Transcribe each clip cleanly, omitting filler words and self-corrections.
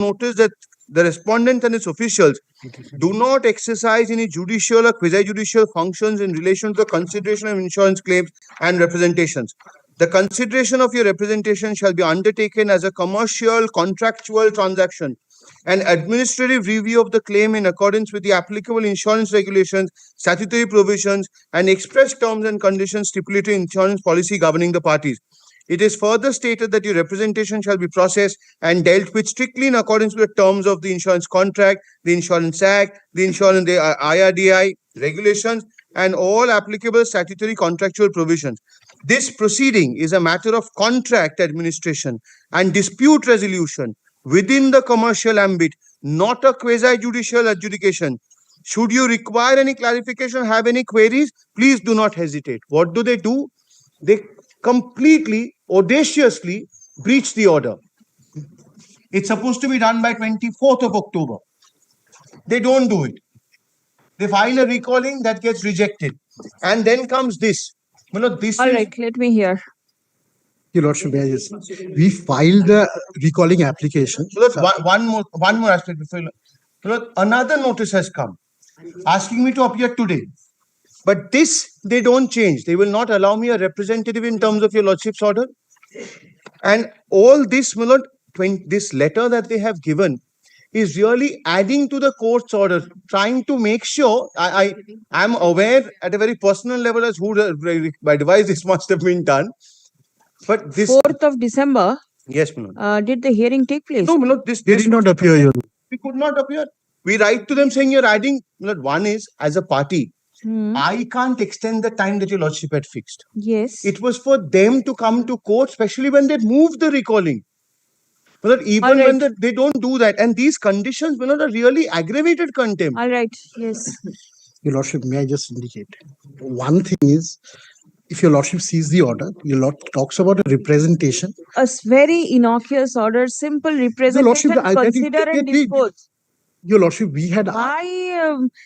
notice that the respondent and its officials do not exercise any judicial or quasi-judicial functions in relation to the consideration of insurance claims and representations. The consideration of your representation shall be undertaken as a commercial contractual transaction. An administrative review of the claim in accordance with the applicable insurance regulations, statutory provisions, and express terms and conditions stipulated in insurance policy governing the parties. It is further stated that your representation shall be processed and dealt with strictly in accordance with the terms of the insurance contract, the Insurance Act, the IRDI regulations, and all applicable statutory contractual provisions. This proceeding is a matter of contract administration and dispute resolution within the commercial ambit, not a quasi-judicial adjudication. Should you require any clarification, have any queries, please do not hesitate. What do? They completely, audaciously breach the order. It's supposed to be done by 24th of October. They don't do it. They file a recalling that gets rejected. And then comes this. All right, let me hear. Your Lordship, we filed the recalling application. One more aspect before. Another notice has come asking me to appear today. But this, they don't change. They will not allow me a representative in terms of your Lordship's order. And all this, this letter that they have given is really adding to the court's order, trying to make sure, I am aware at a very personal level as who by device this must have been done. But this 4th of December. Yes, Manoj. Did the hearing take place? No, Manoj, this did not appear. We could not appear. We write to them saying you're adding. One is, as a party, I can't extend the time that your Lordship had fixed. Yes. It was for them to come to court, especially when they moved the recalling. But even when they don't do that, and these conditions are really aggravated contempt. All right. Yes. Your Lordship, may I just indicate? One thing is, if your Lordship sees the order, your Lord talks about a representation. A very innocuous order, simple representation, consider and dispose. Your Lordship, we had...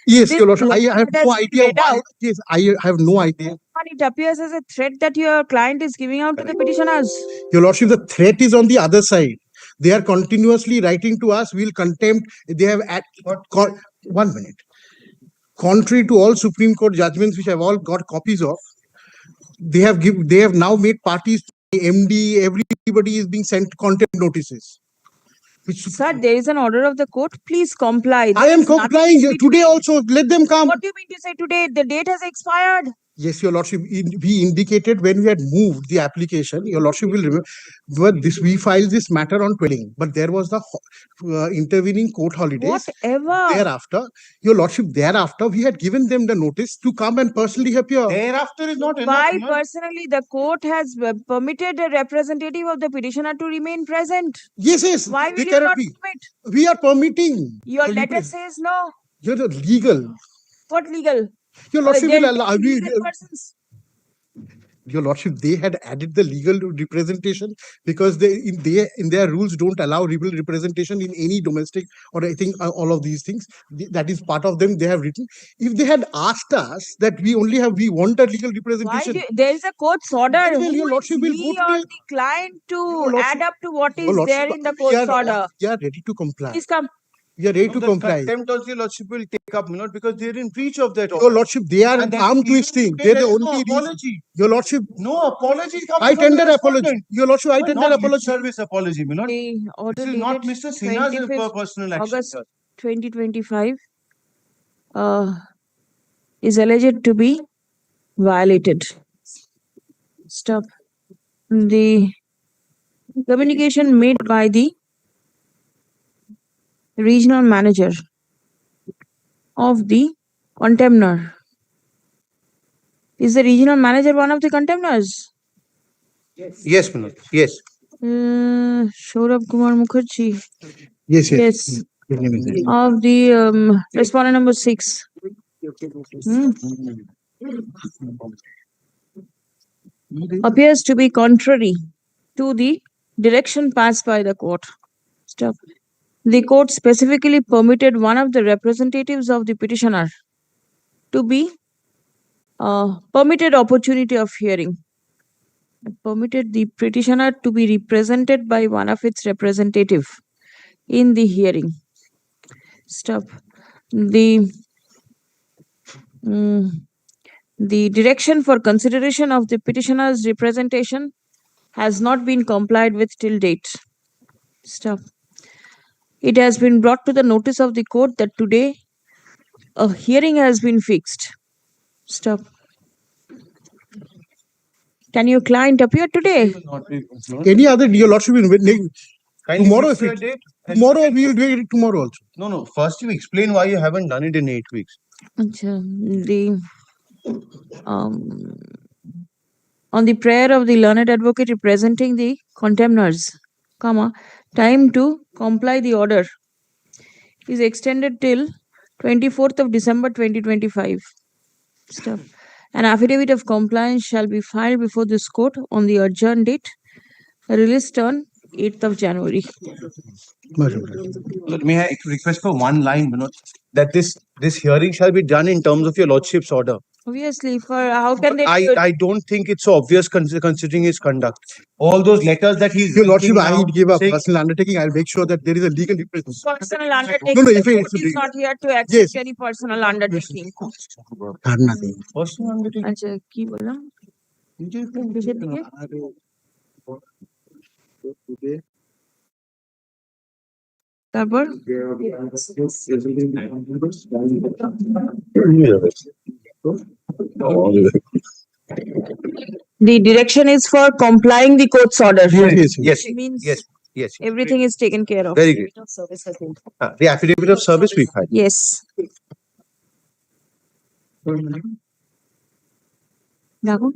yes, Your Lordship, I have no idea why. Yes, I have no idea. It appears as a threat that your client is giving out to the petitioners. Your Lordship, the threat is on the other side. They are continuously writing to us, we'll contempt. They have... 1 minute. Contrary to all Supreme Court judgments, which I've all got copies of, they have now made parties, MD, everybody is being sent contempt notices. Sir, there is an order of the court. Please comply. I am complying today also. Let them come. What do you mean to say today? The date has expired. Yes, Your Lordship. We indicated when we had moved the application. Your Lordship will remember. But we filed this matter on 20. But there was the intervening court holidays. Whatever. Thereafter, Your Lordship, we had given them the notice to come and personally appear. Thereafter is not enough. Why personally? The court has permitted a representative of the petitioner to remain present. Yes. Why will you not permit? We are permitting. Your letter says no. You're legal. What legal? Your Lordship will allow me. Your Lordship, they had added the legal representation because they in their rules don't allow legal representation in any domestic or I think all of these things. That is part of them. They have written. If they had asked us that we want a legal representation. There is a court's order. Your Lordship will go to the client to add up to what is there in the court's order. We are ready to comply. Please come. We are ready to comply. Contempt also your Lordship will take up, because they are in breach of that. Your Lordship, they are arm twisting. They are the only apology. Your Lordship, no apology. I tender apology. Your Lordship, I tender apology. Service apology, The order this is not Mr. Sinha's personal action. August 2025 is alleged to be violated. Stop. The communication made by the regional manager of the contemner. Is the regional manager one of the contemners? Yes, Manoj. Yes. Saurabh Kumar Mukherjee. Yes. Of the respondent number 6. Appears to be contrary to the direction passed by the court. Stop. The court specifically permitted one of the representatives of the petitioner to be permitted opportunity of hearing. Permitted the petitioner to be represented by one of its representative. in the hearing. Stop. The the direction for consideration of the petitioner's representation has not been complied with till date. Stop. It has been brought to the notice of the court that today a hearing has been fixed. Stop. Can your client appear today? Any other, your lordship, Kindly tomorrow fix if your it- date. tomorrow we will do it tomorrow also. No. First, you explain why you haven't done it in 8 weeks. Acha, on the prayer of the learned advocate representing the contemners, time to comply the order is extended till 24th of December 2025. Stop. An affidavit of compliance shall be filed before this court on the adjourned date, released on 8th of January. May I request for one line, Manoj, that this hearing shall be done in terms of your lordship's order. Obviously, for how can they? I don't think it's so obvious considering his conduct. All those letters that he's Your lordship, I now will give a saying- personal undertaking. I'll make sure that there is a legal representation. Personal undertaking. No, The if court it's is not here to accept Yes. any personal undertaking. Nothing. Personal undertaking. আচ্ছা কি বললাম কিসের দিকে? তারপর the direction is for complying the court's order. Yes. Means Yes. everything is taken care of. Very good. The affidavit of service we filed. Yes. দেখো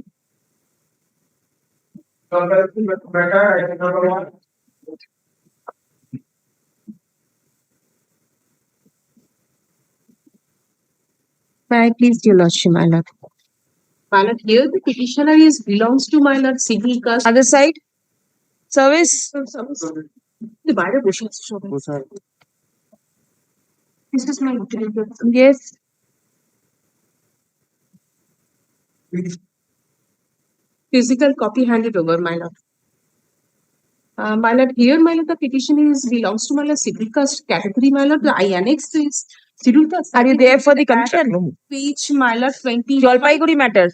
May I please, your lordship, my lord. My lord, here the petitioner is belongs to my lord civil caste. other side service The বাইরে বসে আছে সবাই। This is my utility. yes Physical copy handed over, my lord. My lord, here, my lord, the petition is belongs to my lord civil caste category, my lord. I annex this civil caste. are you there for the commission? Page, my lord, 20. Jalpaiguri matter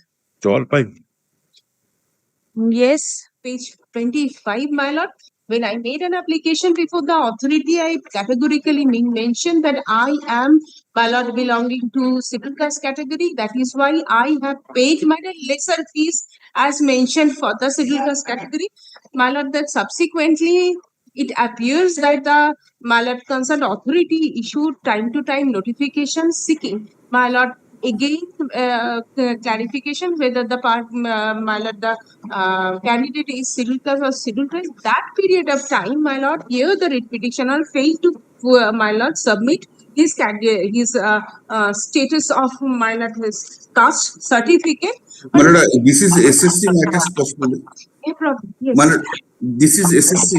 yes Page 25, my lord. When I made an application before the authority, I categorically mentioned that I am, my lord, belonging to civil caste category. That is why I have paid my lesser fees as mentioned for the civil caste category. My lord, that subsequently it appears that the my lord concerned authority issued time to time notification seeking my lord again clarification whether the my lord the candidate is civil caste or civil caste. That period of time, my lord, here the writ petitioner failed to my lord submit his status of my lord his caste certificate. Manada, this is SSC matters possible. No problem. Yes. Manada, this is SSC.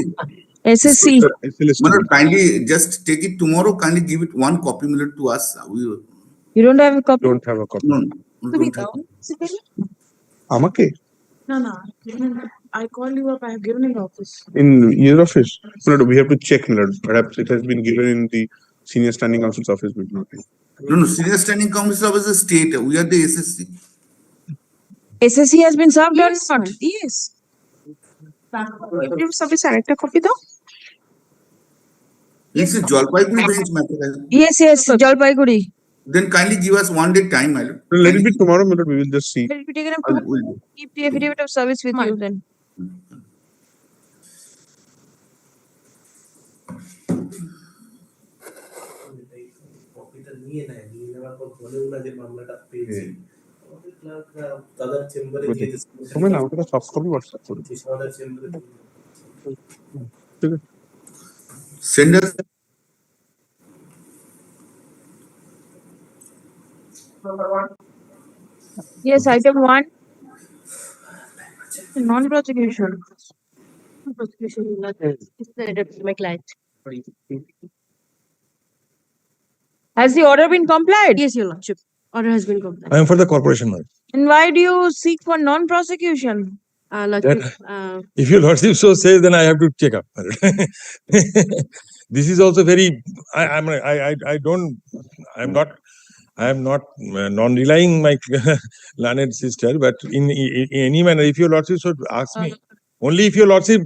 SSC Manada, kindly just take it tomorrow. Kindly give it one copy minute to us. you don't have a copy don't have a copy. No, তুমি don't have. দাও। আমাকে No, no. I call you up. I have given in the office. in your office? No, we have to check. Perhaps it has been given in the senior standing counsel's office, but not. No, senior standing council of the state. We are the SSC. SSC has been served or Yes, not? ma'am. Yes. Service আরেকটা copy দাও। This is Jalpaiguri bench matter. yes Jalpaiguri Then kindly give us 1 day time, my lord. Let it be tomorrow, we will just see. will be taken up I'll- to we'll- keep the affidavit of service with you then কপিটা নিয়ে নেয়, নিয়ে নেওয়ার পর বলেও না যে মামলাটা পেয়েছি। আমাদের ক্লার্করা তাদের চেম্বারে গিয়ে যে তুমি না ওটা সফট কপি হোয়াটসঅ্যাপ করো। আমাদের চেম্বারে Send us. yes item 1 non-prosecution My client. has the order been complied Yes, your lordship. Order has been complied. I am for the corporation, madam. and why do you seek for non-prosecution Lordship, If your lordship so says, then I have to check up. This is also very, I don't, I'm not, I am not non-relying my learned sister, but in any manner, if your lordship should ask me, only if your lordship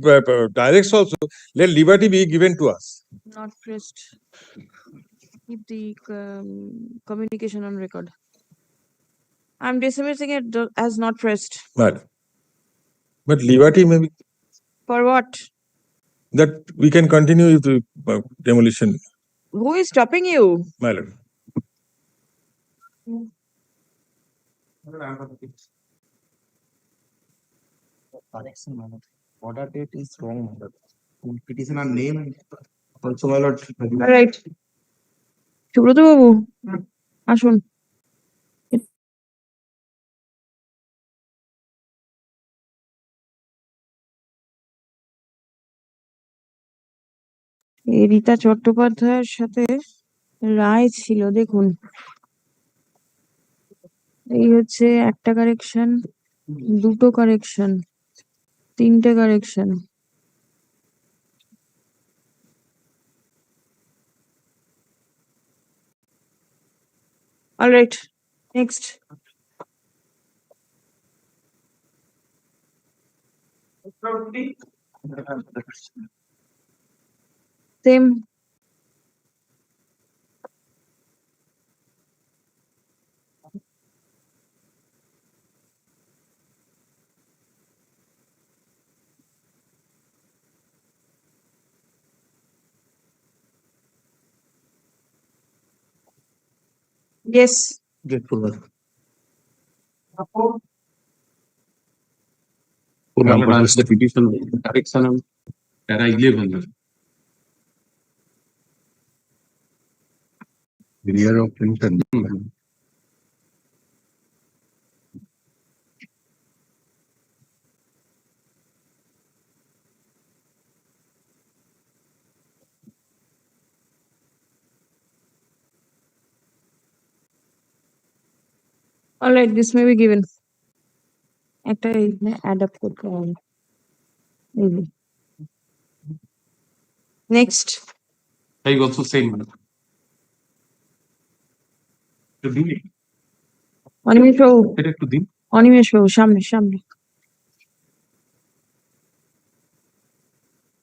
directs also, let liberty be given to us. Not pressed. Keep the communication on record. I'm dismissing it as not pressed. But liberty may be For what? that we can continue with the demolition, Who is stopping you? my lord. Correction, my lord. Order date is wrong, my lord. Petitioner name and also, my lord. All right. Subrata বাবু আসুন। এই রীতা চট্টোপাধ্যায়ের সাথে রায় ছিল, দেখুন এই হচ্ছে একটা correction, দুটো কারেকশন, তিনটে correction. All right, next. Same. Yes. The petition correction on para 11. Year of Clinton. All right, this may be given. একটা add up করতে হবে। Maybe. Next. I also say, to do it. Animesh বাবু, এটা একটু দিন। অনিমেষ বাবু সামনে সামনে।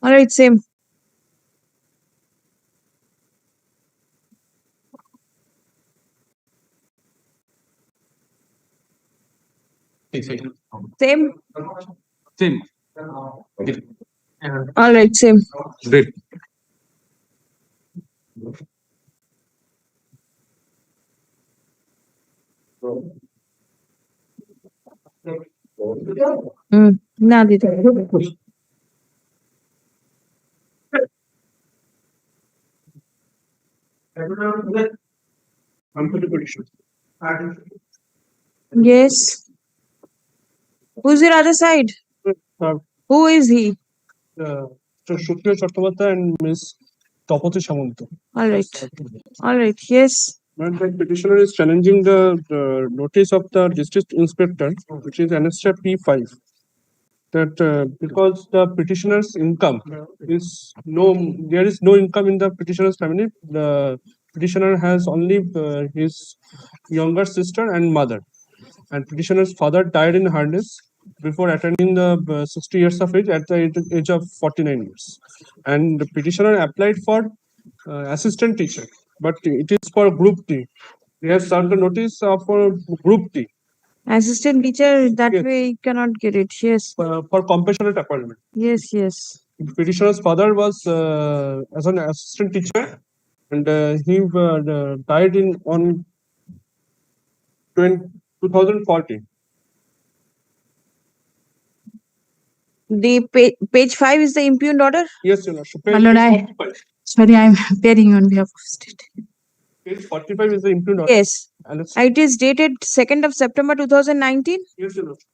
All right, same. Same. Same. All right, same. Great. না দিতে Yes. Who's the other side? Who is he? Supriya Chattopadhyay and Ms. Tapati Samanta. All right. All right. Yes. Madam, the petitioner is challenging the notice of the district inspector, which is annexure P5, that because the petitioner's income is there is no income in the petitioner's family. The petitioner has only his younger sister and mother, and petitioner's father died in harness before attaining the 60 years of age at the age of 49 years. And the petitioner applied for assistant teacher, but it is for group T. He has served the notice for group T. Assistant teacher, that Yes. way you cannot get it. Yes. For compassionate appointment. Yes, yes. Petitioner's father was as an assistant teacher, and he died on 2014. The page 5 is the impugned order? Yes, Your Lordship. My lord, sorry, I'm appearing on behalf of state. Page 45 is the impugned order. Yes. It is dated 2nd of September 2019. Yes, Your Lordship.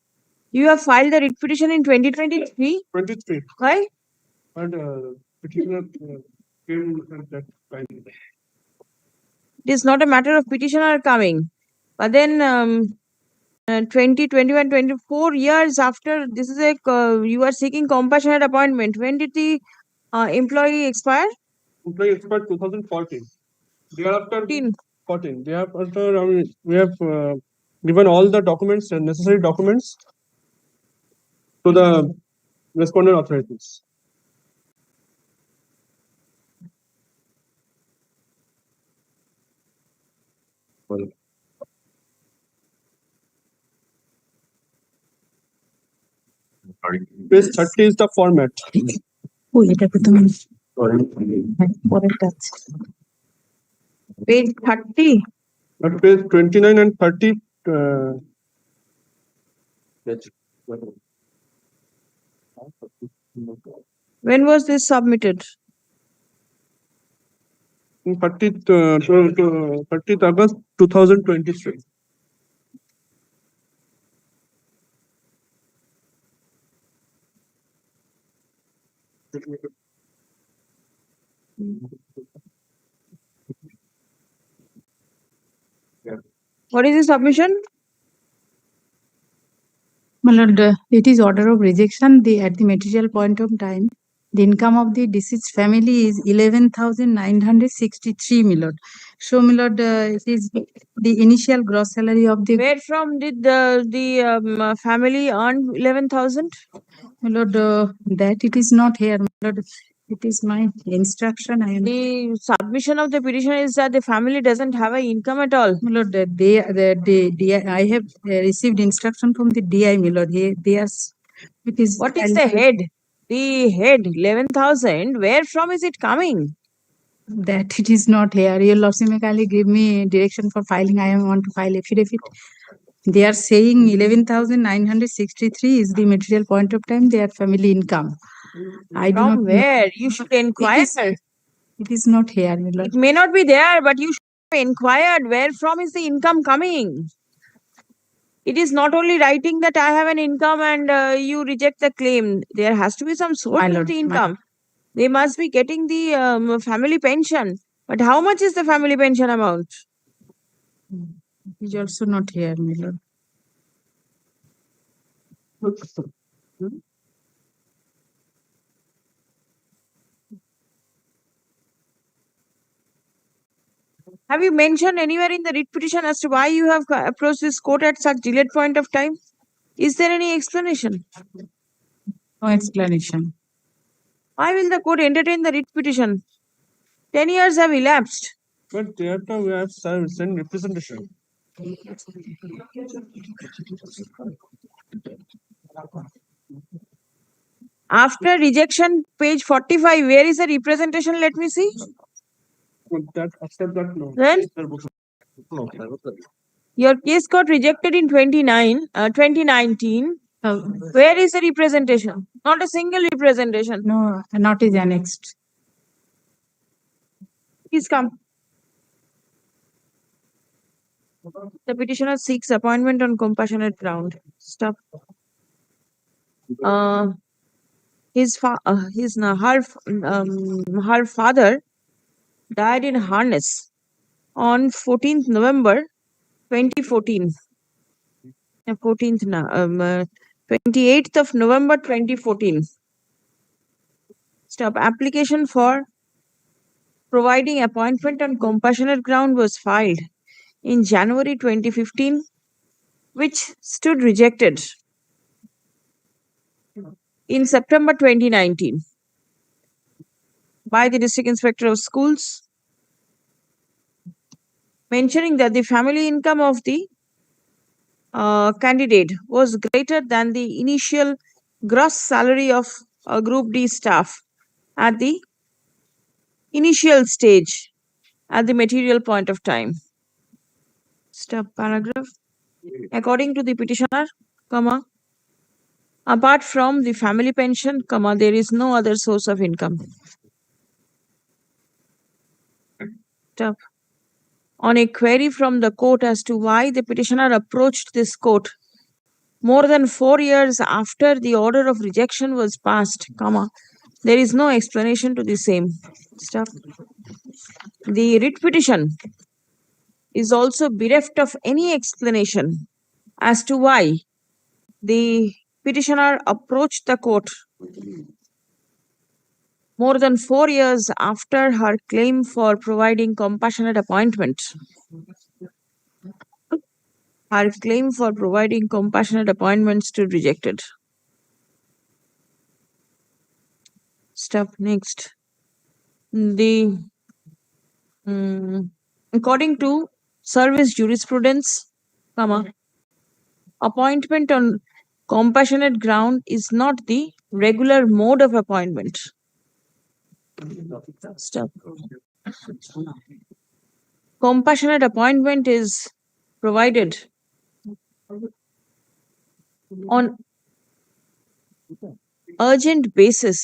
You have filed the writ petition in 2023. 23. Why? And petitioner came at that time. It is not a matter of petitioner coming. But then 20, 21, 24 years after, this is you are seeking compassionate appointment. When did the employee expire? employee expert 2014. Thereafter, 14. 14. Thereafter, we have given all the documents and necessary documents to the respondent authorities. Page 30 is the format. ও এটাকে তুমি হ্যাঁ, পরেরটা আছে। Page 30. At page 29 and 30. When was this submitted? 30th August 2023. What is the submission? My lord, it is order of rejection. At the material point of time, the income of the deceased family is 11,963, my lord. So, my lord, it is the initial gross salary of the Where from did the family earn 11,000? my lord. That it is not here, my lord. It is my instruction. I am. The submission of the petition is that the family doesn't have an income at all. My lord, I have received instruction from the DI, my lord. They are. It is. What is the head? The head, 11,000. Where from is it coming? That it is not here. Your lordship may kindly give me direction for filing. I want to file affidavit. They are saying 11,963 is the material point of time their family income. I do not From know. where? You should inquire. It is not here, my lord. It may not be there, but you should have inquired where from is the income coming. It is not only writing that I have an income and you reject the claim. There has to be some source My of lord, the my- income. They must be getting the family pension. But how much is the family pension amount? It is also not here, my lord. Have you mentioned anywhere in the writ petition as to why you have approached this court at such delayed point of time? Is there any explanation? No explanation. Why will the court entertain the writ petition? 10 years have elapsed. But thereafter, we have sent representation. After rejection, page 45, where is the representation? Let me see. After that, no. Then your case got rejected in 2019. Where is the representation? Not a single representation. No, not is annexed. Please come. The petitioner seeks appointment on compassionate ground. Stop. Her father died in harness on 14th November 2014. 28th of November 2014. Stop. Application for providing appointment on compassionate ground was filed in January 2015, which stood rejected in September 2019 by the District Inspector of Schools, mentioning that the family income of the candidate was greater than the initial gross salary of Group D staff at the initial stage at the material point of time. Stop paragraph. According to the petitioner, comma, apart from the family pension, comma, there is no other source of income. Stop. On a query from the court as to why the petitioner approached this court more than 4 years after the order of rejection was passed, comma, there is no explanation to the same. Stop. The writ petition is also bereft of any explanation as to why the petitioner approached the court more than 4 years after her claim for providing compassionate appointment. Her claim for providing compassionate appointment stood rejected. Step next. According to service jurisprudence, appointment on compassionate ground is not the regular mode of appointment. Step. Compassionate appointment is provided on urgent basis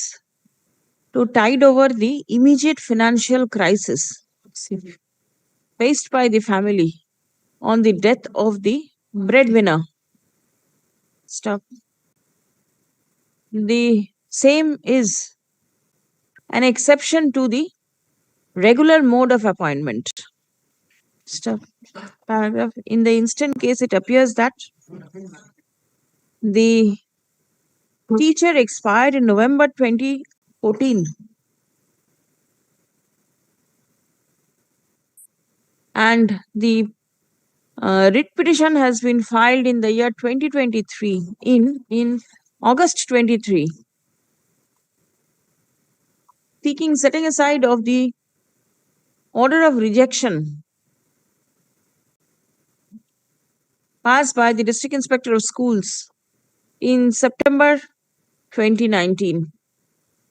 to tide over the immediate financial crisis faced by the family on the death of the breadwinner. Stop. The same is an exception to the regular mode of appointment. Stop. Paragraph. In the instant case, it appears that the teacher expired in November 2014 and the writ petition has been filed in the year 2023 in August 23, seeking setting aside of the order of rejection passed by the District Inspector of Schools in September 2019.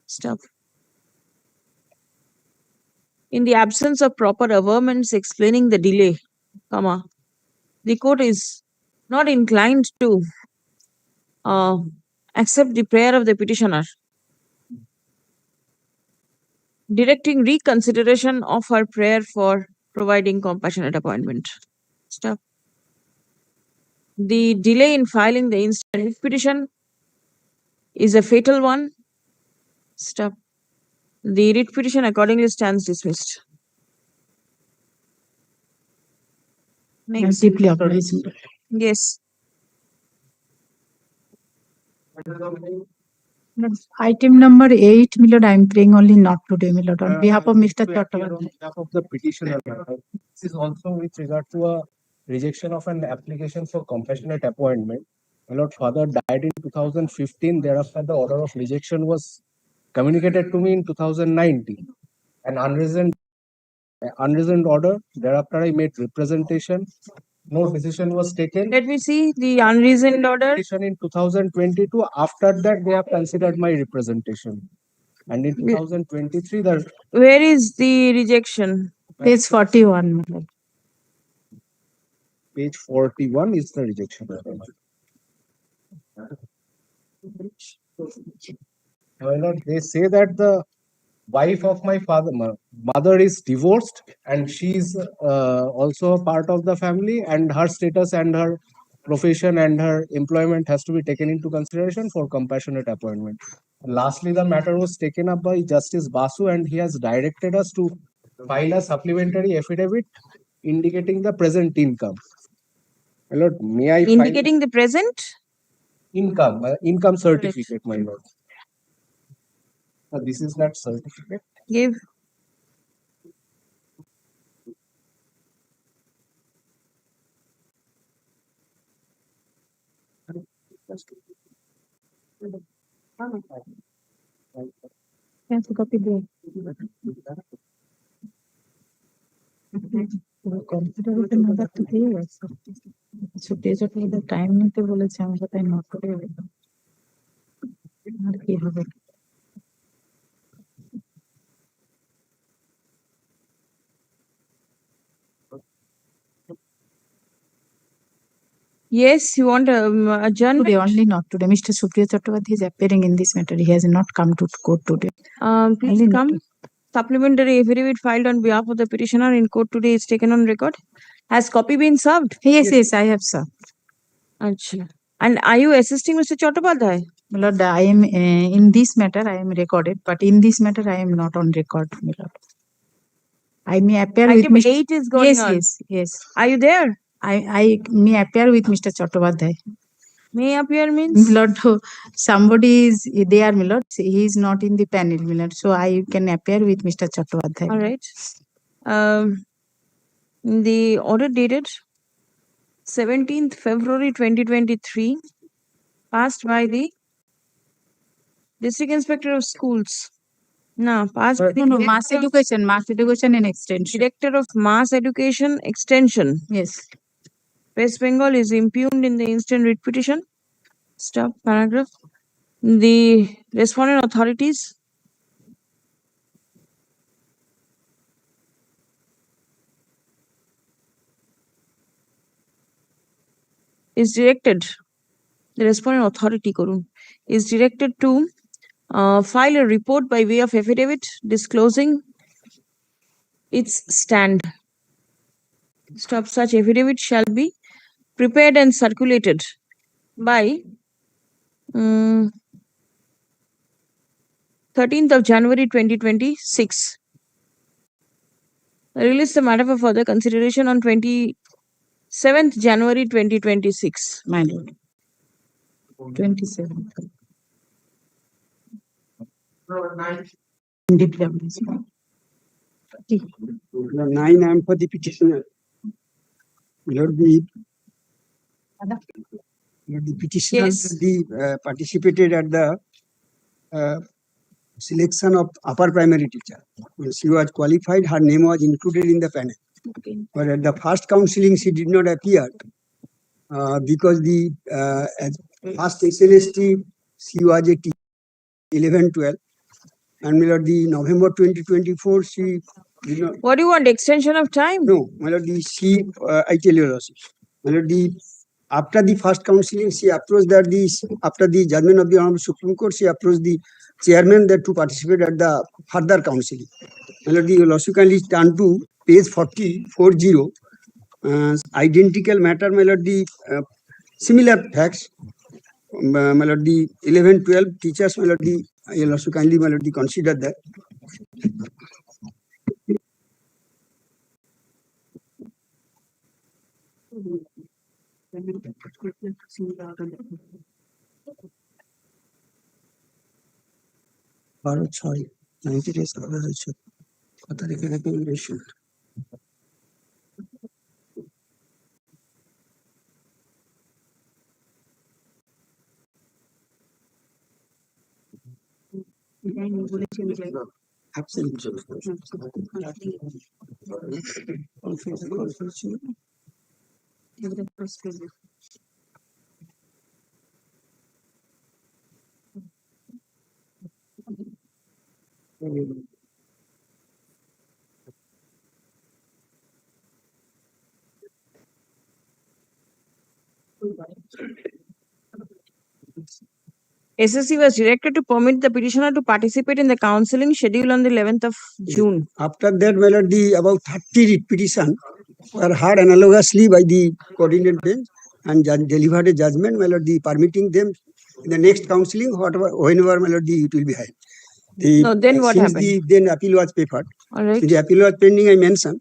Stop. In the absence of proper averments explaining the delay, the court is not inclined to accept the prayer of the petitioner, directing reconsideration of her prayer for providing compassionate appointment. Stop. The delay in filing the instant petition is a fatal one. Stop. The writ petition accordingly stands dismissed. Next. Deeply apologize. Yes. Item number 8, my lord, I am praying only not today, my lord, on behalf of Mr. On Chattopadhyay. behalf of the petitioner, this is also with regard to a rejection of an application for compassionate appointment. My lord, father died in 2015. Thereafter, the order of rejection was communicated to me in 2019. An unreasoned order. Thereafter, I made representation. No decision was taken. Let me see the unreasoned order. In 2022, after that, they have considered my representation. And in 2023, the Where is the rejection? Page 41, my lord. page 41 is the rejection. However, they say that the wife of my mother is divorced and she's also a part of the family, and her status and her profession and her employment has to be taken into consideration for compassionate appointment. Lastly, the matter was taken up by Justice Basu, and he has directed us to file a supplementary affidavit indicating the present income. My lord, may I file Indicating the present? income certificate, my lord. This is that certificate. Give. Can you copy there? Consideration number today also. So days of the time নিতে বলেছে আমাকে, তাই note করে দিলাম। আর কি হবে? Yes, you want adjournment? Today only, not today. Mr. Supriya Chattopadhyay is appearing in this matter. He has not come to court today. Please Only come. not Supplementary affidavit filed on behalf of the petitioner in court today is taken on record. Has copy been served? Yes, I have, sir. Achha. And are you assisting Mr. Chattopadhyay? My lord, I am in this matter I am recorded, but in this matter I am not on record, my lord. I may appear with Item Mr. 8 is going on. Yes. Are you there? I may appear with Mr. Chattopadhyay. May appear means? Milord, somebody is there, Milord. He is not in the panel, Milord. So I can appear with Mr. Chattopadhyay. All right. The order dated 17th February 2023, passed by the District Inspector of Schools. No, passed by the No, mass education and extension. Director of Mass Education Extension. Yes. West Bengal is impugned in the instant writ petition. Stop paragraph. The respondent authorities is directed, the respondent authority Korun, is directed to file a report by way of affidavit disclosing its stand. Stop. Such affidavit shall be prepared and circulated by 13th of January 2026. Release the matter for further consideration on 27th January 2026. My lord. 27. Nine, I am for the petitioner. Lord, the petitioner Yes. participated at the selection of upper primary teacher. When she was qualified, her name was included in the panel. Okay. But at the first counseling, she did not appear because the at first SLST, she was a teacher, 11-12. And my lord, the November 2024, she did not. What do you want? Extension of time? No, my lord, I tell you, also, my lord, after the first counseling, she approached that after the judgment of the Honorable Supreme Court, she approached the chairman that to participate at the further counseling. My lord, the lawsuit kindly turn to page 40, identical matter, my lord, the similar facts. My lord, the 11-12 teachers, my lord, the lawsuit kindly, my lord, the consider that. Bharat 6, 90 days order আছে কথা রেখে recommendation. SSC was directed to permit the petitioner to participate in the counseling scheduled on the 11th of June. After that, my lord, the about 30 petitions were heard analogously by the coordinate bench and delivered a judgment, my lord, the permitting them in the next counseling, whenever, my lord, it will be held. No, then what happened? Then appeal was papered. All right. The appeal was pending, I mentioned.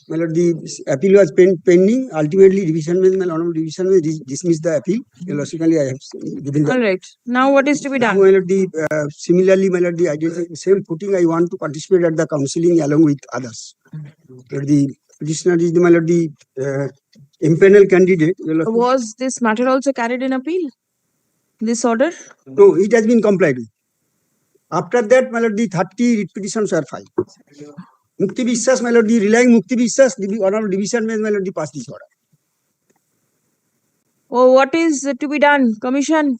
My lord, the appeal was pending. Ultimately, division bench, my honorable division bench dismissed the appeal. Logically, I have given the. All right. Now what is to be done? Now, my lord, similarly, my lord, the same footing, I want to participate at the counseling along with others. Lord, the petitioner is my lord, the impanel candidate. Was this matter also carried in appeal? This order? No, it has been complied with. After that, my lord, the 30 writ petitions are filed. Mukti Biswas, my lord, the relying Mukti Biswas, the honorable division bench, my lord, the pass this order. Oh, what is to be done? Commission?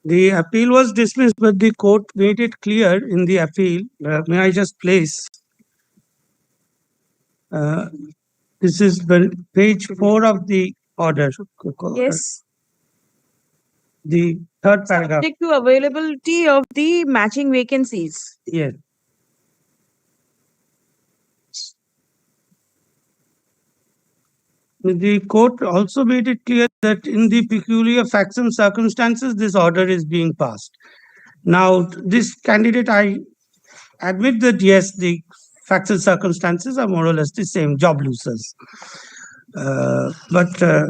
The appeal was dismissed, but the court made it clear in the appeal. May I just place? This is page 4 of the order. Yes. The third paragraph. Subject to availability of the matching vacancies. Yes. The court also made it clear that in the peculiar facts and circumstances, this order is being passed. Now, this candidate, I admit that yes, the facts and circumstances are more or less the same, job losers. But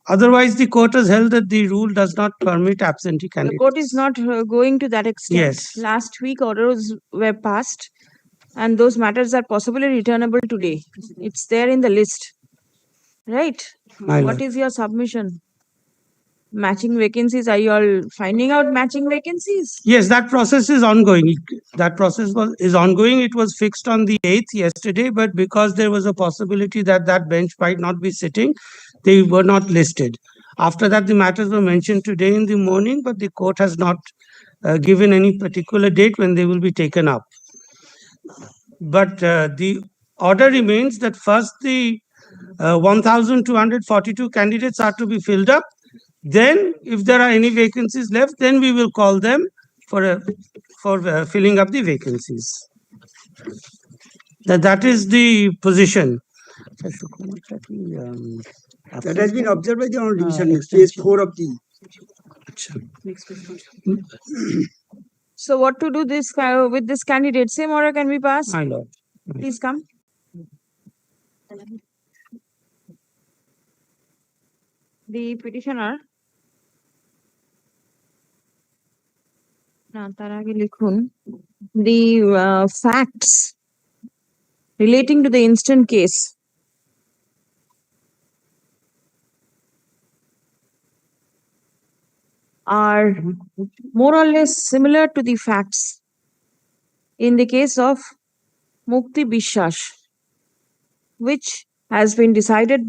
Otherwise, the court has held that the rule does not permit absentee The candidates. court is not going to that extent. Yes. Last week orders were passed and those matters are possibly returnable today. It's there in the list. Right? My What lord. is your submission? Matching vacancies, are you all finding out matching vacancies? Yes, that process is ongoing. That process is ongoing. It was fixed on the 8th yesterday, but because there was a possibility that that bench might not be sitting, they were not listed. After that, the matters were mentioned today in the morning, but the court has not given any particular date when they will be taken up. But the order remains that first the 1,242 candidates are to be filled up. Then, if there are any vacancies left, then we will call them for filling up the vacancies. That is the position. That has been observed by the Honorable Division, page 4 of the. So what to do this with this candidate? Same order can be passed? My lord. Please come. The petitioner. না তার আগে লিখুন the facts relating to the instant case are more or less similar to the facts in the case of Mukti Bishwas, which has been decided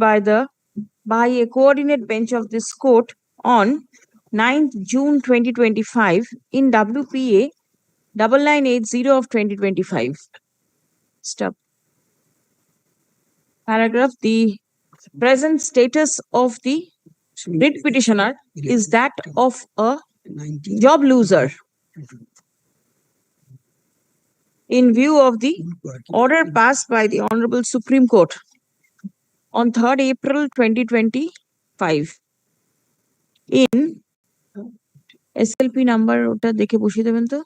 by a coordinate bench of this court on 9th June 2025 in WPA 9980 of 2025. Stop. Paragraph. The present status of the writ petitioner is that of a job loser. In view of the order passed by the Honorable Supreme Court on 3rd April 2025 in SLP number ওটা দেখে বসিয়ে দেবেন তো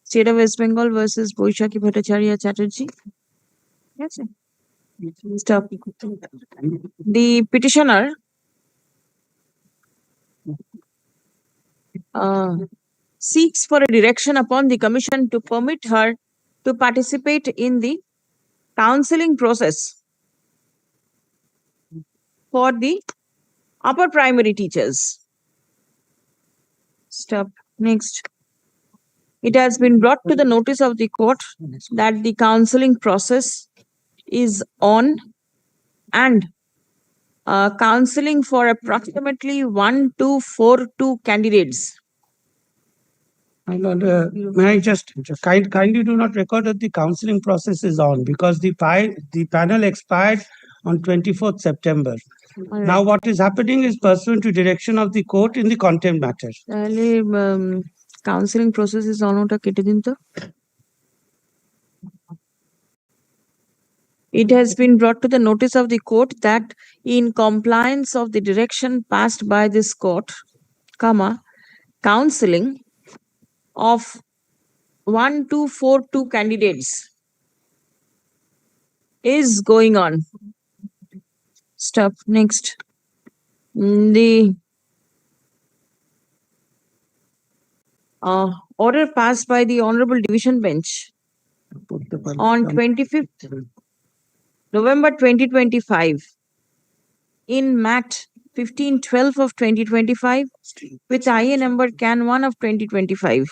State of West Bengal versus Boishaki Bhattacharya Chatterjee. Yes. Stop. The petitioner seeks for a direction upon the commission to permit her to participate in the counseling process for the upper primary teachers. Stop. Next. It has been brought to the notice of the court that the counseling process is on and counseling for approximately 1242 candidates. My lord, may I just kindly do not record that the counseling process is on because the panel expired on 24th September. Alright. Now what is happening is pursuant to direction of the court in the contempt matter. তাহলে counseling process is on ওটা কেটে দিন তো It has been brought to the notice of the court that in compliance of the direction passed by this court, counseling of 1242 candidates is going on. Stop. Next. The order passed by the Honorable Division Bench on 25th November 2025 in MAT 1512 of 2025 with IA number CAN 1 of 2025.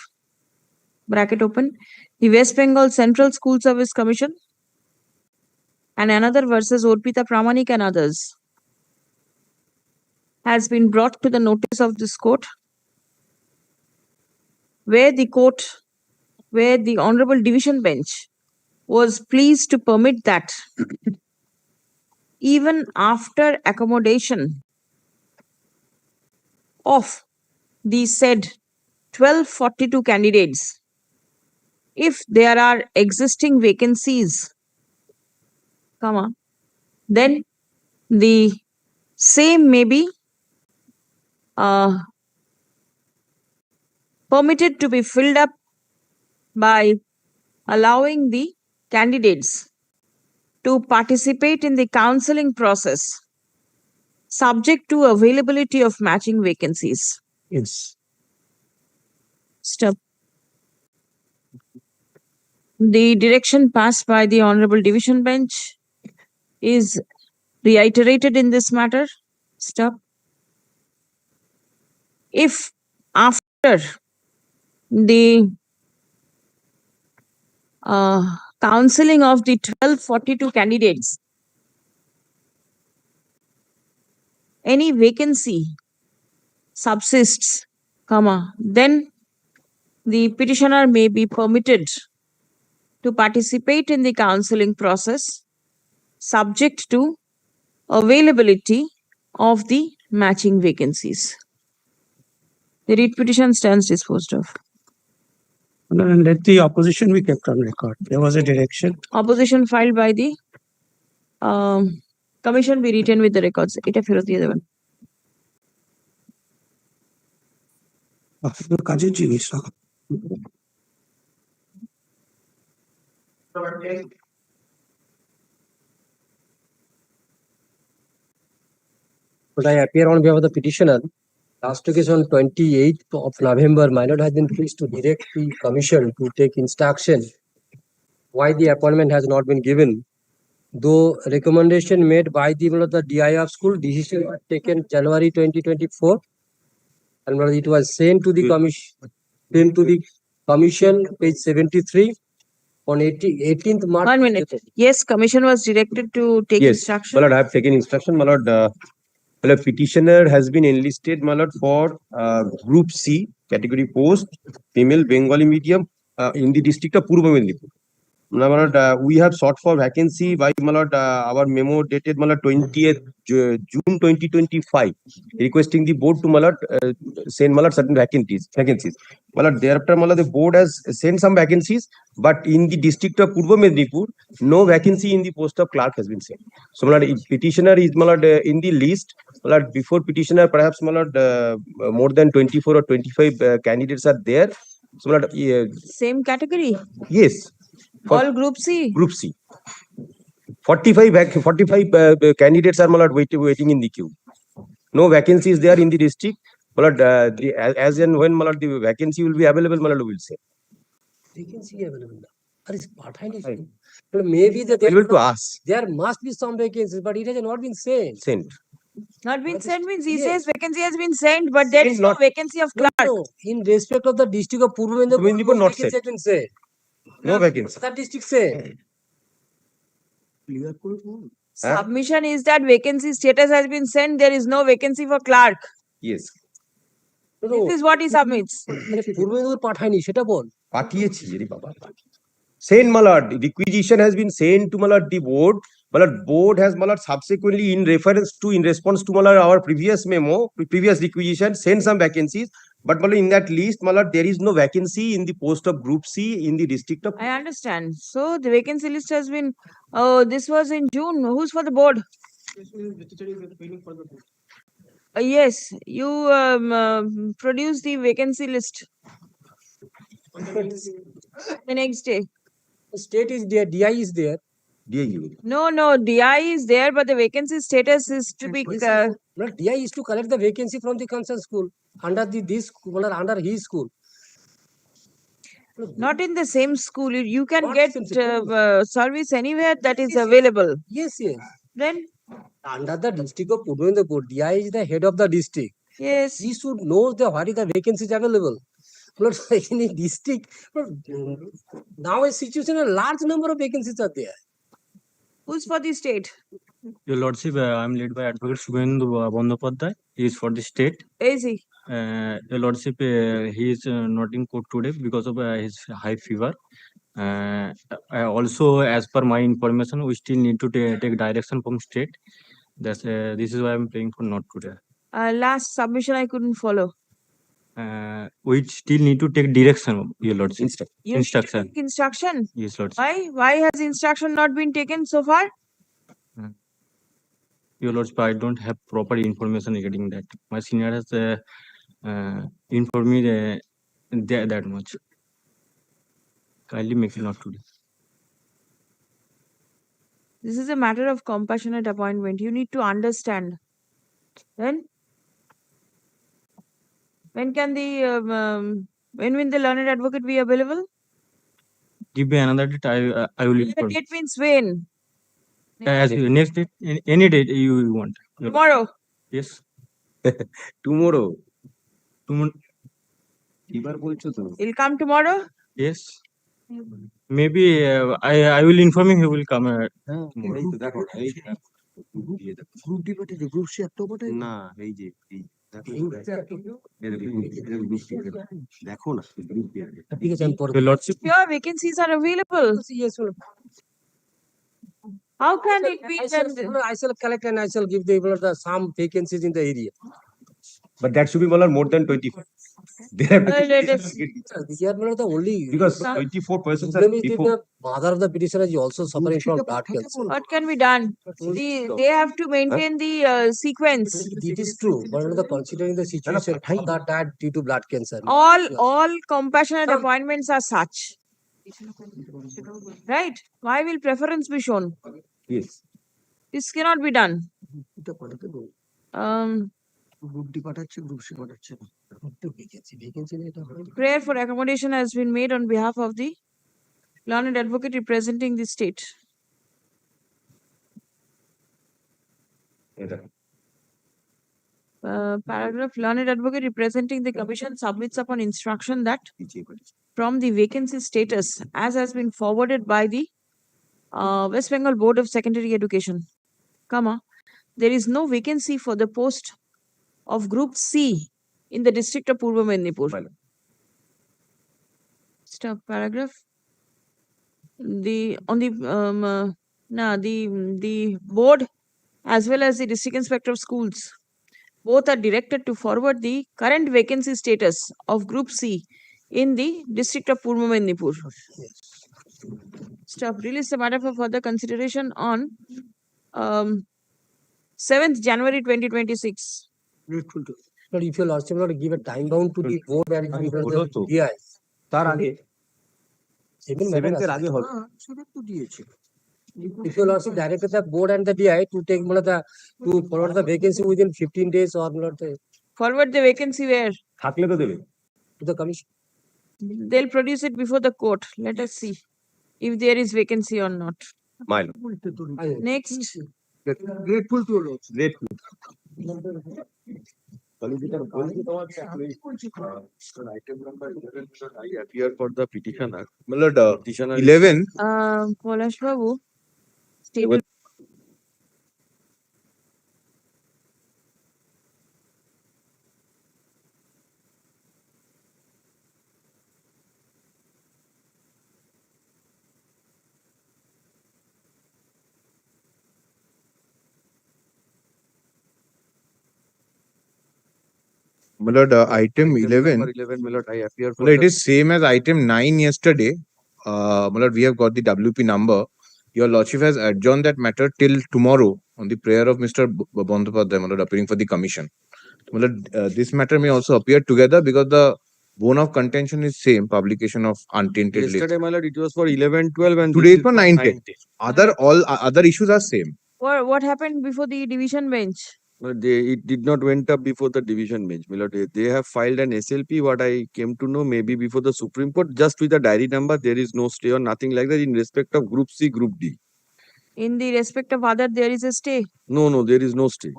Bracket open. The West Bengal Central School Service Commission and another versus Orpita Pramanik and others has been brought to the notice of this court where the Honorable Division Bench was pleased to permit that even after accommodation of the said 1242 candidates, if there are existing vacancies, then the same may be permitted to be filled up by allowing the candidates to participate in the counseling process subject to availability of matching vacancies. Yes. Stop. The direction passed by the Honorable Division Bench is reiterated in this matter. Stop. If after the counseling of the 1242 candidates, any vacancy subsists, then the petitioner may be permitted to participate in the counseling process subject to availability of the matching vacancies. The writ petition stands disposed of. And let the opposition be kept on record. There was a direction. Opposition filed by the commission be written with the records. এটা ফেরত দিয়ে দেবেন। কাজের জিনিস না। But I appear on behalf of the petitioner. Last occasion, 28th of November, my lord has been pleased to direct the commission to take instruction why the appointment has not been given. Though recommendation made by the DI of school, decision was taken January 2024, and it was sent to the commission, page 73 on 18th March. 1 minute. Yes, commission was directed to take Yes, instruction. my lord, I have taken instruction, my lord. My lord, petitioner has been enlisted, my lord, for Group C category post, female Bengali medium in the district of Purba Medinipur. My lord, we have sought for vacancy by, my lord, our memo dated, my lord, 20th June 2025, requesting the board to, my lord, send, my lord, certain vacancies. My lord, thereafter, my lord, the board has sent some vacancies, but in the district of Purba Medinipur, no vacancy in the post of clerk has been sent. So, my lord, petitioner is, my lord, in the list. My lord, before petitioner, perhaps, my lord, more than 24 or 25 candidates are there. So, my lord, Same category? yes. All Group C? Group C. 45 candidates are, my lord, waiting in the queue. No vacancies there in the district. My lord, as and when, my lord, the vacancy will be available, my lord, we will say. Vacancy available. Maybe Able to ask. There must be some vacancies, but it has not been sent. Not been sent means he says vacancy has been sent, but there is no vacancy of clerk. No, in respect of the district of Purba Medinipur, not vacancy sent. has been sent. No vacancy. That district sent. Submission is that vacancy status has been sent, there is no vacancy for clerk. Yes. This is what he submits. Purba Medinipur পাঠায়নি সেটা বল। পাঠিয়েছি রে বাবা। Sent, my lord, requisition has been sent to, my lord, the board. My lord, board has, my lord, subsequently in response to, my lord, our previous memo, previous requisition, sent some vacancies. But, my lord, in that list, my lord, there is no vacancy in the post of Group C in the district of. I understand. So the vacancy list has been, this was in June. Who's for the board? Yes, you produce the vacancy list the next day. The state is there, DI is there. No, DI is there, but the vacancy status is to be. DI is to collect the vacancy from the concerned school under under his school. Not in the same school. You can get service anywhere that is available. Yes. Then under the district of Purba Medinipur, DI is the head of the district. Yes. He should know what is the vacancies available. But in the district, now a situation, a large number of vacancies are there. Who's for the state? Your Lordship, I am led by Advocate Subhendu Bandyopadhyay. He is for the state. Is he? Your Lordship, he is not in court today because of his high fever. Also, as per my information, we still need to take direction from state. This is why I am praying for not today. Last submission I couldn't follow. We still need to take direction, Your Lordship. Instruction. Instruction? Yes, Lordship. Why? Why has instruction not been taken so far? Your Lordship, I don't have proper information regarding that. My senior has informed me that much. Kindly make it not today. This is a matter of compassionate appointment. You need to understand Then when can the when will the learned advocate be available? Give me another date. I will The inform. date means when? As you, next date, any date you want. Tomorrow. Yes. Tomorrow. Tomorrow. He'll come tomorrow. Yes. Maybe I will inform him. He will come. Tomorrow. Group D পাঠিয়েছে group C একটাও পাঠায় না এই যে এই দেখো না group D ঠিক আছে আমি পরে Your Lordship. Pure vacancies are available. yes sir. How can it be I that? shall, I shall collect and I shall give the some vacancies in the area. but that should be more than 25. They have to Let us Here the only because Some- 24 persons are problem is before. the mother of the petitioner is also suffering from blood cancer. What can be done? They have to maintain the sequence. It is true, but considering the situation, mother died due to blood cancer. All compassionate appointments are such. Right? Why will preference be shown? Yes. This cannot be done. এটা পাঠাতে বল Um, group D পাঠাচ্ছে group C পাঠাচ্ছে না Vacancy এটা হয় prayer for accommodation has been made on behalf of the learned advocate representing the state. Paragraph, learned advocate representing the commission submits upon instruction that from the vacancy status as has been forwarded by the West Bengal Board of Secondary Education, comma, there is no vacancy for the post of Group C in the district of Purva Medinipur. Stop paragraph. The board as well as the district inspector of schools both are directed to forward the current vacancy status of Group C in the district of Purva Medinipur. Stop. Release the matter for further consideration on 7th January 2026. But if your lordship not give a time bound to the board and the DI, তার আগে seven 7th এর আগে হবে সেটা তো দিয়েছে if your lordship directed the board and the DI to take to forward the vacancy within 15 days or not Forward the vacancy where? থাকলে তো দেবে to the commission. They'll produce it before the court. Let us see if there is vacancy or not. Mile Next. Grateful to হলো grateful solicitor বলছি তোমাকে item number 11 I appear for the petitioner my lord petitioner 11 Polash Babu, stable. my lord item 11 number 11 my lord I appear for well, it the is same as item 9 yesterday. My lord, we have got the WP number. Your lordship has adjourned that matter till tomorrow on the prayer of Mr. Bandyopadhyay, my lord, appearing for the commission. My lord, this matter may also appear together because the bone of contention is same, publication of untainted list. yesterday my lord it was for 11 12 and Today this is for 9 10. Other issues are same. What happened before the division bench? But it did not went up before the division bench. My lord, they have filed an SLP. What I came to know, maybe before the Supreme Court, just with the diary number, there is no stay or nothing like that in respect of Group C, Group D. In the respect of other, there is a stay. No, there is no stay.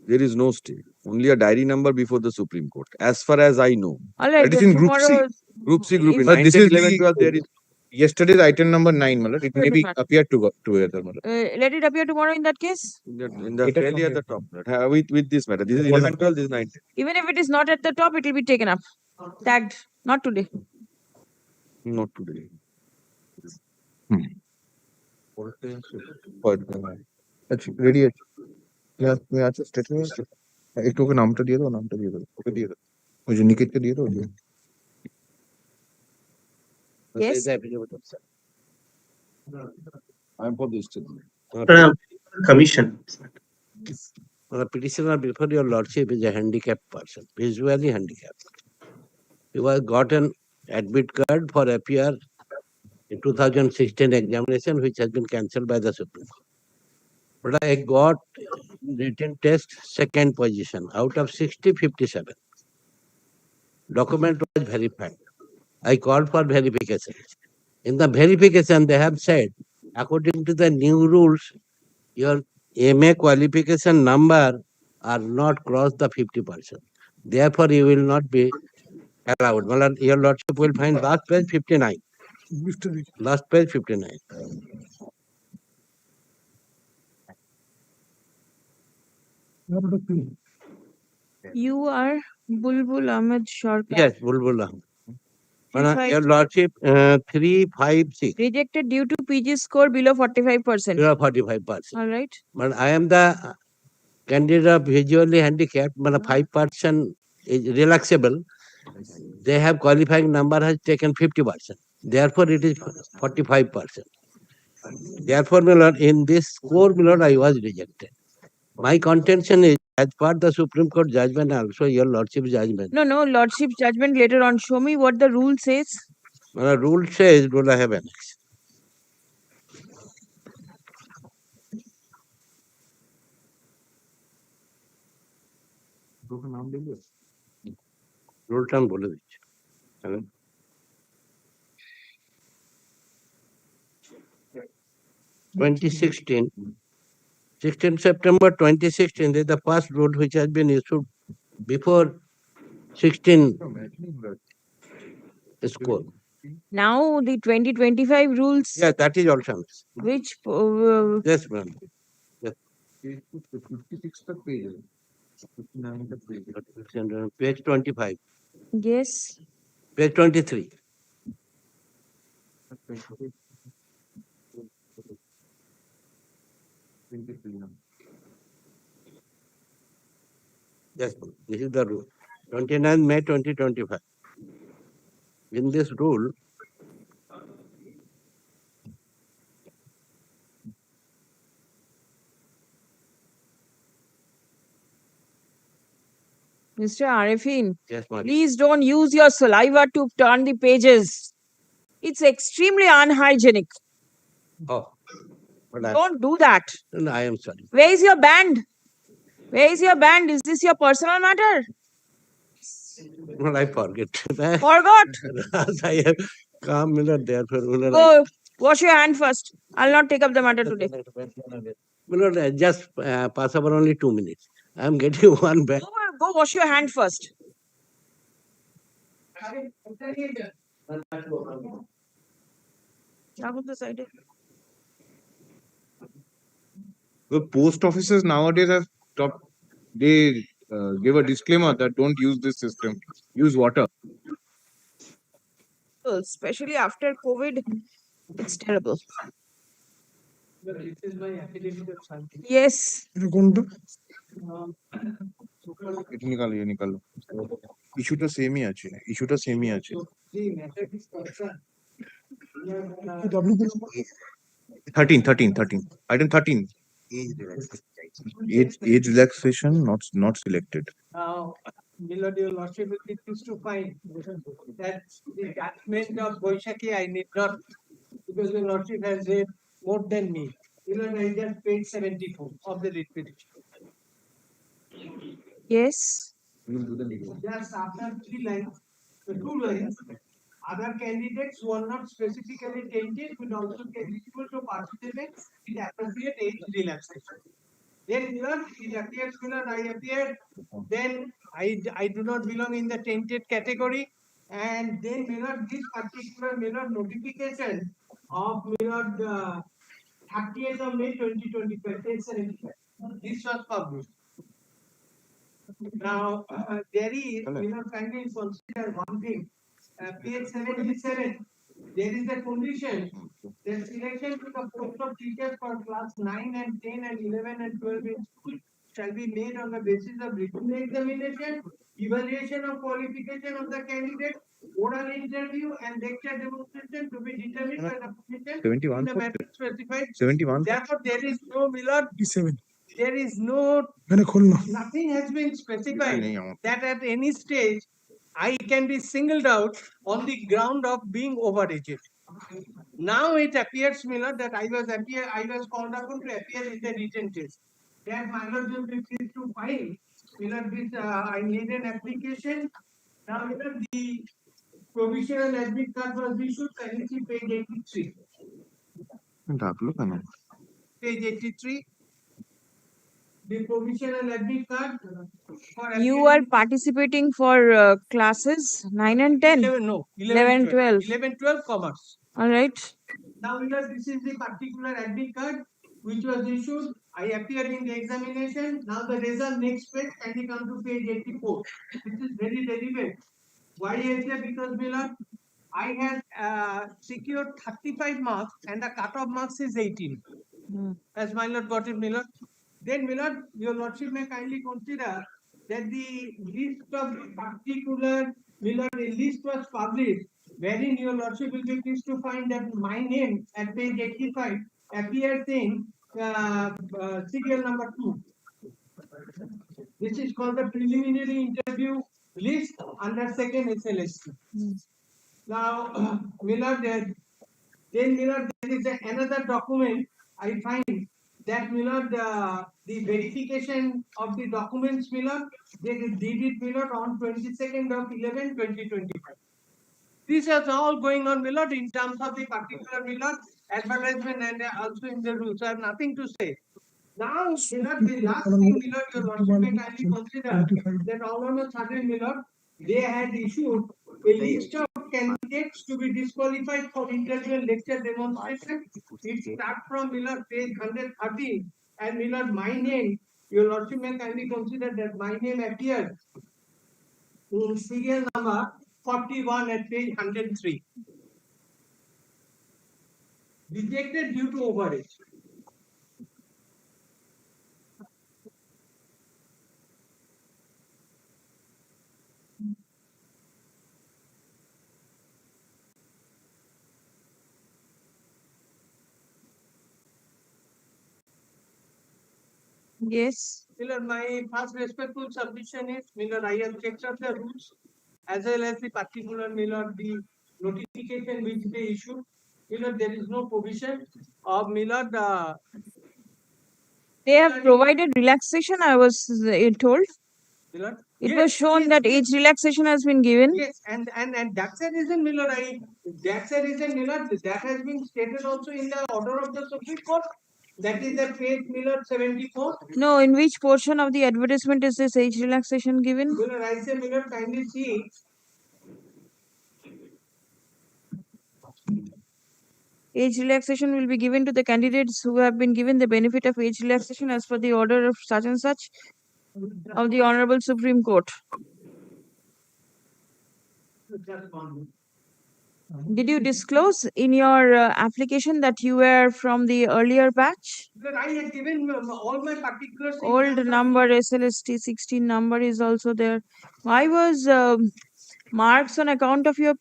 There is no stay. Only a diary number before the Supreme Court. As far as I know. All right, That is then in Group C. tomorrow. Group C, Group D. If- But 9, this 10, is 11, the 12, there is. yesterday's item number 9, my lord. It may be Different appear together, my lord. Let it appear tomorrow in that case. In the It has fairly at the completed. top. With this matter. This is 11, 12, this is 9, 10. Even if it is not at the top, it will be taken up. Tagged. Not today. Not today. আচ্ছা ready আছে তুমি আছো statement আছে একটু ওকে নামটা দিয়ে দাও ওকে দিয়ে দাও ওই যে নিকেতকে দিয়ে দাও Yes. I am for this statement. Commission. The petitioner before your lordship is a handicapped person, visually handicapped. He was got an admit card for appear in 2016 examination, which has been cancelled by the Supreme Court. But I got written test, second position. Out of 60, 57. Document was verified. I called for verification. In the verification, they have said, according to the new rules, your MA qualification number are not cross the 50%. Therefore, you will not be allowed. Well, your lordship will find last page 59. Last page 59. You are Bulbul Ahmed Sharkar. Yes, Bulbul Ahmed. Three Your five- lordship, 356. Rejected due to PG score below 45%. You are 45%. All right. But I am the candidate of visually handicapped, but 5% is relaxable. They have qualifying number has taken 50%. Therefore, it is 45%. Therefore, my lord, in this score, my lord, I was rejected. My contention is, as per the Supreme Court judgment, also your lordship's judgment. No, lordship's judgment later on. Show me what the rule says. The rule says, rule I have annexed. রুলটা আমি বলে দিচ্ছি। 2016, 16 September 2016 is the first rule which has been issued before 16 score. Now the 2025 rules. Yeah, that is also annexed. Which Yes, ma'am. Yes. Page 25. Yes. Page 23. Yes, ma'am. This is the rule. 29 May 2025. In this rule, Mr. Arifin, yes, ma'am. please don't use your saliva to turn the pages. It's extremely unhygienic. Oh, but Don't do that. No, I am sorry. Where is your band? Where is your band? Is this your personal matter? Well, I forget. Forgot? I have come, therefore. Go wash your hand first. I'll not take up the matter today. Just pass over only 2 minutes. I am getting one back. Go wash your hand first. The post offices nowadays have stopped. They give a disclaimer that don't use this system. Use water. Especially after COVID, it's terrible. Yes. এটা নিকালো ये निकालो ইস্যুটা সেমই আছে ইস্যুটা সেমই আছে 13 item 13 age relaxation not selected. Now, Milord, your lordship will be pleased to find that the judgment of Boishaki I need not, because your lordship has read more than me. Milord, I just page 74 of the writ petition. Yes. Just after 3 lines, the 2 lines, other candidates who are not specifically tainted will also be eligible to participate in appropriate age relaxation. Then, Milord, it appears, Milord, I appeared, then I do not belong in the tainted category, and then, Milord, this particular, Milord, notification of, Milord, 30th of May 2025, page 75. This was published. Now, there is, kindly consider one thing. Page 77, there is a condition that selection to the post of teachers for class 9 and 10 and 11 and 12 in school shall be made on the basis of written examination, evaluation of qualification of the candidate, oral interview and lecture demonstration to be determined by the commission 71 in the matter specified. 71 Therefore, there is no, Milord, 7 there is no, nothing has been specified that at any stage I can be singled out on the ground of being overaged. Now it appears, Milord, that I was called upon to appear in the written test. that my lord will be pleased to file. My lord, this, I made an application. Now, my lord, the provisional admit card was issued, kindly see page 83. Page 83. The provisional admit card. For You are participating for classes 9 and 10. 11, no, 11, 12. 11, 12 commerce. All right. Now, here, this is the particular admit card which was issued. I appeared in the examination. Now, the result next page, kindly come to page 84. This is very relevant. Why is that? Because, Miller, I had secured 35 marks and the cutoff marks is 18. As my lord got it, Miller. Then, Miller, your lordship may kindly consider that the list of particular Miller list was published, wherein your lordship will be pleased to find that my name at page 85 appears in serial number 2. This is called the preliminary interview list under second SLSC. Now, Miller, then Miller, there is another document I find that Miller, the verification of the documents, Miller, they did it, Miller, on 22nd of 11, 2025. This is all going on, Miller, in terms of the particular Miller advertisement and also in the rules. I have nothing to say. Now, Miller, the last thing, Miller, your lordship may kindly consider that all on a sudden, Miller, they had issued a list of candidates to be disqualified for interview and lecture demonstration. It starts from Miller page 130 and Miller, my name, your lordship may kindly consider that my name appears in serial number 41 at page 103. Rejected due to overage. Yes. Miller, my first respectful submission is, Miller, I have checked up the rules as well as the particular, Miller, the notification which they issue. Miller, there is no provision of Miller, They have provided relaxation, I was told. Miller. It Yes, was shown yes, that yes. age relaxation has been given. Yes, and that's a reason, Miller. That's a reason, Miller. That has been stated also in the order of the Supreme Court. That is the page, Miller, 74. No, in which portion of the advertisement is this age relaxation given? Miller, I say, Miller, kindly see. Age relaxation will be given to the candidates who have been given the benefit of age relaxation as per the order of such and such of the Honorable Supreme Court. Did you disclose in your application that you were from the earlier batch? Because I had given all my particulars. in Old terms of- number SLST 16 number is also there. Why was marks on account of your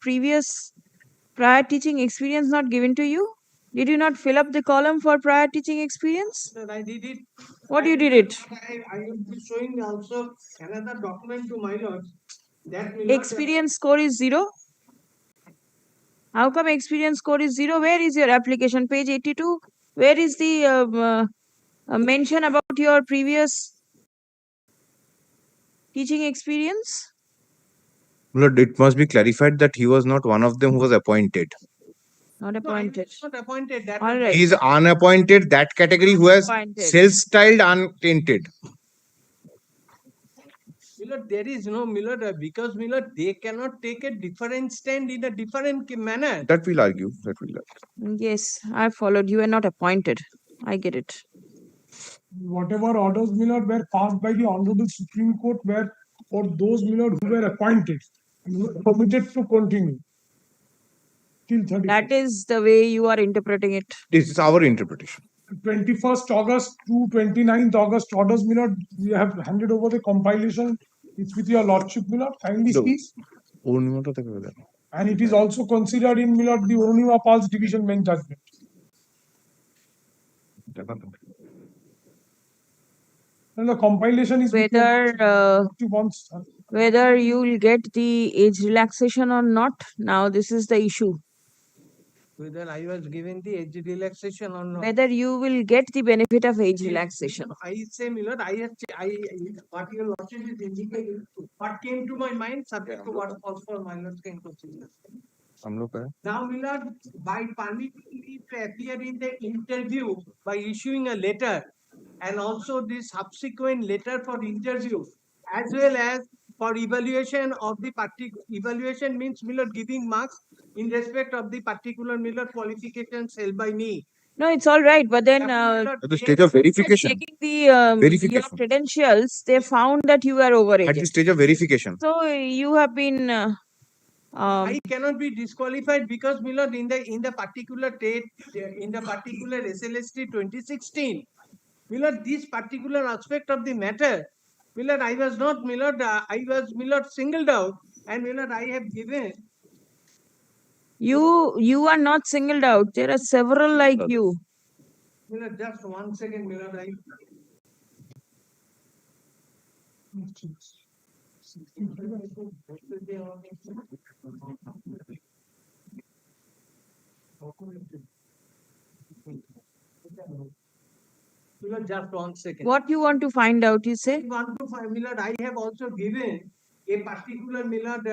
prior teaching experience not given to you? Did you not fill up the column for prior teaching experience? Sir, I did it. What you did it? I will be showing also another document to my lord. That will Experience score is 0. How come experience score is 0? Where is your application? Page 82. Where is the mention about your previous teaching experience? Lord, it must be clarified that he was not one of them who was appointed. Not appointed. not appointed. That All right. He is unappointed, that category who has Unappointed. self-styled untainted. Miller, there is no Miller because Miller they cannot take a different stand in a different manner. That we'll argue. That we'll argue. Yes, I followed. You are not appointed. I get it. Whatever orders, Miller, were passed by the Honorable Supreme Court were for those, Miller, who were appointed and were permitted to continue till 30. That is the way you are interpreting it. This is our interpretation. 21st August to 29th August orders, Miller, we have handed over the compilation. It's with your lordship, Miller. Kindly No. speak. Only that. And it is also considered in, Miller, the Onima Pal's division bench judgment. And the compilation is with Whether you will get the age relaxation or not, now this is the issue. whether I was given the age relaxation or not. Whether you will get the benefit of age relaxation. I say, my lord, what your lordship is indicating, what came to my mind, subject to what also my lord can consider. Now, my lord, by permitting me to appear in the interview by issuing a letter and also the subsequent letter for interview, as well as for evaluation of the particular evaluation means my lord giving marks in respect of the particular my lord qualifications held by me. No, it's all right, but then At the stage of verification. checking the your Verification. credentials, they found that you were overrated. At the stage of verification. So you have been I cannot be disqualified because my lord in the particular date in the particular SLST 2016, my lord this particular aspect of the matter, my lord I was not my lord I was my lord singled out and my lord I have given. you are not singled out. There are several like you. My lord, just 1 second, my lord. Just 1 second. What you want to find out, you say? I want to find, my lord, I have also given a particular my lord,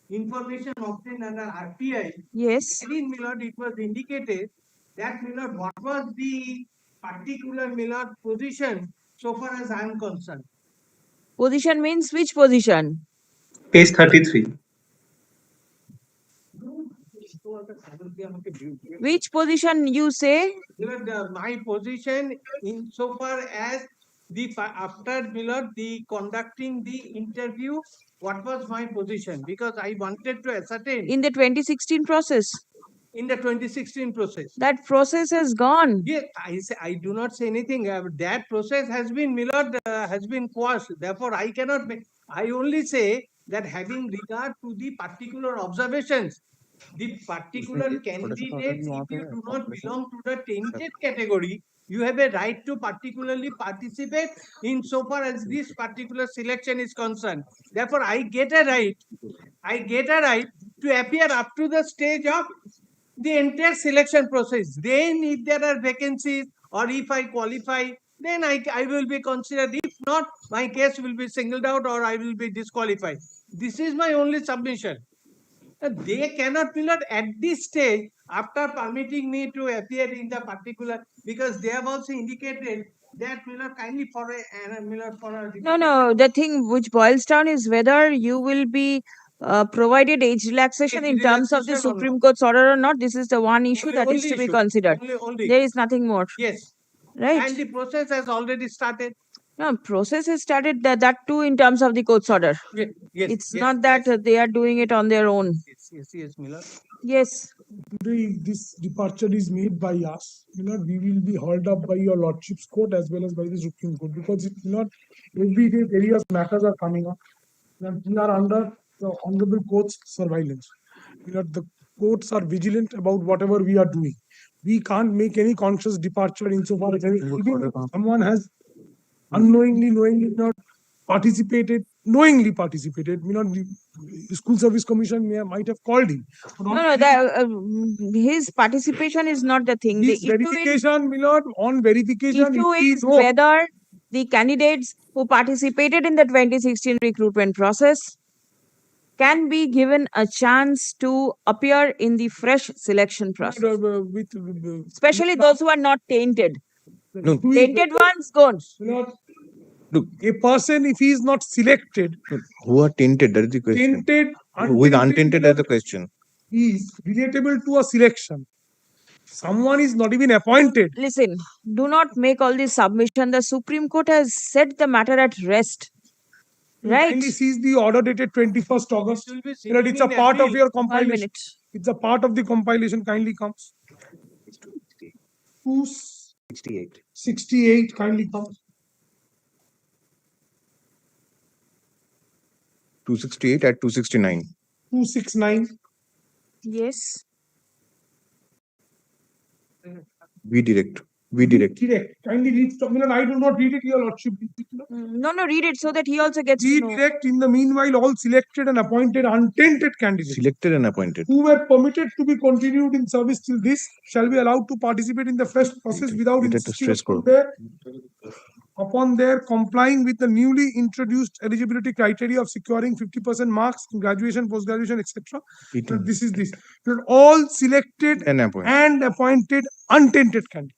information obtained under RPI. Yes. Wherein, my lord, it was indicated that my lord, what was the particular my lord position so far as I am concerned. Position means which position? Page 33. Which position you say? My position in so far as the after Millard the conducting the interview, what was my position? Because I wanted to ascertain In the 2016 process. in the 2016 process. That process has gone. Yes, I do not say anything. That process has been Millard has been quashed. Therefore, I cannot make. I only say that having regard to the particular observations, the particular candidates, if you do not belong to the tainted category, you have a right to particularly participate in so far as this particular selection is concerned. Therefore, I get a right to appear up to the stage of the entire selection process. Then if there are vacancies or if I qualify, then I will be considered. If not, my case will be singled out or I will be disqualified. This is my only submission. They cannot be not at this stage after permitting me to appear in the particular, because they have also indicated that kindly for a No, the thing which boils down is whether you will be provided age relaxation in terms of the relaxation or Supreme Court's order or not. This is the one issue that is only to be issue. considered. Only. There is nothing more. Yes. Right. And the process has already started. No, process has started that too in terms of the court's order. Yes. It's not that they are doing it on their own. Yes, Miller. Yes. Today, if this departure is made by us, we will be held up by your lordship's court as well as by the Supreme Court, because it every day various matters are coming up. And we are under the honorable court's surveillance. The courts are vigilant about whatever we are doing. We can't make any conscious departure insofar as even someone has knowingly not knowingly participated. The School Service Commission might have called him. No, his participation is not the thing. His verification, on verification, issue it is whether the candidates who participated in the 2016 recruitment process can be given a chance to appear in the fresh selection process. Especially those who are not tainted. No. Tainted ones, gone. Look, a person, if he is not selected, Who are tainted? That is the question. tainted, Who is untainted? That's the question. is relatable to a selection. Someone is not even appointed. Listen, do not make all this submission. The Supreme Court has set the matter at rest. Right. Kindly sees the order dated 21st August. It's a part of your compilation. It's a part of the compilation. Kindly comes. 268. Kindly comes. 268 at 269. 269. Yes. Be direct. We direct. Direct. Kindly read, I do not read it, your lordship. No, read it so that he also gets to know. Redirect in the meanwhile all selected and appointed untainted candidates Selected and appointed. who were permitted to be continued in service till this shall be allowed to participate in the fresh process without It insisting stress upon their complying with the newly introduced eligibility criteria of securing 50% marks in graduation, post-graduation, etc. This is this. All selected And appointed untainted candidates.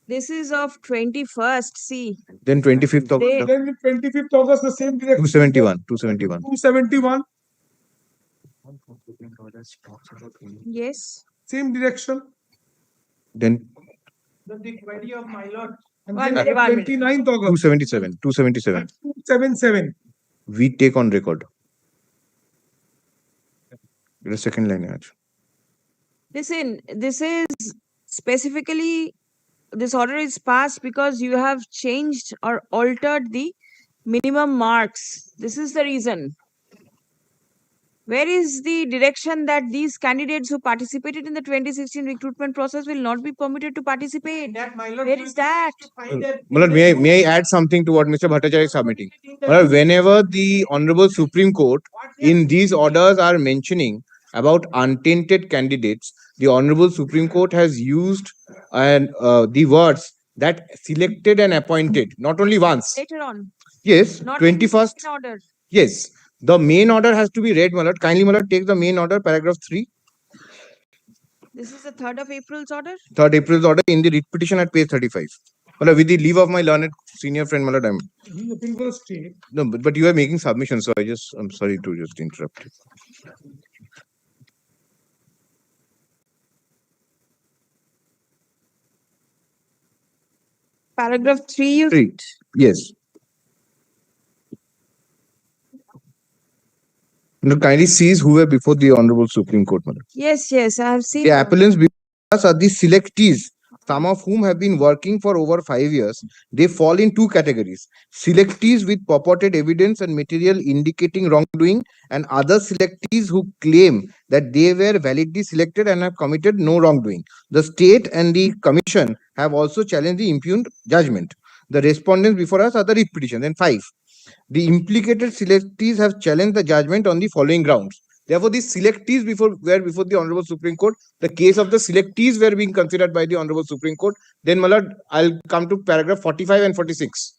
This is of 21st. See. Then 25th of They- Then 25th August, the same direction. 271. 271. Yes. Same direction. Then The query of my lord. And One then minute, 29th August. 277. 277. We take on record. The second line. Listen, this is specifically, this order is passed because you have changed or altered the minimum marks. This is the reason. Where is the direction that these candidates who participated in the 2016 recruitment process will not be permitted to participate? Where is that? Malad, may I add something to what Mr. Bhattacharya is submitting? Malad, whenever the Honorable Supreme Court in these orders are mentioning about untainted candidates, the Honorable Supreme Court has used the words that selected and appointed, not only once. Later on. Yes, Not in the 21st. second order. Yes, the main order has to be read, Malad. Kindly, Malad, take the main order, paragraph 3. This is the 3rd of April's order? 3rd April's order in the writ petition at page 35. Malad, with the leave of my learned senior friend, Malad, no, but you are making submissions, so I'm sorry to just interrupt. Paragraph 3, you 3. Yes. Now, kindly seize who were before the Honorable Supreme Court, Madam. Yes, I have seen. The appellants before us are the selectees, some of whom have been working for over 5 years. They fall in two categories: selectees with purported evidence and material indicating wrongdoing, and other selectees who claim that they were validly selected and have committed no wrongdoing. The state and the commission have also challenged the impugned judgment. The respondents before us are the writ petition. Then 5. The implicated selectees have challenged the judgment on the following grounds. Therefore, the selectees were before the Honorable Supreme Court. The case of the selectees were being considered by the Honorable Supreme Court. Then, Malad, I'll come to paragraph 45 and 46.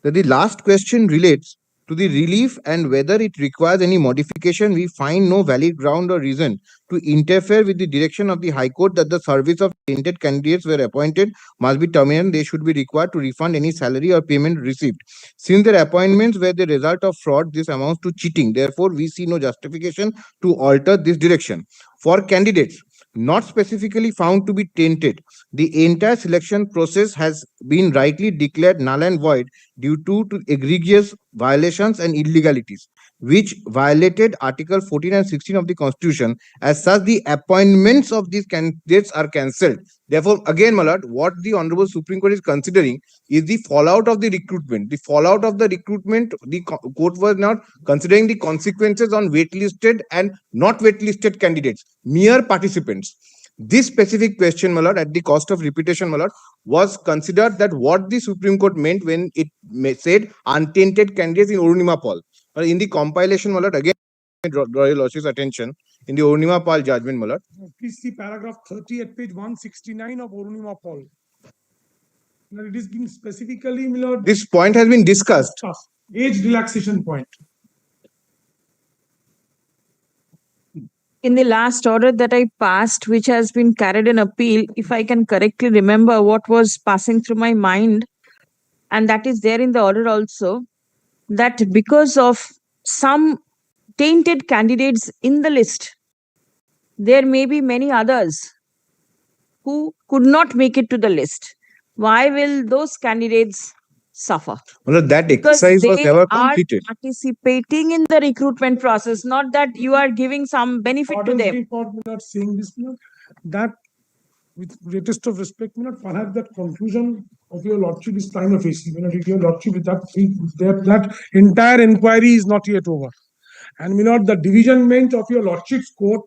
The last question relates to the relief and whether it requires any modification. We find no valid ground or reason to interfere with the direction of the High Court that the service of tainted candidates were appointed must be terminated. They should be required to refund any salary or payment received. Since their appointments were the result of fraud, this amounts to cheating. Therefore, we see no justification to alter this direction. For candidates not specifically found to be tainted, the entire selection process has been rightly declared null and void due to egregious violations and illegalities, which violated Article 14 and 16 of the Constitution. As such, the appointments of these candidates are cancelled. Therefore, again, Malad, what the Honorable Supreme Court is considering is the fallout of the recruitment. The fallout of the recruitment, the court was not considering the consequences on waitlisted and not waitlisted candidates, mere participants. This specific question, Malad, at the cost of repetition, Malad, was considered that what the Supreme Court meant when it said untainted candidates in Arunima Paul. In the compilation, Malad, again, draw your lordship's attention in the Arunima Paul judgment, Malad. Please see paragraph 30 at page 169 of Arunima Paul. Now, it is being specifically, Milord, this point has been discussed. Age relaxation point. In the last order that I passed, which has been carried in appeal, if I can correctly remember what was passing through my mind, and that is there in the order also, that because of some tainted candidates in the list, there may be many others who could not make it to the list. Why will those candidates suffer? Well, that Because exercise was they never are completed. participating in the recruitment process, not that you are giving some benefit to them. Not saying this, Milord, that with greatest of respect, perhaps that conclusion of your lordship is prima facie. Your lordship, that entire inquiry is not yet over. And the division bench of your lordship's court,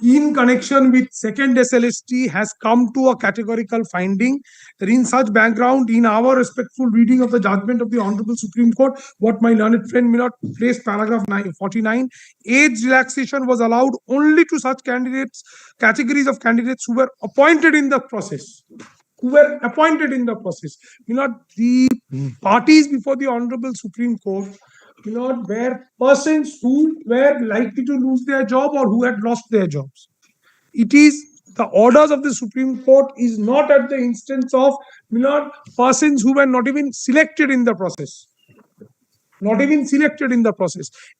in connection with second SLST, has come to a categorical finding that in such background, in our respectful reading of the judgment of the Honorable Supreme Court, what my learned friend placed paragraph 49, age relaxation was allowed only to such categories of candidates who were appointed in the process. The parties before the Honorable Supreme Court were persons who were likely to lose their job or who had lost their jobs. It is the orders of the Supreme Court is not at the instance of persons who were not even selected in the process.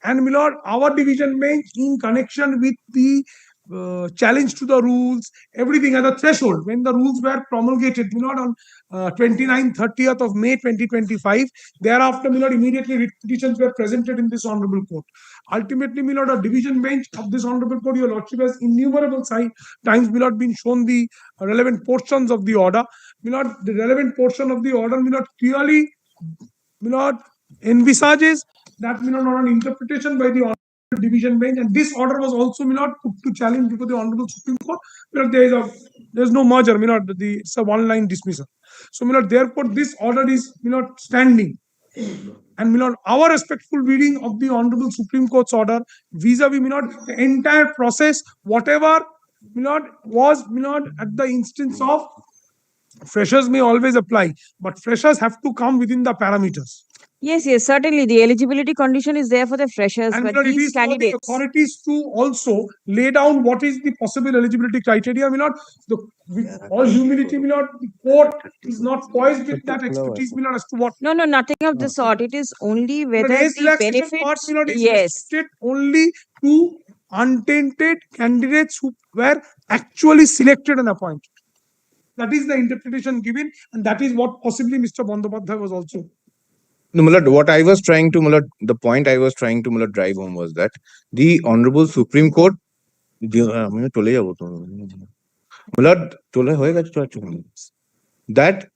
And our division bench, in connection with the challenge to the rules, everything at the threshold, when the rules were promulgated, on 29th, 30th of May 2025, thereafter, immediately writ petitions were presented in this Honorable Court. Ultimately, a division bench of this Honorable Court, your lordship, has innumerable times been shown the relevant portions of the order. The relevant portion of the order clearly envisages that not an interpretation by the Honorable Division Bench, and this order was also put to challenge before the Honorable Supreme Court. There is no merger. It's a one-line dismissal. So therefore this order is standing. And our respectful reading of the Honorable Supreme Court's order vis-a-vis the entire process, whatever was at the instance of freshers may always apply, but freshers have to come within the parameters. Yes, certainly. The eligibility condition is there for the freshers, And but it these is for the candidates. authorities to also lay down what is the possible eligibility criteria. With all humility, the court is not poised with that expertise, as to what. No, nothing of the sort. It is only whether age the relaxation benefits. part, is Yes. restricted only to untainted candidates who were actually selected and appointed. That is the interpretation given, and that is what possibly Mr. Bandyopadhyay was also. No, what I was trying to, the point I was trying to drive home was that the Honorable Supreme Court, that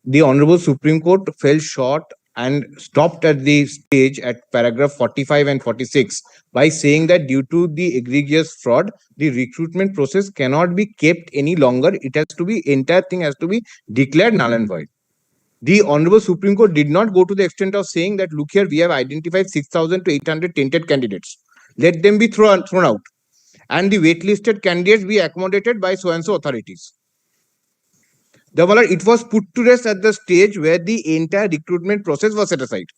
the Honorable Supreme Court fell short and stopped at the stage at paragraph 45 and 46 by saying that due to the egregious fraud, the recruitment process cannot be kept any longer. It has to be, entire thing has to be declared null and void. The Honorable Supreme Court did not go to the extent of saying that, look here, we have identified 6,000 to 800 tainted candidates. Let them be thrown out. And the waitlisted candidates be accommodated by so-and-so authorities. It was put to rest at the stage where the entire recruitment process was set aside.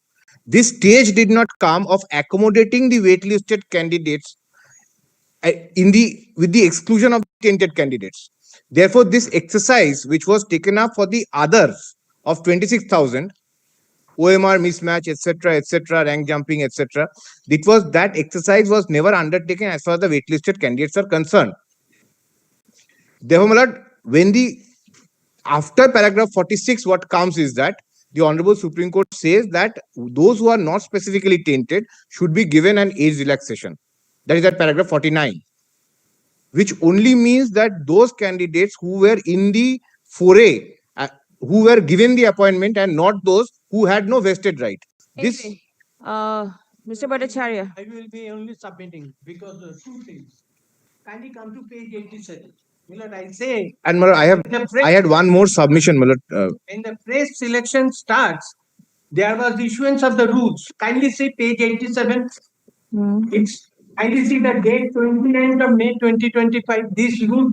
This stage did not come of accommodating the waitlisted candidates with the exclusion of tainted candidates. Therefore, this exercise, which was taken up for the others of 26,000, OMR mismatch, etc., rank jumping, etc., that exercise was never undertaken as far as the waitlisted candidates are concerned. Therefore, after paragraph 46, what comes is that the Honorable Supreme Court says that those who are not specifically tainted should be given an age relaxation. That is at paragraph 49, which only means that those candidates who were in the foray, who were given the appointment, and not those who had no vested right. Anyway, Mr. Bhattacharya. I will be only submitting because of two things. Kindly come to page 87. I say. And I had one more submission. When the phrase selection starts, there was issuance of the rules. Kindly see page 87. It's kindly see the date 29th of May 2025. This rule of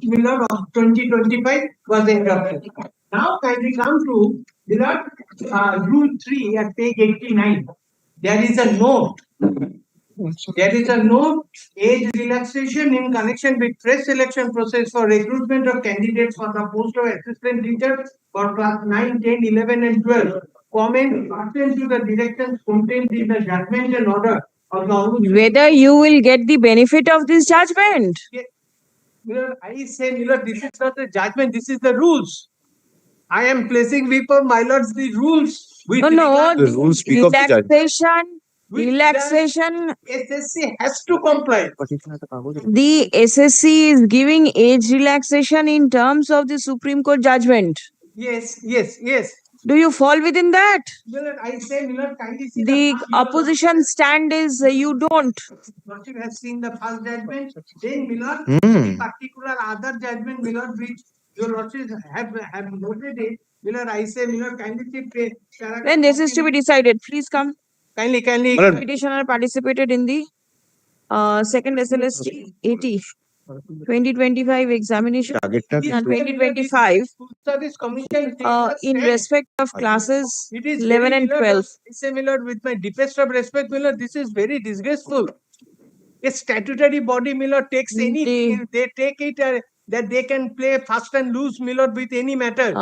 2025 was interrupted. Now kindly come to rule 3 at page 89. There is a note. There is a note, age relaxation in connection with fresh selection process for recruitment of candidates for the post of assistant teacher for class 9, 10, 11 and 12. Comment pertain to the directions contained in the judgment and order of the Whether you will get the benefit of this judgment. I say, this is not the judgment, this is the rules. I am placing before my lords the rules. The rules speak of the judgment. relaxation which Relaxation, SSC has to comply. the SSC is giving age relaxation in terms of the Supreme Court judgment. Yes, yes, yes. Do you fall within that? Milord, I say, Milord, kindly see The opposition stand is you don't. Lordship has seen the first judgment. Then, Milord, the particular other judgment, Milord, which your Lordship have noted it. Milord, I say, Milord, kindly see. When this is to be decided, please come. Kindly. Petitioner participated in the second SLST 80 2025 examination and 2025 Service Commission in respect of classes it is 11 very, and Milord, 12. I say, Milord, with my deepest of respect, Milord, this is very disgraceful. A statutory body, Milord, takes any, they take it that they can play fast and loose, Milord, with any matter.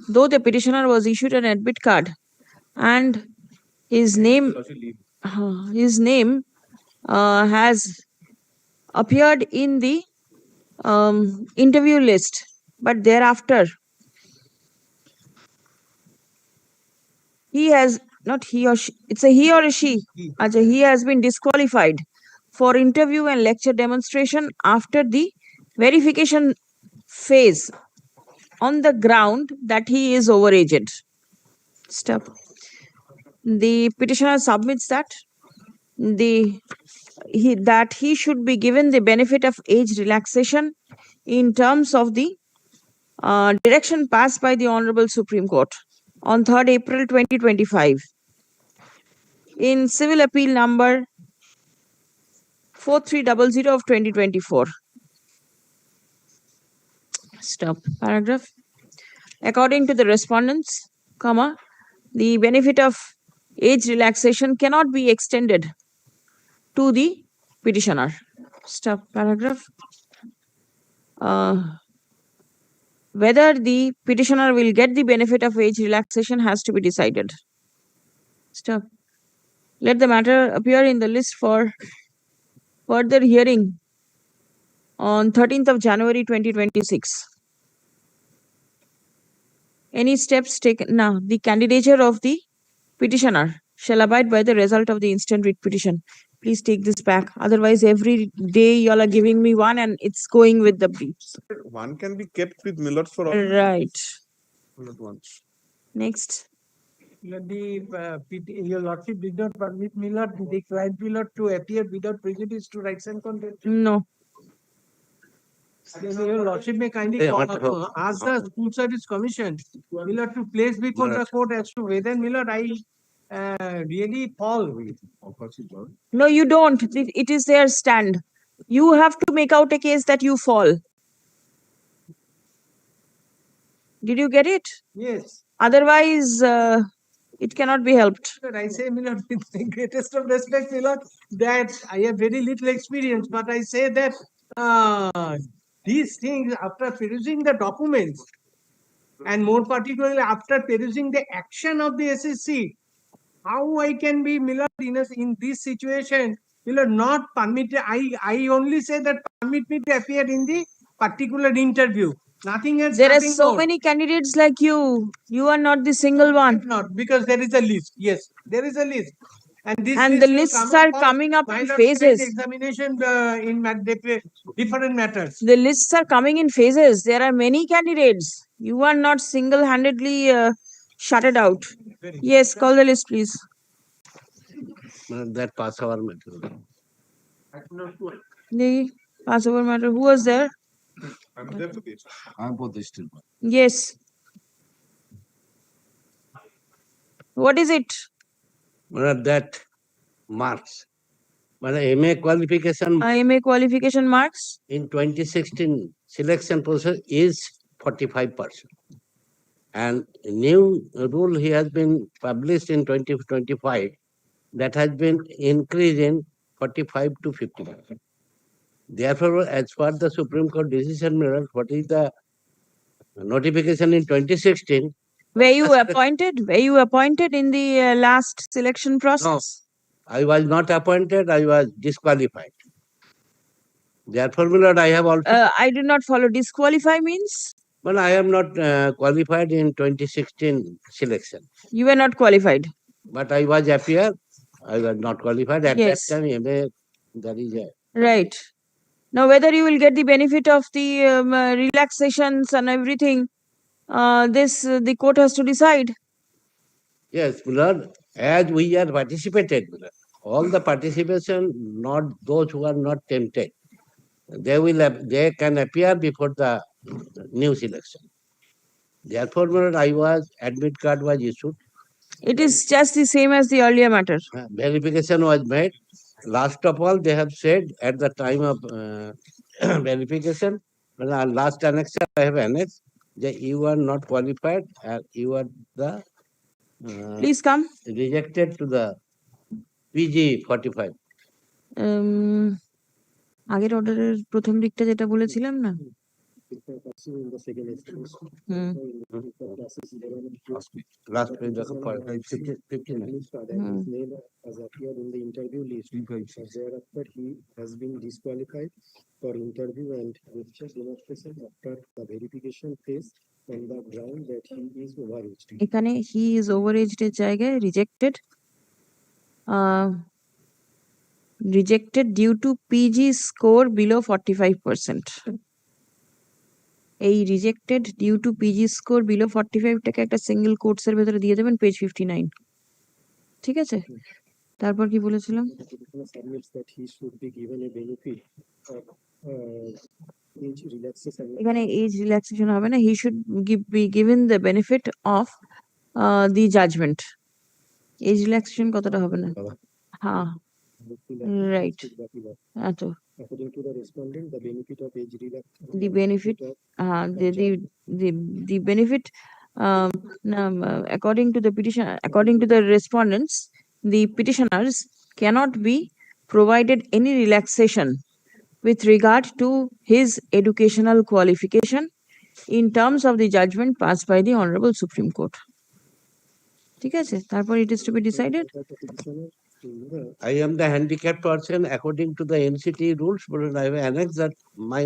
Though the petitioner was issued an admit card and his name has appeared in the interview list, but thereafter he has not he or she, it's a he or a she. Acha, he has been disqualified for interview and lecture demonstration after the verification phase on the ground that he is overaged. Stop. The petitioner submits that he should be given the benefit of age relaxation in terms of the direction passed by the Honorable Supreme Court on 3rd April 2025 in Civil Appeal number 4300 of 2024. Stop. Paragraph. According to the respondents, the benefit of age relaxation cannot be extended to the petitioner. Stop. Paragraph. Whether the petitioner will get the benefit of age relaxation has to be decided. Stop. Let the matter appear in the list for further hearing on 13th of January 2026. Any steps taken? Now, the candidature of the petitioner shall abide by the result of the instant writ petition. Please take this back. Otherwise, every day you all are giving me one and it's going with the briefs. One can be kept with Millard for all. Right. Not once. Next. Your Lordship did not permit Milord, the client Milord, to appear without prejudice to rights and content. No. Your Lordship may kindly ask the School Service Commission, Milord, to place before the court as to whether, Milord, I really fall. No, you don't. It is their stand. You have to make out a case that you fall. Did you get it? Yes. Otherwise, it cannot be helped. I say, Milord, with the greatest of respect, Milord, that I have very little experience, but I say that these things, after perusing the documents, and more particularly after perusing the action of the SSC, how I can be, Milord, in this situation, Milord, not permit, I only say that permit me to appear in the particular interview. Nothing else. There are so many candidates like you. You are not the single one. Not because there is a list. Yes, there is a list. And the lists are coming up in phases. Examination in different matters. The lists are coming in phases. There are many candidates. You are not single-handedly shutted out. Yes, call the list, please. That Passover matter. The Passover matter. Who was there? I'm there for this. I'm for this still. Yes. What is it? That marks. MA qualification. MA qualification marks? In 2016 selection process is 45%. And new rule he has been published in 2025 that has been increased in 45 to 50%. Therefore, as per the Supreme Court decision, what is the notification in 2016? Were you appointed? Were you appointed in the last selection process? No, I was not appointed. I was disqualified. Therefore, Milord, I have also. I did not follow. Disqualify means? But I am not qualified in 2016 selection. You were not qualified. But I was appear. I was not qualified at Yes. that time. MA, that is Right. Now, whether you will get the benefit of the relaxations and everything, the court has to decide. yes, Lord, as we are participated, all the participation, not those who are not tempted, they can appear before the new selection. Therefore, Lord, I was admit card was issued. It is just the same as the earlier matter. Verification was made. Last of all, they have said at the time of verification, last annexure I have annexed that you are not qualified, you are the Please come. rejected to the PG 45. আগের অর্ডারের প্রথম দিকটা যেটা বলেছিলাম না Last page of 59. Has appeared in the interview list. Thereafter, he has been disqualified for interview and lecture demonstration after the verification phase on the ground that he is overaged. এখানে he is overaged এর জায়গায় rejected due to PG score below 45%. এই rejected due to PG score below 45 টাকা একটা single quotes এর ভেতরে দিয়ে দেবেন পেজ 59. ঠিক আছে, তারপর কি বলেছিলাম? এখানে এজ রিল্যাক্সেশন হবে না, he should be given the benefit of the judgement. Age relaxation কতটা হবে না? হ্যাঁ, রাইট। আচ্ছা, According to the respondent, the benefit of age relaxation. the benefit the benefit according to the petition, according to the respondents, the petitioners cannot be provided any relaxation with regard to his educational qualification in terms of the judgment passed by the Honorable Supreme Court. ঠিক আছে, তারপর it is to be decided. I am the handicapped person according to the NCT rules, but I have annexed that my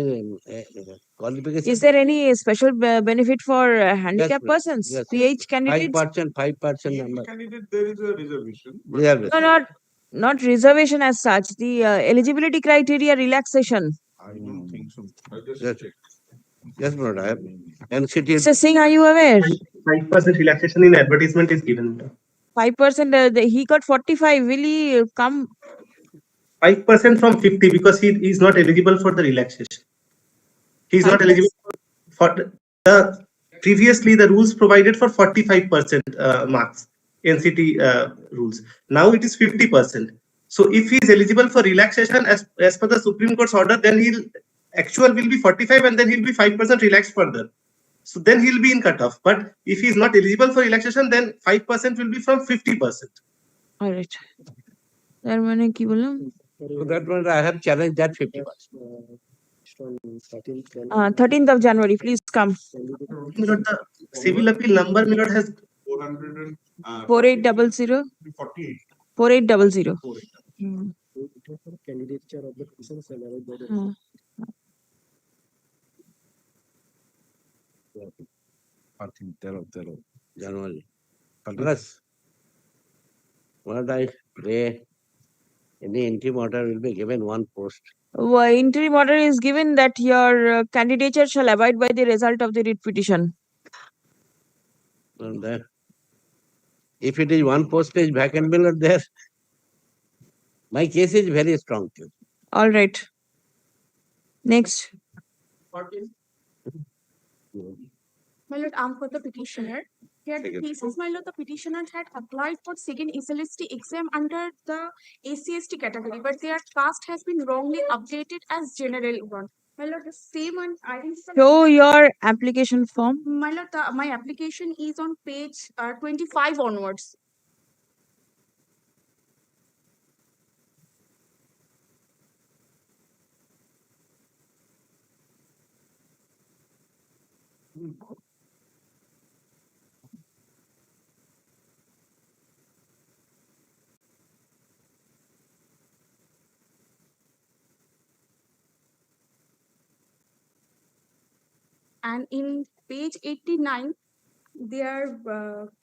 qualification. Is there any special benefit for handicapped persons? Yes. PH candidates? 5% number. Candidate, there is a reservation. No, not reservation as such. The eligibility criteria relaxation. I don't think so. I just Yes. checked. Yes, brother. I have NCT. Mr. Singh, are you aware? 5% relaxation in advertisement is given. 5%. He got 45. Will he come? 5% from 50 because he is not eligible for the relaxation. He is not eligible for the previously the rules provided for 45% marks, NCT rules. Now it is 50%. So if he is eligible for relaxation as per the Supreme Court's order, then actual will be 45 and then he'll be 5% relaxed further. So then he'll be in cutoff. But if he is not eligible for relaxation, then 5% will be from 50%. All right. তার মানে কি বললাম? So that one I have challenged that 50%. 13th of January, please come. The civil appeal number has 4800 4800. Candidature of the petition shall arrive by the January. Plus, what I pray, any interim order will be given one post. Interim order is given that your candidature shall abide by the result of the writ petition. And if it is one post is vacant bill there, my case is very strong too. All right. Next. My lord, I'm for the petitioner. Here the cases, my lord, the petitioner had applied for second SLST exam under the ACST category, but their caste has been wrongly updated as general one. My lord, the same one identified. Show your application form. My lord, my application is on page 25 onwards. And in page 89, their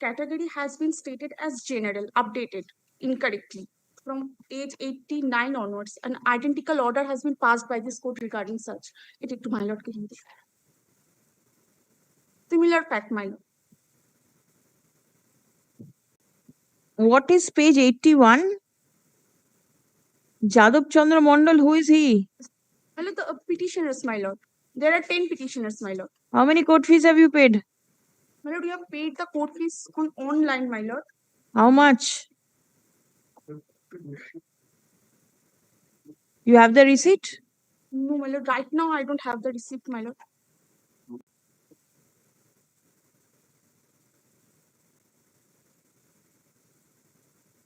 category has been stated as general, updated incorrectly. From page 89 onwards, an identical order has been passed by this court regarding such. It to my lord. Similar fact, my lord. What is page 81? Jadab Chandra Mondal, who is he? My lord, the petitioners, my lord. There are 10 petitioners, my lord. How many court fees have you paid? My lord, you have paid the court fees on online, my lord. How much? You have the receipt? No, my lord. Right now, I don't have the receipt, my lord.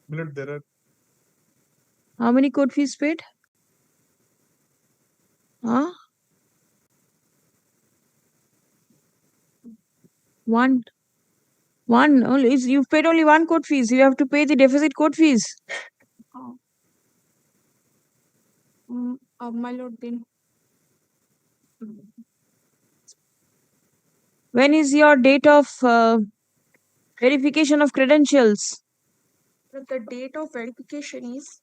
Milord, there are How many court fees paid? Huh? One. One. Only you've paid only one court fees. You have to pay the deficit court fees. My lord, then. When is your date of verification of credentials? The date of verification is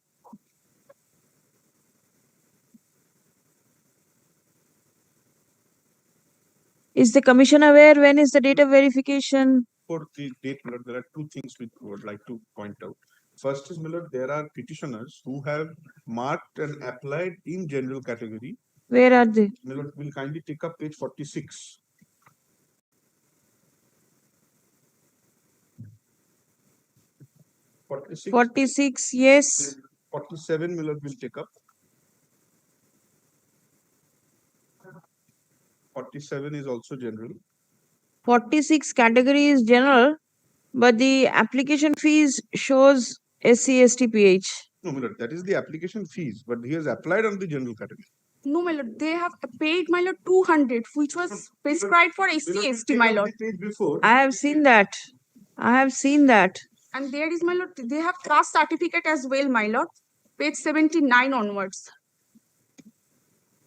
Is the commission aware when is the date of verification? for the date, Milord, there are two things which we would like to point out. First is, Milord, there are petitioners who have marked and applied in general category. Where are they? Milord, will kindly take up page 46. 46. 46, yes. 47, Milord, will take up. 47 is also general. 46 category is general, but the application fees shows SC, ST, PH. No, Milord, that is the application fees, but he has applied on the general category. no, my lord. They have paid, my lord, 200, which was prescribed for SC, ST, my lord. I have seen that. I have seen that. And there is, my lord, they have caste certificate as well, my lord. Page 79 onwards.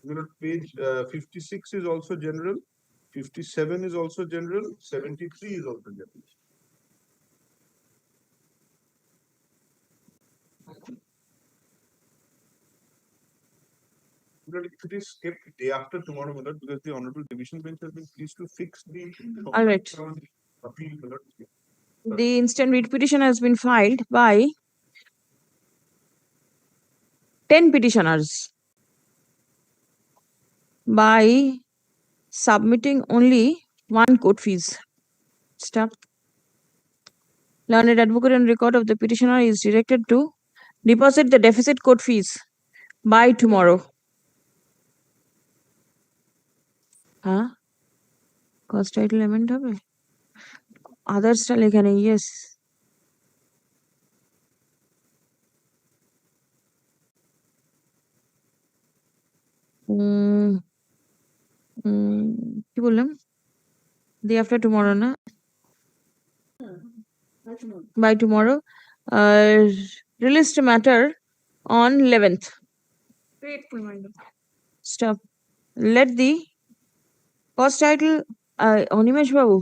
Milord, page 56 is also general. 57 is also general. 73 is also general. Milord, if it is kept day after tomorrow, Milord, because the Honorable Division Bench has been pleased to fix the All right. appeal, Milord. The instant writ petition has been filed by 10 petitioners by submitting only one court fees. Stop. Learned advocate and record of the petitioner is directed to deposit the deficit court fees by tomorrow. Huh? Cost title amend হবে আদার্সটা লেখা নেই yes কি বললাম day after tomorrow না by tomorrow released matter on 11th. Grateful, my lord. Stop. Let the cost title Animesh বাবু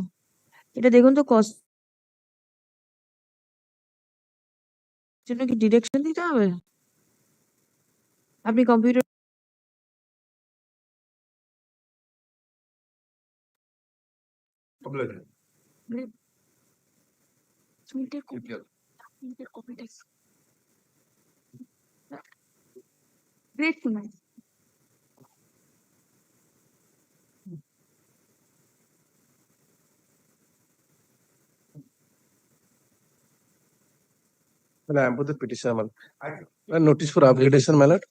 এটা দেখুন তো cost জন্য কি ডিরেকশন দিতে হবে আপনি computer Grateful, my lord. Well, I am for the petition, my lord. Notice for upgradation, my lord.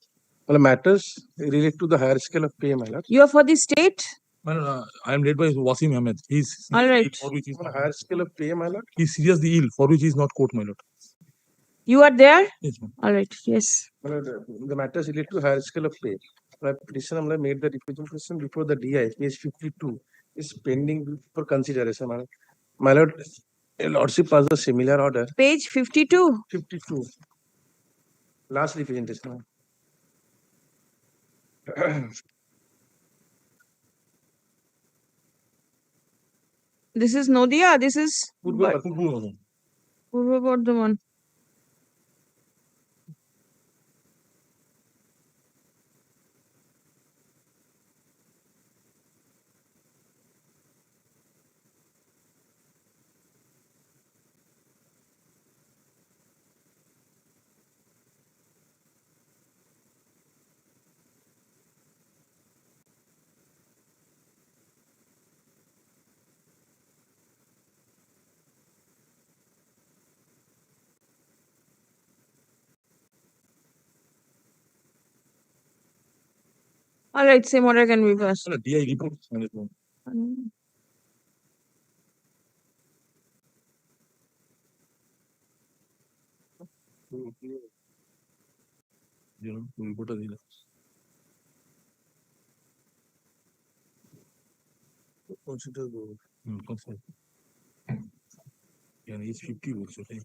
Well, matters relate to the higher scale of pay, my lord. you are for the state I am led by Wasim Ahmed. He's all right for which is On a higher scale of pay, my lord. he's seriously ill, for which he is not court, my lord. you are there Yes, ma'am. all right yes My lord, the matters relate to higher scale of pay. My petition, my lord, made the representation before the DI, page 52, is pending for consideration, my lord. My lord, a lordship passed a similar order. page 52 52. Last representation. This is Nodia. This is Purba Purba Bardhaman. All right, same order can be passed. DI report management. Report দিলে consider consider yani is 50 বলছে তাই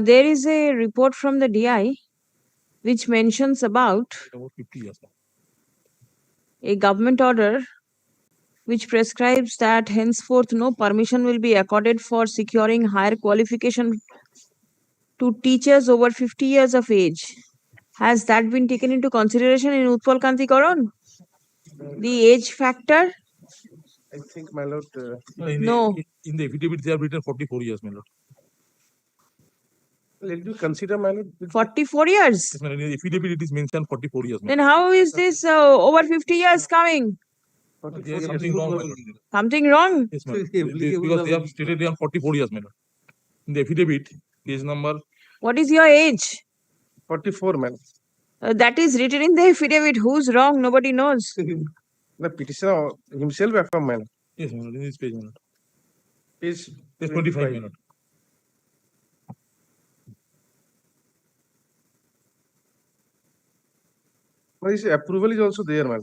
There is a report from the DI which mentions about 50 years a government order which prescribes that henceforth no permission will be accorded for securing higher qualification to teachers over 50 years of age. Has that been taken into consideration in Utpal Kanti Karan? The age factor? I think, my lord. No. In the affidavit they have written 44 years, my lord. Let me consider, my lord. 44 years? Yes, my lord. In the affidavit it is mentioned 44 years. Then how is this over 50 years coming? There is something wrong, my lord. Something wrong? Yes, ma'am. Because they have stated they are 44 years, my lord. In the affidavit, page number. What is your age? 44, man. That is written in the affidavit. Who's wrong? Nobody knows. The petitioner himself affirmed, man. Yes, my lord. In this page, my lord. Page 25, my lord. But his approval is also there, man.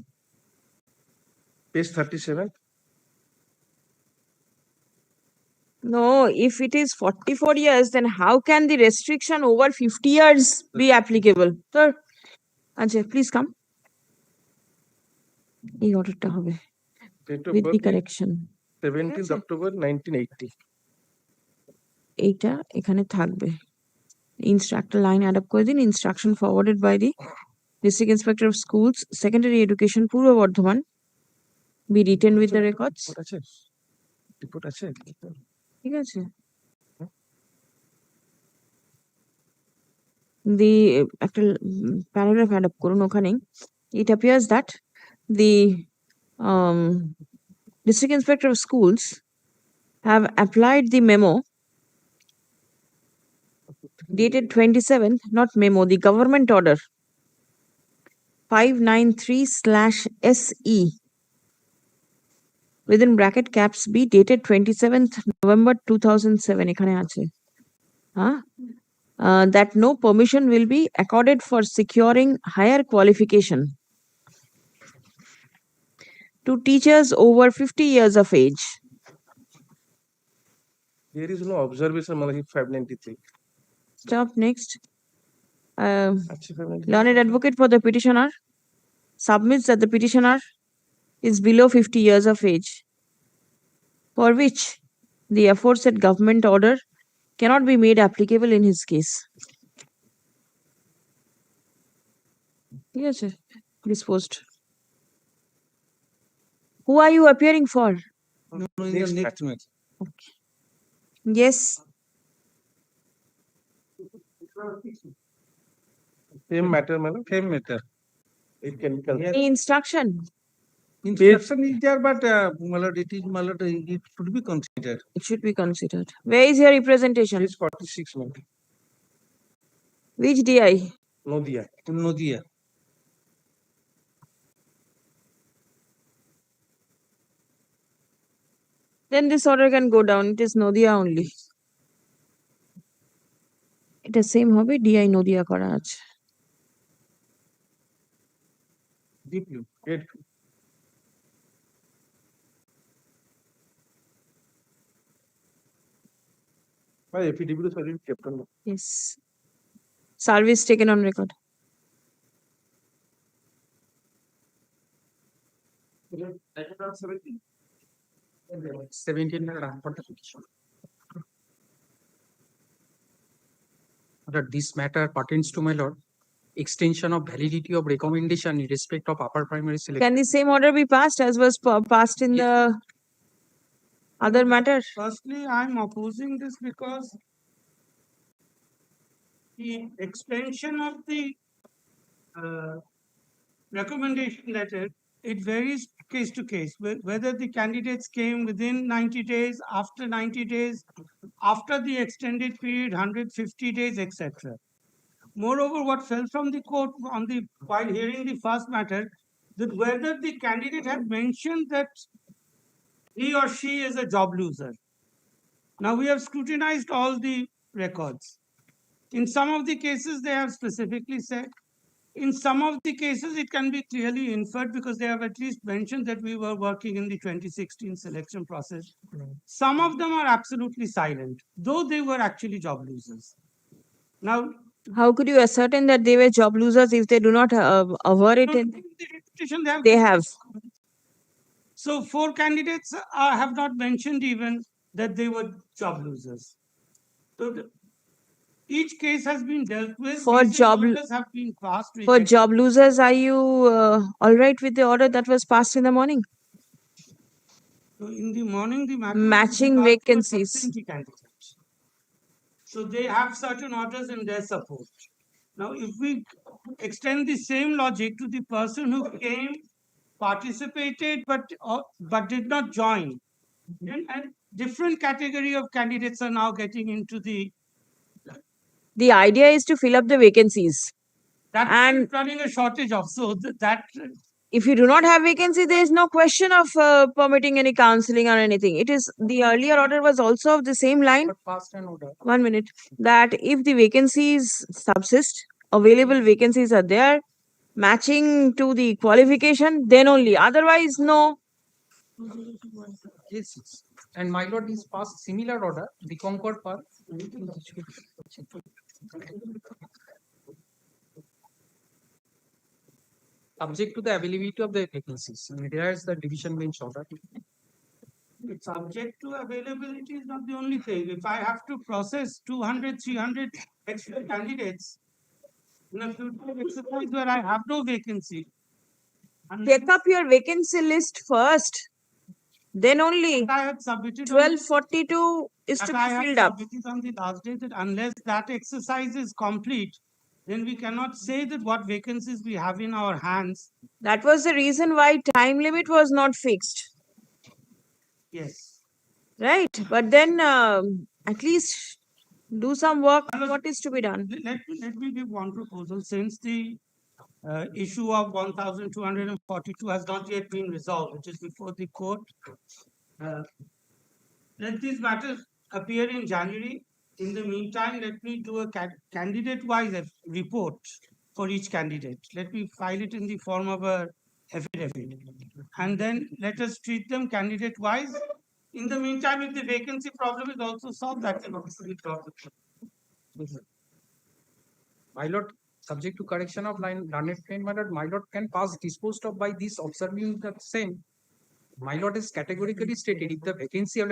Page 37. No, if it is 44 years, then how can the restriction over 50 years be applicable? Sir, Ajay, please come. এই অর্ডারটা হবে Date of with the birth is correction. 17th October 1980. এইটা এখানে থাকবে instructor line add up করে দিন instruction forwarded by the district inspector of schools secondary education Purba Bardhaman be written with the records. Report আছে ঠিক আছে the একটা paragraph add up করুন ওখানে it appears that the district inspector of schools have applied the memo dated 27th, not memo, the government order 593/SE within bracket caps B dated 27th November 2007 এখানে আছে that no permission will be accorded for securing higher qualification to teachers over 50 years of age. There is no observation, Malachi 593. Stop. Next. Learned advocate for the petitioner submits that the petitioner is below 50 years of age, for which the aforesaid government order cannot be made applicable in his case. Yes, sir. Disposed. Who are you appearing for? Next match. Okay. Yes. Same matter, madam. Same matter. It can be considered. Any instruction? Instruction is there, but my lord, it should be considered. It should be considered. Where is your representation? Page 46, madam. Which DI? Nodia. Nodia. Then this order can go down. It is Nodia only. এটা same হবে DI Nadia করা আছে Yes. Service taken on record. This matter pertains to my lord, extension of validity of recommendation in respect of upper primary selection. Can the same order be passed as was passed in the other matter? Firstly, I'm opposing this because the extension of the recommendation letter, it varies case to case, whether the candidates came within 90 days, after 90 days, after the extended period, 150 days, etc. Moreover, what fell from the court on the while hearing the first matter, that whether the candidate had mentioned that he or she is a job loser. Now we have scrutinized all the records. In some of the cases, they have specifically said. In some of the cases, it can be clearly inferred because they have at least mentioned that we were working in the 2016 selection process. Some of them are absolutely silent, though they were actually job losers. Now, how could you ascertain that they were job losers if they do not aver it in the repetition they have? So 4 candidates have not mentioned even that they were job losers. So each case has been dealt with. For job have been passed. For job losers, are you all right with the order that was passed in the morning? So in the morning, the matter Matching vacancies. Candidates. So they have certain orders in their support. Now, if we extend the same logic to the person who came, participated, but did not join, and different category of candidates are now getting into the. The idea is to fill up the vacancies. And running a shortage of, so that if you do not have vacancy, there is no question of permitting any counseling or anything. It is the earlier order was also of the same line. Passed an order. 1 minute. That if the vacancies subsist, available vacancies are there, matching to the qualification, then only. Otherwise, no. Yes, yes. And my lord is passed similar order, the Concord Park. Subject to the availability of the vacancies. There is the division bench order. Subject to availability is not the only thing. If I have to process 200, 300 extra candidates in a future exercise where I have no vacancy. Take up your vacancy list first. Then only 1242 is to be filled up. Submitted on the last day that unless that exercise is complete, then we cannot say that what vacancies we have in our hands. That was the reason why time limit was not fixed. Yes. Right. But then at least do some work. What is to be done? Let me give one proposal. Since the issue of 1242 has not yet been resolved, which is before the court, let these matters appear in January. In the meantime, let me do a candidate-wise report for each candidate. Let me file it in the form of a affidavit. And then let us treat them candidate-wise. In the meantime, if the vacancy problem is also solved, that can also be solved. My lord, subject to correction of learned claim, my lord can pass disposed of by this observing the same. My lord is categorically stated if the vacancy of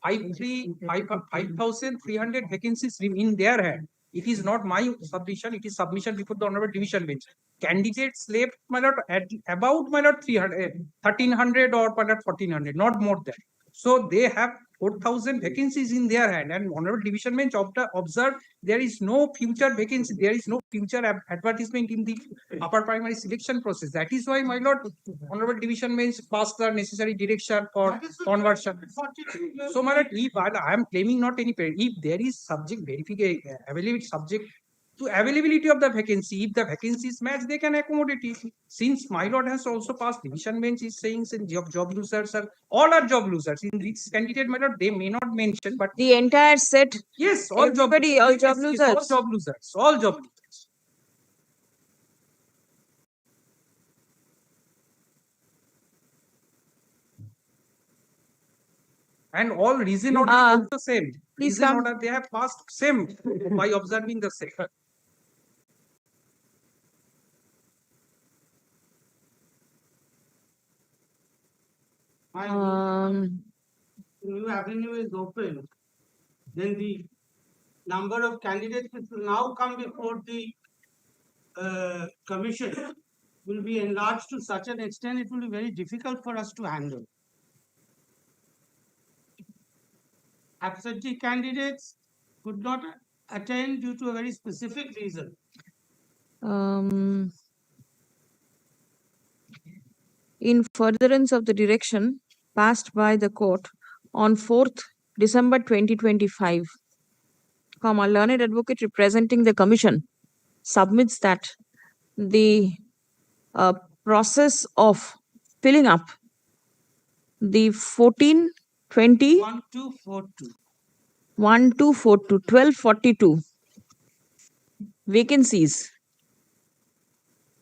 5,300 vacancies in their hand, it is not my submission, it is submission before the honorable division bench. Candidates left, my lord, at about 1,300 or 1,400, not more than. So they have 4,000 vacancies in their hand, and honorable division bench observed there is no future vacancy, there is no future advertisement in the upper primary selection process. That is why, my lord, honorable division bench passed the necessary direction for conversion. So, my lord, if I am claiming not any period, if there is subject verification, availability subject to availability of the vacancy, if the vacancies match, they can accommodate it. Since my lord has also passed, division bench is saying job losers are all are job losers. In this candidate, my lord, they may not mention, but the entire set. Yes, all job losers. All job losers. All job losers. All job losers. And all reason order is also same. please Reason come. order they have passed same by observing the same. New avenue is open, then the number of candidates which will now come before the commission will be enlarged to such an extent, it will be very difficult for us to handle. Absentee candidates could not attend due to a very specific reason. In furtherance of the direction passed by the court on 4th December 2025, learned advocate representing the commission submits that the process of filling up the 1420 1242 vacancies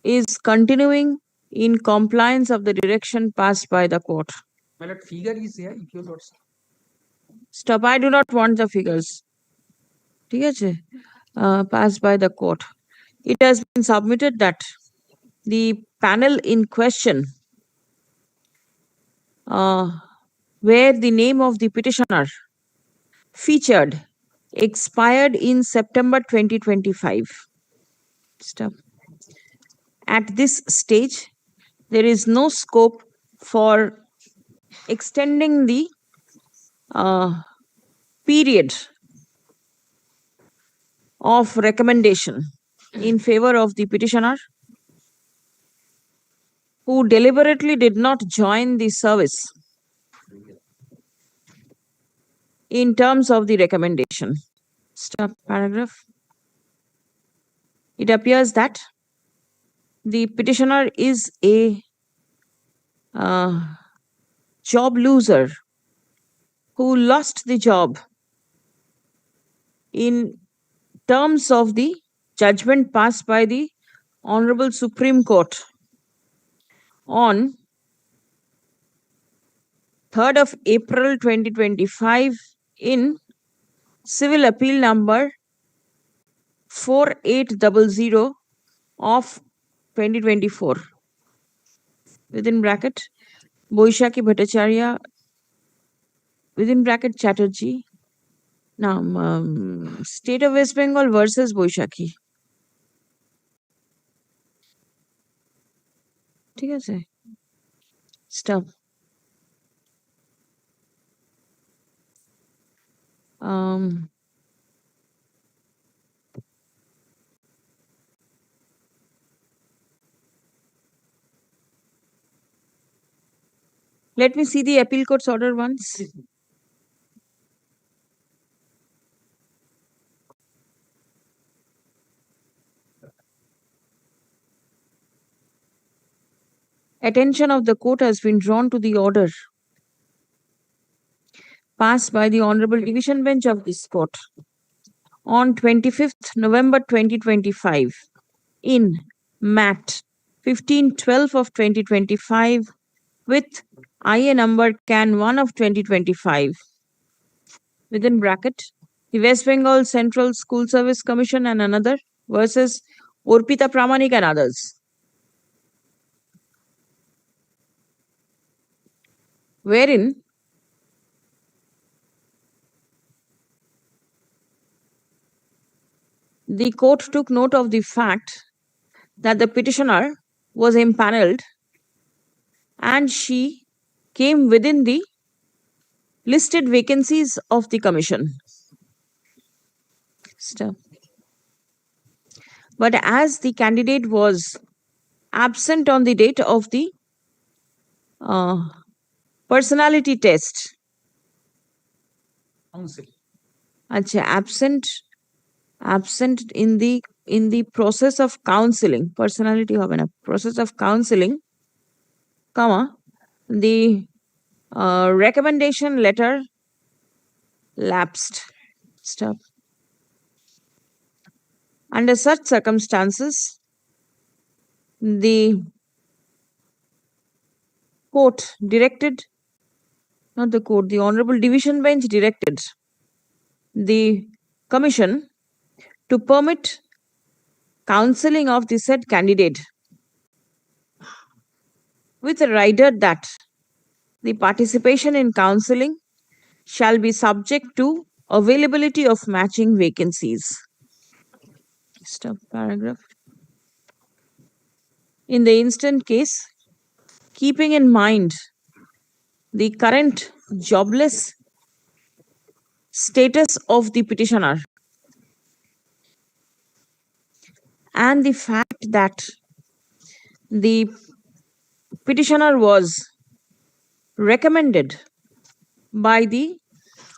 is continuing in compliance of the direction passed by the court. My lord, figure is here, if you lords. Stop, I do not want the figures. Passed by the court. It has been submitted that the panel in question, where the name of the petitioner featured, expired in September 2025. Stop. At this stage, there is no scope for extending the period of recommendation in favor of the petitioner who deliberately did not join the service in terms of the recommendation. Stop paragraph. It appears that the petitioner is a job loser who lost the job in terms of the judgment passed by the Honorable Supreme Court on 3rd of April 2025 in Civil Appeal number 4800 of 2024. Within bracket, Boishaki Bhattacharya, within bracket, Chatterjee. Now, State of West Bengal versus Boishaki. ঠিক আছে? Stop. Let me see the appeal court's order once. Attention of the court has been drawn to the order passed by the Honorable Division Bench of this court on 25th November 2025 in MAT 1512 of 2025 with IA number CAN 1 of 2025. Within bracket, the West Bengal Central School Service Commission and another versus Orpita Pramanik and others. Wherein the court took note of the fact that the petitioner was empaneled and she came within the listed vacancies of the commission. Stop. But as the candidate was absent on the date of the personality test, absent in the process of counseling, personality hobe na, process of counseling, the recommendation letter lapsed. Stop. Under such circumstances, the court directed not the court, the Honorable Division Bench directed the Commission to permit counseling of the said candidate with a rider that the participation in counseling shall be subject to availability of matching vacancies. Stop paragraph. In the instant case, keeping in mind the current jobless status of the petitioner and the fact that the petitioner was recommended by the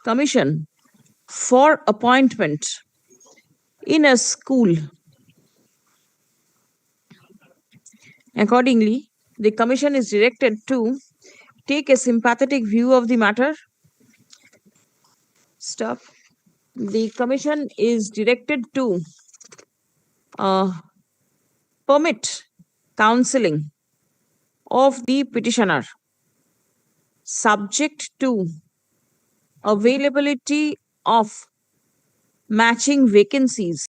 Commission for appointment in a school. Accordingly, the Commission is directed to take a sympathetic view of the matter. Stop. The Commission is directed to permit counseling of the petitioner subject to availability of matching vacancies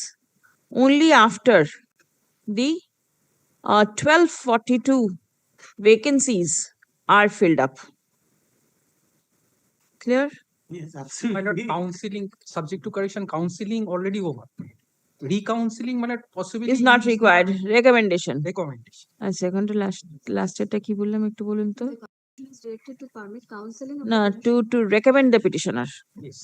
only after the 1242 vacancies are filled up. Clear? Yes, My lord, counseling, subject to correction, counseling already over. Recounseling, my lord, possibly Is not required. Recommendation. recommendation. R second to last এটা কি বললাম একটু বলুন তো? Is directed to permit counseling of না, to recommend the petitioner. Yes.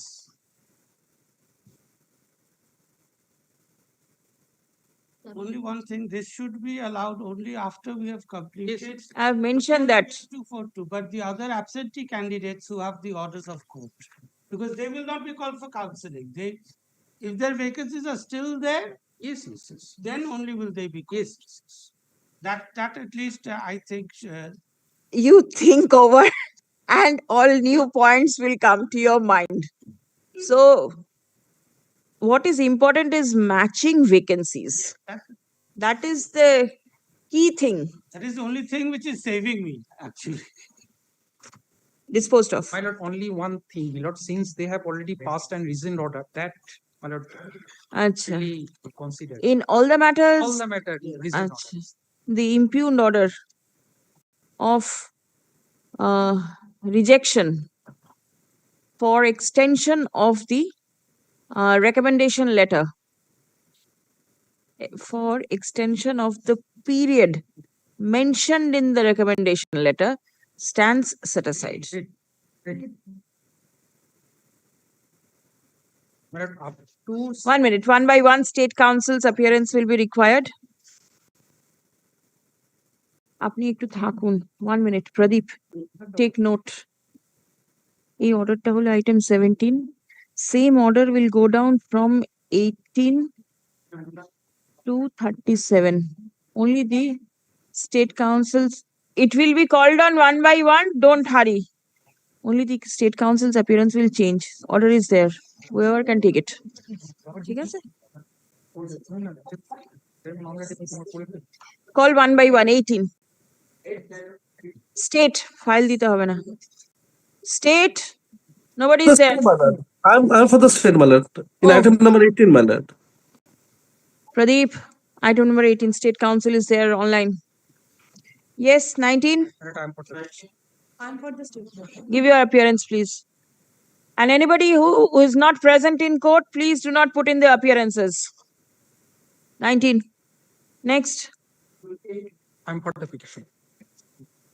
Only one thing, this should be allowed only after we have completed. I have mentioned that. 242, but the other absentee candidates who have the orders of court, because they will not be called for counseling. They, if their vacancies are still there, Yes, yes, yes. then only will they be called. Yes. That at least I think You think over and all new points will come to your mind. So, what is important is matching vacancies. That is the key thing. that is the only thing which is saving me, actually. Disposed of. My lord, only one thing, my lord, since they have already passed and reasoned order, that, my lord, Acha. really consider. In all the matters, All the matter, reasoned Acha. order. The impugned order of rejection for extension of the recommendation letter for extension of the period mentioned in the recommendation letter stands set aside. My lord, up to 1 minute. One by one, state council's appearance will be required. আপনি একটু থাকুন 1 minute. Pradeep, take note. এই অর্ডারটা হলো item 17. Same order will go down from 18 to 37. Only the state councils. It will be called on one by one. Don't hurry. Only the state council's appearance will change. Order is there. Whoever can take it. ঠিক আছে? Call one by one. 18. State. File দিতে হবে না. State. Nobody is there. I'm for the state, my lord. In Oh. item number 18, my lord. Pradeep. Item number 18. State council is there online. Yes, 19. I'm for the state. Give your appearance, please. And anybody who is not present in court, please do not put in the appearances. 19. Next. I'm for the petition.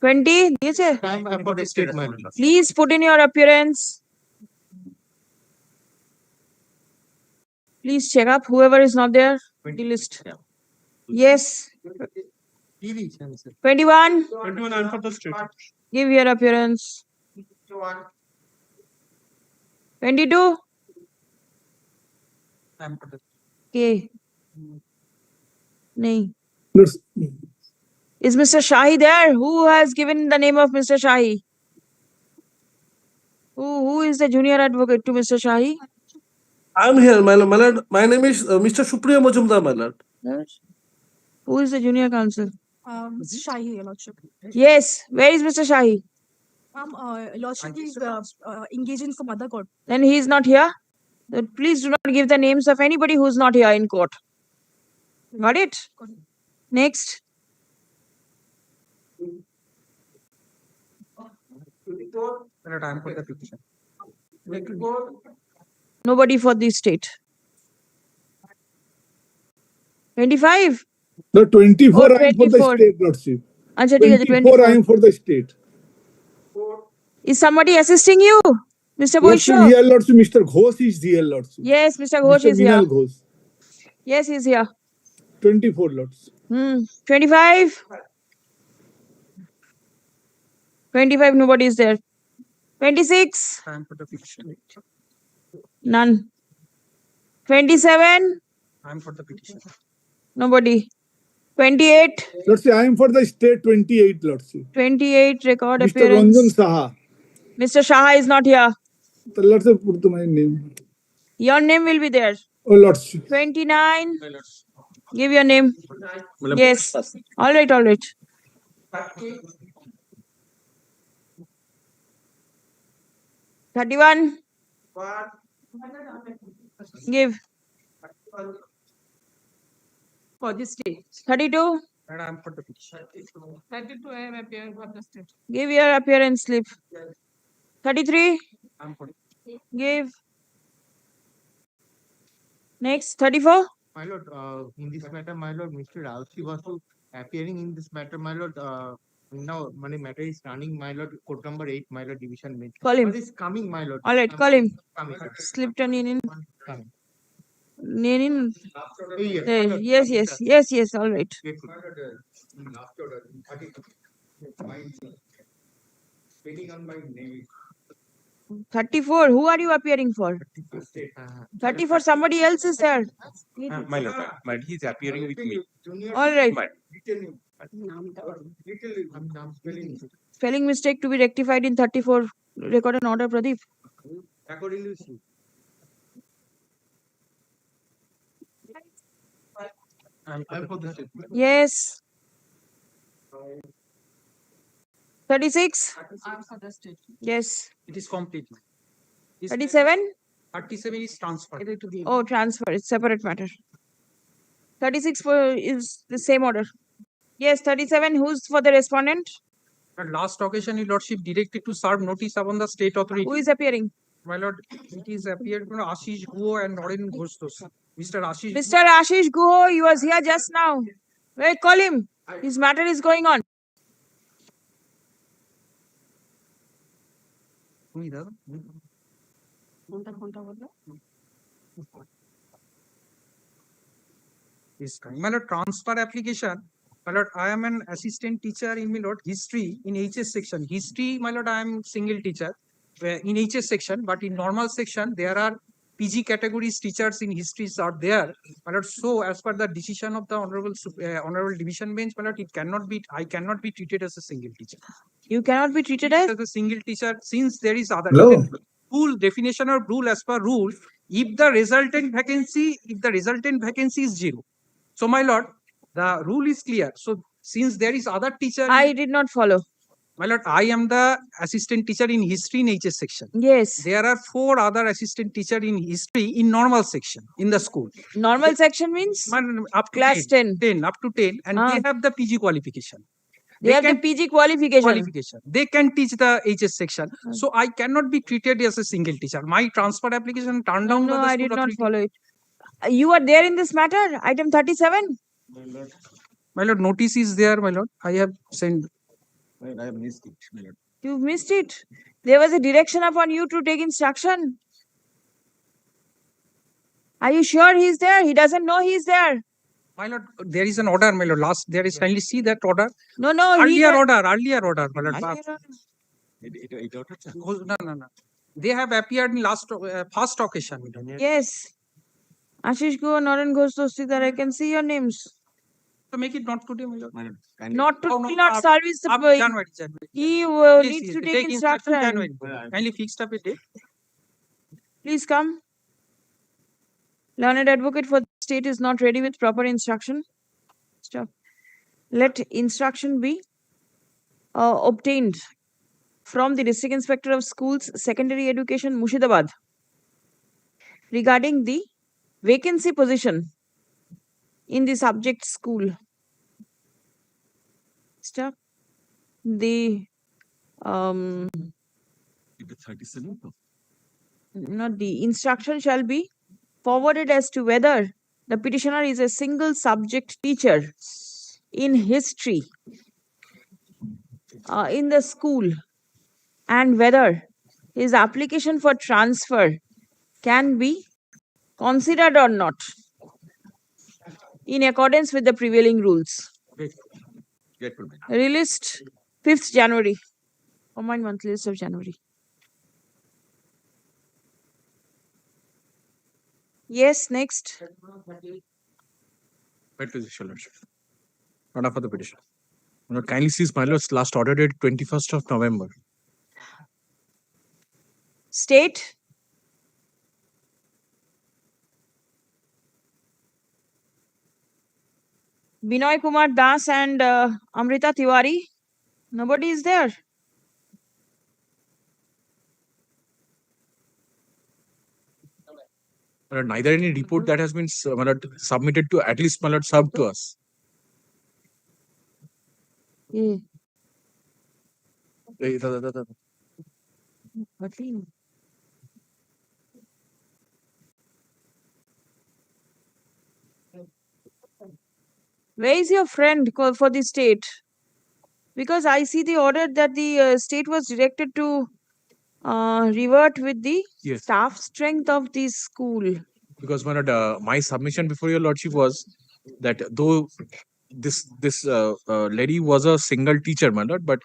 20. দিয়েছে? I'm for the statement. Please put in your appearance. Please check up whoever is not there. The list. Yes. 21. 21, I'm for the state. Give your appearance. 22. I'm for the Okay. Nahi. Is Mr. Shahi there? Who has given the name of Mr. Shahi? Who is the junior advocate to Mr. Shahi? I'm here, my lord. My name is Mr. Supriya Majumdar, my lord. Yes. Who is the junior counsel? Mr. Shahi, Your Lordship. Yes. Where is Mr. Shahi? Lordship is engaged in some other court. Then he is not here. Please do not give the names of anybody who is not here in court. Got it? Next. My lord, I am for the petition. Nobody for the state. 25? No, 24 Oh, I am for the 24. state, Lordship. Acha, theek hai, 24 I am for the state. Is somebody assisting you? Mr. Lordship, Boisho? here, Lordship, Mr. Ghosh is here, Lordship. Yes, Mr. Ghosh Mr. is here. Minal Ghosh. Yes, he's here. 24 Lordship. 25? 25, nobody is there. 26? I am for the petition. None. 27? I am for the petition. Nobody. 28? Lordship, I am for the state 28, Lordship. 28, record Mr. appearance. Ranjan Saha. Mr. Shaha is not here. The Lordship, put my name. Your name will be there. Oh, Lordship. 29. Give your name. Yes. All right, all right. 31. Give. For the state. 32. And I am for the petition. 32, I am appearing for the state. Give your appearance slip. 33. I am for Give. Next. 34. My lord, in this matter, my lord, Mr. Rausi was appearing in this matter, my lord. Now, money matter is running, my lord. Court number 8, my lord, division bench. Call him. What is coming, my lord? All right, call him. Coming. Slip turn in. Coming. Nenin. Yes, Yes. All right. Waiting on my name. 34. Who are you appearing for? 34. Somebody else is there. My lord, he is appearing with me. All right. My- Spelling mistake to be rectified in 34. Record an order, Pradeep. Accordingly, I'm for the state. Yes. 36. I'm for the state. Yes. It is complete. 37. 37 is transferred. Oh, transfer. It's separate matter. 36 is the same order. Yes, 37. Who's for the respondent? At last occasion, your lordship directed to serve notice upon the state authority. Who is appearing? My lord, it is appeared from Ashish Guho and Naren Ghosh. Mr. Ashish. Mr. Ashish Guho, he was here just now. Wait, call him. His matter is going on. My lord, transfer application. My lord, I am an assistant teacher in my lord history in HS section. History, my lord, I am single teacher in HS section, but in normal section there are PG categories teachers in histories are there. My lord, so as per the decision of the honorable division bench, my lord, I cannot be treated as a single teacher. You cannot be treated as a single teacher since there is other Hello? rule definition or rule as per rule. If the resultant vacancy is 0. So my lord, the rule is clear. So since there is other teacher, I did not follow. My lord, I am the assistant teacher in history in HS section. Yes. There are 4 other assistant teacher in history in normal section in the school. Normal section means up to class 10. 10 up to 10, and they have the PG qualification. They have the PG qualification. They can teach the HS section. So I cannot be treated as a single teacher. My transfer application turned down by No, the I school did not authority. follow it. You are there in this matter? Item 37? My lord, notice is there, my lord. I have sent. I have missed it, my lord. You missed it. There was a direction upon you to take instruction. Are you sure he's there? He doesn't know he's there. My lord, there is an order, my lord. Last, there is kindly see that order. No. Earlier order, my lord. Earlier No. They have appeared in first occasion. My lord. Yes. Ashish Go, Naren Ghosh, Dostikdar, I can see your names. So make it not today, my lord. Not today, not service. January. He needs to take instruction. January. Kindly fixed up a date. Please come. Learned advocate for the state is not ready with proper instruction. Stop. Let instruction be obtained from the District Inspector of Schools, Secondary Education, Murshidabad, regarding the vacancy position in the subject school. Stop. The not the instruction shall be forwarded as to whether the petitioner is a single subject teacher in history in the school, and whether his application for transfer can be considered or not in accordance with the prevailing rules. Released 5th January. Combined monthly list of January. Yes, next. Order for the petition. Kindly seize my lord's last order date 21st of November. State. Binoy Kumar Das and Amrita Tiwari. Nobody is there. Neither any report that has been submitted to at least served to us. Yeah. Where is your friend for the state? Because I see the order that the state was directed to revert with the staff strength of the school. Because my submission before your lordship was that though this lady was a single teacher, my lord, but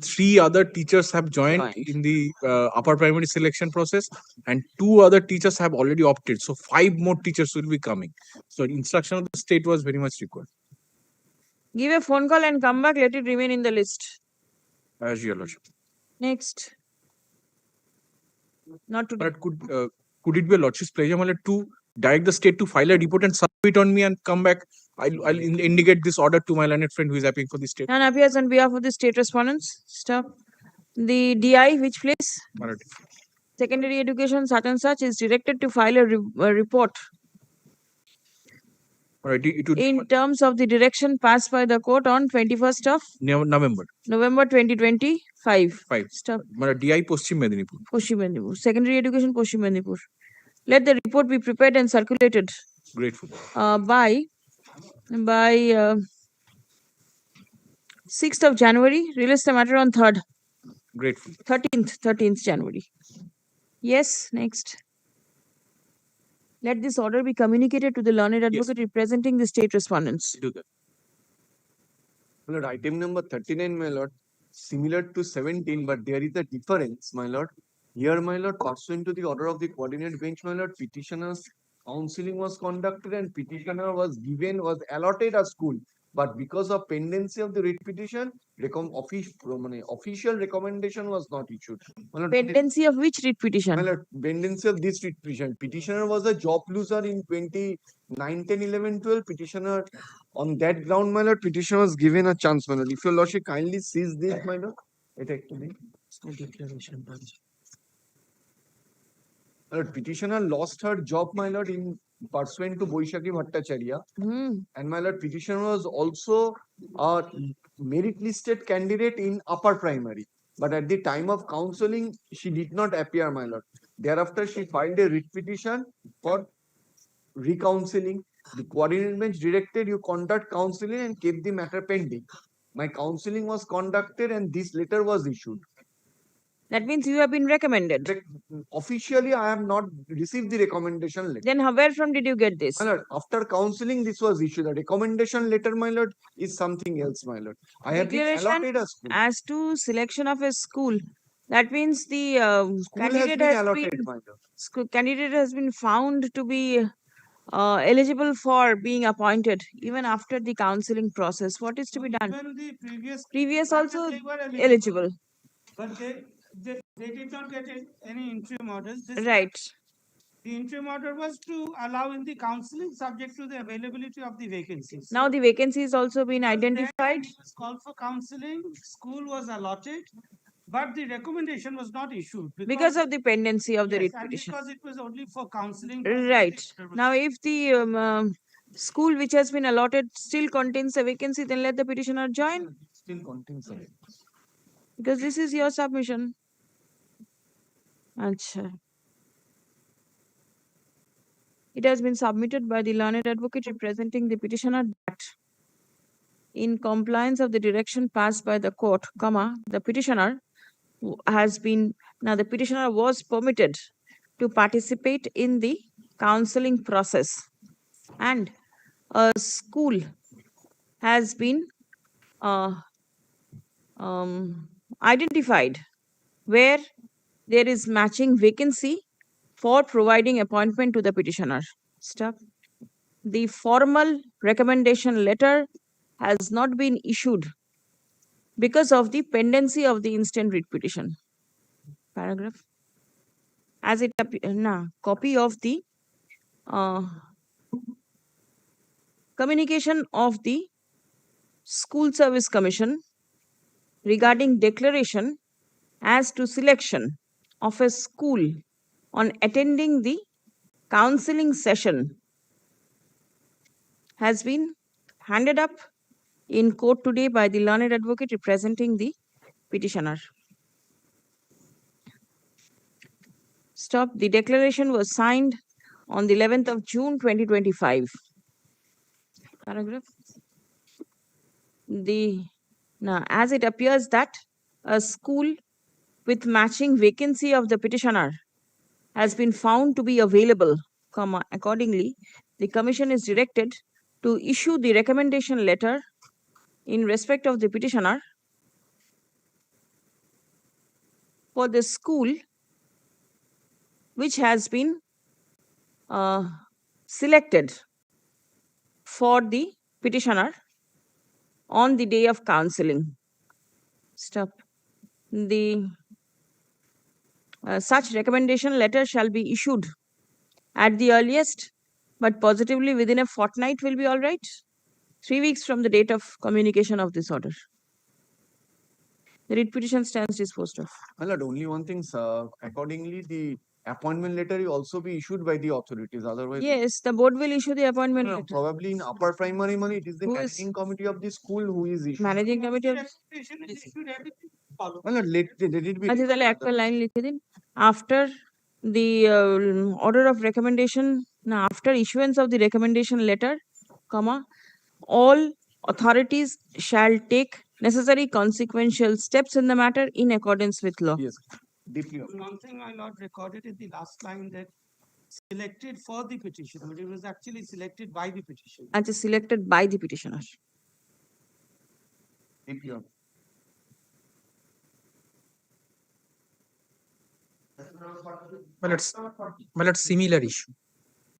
3 other teachers have joined in the upper primary selection process, and 2 other teachers have already opted. So 5 more teachers will be coming. So instruction of the state was very much required. Give a phone call and come back. Let it remain in the list. As your lordship. Next. Not to. But could it be a lordship's pleasure, my lord, to direct the state to file a report and submit on me and come back? I'll indicate this order to my learned friend who is appealing for the state. And appears on behalf of the state respondents. Stop. The DI, which place? Secondary Education, such and such, is directed to file a report. Right, in terms of the direction passed by the court on 21st of November 2025. Stop. DI Paschim Medinipur. Paschim Medinipur. Secondary Education, Paschim Medinipur. Let the report be prepared and circulated. Grateful. By 6th of January. Release the matter on 3rd. Grateful. 13th January. Yes, next. Let this order be communicated to the learned advocate representing the state respondents. Do that. My lord, item number 39, my lord, similar to 17, but there is a difference, my lord. Here, my lord, pursuant to the order of the coordinate bench, my lord, petitioner's counseling was conducted and petitioner was allotted a school. But because of pendency of the writ petition, official recommendation was not issued. Pendency of which writ petition? My lord, pendency of this writ petition. Petitioner was a job loser in 2009, 10, 11, 12. Petitioner, on that ground, my lord, petitioner was given a chance, my lord. If your lordship kindly sees this, my lord. Declaration. My lord, petitioner lost her job, my lord, in pursuant to Boishaki Bhattacharya. And my lord, petitioner was also a merit listed candidate in upper primary. But at the time of counseling, she did not appear, my lord. Thereafter, she filed a writ petition for recounseling. The coordinate bench directed you conduct counseling and kept the matter pending. My counseling was conducted and this letter was issued. That means you have been recommended. Officially, I have not received the recommendation letter. Then where from did you get this? My lord, after counseling, this was issued. The recommendation letter, my lord, is something else, my lord. I have been allotted a school. As to selection of a school, that means the candidate has been found to be eligible for being appointed even after the counseling process. What is to be done? Even the previous also they were eligible. But they did not get any interim orders. Right. The interim order was to allow in the counseling subject to the availability of the vacancies. Now the vacancy has also been identified. Call for counseling, school was allotted. But the recommendation was not issued because of the pendency of the yes, writ and petition. because it was only for counseling. Right. Now, if the school which has been allotted still contains a vacancy, then let the petitioner join, Still contains it. because this is your submission. Acha. It has been submitted by the learned advocate representing the petitioner that in compliance of the direction passed by the court, the petitioner the petitioner was permitted to participate in the counseling process, and a school has been uh, identified where there is matching vacancy for providing appointment to the petitioner. Stop. The formal recommendation letter has not been issued because of the pendency of the instant writ petition. Paragraph. As it copy of the communication of the School Service Commission regarding declaration as to selection of a school on attending the counseling session has been handed up in court today by the learned advocate representing the petitioner. Stop. The declaration was signed on the 11th of June 2025. Paragraph. As it appears that a school with matching vacancy of the petitioner has been found to be available, accordingly, the commission is directed to issue the recommendation letter in respect of the petitioner for the school which has been selected for the petitioner on the day of counseling. Stop. The such recommendation letter shall be issued at the earliest, but positively within a fortnight will be all right. 3 weeks from the date of communication of this order. The writ petition stands disposed of. My lord, only one thing, sir. Accordingly, the appointment letter will also be issued by the authorities. Otherwise, Yes, the board will issue the appointment no, letter. probably in upper primary money, it is the Who is- managing committee of the school who is issuing. Managing committee of My lord, let it be. আচ্ছা তাহলে একটা line লিখে দিন after the order of recommendation after issuance of the recommendation letter all authorities shall take necessary consequential steps in the matter in accordance with law. Yes, deeply. One thing my lord recorded in the last line that selected for the petition, but it was actually selected by the petition. Acha, selected by the petitioner. Deeply. Well, it's similar issue.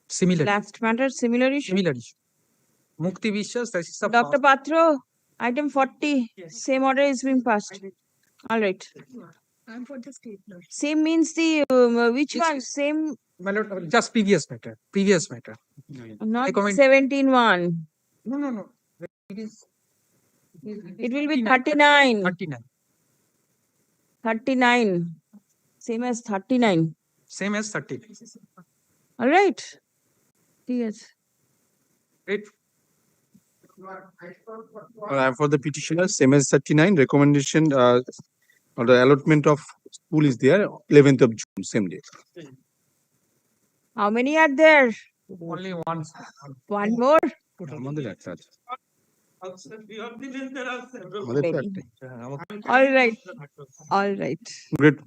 Similar. Last matter, similar issue. Similar issue. Mukti Vishwas, that is the Dr. Patro, item 40, same order is being passed. All right. I'm for the state law. Same means the which one? Same, My lord, just previous matter. Previous matter. not Recommend- 17-1. No. It is. It will be 39. 39. 39. Same as 39. Same as 30. All right. Yes. Great. I'm for the petitioner, same as 39, recommendation or the allotment of school is there, 11th of June, same day. How many are there? Only one. One more? আমাদের একটা আছে। Many. All right. All right. Great.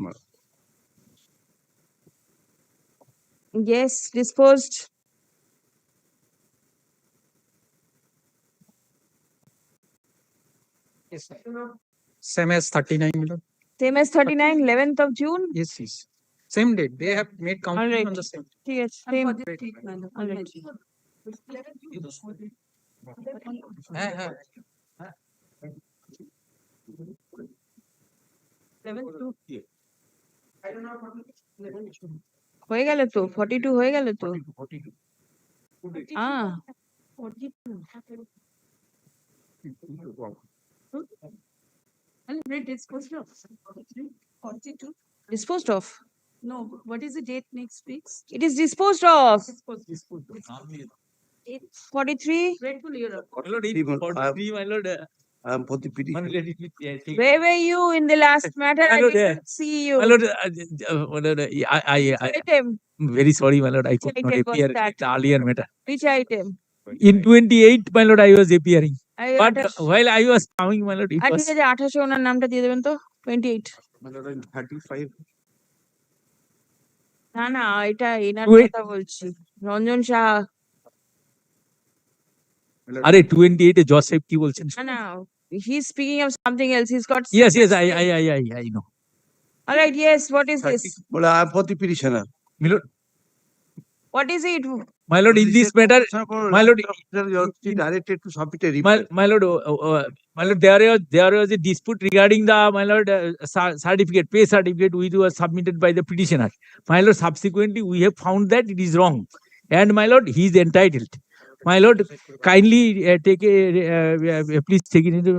Yes, disposed. Yes, sir. Same as 39, my lord. Same as 39, 11th of June. Yes. Same date. They have made All counting right. on the same. Yes, same. All right. হয়ে গেল তো 42 হয়ে গেল তো আহ And read disposed of. 42. Disposed of. No, what is the date next week? It is disposed of. Disposed of. 43. Read full year. My lord, I am for the petition. Where were you in the last matter? I lord, didn't see you. My lord, I Item. very sorry, my lord. I could Which not item was appear that? at the earlier matter. Which item? In 28, my lord, I was appearing. I But attached- while I was coming, my lord, it R was ঠিক আছে 28 ওনার নামটা দিয়ে দেবেন তো 28 My lord, in 35. না না এটা এনার Wait. কথা বলছি রঞ্জন সাহা আরে 28 এ জোসেফ কি বলছেন? না না he's speaking of something else. He's got Yes, yes, something- I know. All right, yes, what is this? Well, I am for the petitioner. My lord, What is it? my lord, in this matter, my lord, You are directed to submit a report. my lord, my lord, there was a dispute regarding the my lord certificate, pay certificate, which was submitted by the petitioner. My lord, subsequently we have found that it is wrong, and my lord, he is entitled. My lord, kindly take please take it into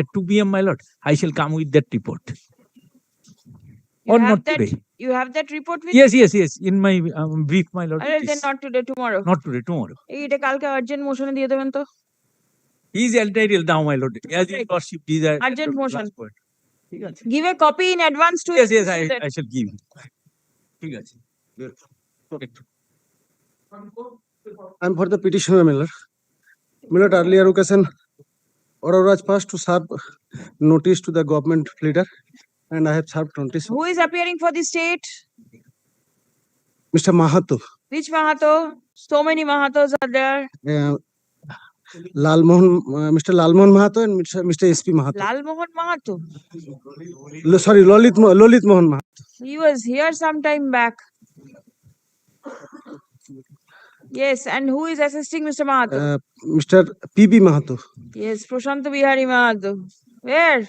at 2 p.m. My lord, I shall come with that report. You Or have not that, today. You have that report with Yes, yes, yes. In my brief, my lord. All right, it then is. not today, tomorrow. Not today, tomorrow. এটা কালকে urgent মোশনে দিয়ে দেবেন তো He is entitled now, my lord. As his lordship desire. Urgent motion. ঠিক আছে। Give a copy in advance to Yes, him yes, so that- I shall give him. ঠিক আছে। I am for the petitioner, my lord. My lord, earlier occasion, order was passed to serve notice to the government leader, and I have served notice. Who is appearing for the state? Mr. Mahato, Which Mahato? So many Mahatos are there. Mr. Lalmohan Mahato and Mr. SP Mahato. Lal Mohan Mahato. Sorry, Lolit Mohan Mahato. He was here some time back. Yes, and who is assisting Mr. Mahato? Mr. PB Mahato. Yes, Prashant Bihari Mahato. Where?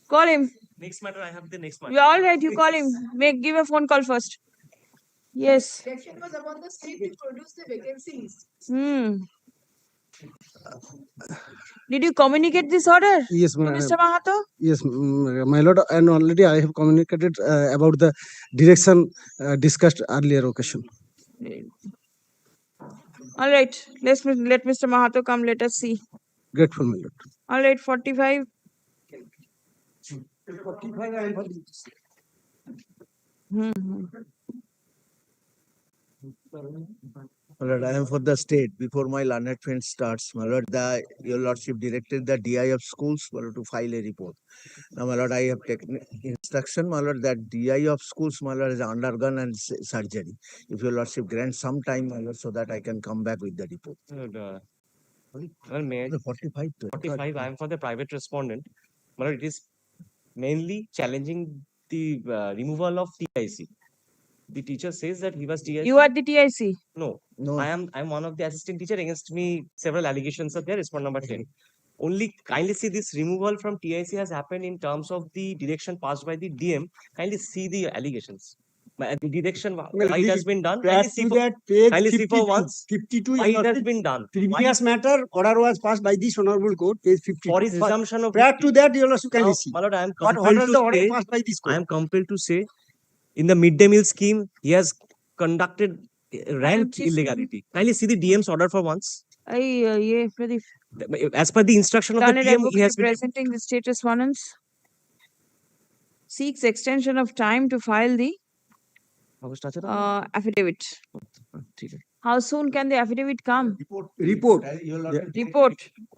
Call him. Next matter, I have the next matter. You're all right, you call him. Give a phone call first. Yes. Question was about the state to produce the vacancies. Did you communicate this order? Yes, to Mr. Mahato? Yes, my lord, and already I have communicated about the direction discussed earlier occasion. All right, let Mr. Mahato come. Let us see. Grateful, my lord. All right, 45. My lord, I am for the state. Before my learned friend starts, my lord, your lordship directed the DI of schools, my lord, to file a report. Now, my lord, I have taken instruction, my lord, that DI of schools, my lord, is undergone and surgery. If your lordship grants some time, my lord, so that I can come back with the report. Well, may I? 45. 45. I am for the private respondent. But it is mainly challenging the removal of TIC. The teacher says that he was TIC. You are the TIC? No, No. I am one of the assistant teacher. Against me, several allegations are there. Respond number 10. Only kindly see this removal from TIC has happened in terms of the direction passed by the DM. Kindly see the allegations. The direction why it has been done. Kindly see for, kindly see for once 52 why it has been done. Previous matter, order was passed by this honorable court, page 52. For his presumption of Prior to that, you also can Now, see. my lord, I am What compelled was to the order say, passed by this I court? am compelled to say, in the midday meal scheme, he has conducted ranked illegality. Kindly see the DM's order for once. Yeah, Pradeep. As per the instruction of the Learned DM, he advocate has been presenting the status summons. Seeks extension of time to file the affidavit. How soon can the affidavit come? Report. Report.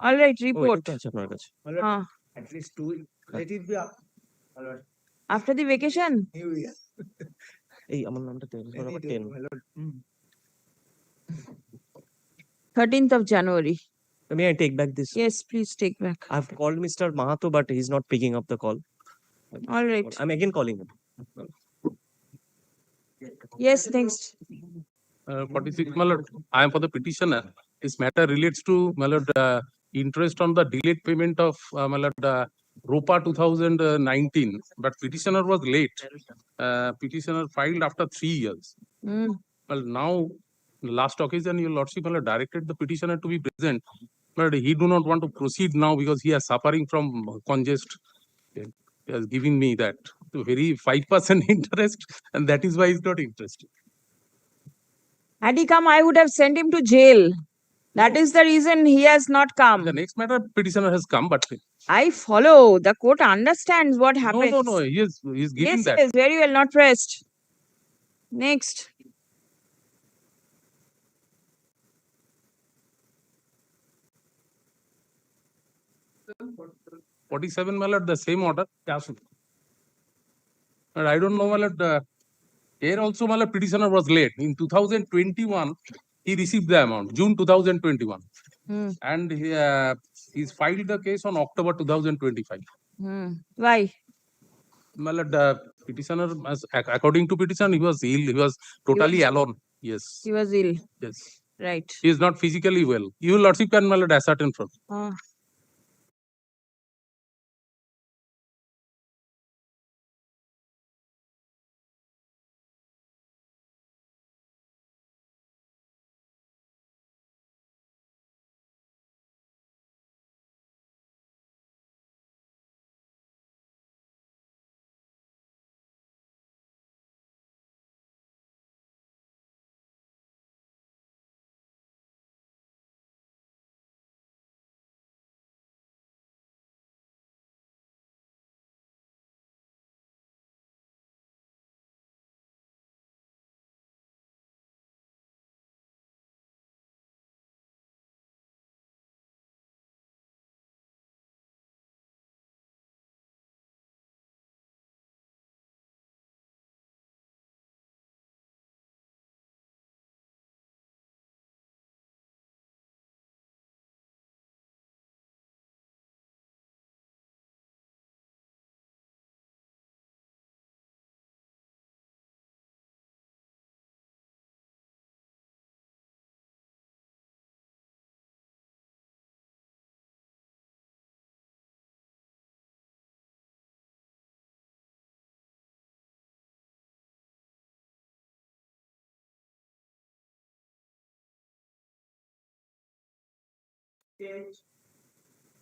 All right, report. At least 2 weeks. Let it be up. My lord. After the vacation? New Year. এই আমার নামটা 10 13th of January. May I take back this? Yes, please take back. I've called Mr. Mahato, but he's not picking up the call. All right. I'm again calling him. Yes, next. 46, my lord. I am for the petitioner. This matter relates to, my lord, interest on the delayed payment of, my lord, ROPA 2019. But petitioner was late. Petitioner filed after 3 years. Well, now, last occasion, your lordship, my lord, directed the petitioner to be present. But he do not want to proceed now because he is suffering from congest. He has given me that to very 5% interest, and that is why he's not interested. Had he come, I would have sent him to jail. That is the reason he has not come. The next matter petitioner has come, but I follow. The court understands what no, happens. no, he is giving Yes, that. yes, very well, not pressed. Next. $47 million, the same order. But I don't know, here also petitioner was late. In 2021, he received the amount, June 2021. And he's filed the case on October 2025. Why? The petitioner, according to petitioner, he was ill. He was totally alone. Yes. He was ill. Yes. Right. He is not physically well. Your lordship can ascertain from.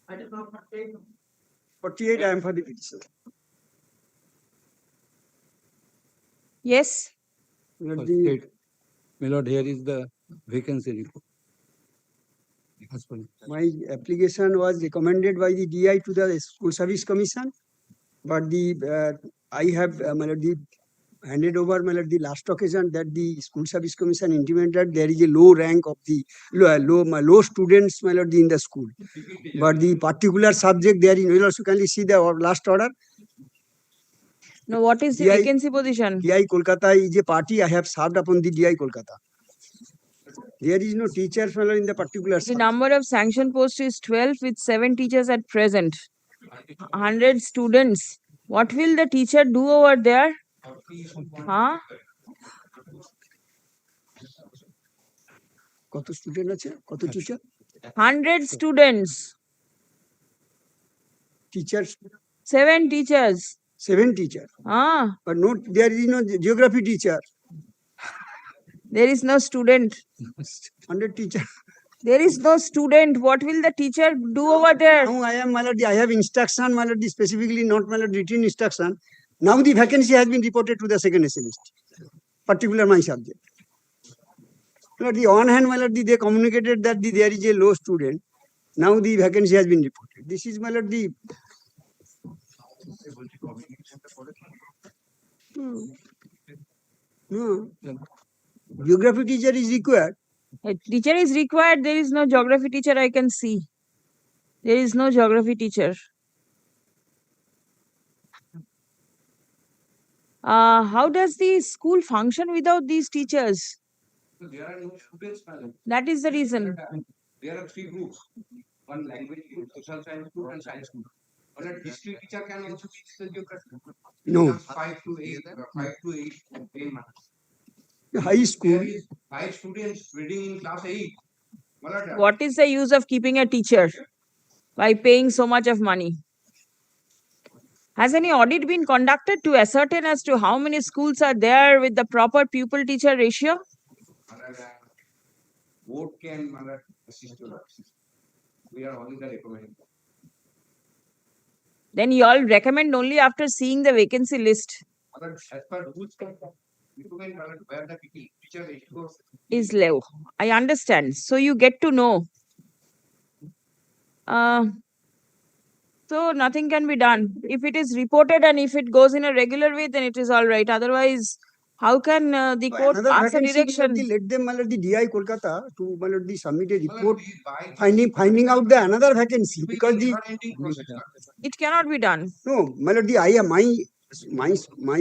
I did not take 48, I am for the petition. Yes. The, My lord, here is the vacancy report. my application was recommended by the DI to the School Service Commission, but I have handed over the last occasion that the School Service Commission intimated there is a low rank of the low students in the school, but the particular subject there in, you also can see the last order. No, what is the vacancy position? DI Kolkata is a party I have served upon the DI Kolkata. There is no teacher in the particular The number of sanction posts is 12 with 7 teachers at present. 100 students. What will the teacher do over there? Huh? কত student আছে কত teacher 100 students. Teachers. 7 teachers. 7 teachers. But no, there is no geography teacher. There is no student. 100 teacher. There is no student. What will the teacher do over there? Now I am I have instruction specifically not written instruction. Now the vacancy has been reported to the second SLST, particular my subject. The on hand they communicated that there is a low student. Now the vacancy has been reported. This is the geography teacher is required. A teacher is required. There is no geography teacher I can see. There is no geography teacher. How does the school function without these teachers? There are no students, madam. That is the reason. There are 3 groups. One language group, social science group, and science group. But a history teacher can also teach the geography. No. 5 to 8, 5 to 8, 10 marks. High school. There is 5 students reading in class 8. What is the use of keeping a teacher by paying so much of money? Has any audit been conducted to ascertain as to how many schools are there with the proper pupil-teacher ratio? Board can assist you. we are only the recommending. Then you all recommend only after seeing the vacancy list. As per rules, recommend where the teacher ratio Is low. I understand. So you get to know. So nothing can be done. If it is reported and if it goes in a regular way, then it is all right. Otherwise, how can the court Another pass a vacancy, direction? let them, the DI Kolkata to the submit a report finding out the another vacancy because the It cannot be done. no, the my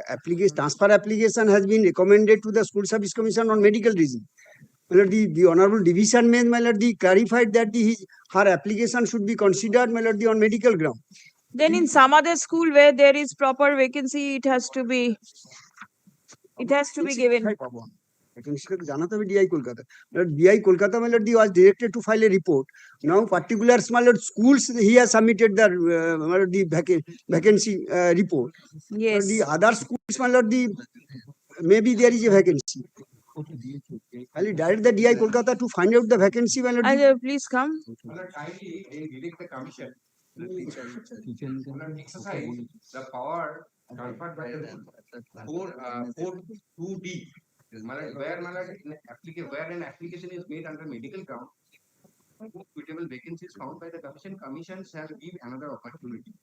application transfer application has been recommended to the School Service Commission on medical reason. The honorable division man, clarified that her application should be considered on medical ground. Then in some other school where there is proper vacancy, it has to be given. DI Kolkata. DI Kolkata was directed to file a report. Now particular schools he has submitted the vacancy report. Yes. The other schools maybe there is a vacancy. I'll direct the DI Kolkata to find out the vacancy. Please come. Kindly direct the commission exercise the power conferred by the 4.2D. Where an application is made under medical ground, suitable vacancies found by the commission shall give another opportunity.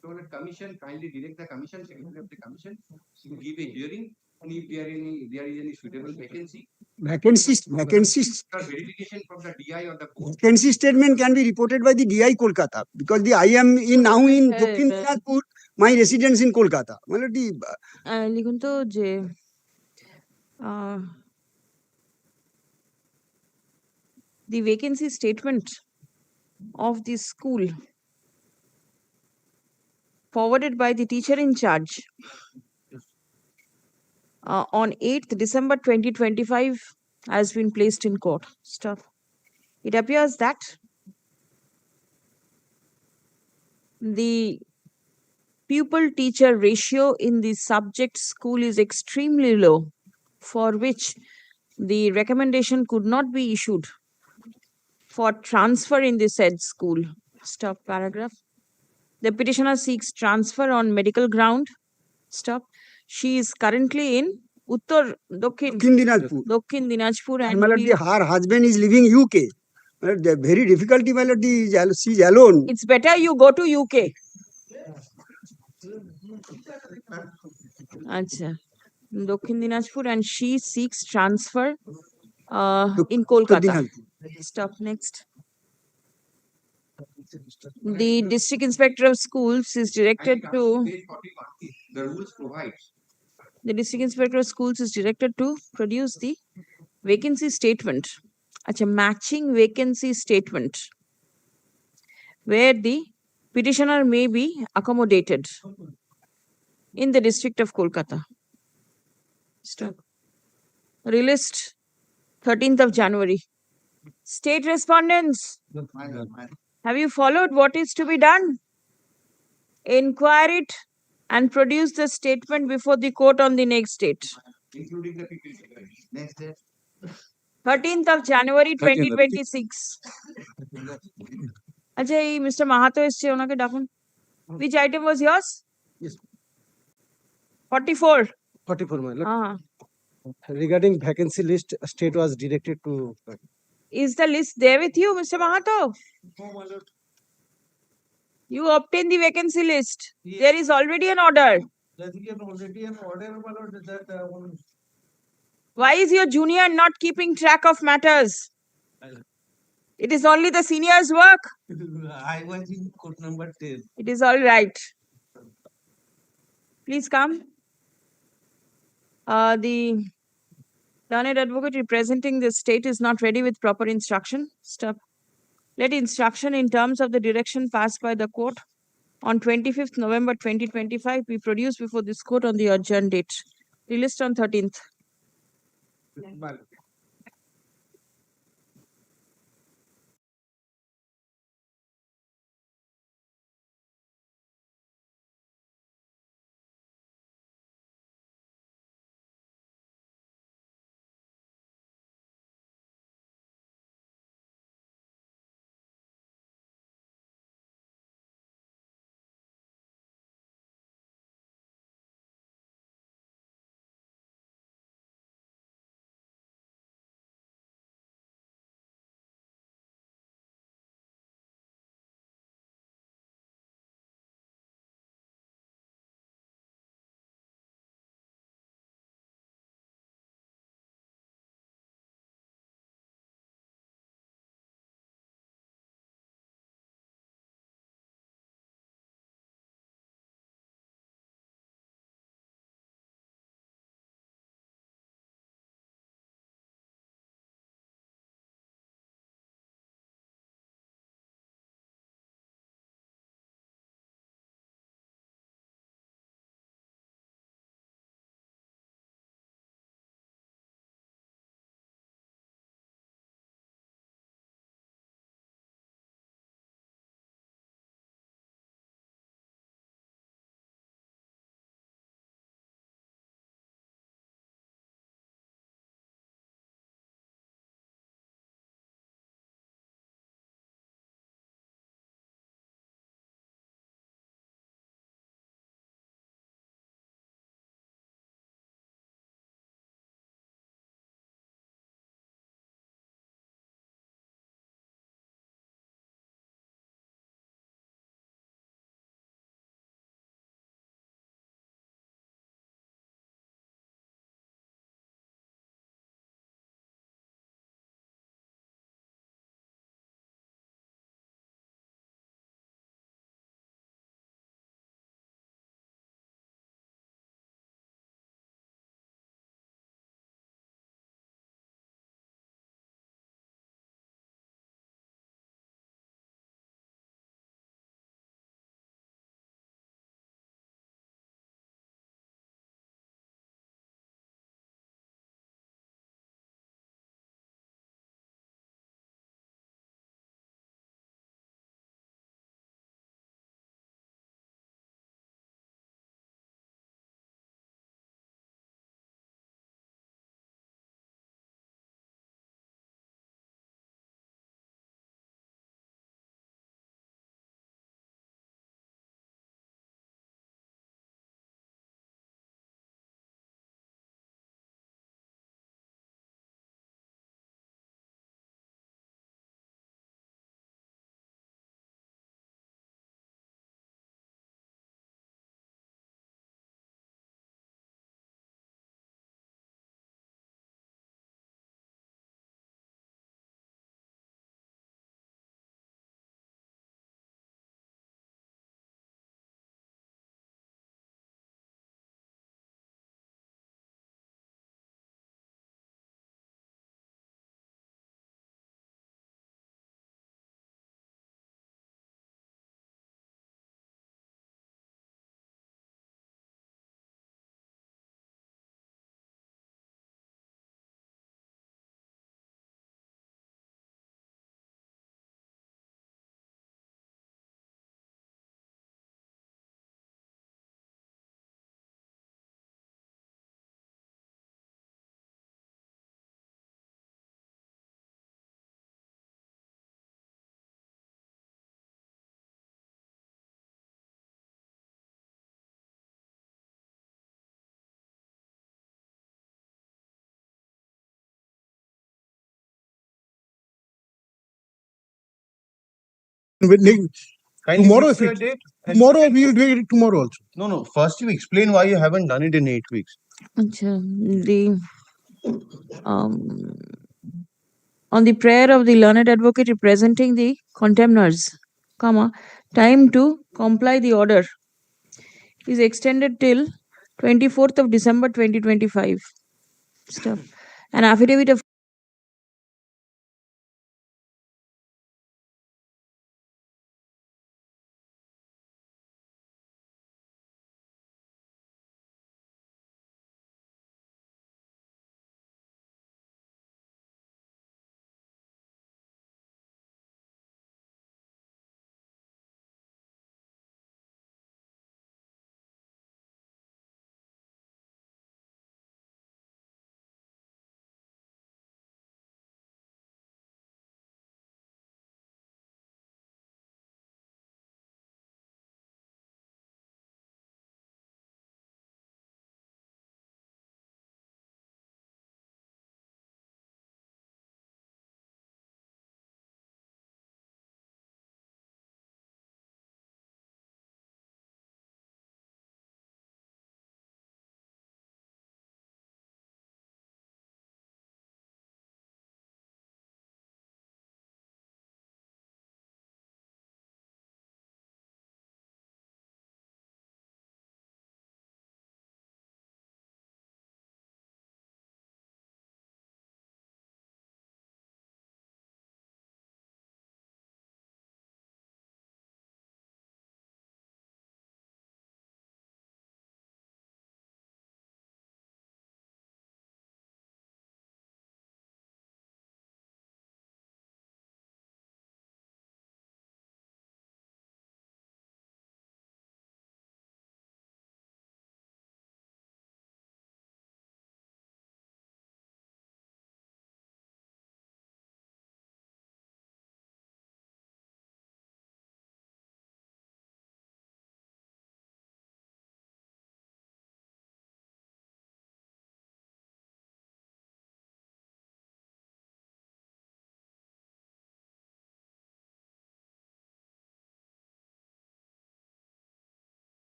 So the commission kindly direct the commission, secretary of the commission, to give a hearing, and if there is any suitable vacancy. Vacancy Verification from the DI or the court. vacancy statement can be reported by the DI Kolkata because I am now in Dakshin Dinajpur, my residence in Kolkata. লিখুন তো যে the vacancy statement of the school forwarded by the teacher in charge on 8th December 2025 has been placed in court. Stuff. It appears that the pupil teacher ratio in the subject school is extremely low, for which the recommendation could not be issued for transfer in the said school. Stop paragraph. The petitioner seeks transfer on medical ground. Stop. She is currently in Dakshin Dinajpur and her husband is living UK. The very difficulty, she is alone. It's better you go to UK. Acha. Dakshin Dinajpur and she seeks transfer in Kolkata. Stop. Next. The district inspector of schools is directed to the rules provides. The district inspector of schools is directed to produce the vacancy statement. Acha, matching vacancy statement where the petitioner may be accommodated in the district of Kolkata. Stop. Released 13th of January. State respondents, have you followed what is to be done? Inquire it and produce the statement before the court on the next date. Including the people. Next date. 13th of January 2026. আচ্ছা এই mister Mahato এসছে ওনাকে ডাকুন. Which item was yours? Yes. 44. 44, my lord. Regarding vacancy list, state was directed to. Is the list there with you, Mr. Mahato? No, my lord. You obtain the vacancy list. Yes. There is already an order. Why is your junior not keeping track of matters? It is only the senior's work. I was in court number 10. It is all right. Please come. The learned advocate representing the state is not ready with proper instruction. Stop. Let instruction in terms of the direction passed by the court on 25th November 2025 be produced before this court on the adjourned date. Released on 13th. Kindly Tomorrow, fix if the it, date. tomorrow we will do it tomorrow also. No. First, you explain why you haven't done it in 8 weeks. Acha, the um, on the prayer of the learned advocate representing the contemners, time to comply the order is extended till 24th of December 2025. Stuff. An affidavit of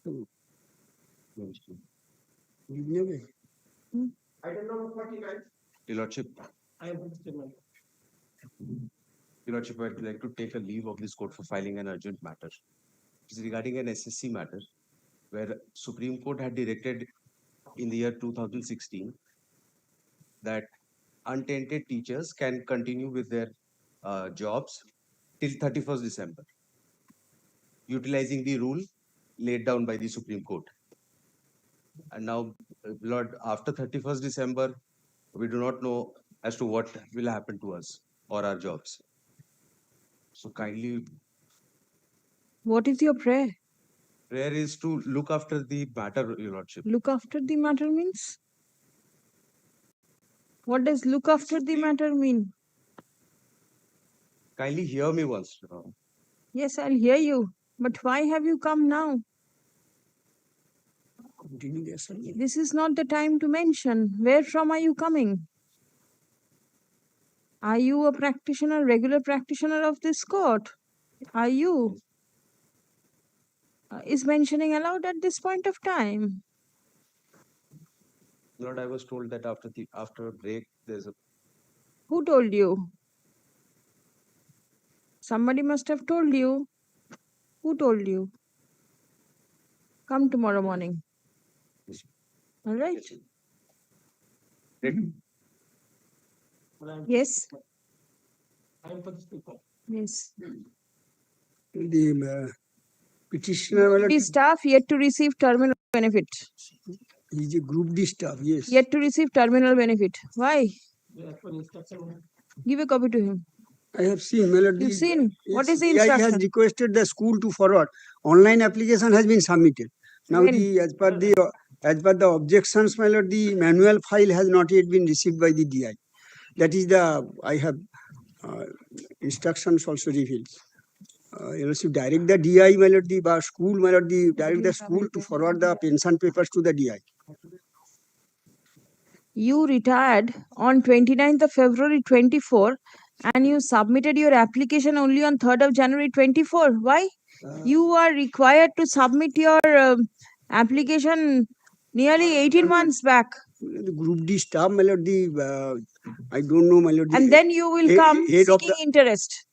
Item number 49. Your Lordship, Your Lordship, I'd like to take a leave of this court for filing an urgent matter. It is regarding an SSC matter where Supreme Court had directed in the year 2016 that untainted teachers can continue with their jobs till 31st December, utilizing the rule laid down by the Supreme Court. And now, Lord, after 31st December, we do not know as to what will happen to us or our jobs. So kindly, What is your prayer? prayer is to look after the matter, Your Lordship. Look after the matter means? What does look after the matter mean? Kindly hear me once. Yes, I'll hear you. But why have you come now? This is not the time to mention. Where from are you coming? Are you a practitioner, regular practitioner of this court? Are you? Is mentioning allowed at this point of time? Lord, I was told that after a break, there's a Who told you? Somebody must have told you. Who told you? Come tomorrow morning. All right? Yes. Yes. The petitioner, Group D staff yet to receive terminal benefit. is a group D staff, yes. Yet to receive terminal benefit. Why? Give a copy to him. I have seen, Melody. You've seen? What is the He has instruction? requested the school to forward. Online application has been submitted. Now, When? as per the objections, my lord, the manual file has not yet been received by the DI. That is I have instructions also revealed. Direct the DI, my lord, the school, my lord, direct the school to forward the pension papers to the DI. You retired on 29th of February 24 and you submitted your application only on 3rd of January 24. Why? You are required to submit your application nearly 18 months back. The group D staff, my lord, I don't know, my lord. And then you will come seeking interest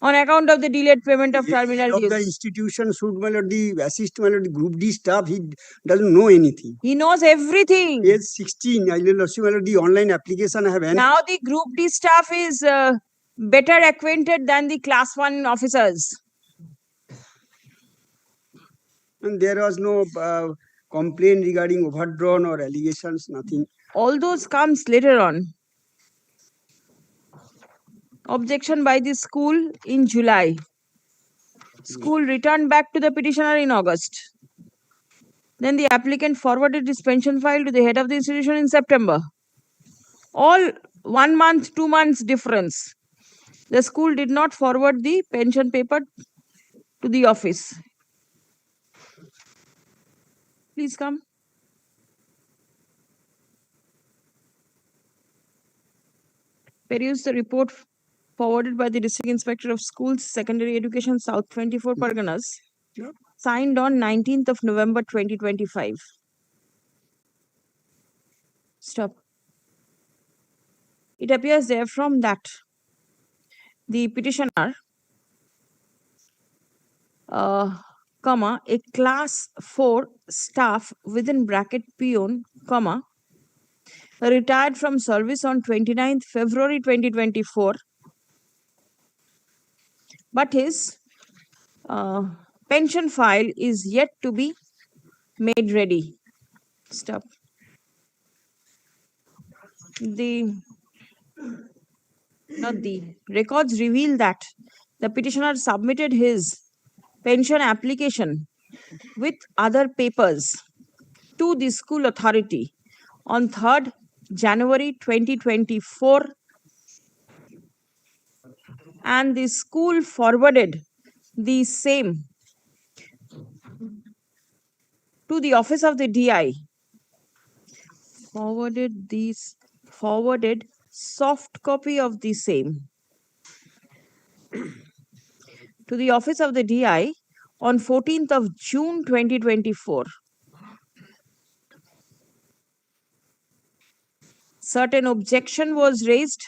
on account of the delayed payment of terminal Of the dues. institution should, my lord, assist, my lord, the group D staff, he doesn't know anything. He knows everything. Age 16, I will see, my lord, the online application I have. Now the group D staff is better acquainted than the class 1 officers. And there was no complaint regarding overdrawn or allegations, nothing. All those comes later on. Objection by the school in July. School returned back to the petitioner in August. Then the applicant forwarded his pension file to the head of the institution in September. All 1 month, 2 months difference. The school did not forward the pension paper to the office. Please come. Peruse the report forwarded by the District Inspector of Schools, Secondary Education, South 24 Parganas, signed on 19th of November 2025. Stop. It appears therefrom that the petitioner, a class 4 staff within bracket peon, retired from service on 29th February 2024, but his pension file is yet to be made ready. Stop. The records reveal that the petitioner submitted his pension application with other papers to the school authority on 3rd January 2024, and the school forwarded the same to the office of the DI. Forwarded soft copy of the same to the office of the DI on 14th of June 2024. Certain objection was raised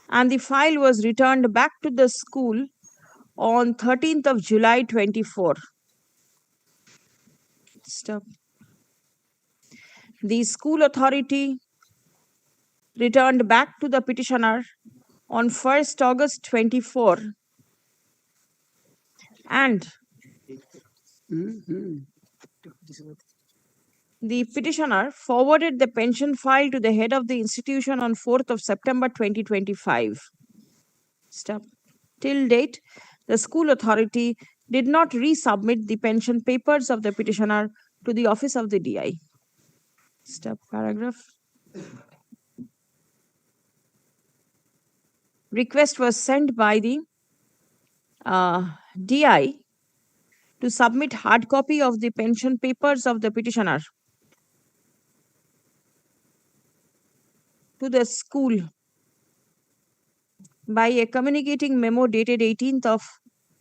and the file was returned back to the school on 13th of July 24. Stop. The school authority returned back to the petitioner on 1st August 24 and the petitioner forwarded the pension file to the head of the institution on 4th of September 2025. Stop. Till date, the school authority did not resubmit the pension papers of the petitioner to the office of the DI. Stop. Paragraph. Request was sent by the DI to submit hard copy of the pension papers of the petitioner to the school by a communicating memo dated 18th of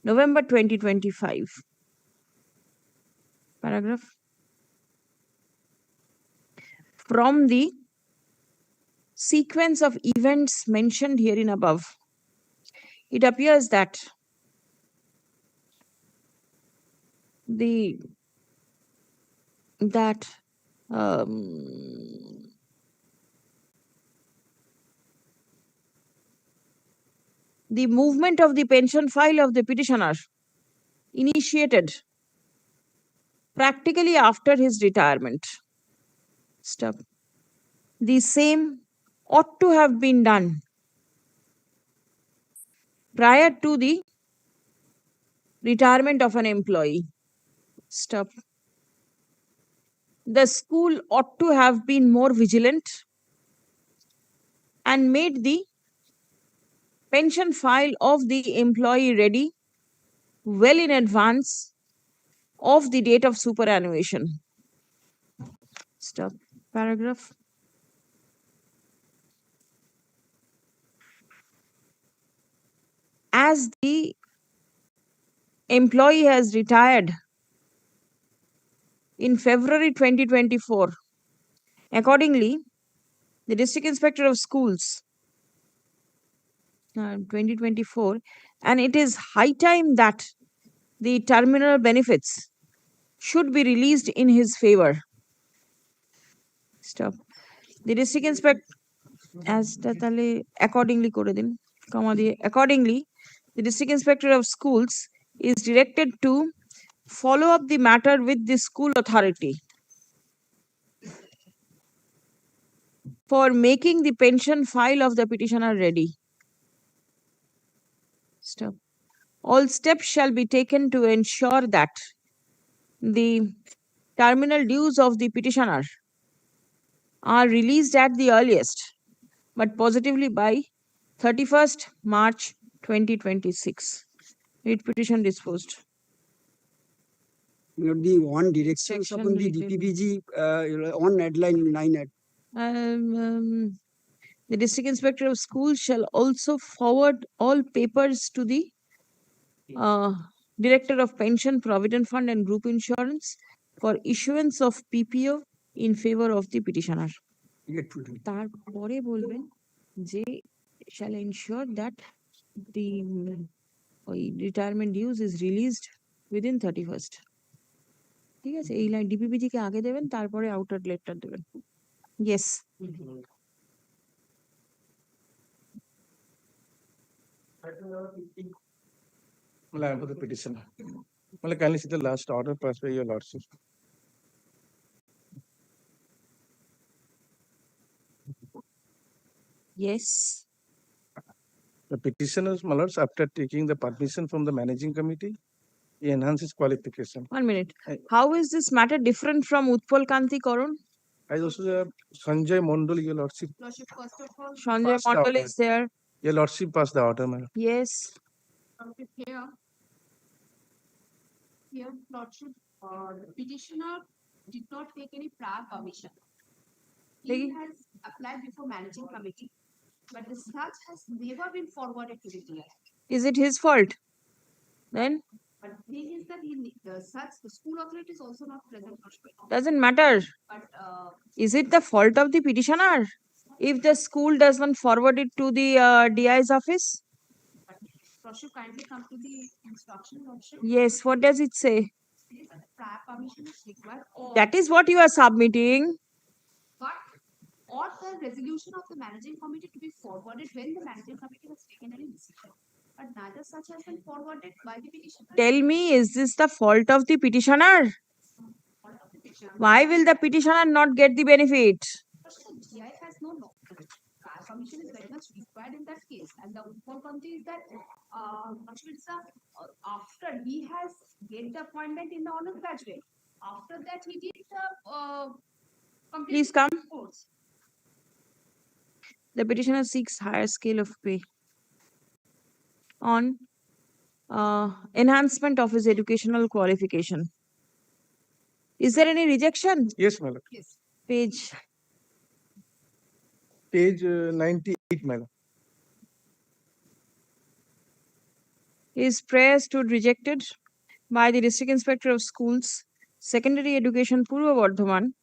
November 2025. Paragraph. From the sequence of events mentioned herein above, it appears that the movement of the pension file of the petitioner initiated practically after his retirement. Stop. The same ought to have been done prior to the retirement of an employee. Stop. The school ought to have been more vigilant and made the pension file of the employee ready well in advance of the date of superannuation. Stop. Paragraph. As the employee has retired in February 2024, accordingly, the District Inspector of Schools 2024, and it is high time that the terminal benefits should be released in his favor. Stop. The District Inspector, as accordingly, accordingly, the District Inspector of Schools is directed to follow up the matter with the school authority for making the pension file of the petitioner ready. Stop. All steps shall be taken to ensure that the terminal dues of the petitioner are released at the earliest, but positively by 31st March 2026. Read petition disposed. The one directions upon the DPPG on headline 9 the District Inspector of Schools shall also forward all papers to the Director of Pension, Provident Fund and Group Insurance for issuance of PPO in favor of the petitioner. তারপরে বলবেন যে shall ensure that the retirement dues is released within 31st. ঠিক আছে, এই line ডিপিপিজি কে আগে দেবেন, তারপরে outer letter দেবেন. Yes. I am for the petition. Kindly see the last order passed by your lordship. Yes. The petitioners, my lords, after taking the permission from the managing committee, he enhances qualification. 1 minute. How is this matter different from Utpal Kanti Karan? I also have Sanjay Mondal, your lordship. Sanjay Mondal is there. Your lordship passed the order, madam. Yes. Here, Lordship, the petitioner did not take any prior permission. He has applied before managing committee, but the search has never been forwarded to the DI. Is it his fault? Then But thing is that such the school authority is also not present. Doesn't matter. But Is it the fault of the petitioner if the school does not forward it to the DI's office? Roshu, kindly come to the instruction, Roshu. Yes, what does it say? Prior permission is required. Or, That is what you are submitting. but or the resolution of the managing committee to be forwarded when the managing committee has taken any decision. But neither such has been forwarded by the petitioner. Tell me, is this the fault of the petitioner? Why will the petitioner not get the benefit? GI has no law. Prior permission is very much required in that case. And the Upper is that it's after he has get the appointment in the honor graduate. After that, he did the Please come. course. The petitioner seeks higher scale of pay on enhancement of his educational qualification. Is there any rejection? Yes, my lord. Yes. Page. Page 98, my lord. His prayer stood rejected by the District Inspector of Schools, Secondary Education, Purva Bardhaman,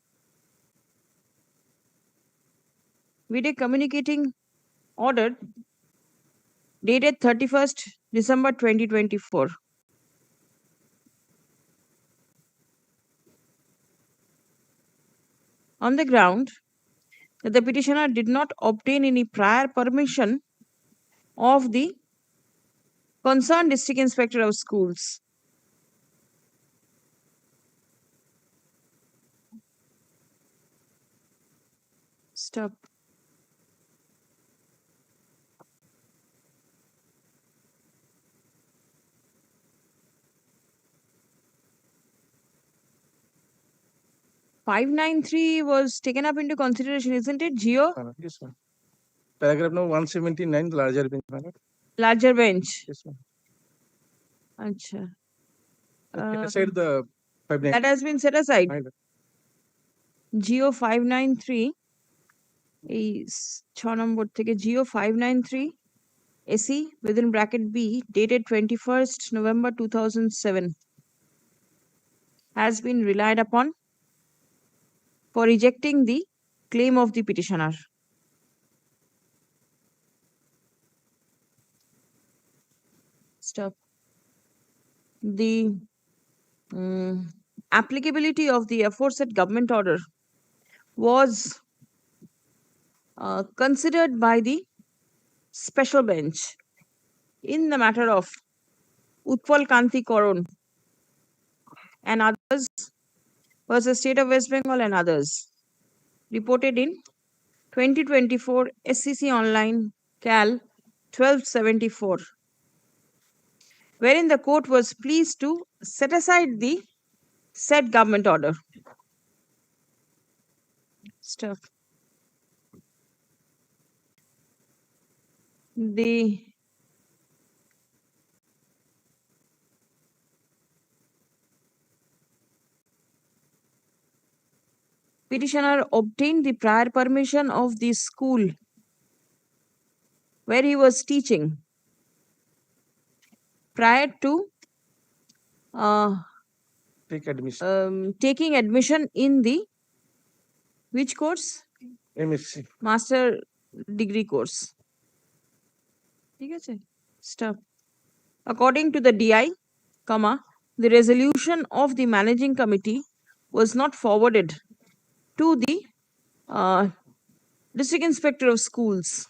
with a communicating order dated 31st December 2024. On the ground that the petitioner did not obtain any prior permission of the concerned District Inspector of Schools. Stop. (593) was taken up into consideration, isn't it, Geo? Yes, ma'am. Paragraph number 179, larger bench, my lord. Larger bench. Yes, ma'am. Acha. Set aside the 593. That has been set aside. My lord. Geo 593 is 6 নম্বর থেকে Geo 593 SE within bracket B dated 21st November 2007 has been relied upon for rejecting the claim of the petitioner. Stop. The applicability of the aforesaid government order was considered by the special bench in the matter of Utpal Kanti Karan and others versus State of West Bengal and others, reported in 2024 SCC Online Cal 1274, wherein the court was pleased to set aside the said government order. Stuff. The petitioner obtained the prior permission of the school where he was teaching prior to taking admission in the which course? MSc. Master degree course. Stop. According to the DI, the resolution of the managing committee was not forwarded to the District Inspector of Schools.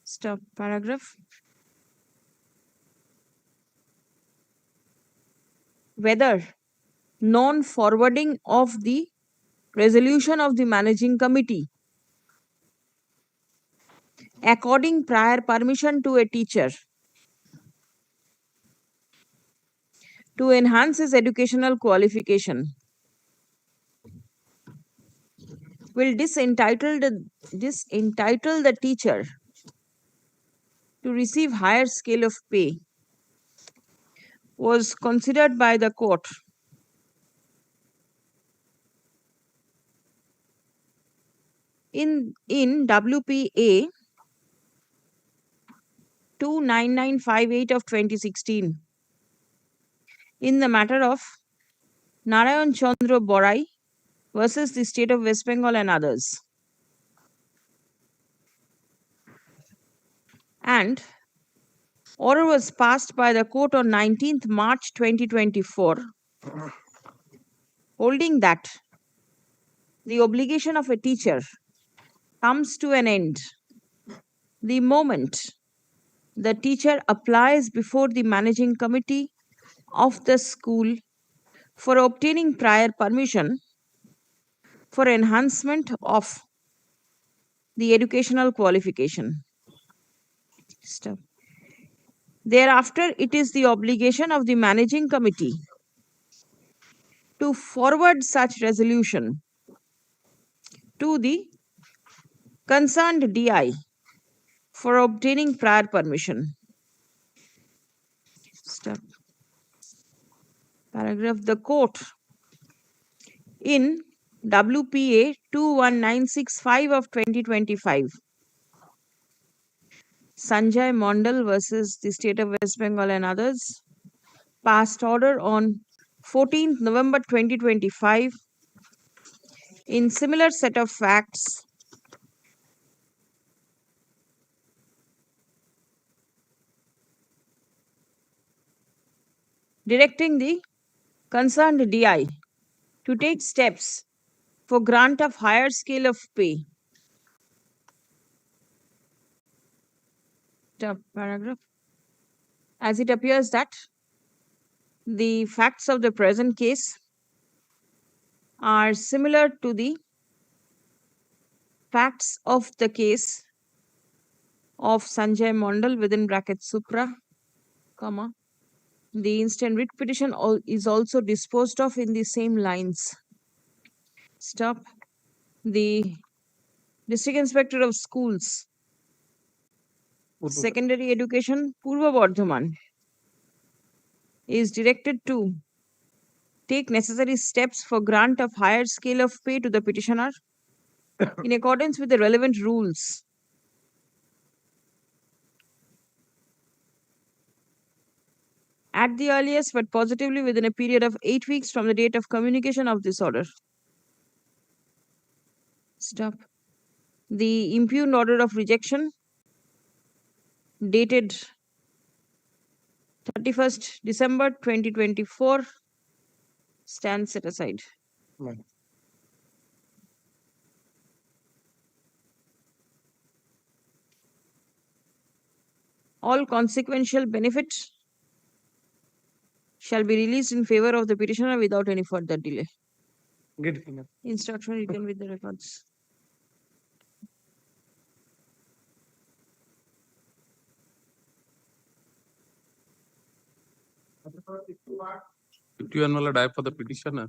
Stop. Paragraph. Whether non-forwarding of the resolution of the managing committee according prior permission to a teacher to enhance his educational qualification will disentitle the teacher to receive higher scale of pay was considered by the court in WPA 29958 of 2016 in the matter of Narayan Chandra Borai versus the state of West Bengal and others. And order was passed by the court on 19th March 2024, holding that the obligation of a teacher comes to an end the moment the teacher applies before the managing committee of the school for obtaining prior permission for enhancement of the educational qualification. Stop. Thereafter, it is the obligation of the managing committee to forward such resolution to the concerned DI for obtaining prior permission. Step. Paragraph. The court in WPA 21965 of 2025, Sanjay Mondal versus the state of West Bengal and others, passed order on 14th November 2025 in similar set of facts directing the concerned DI to take steps for grant of higher scale of pay. Paragraph. As it appears that the facts of the present case are similar to the facts of the case of Sanjay Mondal within brackets Supra, comma. The instant writ petition is also disposed of in the same lines. Stop. The District Inspector of Schools, Secondary Education, Purva Bardhaman, is directed to take necessary steps for grant of higher scale of pay to the petitioner in accordance with the relevant rules. At the earliest, but positively within a period of 8 weeks from the date of communication of this order. Stop. The impugned order of rejection dated 31st December 2024 stands set aside. Right. All consequential benefit shall be released in favor of the petitioner without any further delay. Get it. Instruction written with the records. If you are not die for the petitioner,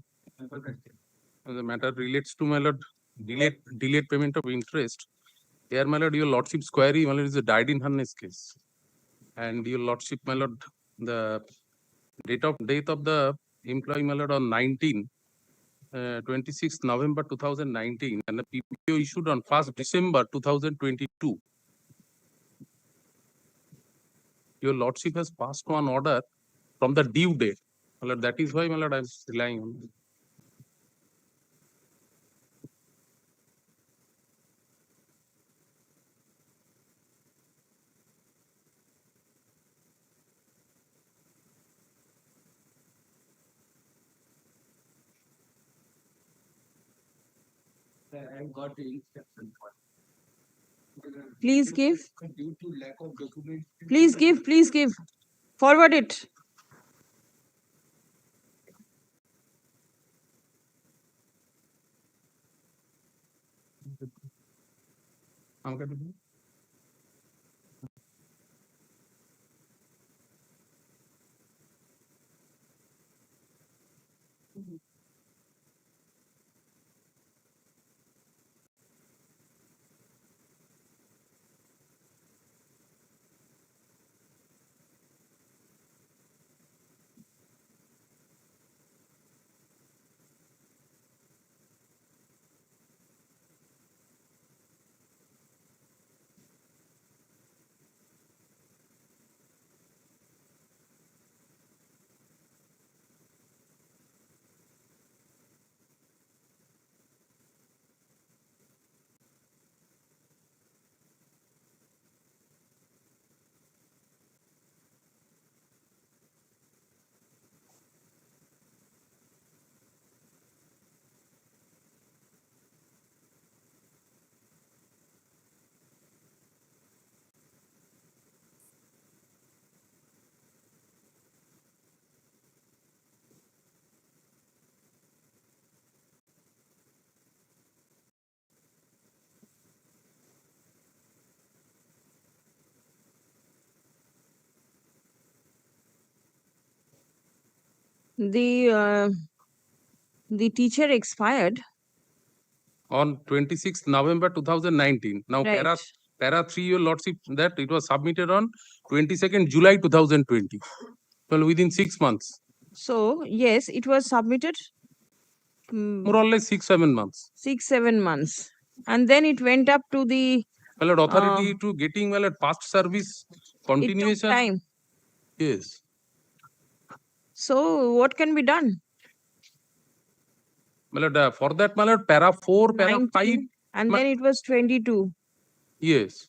the matter relates to my lord delayed payment of interest. Here, my lord, your lordship's query, my lord, is a died in harness case. And your lordship, my lord, the date of death of the employee, my lord, on 26th November 2019, and the PPO issued on 1st December 2022. Your lordship has passed one order from the due date. My lord, that is why, my lord, I am relying on it. And got the instruction. Please give. Due to lack of document. Please give. Forward it. The teacher expired. On 26th November 2019. Now, Right. para 3, your lordship, that it was submitted on 22nd July 2020. Well, within 6 months. So, yes, it was submitted. More or less 6-7 months. 6-7 months. And then it went up to the Well, authority to getting past service continuation. It took time. Yes. So, what can be done? Well, for that, para 4, para 5. 19, and then it was 22. Yes.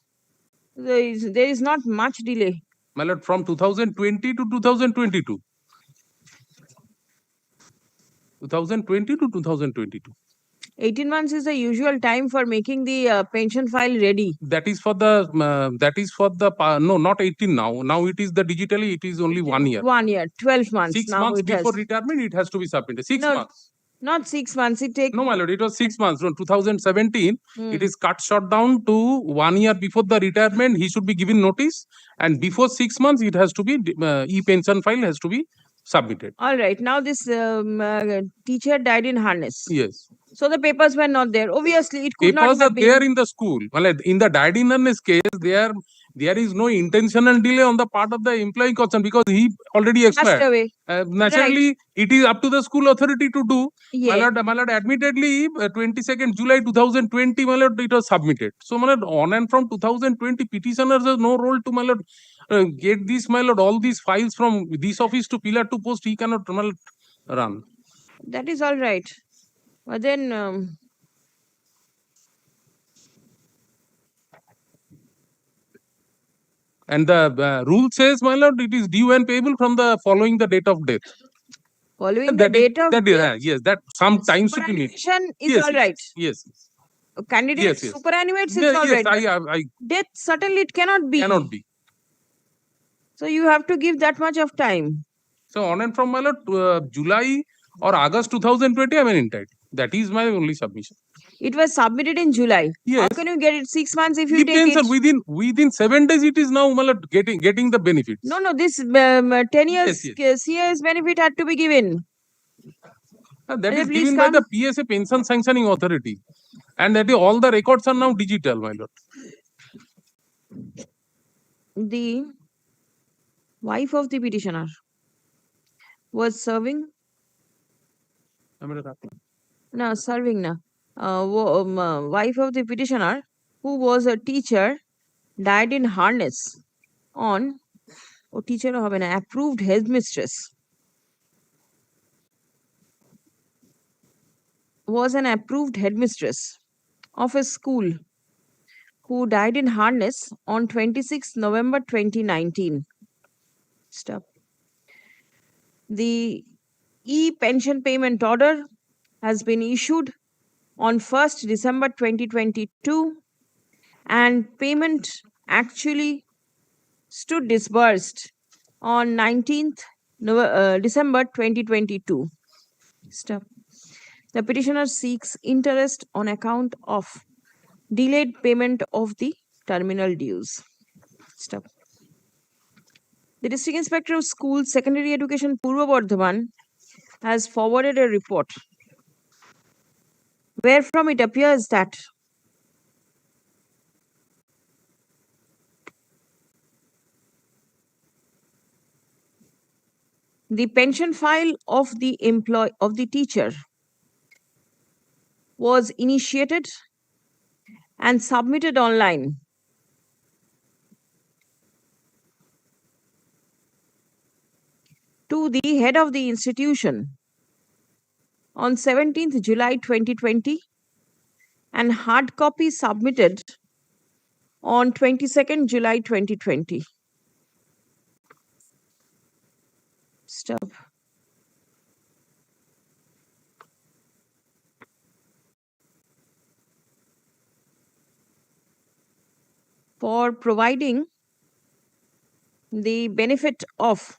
There is not much delay. From 2020 to 2022. 2020 to 2022. 18 months is the usual time for making the pension file ready. That is for the no, not 18 now. Now it is the digitally, it is only 1 year. 1 year, 12 months. 6 now months it before has. retirement, it has to be submitted. 6 No, months. Not 6 months. It takes. No, my lord, it was 6 months. From 2017, Hmm. it is cut short down to 1 year before the retirement. He should be given notice, and before 6 months, it has to be e-pension file has to be submitted. All right. Now this teacher died in harness. Yes. So the papers were not there. Obviously, it could Papers not have are been. there in the school. Well, in the died in harness case, there is no intentional delay on the part of the employee concerned because he already Passed expired. away. Naturally, it is up to the school authority to do. Yeah. My lord, admittedly, 22nd July 2020, my lord, it was submitted. So, my lord, on and from 2020, petitioners has no role to, my lord, get this, my lord, all these files from this office to pillar to post. He cannot, my lord, run. That is all right. But then. And the rule says, my lord, it is due and payable from the following the date of death. Following the date of death. Yes, that sometimes Superannuation is yes, all right. Yes. Candidate Yes, yes. superannuates Yeah, is all yes, right. I Death certainly it cannot be. cannot be. So you have to give that much of time. So on and from, my lord, July or August 2020, I am entitled. That is my only submission. It was submitted in July. Yes. How can you get it 6 months if you take Depends, it? sir, within 7 days, it is now, my lord, getting the benefits. No, this 10 years CS benefit had to be given. That is please given by the PSA Pension Sanctioning Authority. And that is all the records are now digital, my lord. The wife of the petitioner was serving. No, serving now. Wife of the petitioner, who was a teacher, died in harness on teacher of an approved headmistress. Was an approved headmistress of a school who died in harness on 26 November 2019. Stop. The e-pension payment order has been issued on 1st December 2022 and payment actually stood disbursed on 19th December 2022. Stop. The petitioner seeks interest on account of delayed payment of the terminal dues. Stop. The District Inspector of Schools, Secondary Education, Purva Bardhaman, has forwarded a report wherefrom it appears that the pension file of the teacher was initiated and submitted online to the head of the institution on 17th July 2020 and hard copy submitted on 22nd July 2020. Stop. For providing the benefit of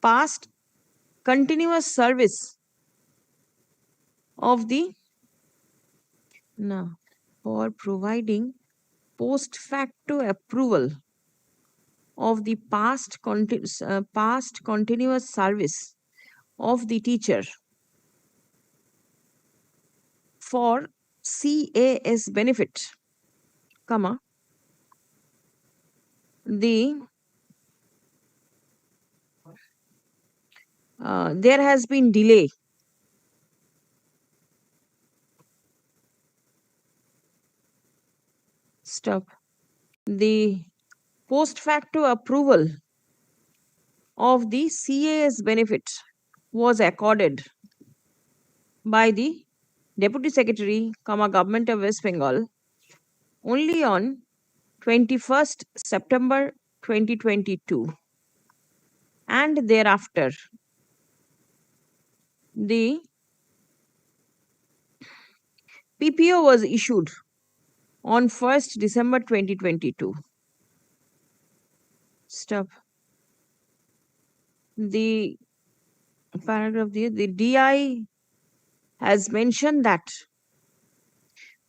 past continuous service of the for providing post facto approval of the past continuous service of the teacher for CAS benefit, comma, there has been delay the post facto approval of the CAS benefit was accorded by the Deputy Secretary, Government of West Bengal only on 21st September 2022, and thereafter the PPO was issued on 1st December 2022. The paragraph there, the DI has mentioned that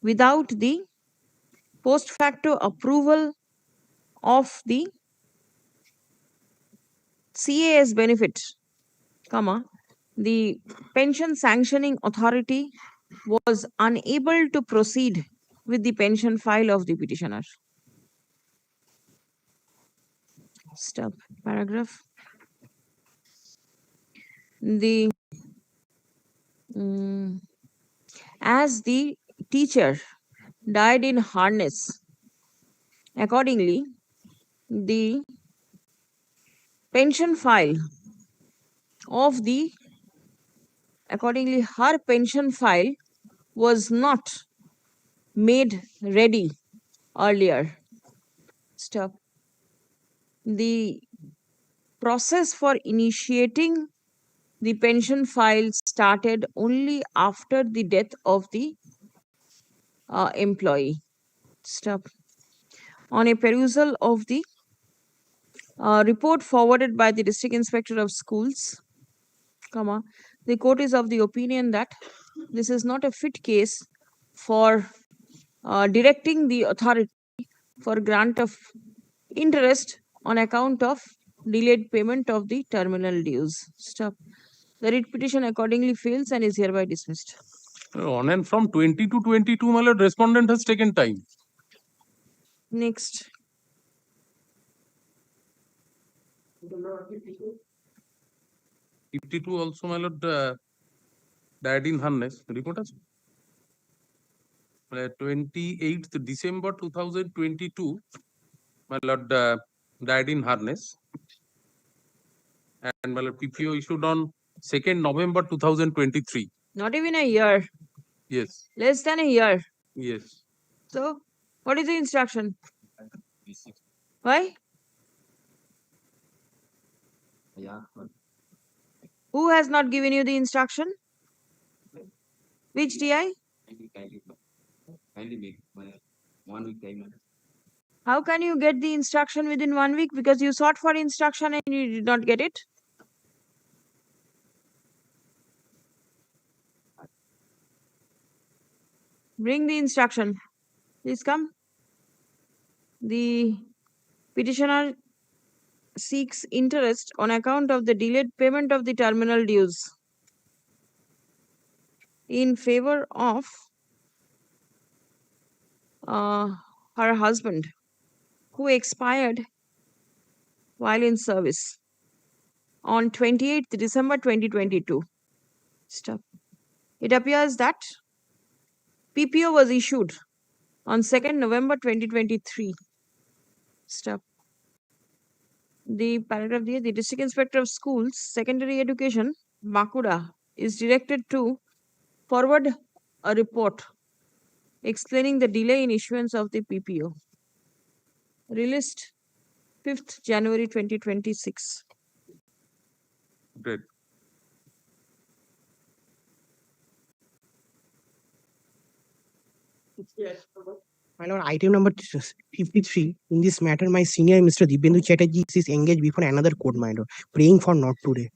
without the post facto approval of the CAS benefit, comma, the pension sanctioning authority was unable to proceed with the pension file of the petitioner. Paragraph. As the teacher died in harness, accordingly, the pension file of the accordingly her pension file was not made ready earlier. The process for initiating the pension file started only after the death of the employee. On a perusal of the report forwarded by the District Inspector of Schools, the court is of the opinion that this is not a fit case for directing the authority for grant of interest on account of delayed payment of the terminal dues. The writ petition accordingly fails and is hereby dismissed. On and from 20 to 22, my lord, respondent has taken time. Next. Fifty-two also, my lord, died in harness. Report us. 28th December 2022, my lord, died in harness. And my lord, PPO issued on 2nd November 2023. Not even a year. Yes. Less than a year. Yes. So, what is the instruction? Why? Who has not given you the instruction? Which DI? Kindly make 1 week time. How can you get the instruction within 1 week? Because you sought for instruction and you did not get it. Bring the instruction. Please come. The petitioner seeks interest on account of the delayed payment of the terminal dues in favor of her husband, who expired while in service on 28th December 2022. It appears that PPO was issued on 2nd November 2023. The paragraph here, the District Inspector of Schools, Secondary Education, Bankura, is directed to forward a report explaining the delay in issuance of the PPO. Released 5th January 2026. Great. My lord, item number 53. In this matter, my senior Mr. Dibyendu Chatterjee is engaged before another court, my lord, praying for not today.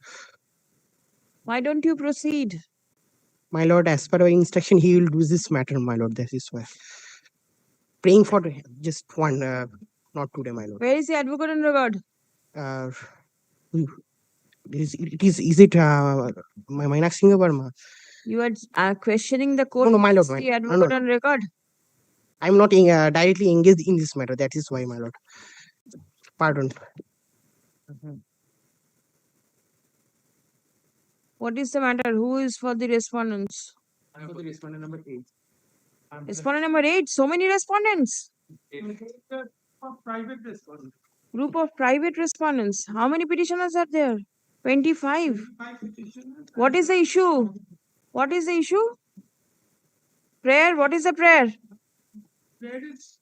Why don't you proceed? My lord, as per our instruction, he will do this matter, my lord. That is why. Praying for just one. not today, my lord. Where is the advocate on record? Uh, is it Mainak Singh Verma? You are questioning the court. No, my lord, Is the no, advocate no. on record? I'm not directly engaged in this matter. That is why, my lord. Pardon. What is the matter? Who is for the respondents? I'm for the respondent number 8. Respondent number 8. So many respondents. Private respondent. Group of private respondents. How many petitioners are there? 25. What is the issue? What is the issue? Prayer. What is the prayer? Prayer is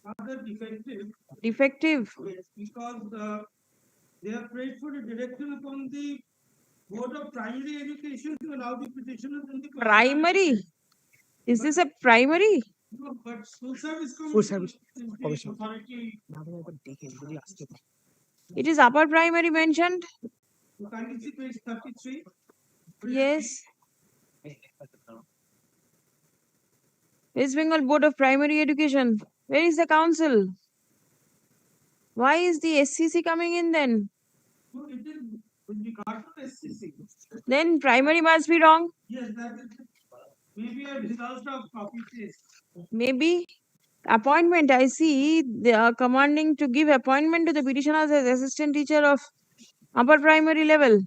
rather defective. Defective. Yes, because they have prayed for a direction upon the Board of Primary Education to allow the petitioners in the Primary? Is this a primary? No, but school service School service commission. commission. Authority. It is upper primary mentioned. You can see page 33. Yes. West Bengal Board of Primary Education. Where is the council? Why is the SCC coming in then? So it is with regard to SCC. Then primary must be wrong. Yes, that is maybe a result of copy paste. Maybe. Appointment. I see they are commanding to give appointment to the petitioners as assistant teacher of upper primary level.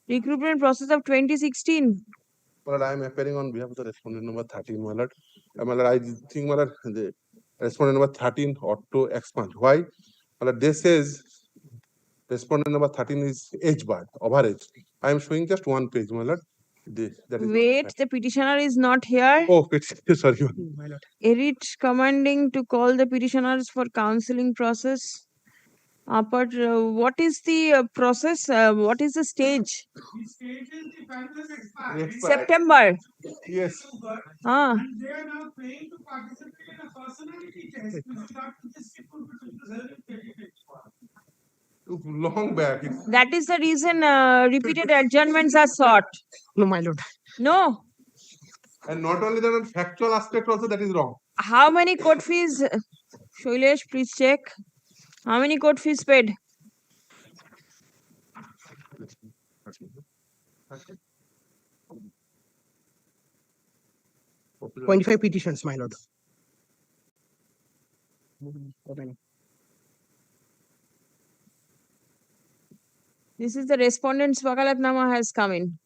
Recruitment process of 2016. My lord, I am appearing on behalf of the respondent number 13, my lord. My lord, I think, my lord, the respondent number 13 ought to expunge. Why? My lord, this says respondent number 13 is age barred, overage. I am showing just one page, my lord. That is Wait, the petitioner is not here. Oh, sorry. Edit commanding to call the petitioners for counseling process. But what is the process? What is the stage? The stage is the final expired. September. Yes. And they are now paying to participate in a personality test with regard to this people Long back. That is the reason repeated adjournments are sought. No, my lord. No. And not only that, on factual aspect also that is wrong. How many court fees? Shailesh, please check. How many court fees paid? Okay. 25 petitions, my lord. This is the respondent's Wakalatnama has come in.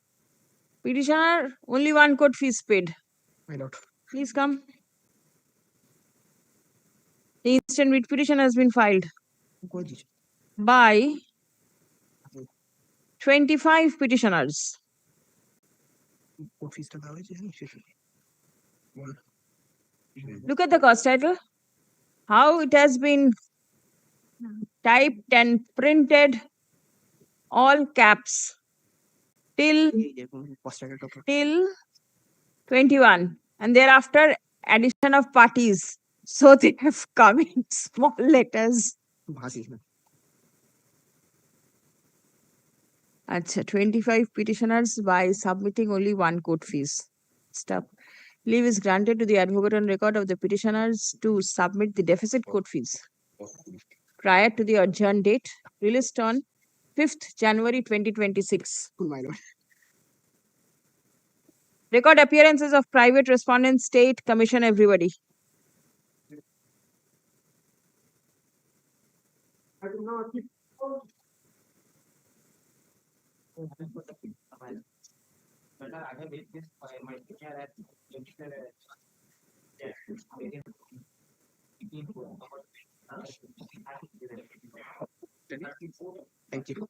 Petitioner, only one court fees paid. My lord. Please come. The instant writ petition has been filed by 25 petitioners. Look at the cost title. How it has been typed and printed, all caps, till 21, and thereafter addition of parties. So they have come in small letters. Achha, 25 petitioners by submitting only one court fees. Stop. Leave is granted to the advocate on record of the petitioners to submit the deficit court fees prior to the adjourned date, released on 5th January 2026. Record appearances of private respondents, state, commission, everybody. Thank you.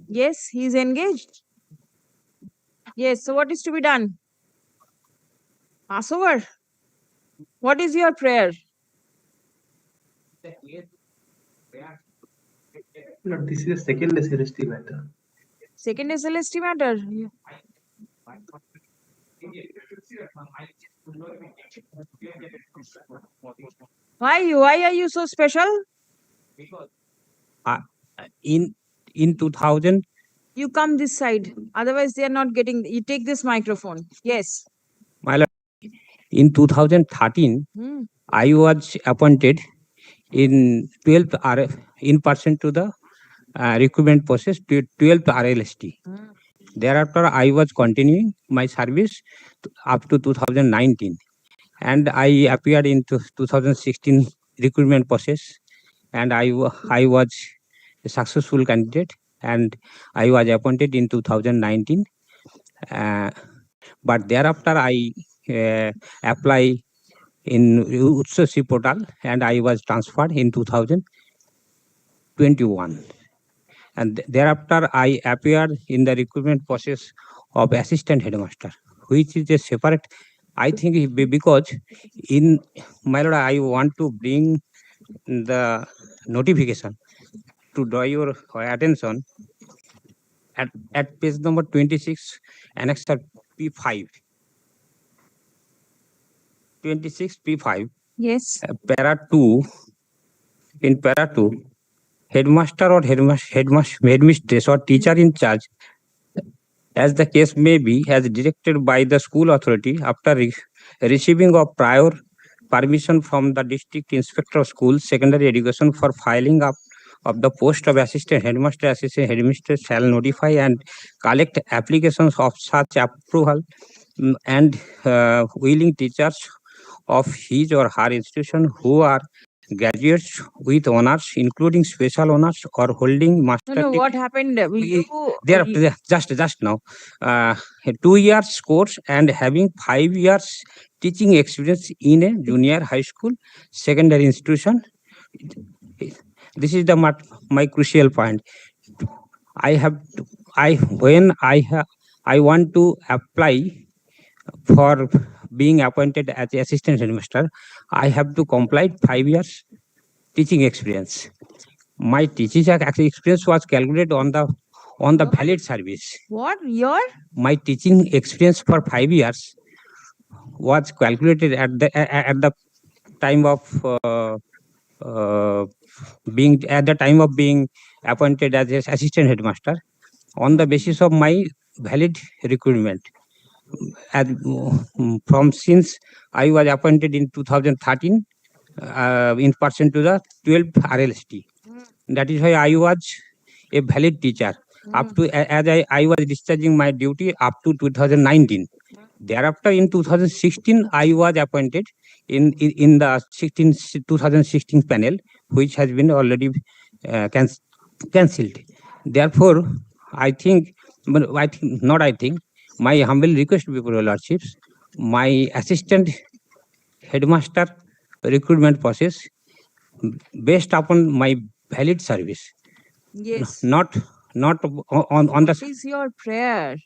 Yes, he is engaged. Yes, so what is to be done? Passover. What is your prayer? No, this is the second SLST matter. Second SLST matter. Why are you so special? In 2000, you come this side. Otherwise, they are not getting. You take this microphone. Yes. my lord, In 2013, I was appointed in 12th in person to the recruitment process to 12th RLST. Thereafter, I was continuing my service up to 2019, and I appeared in 2016 recruitment process, and I was a successful candidate, and I was appointed in 2019. But thereafter, I apply in SSC portal, and I was transferred in 2021. And thereafter, I appeared in the recruitment process of assistant headmaster, which is a separate. I think because in my lord, I want to bring the notification to draw your attention at page number 26, annexure P5. 26 P5. Yes. Para 2. In para 2, headmaster or headmistress or teacher in charge, as the case may be, as directed by the school authority after receiving of prior permission from the district inspector of schools secondary education for filing up of the post of assistant headmaster, assistant headmistress shall notify and collect applications of such approval and willing teachers of his or her institution who are graduates with honors, including special honors or holding master No, degree. what happened? Thereafter, just now, 2 years course and having 5 years teaching experience in a junior high school, secondary institution. This is my crucial point. I want to apply for being appointed as assistant headmaster. I have to complete 5 years teaching experience. My teaching experience was calculated on the valid service. What year? My teaching experience for 5 years was calculated at the time of being appointed as an assistant headmaster on the basis of my valid recruitment. From since I was appointed in 2013 in person to the 12th RLST. That is why I was a valid teacher up to as I was discharging my duty up to 2019. Thereafter, in 2016, I was appointed in the 2016 panel, which has been already cancelled. Therefore, I think, my humble request before your lordships, my assistant headmaster recruitment process based upon my valid service. Yes. Not on the. What is your prayer?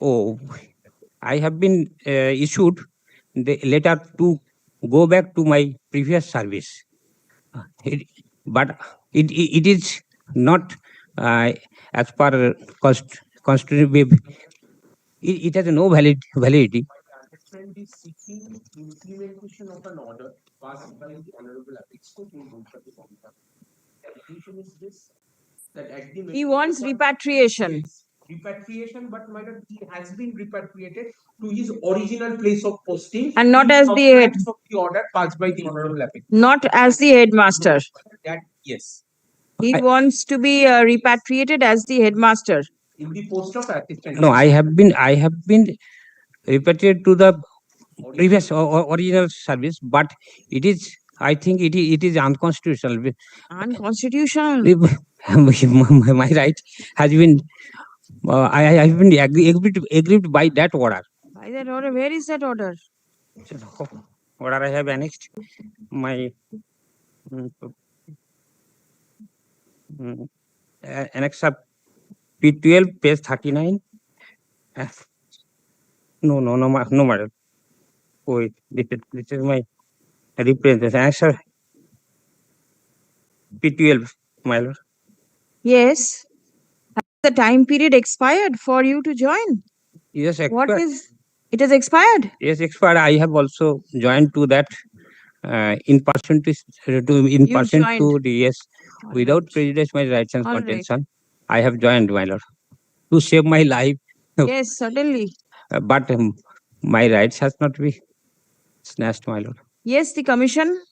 Oh, I have been issued the letter to go back to my previous service. But it is not as per constitution. It has no validity. Implementation of an order passed by the Honorable Apex Court in Guwahati. The application is this, that at the He wants repatriation. repatriation, but my lord, he has been repatriated to his original place of posting And not in as the head. compliance of the order passed by the Honorable Apex. Not as the headmaster. That yes, He wants to be repatriated as the headmaster. in the post of assistant. No, I have been repatriated to the previous original service, but it is, I think it is unconstitutional. Unconstitutional. My right has been I have been aggrieved by that order. By that order, where is that order? Order I have annexed my annex of P12 page 39. No, madam. Wait, this is my representation. Answer P12, my lord. Yes. Has the time period expired for you to join? Yes, What expired. is it has expired? Yes, expired. I have also joined to that in person to You joined. the yes, without prejudice my rights and All right. contention. I have joined, my lord, to save my life. Yes, certainly. But my rights has not been. Snatched, my lord. Yes, the commission.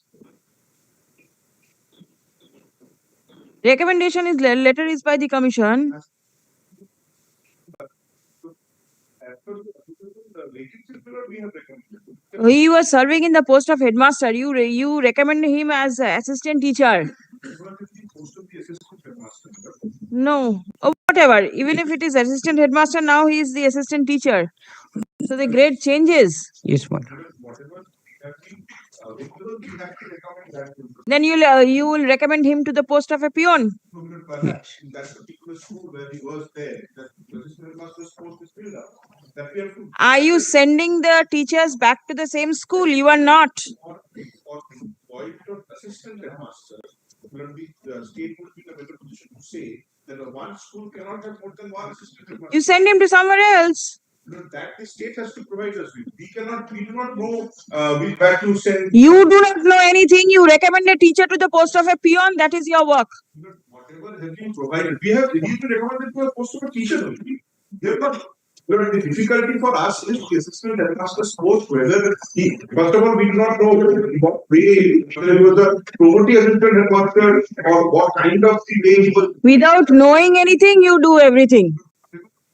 Recommendation is letter is by the commission. He was serving in the post of headmaster. You recommend him as assistant teacher. No, whatever. Even if it is assistant headmaster, now he is the assistant teacher. So the grade changes. Yes, my lord. Then you will recommend him to the post of a peon. Perhaps in that particular school where he was there, that assistant headmaster's post is filled up. That we have to. Are you sending the teachers back to the same school? You are not. Or assistant headmaster, the state would be in a better position to say that one school cannot have more than one assistant headmaster. You send him to somewhere else. That the state has to provide us with. We do not know where to send. You do not know anything. You recommend a teacher to the post of a peon. That is your work. Whatever has been provided, we have recommended to a post of a teacher only. We have not. The difficulty for us is the assistant headmaster's post, whether he, first of all, we do not know what way, whether he was a property assistant headmaster or what kind of the way he was. Without knowing anything, you do everything.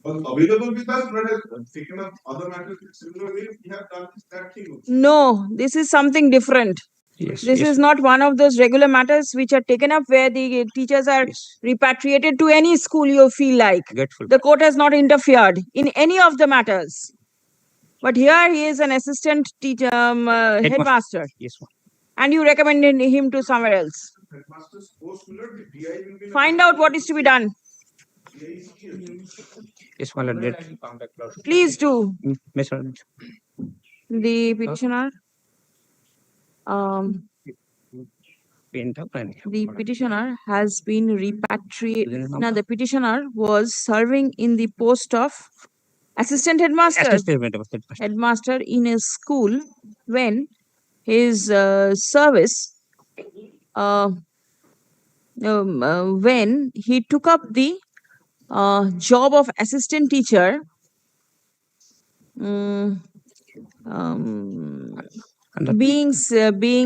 Available with us, but has taken up other matters in similar way. We have done that thing. No, this is something different. Yes, this yes. is not one of those regular matters which are taken up where the teachers are repatriated to any school you feel like. Grateful. The court has not interfered in any of the matters. But here he is an assistant teacher, headmaster. Yes, ma'am. And you recommended him to somewhere else. Headmaster's post will not be DI will be. Find out what is to be done. Yes, my lord. Please do. Yes, my lord. The petitioner. The petitioner has been repatriated. Now, the petitioner was serving in the post of assistant headmaster, headmaster in a school when his service, when he took up the job of assistant teacher, being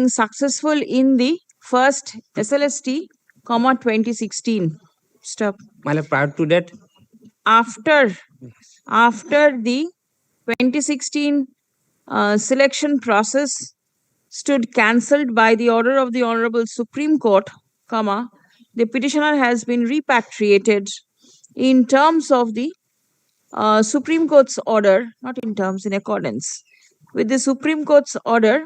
successful in the first SLST, 2016. Stop. Prior to that, after the 2016 selection process stood cancelled by the order of the Honorable Supreme Court, the petitioner has been repatriated in terms of the Supreme Court's order, not in terms, in accordance with the Supreme Court's order,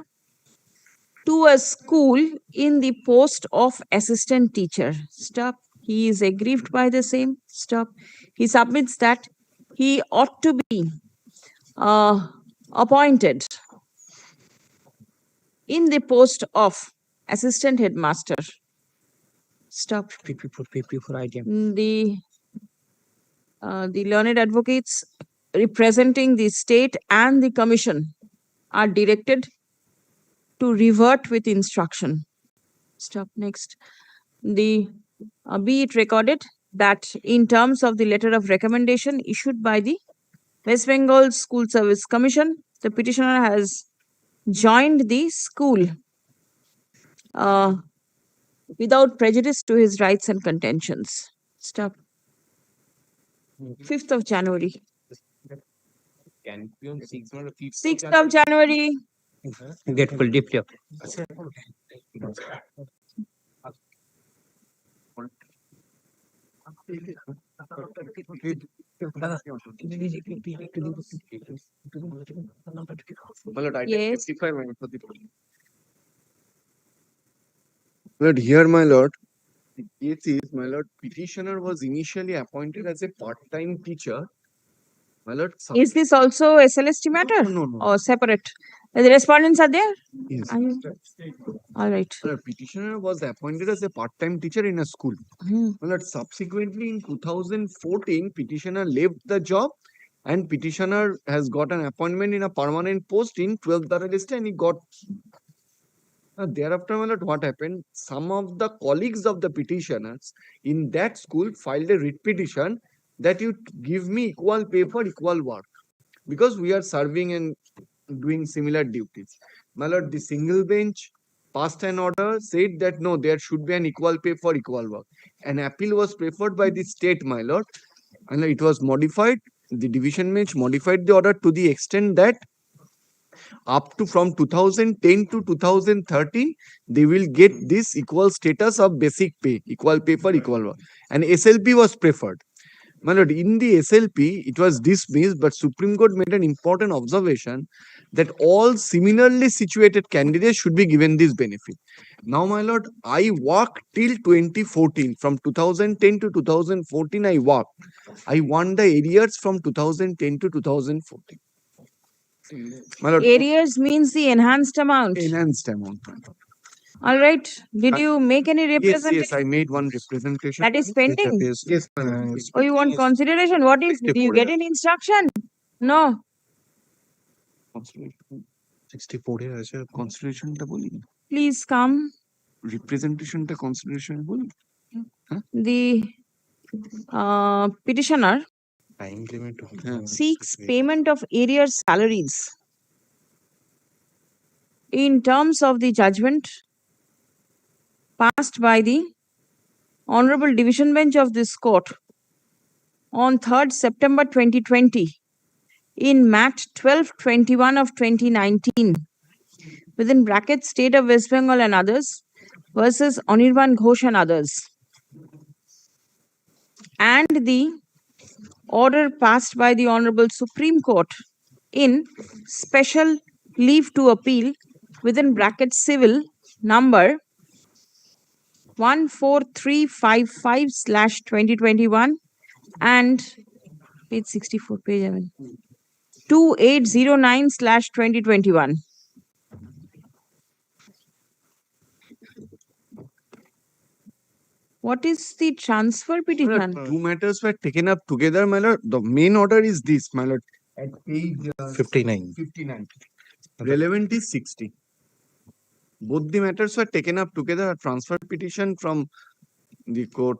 to a school in the post of assistant teacher. Stop. He is aggrieved by the same. Stop. He submits that he ought to be appointed in the post of assistant headmaster. Stop. The learned advocates representing the state and the commission are directed to revert with instruction. Stop. Next. Be it recorded that in terms of the letter of recommendation issued by the West Bengal School Service Commission, the petitioner has joined the school without prejudice to his rights and contentions. Stop. 5th of January. 6th of January. Grateful deeply. Yes. Lord, here, my lord, the case is, my lord, petitioner was initially appointed as a part-time teacher. My lord, Is this also a SLST matter? No. Or separate? The respondents are there? Yes. All right. Petitioner was appointed as a part-time teacher in a school. My lord, subsequently in 2014, petitioner left the job and petitioner has got an appointment in a permanent post in 12th Darajeste and he got. Thereafter, my lord, what happened? Some of the colleagues of the petitioners in that school filed a writ petition that you give me equal pay for equal work because we are serving and doing similar duties. my lord, the single bench passed an order, said that no, there should be an equal pay for equal work. An appeal was preferred by the state, my lord, and it was modified. The division bench modified the order to the extent that up to from 2010 to 2030, they will get this equal status of basic pay, equal pay for equal work. And SLP was preferred. My lord, in the SLP, it was dismissed, but Supreme Court made an important observation that all similarly situated candidates should be given this benefit. Now, my lord, I worked till 2014. From 2010 to 2014, I worked. I won the arrears from 2010 to 2014. My lord, Arrears means the enhanced amount. enhanced amount. My lord. All right. Did you make any Yes, representation? yes, I made one representation. That is pending. Yes, my lord. Oh, you want consideration? What is? Do you get any instruction? No. 64 এর আছে কনসিডারেশনটা বলি Please come. রিপ্রেজেন্টেশনটা consideration বলি The petitioner time limit seeks payment of arrears salaries in terms of the judgment passed by the Honorable Division Bench of this court on 3rd September 2020 in Mat 1221 of 2019 within brackets State of West Bengal and others versus Anirban Ghosh and others, and the order passed by the Honorable Supreme Court in special leave to appeal within brackets civil number 14355/2021 and page 64, page 11, 2809/2021. What is the transfer My petition? lord, two matters were taken up together, my lord. The main order is this, my lord. At page 59. Relevant is 60. Both the matters were taken up together. A transfer petition from the court.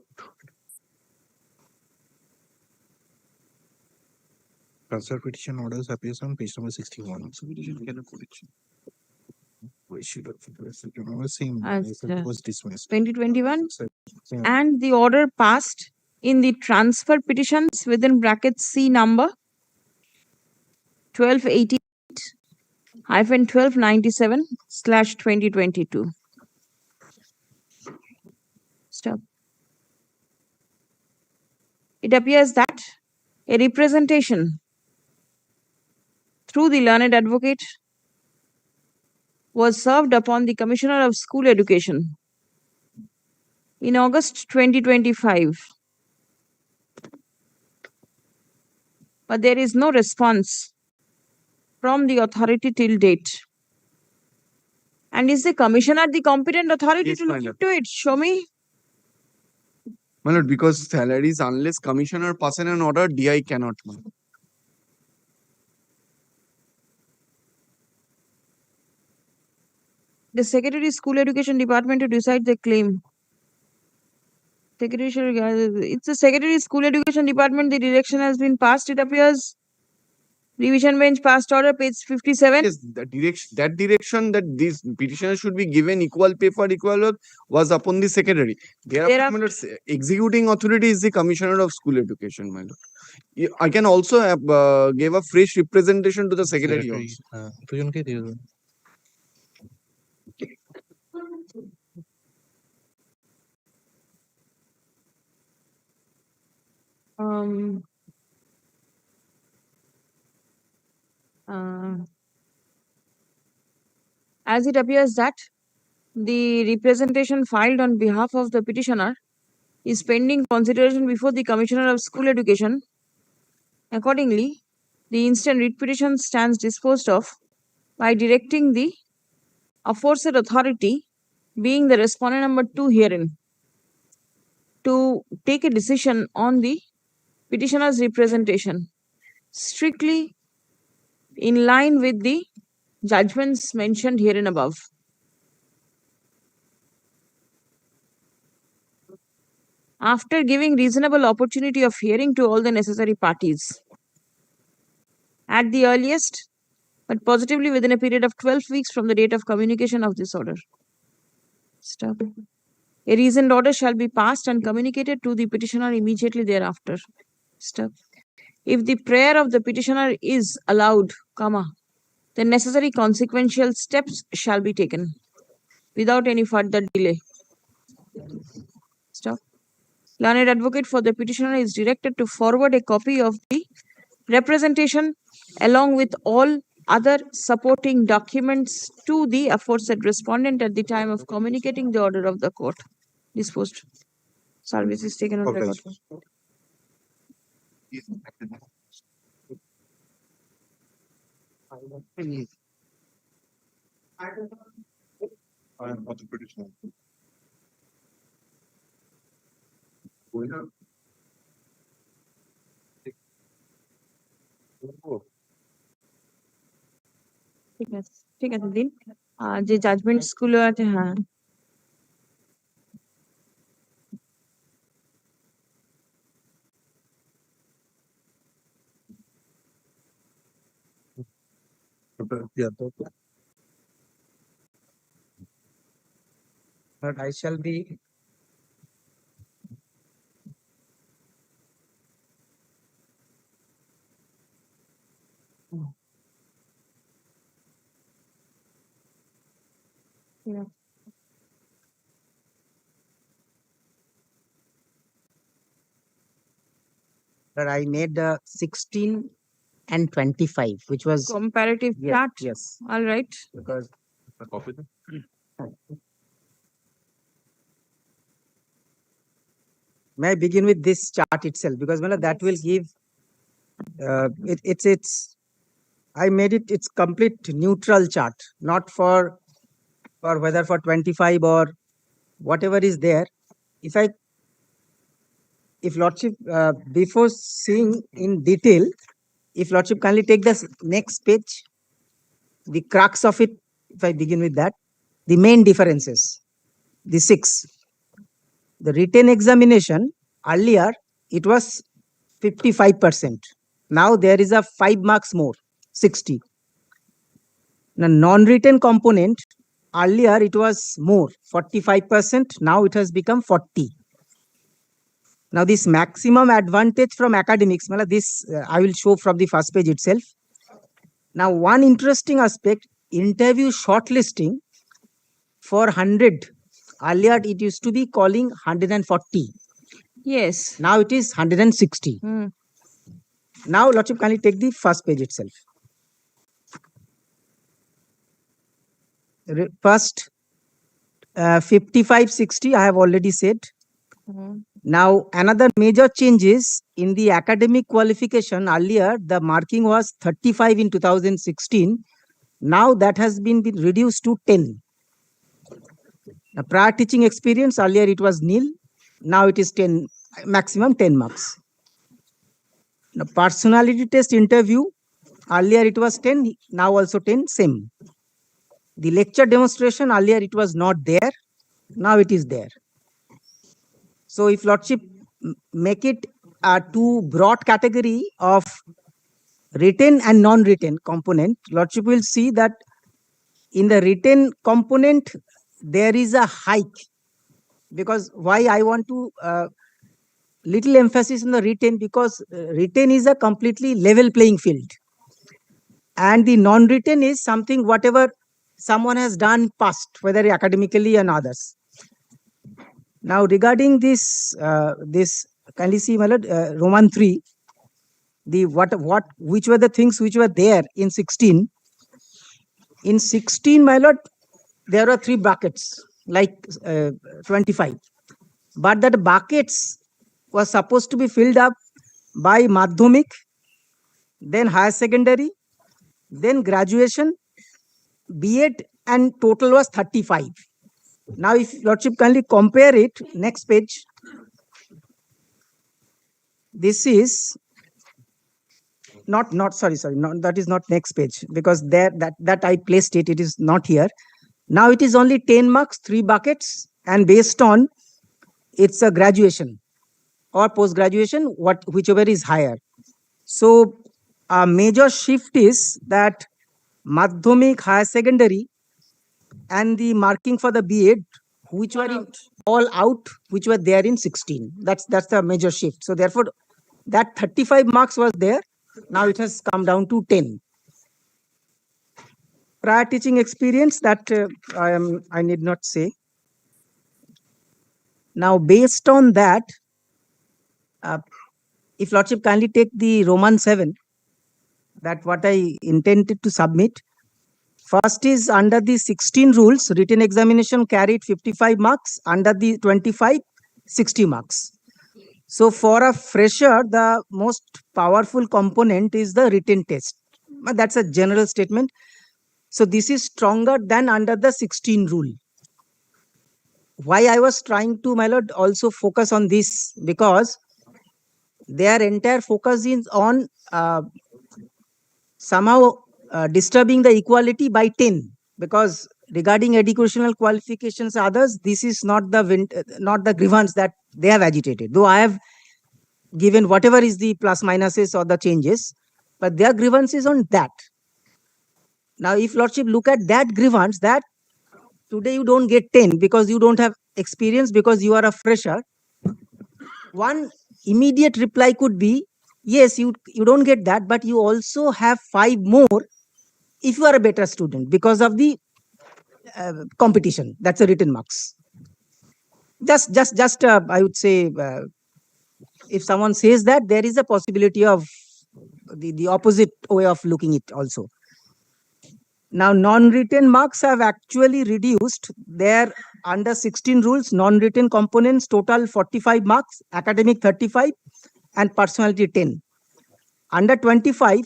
Transfer petition orders appears on page number 61. Same, it was dismissed. 2021 Same. and the order passed in the transfer petitions within brackets C number 1288-1297/2022. Stop. It appears that a representation through the learned advocate was served upon the Commissioner of School Education in August 2025. But there is no response from the authority till date. And is the commissioner the competent authority Yes, to my look lord. into it? Show me. My lord, because salaries, unless commissioner passes an order, DI cannot. my lord. The Secretary School Education Department to decide the claim. It's the Secretary School Education Department. The direction has been passed. It appears. Revision bench passed order, page 57. Yes, that direction that this petitioner should be given equal pay for equal work was upon the secretary. Thereafter, my lord, executing authority is the commissioner of school education, my lord. I can also have, give a fresh representation to the secretary also. দুজনকে দিয়ে দেবো। As it appears that the representation filed on behalf of the petitioner is pending consideration before the Commissioner of School Education. Accordingly, the instant writ petition stands disposed of by directing the aforesaid authority, being the respondent number 2 herein, to take a decision on the petitioner's representation, strictly in line with the judgments mentioned herein above. After giving reasonable opportunity of hearing to all the necessary parties, at the earliest, but positively within a period of 12 weeks from the date of communication of this order. Stop. A reasoned order shall be passed and communicated to the petitioner immediately thereafter. Stop. If the prayer of the petitioner is allowed, comma, the necessary consequential steps shall be taken without any further delay. Stop. Learned advocate for the petitioner is directed to forward a copy of the representation along with all other supporting documents to the aforesaid respondent at the time of communicating the order of the court. Disposed. Service is taken on record. I am for the petitioner. ঠিক আছে দিন যে judgements গুলো আছে হ্যাঁ But I shall be Yeah. but I made 16 and 25, which was comparative yes, chart. yes, All right. because may I begin with this chart itself because that will give it's I made it's complete neutral chart, not for whether for 25 or whatever is there. If Lordship, before seeing in detail, if Lordship kindly take the next page, the crux of it, if I begin with that, the main differences, the 6. The written examination, earlier, it was 55%. Now there is a 5 marks more, 60. The non-written component, earlier it was more, 45%. Now it has become 40. Now this maximum advantage from academics, this I will show from the first page itself. Now one interesting aspect, interview shortlisting for 100. Earlier it used to be calling 140. Yes. Now it is 160. Now Lordship kindly take the first page itself. First 55-60 I have already said. Now another major change is in the academic qualification. Earlier the marking was 35 in 2016. Now that has been reduced to 10. Now, prior teaching experience, earlier it was nil. Now it is 10, maximum 10 marks. Now personality test interview, earlier it was 10, now also 10, same. The lecture demonstration, earlier it was not there, now it is there. So if Lordship make it a two broad category of written and non-written component, Lordship will see that in the written component, there is a hike. Because why I want to little emphasis on the written, because written is a completely level playing field. And the non-written is something whatever someone has done past, whether academically and others. Now regarding this, kindly see, my lord, Roman 3, the which were the things which were there in 16. In 16, my lord, there are 3 buckets, like 25. But that buckets was supposed to be filled up by Madhyamik, then higher secondary, then graduation, B.Ed, and total was 35. Now, if Lordship kindly compare it, next page. This is sorry, that is not next page, because there that I placed it is not here. Now it is only 10 marks, 3 buckets, and based on it's a graduation or post graduation, whichever is higher. So a major shift is that Madhyamik, higher secondary, and the marking for the B.Ed, which were in all out, which were there in 16. That's the major shift. So therefore, that 35 marks was there. Now it has come down to 10. Prior teaching experience, that I need not say. Now, based on that, if Lordship kindly take the Roman 7, that what I intended to submit. First is under the 16 rules, written examination carried 55 marks, under the 25, 60 marks. So for a fresher, the most powerful component is the written test. But that's a general statement. So this is stronger than under the 16 rule. Why I was trying to, my lord, also focus on this, because their entire focus is on somehow disturbing the equality by 10, because regarding educational qualifications others, this is not the grievance that they have agitated, though I have given whatever is the plus minuses or the changes, but their grievance is on that. Now if Lordship look at that grievance, that today you don't get 10 because you don't have experience, because you are a fresher, one immediate reply could be, yes, you don't get that, but you also have 5 more if you are a better student because of the competition. That's a written marks. Just I would say, if someone says that, there is a possibility of the opposite way of looking it also. Now, non-written marks have actually reduced. Their under 16 rules, non-written components total 45 marks, academic 35, and personality 10. Under 25,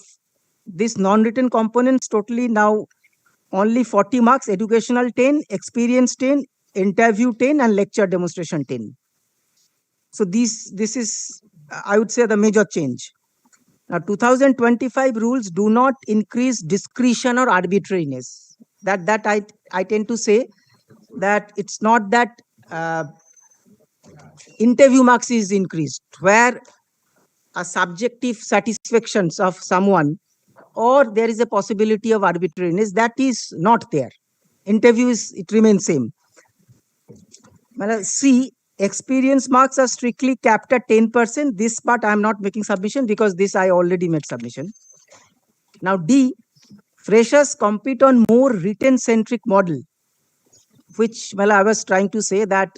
this non-written components totally now only 40 marks, educational 10, experience 10, interview 10, and lecture demonstration 10. So this is, I would say, the major change. Now, 2025 rules do not increase discretion or arbitrariness. That I tend to say that it's not that interview marks is increased, where a subjective satisfactions of someone, or there is a possibility of arbitrariness, that is not there. Interviews, it remains same. Well, C, experience marks are strictly capped at 10%. This part I am not making submission because this I already made submission. Now D, freshers compete on more written centric model, which, well, I was trying to say that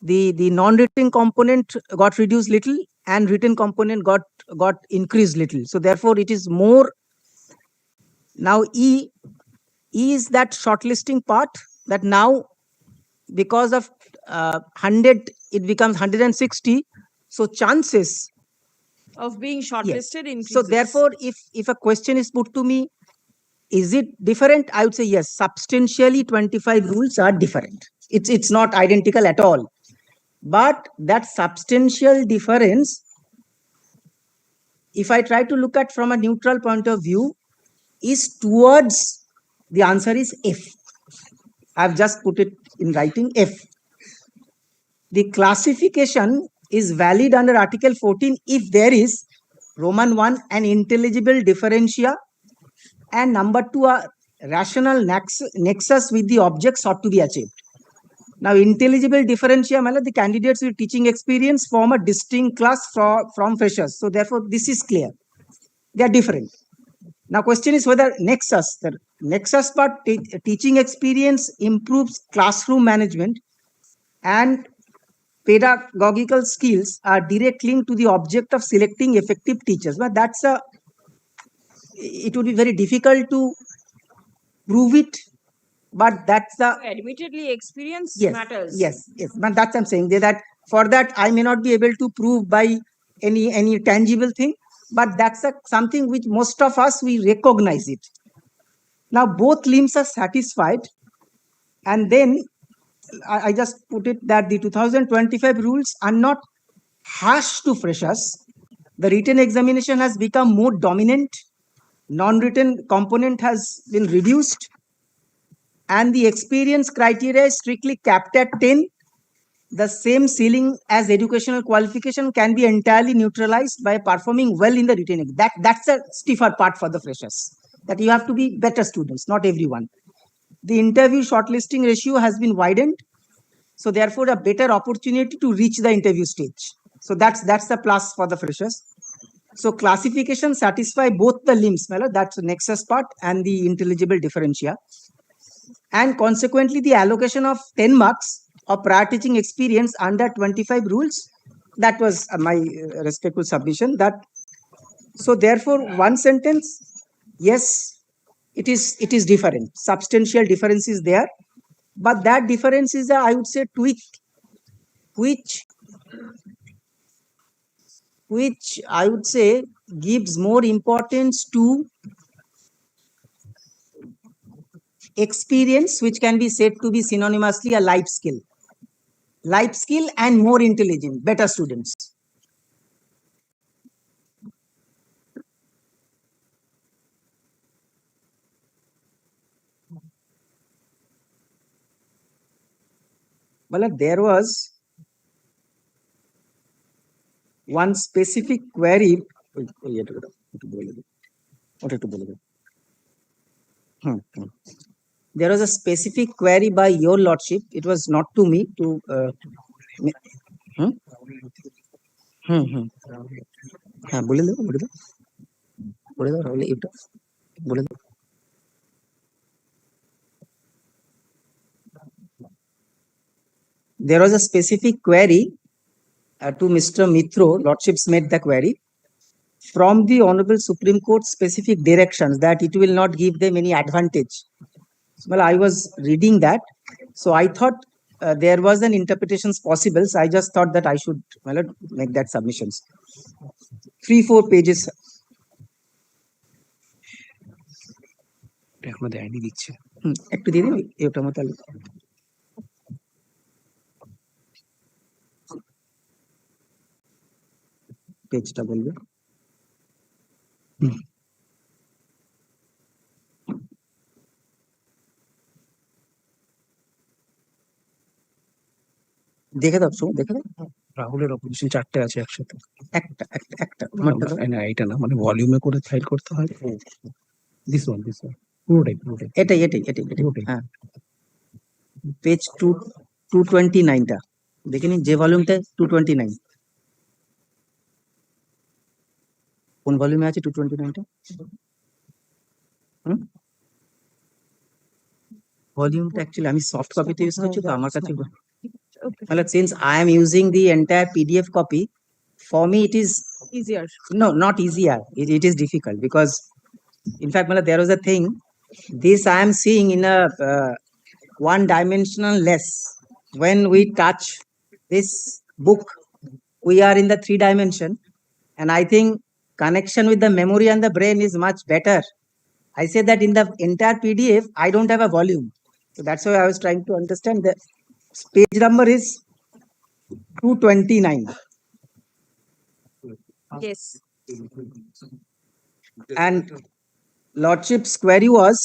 the non-written component got reduced little and written component got increased little. So therefore it is more. Now E is that shortlisting part, that now because of 100 it becomes 160, so chances Of being shortlisted increases. So therefore if a question is put to me, is it different, I would say yes, substantially 25 rules are different. It's not identical at all, but that substantial difference, if I try to look at from a neutral point of view, is towards, the answer is F. I've just put it in writing, F. The classification is valid under Article 14 if there is Roman 1, an intelligible differentia, and number 2, a rational nexus with the object sought to be achieved. Now, intelligible differentia, the candidates with teaching experience form a distinct class from freshers. So therefore, this is clear. They are different. Now, question is whether nexus, the nexus part, teaching experience improves classroom management and pedagogical skills are direct link to the object of selecting effective teachers. But it would be very difficult to prove it, but that's the Admittedly, experience yes, matters. Yes, but that's I'm saying that for that I may not be able to prove by any tangible thing, but that's something which most of us we recognize it. Now both limbs are satisfied, and then I just put it that the 2025 rules are not harsh to freshers. The written examination has become more dominant. Non-written component has been reduced, and the experience criteria is strictly capped at 10. The same ceiling as educational qualification can be entirely neutralized by performing well in the written exam. That's a stiffer part for the freshers. that you have to be better students, not everyone. The interview shortlisting ratio has been widened, so therefore a better opportunity to reach the interview stage. So that's the plus for the freshers. So classification satisfy both the limbs, that's the nexus part and the intelligible differentia. And consequently, the allocation of 10 marks of prior teaching experience under 25 rules, that was my respectful submission. That so therefore, one sentence, yes, it is different. Substantial difference is there, but that difference is, I would say, tweak, which I would say gives more importance to experience, which can be said to be synonymously a life skill and more intelligent, better students. Well, there was one specific query. There was a specific query by your lordship. It was not to me. To there was a specific query to Mr. Mitro. Lordships made the query from the Honorable Supreme Court, specific directions that it will not give them any advantage. Well, I was reading that, so I thought there was an interpretations possible. So I just thought that I should make that submissions. 3-4 pages. একটু দিয়ে দিন এটার মতো পেজটা বলবে। দেখে দাও, দেখে দাও। রাহুলের অপোজিশন 4টে আছে একসাথে। একটা না এটা না, মানে ভলিউমে করে ফাইল করতে হয়। দিস ওয়ান পুরোটাই এটাই। হ্যাঁ, পেজ 229টা দেখে নিন, যে ভলিউমটা 229। কোন ভলিউমে আছে 229টা? ভলিউমটা অ্যাকচুয়ালি আমি সফট কপিতে ইউজ করছি, তো আমার কাছে since I am using the entire PDF copy, for me it is easier. No, not easier. It is difficult because, in fact, there was a thing. This I am seeing in a one-dimensional less. When we touch this book, we are in the 3 dimension, and I think connection with the memory and the brain is much better. I say that in the entire PDF, I don't have a volume, so that's why I was trying to understand the page number is 229. Yes. And Lordship's query was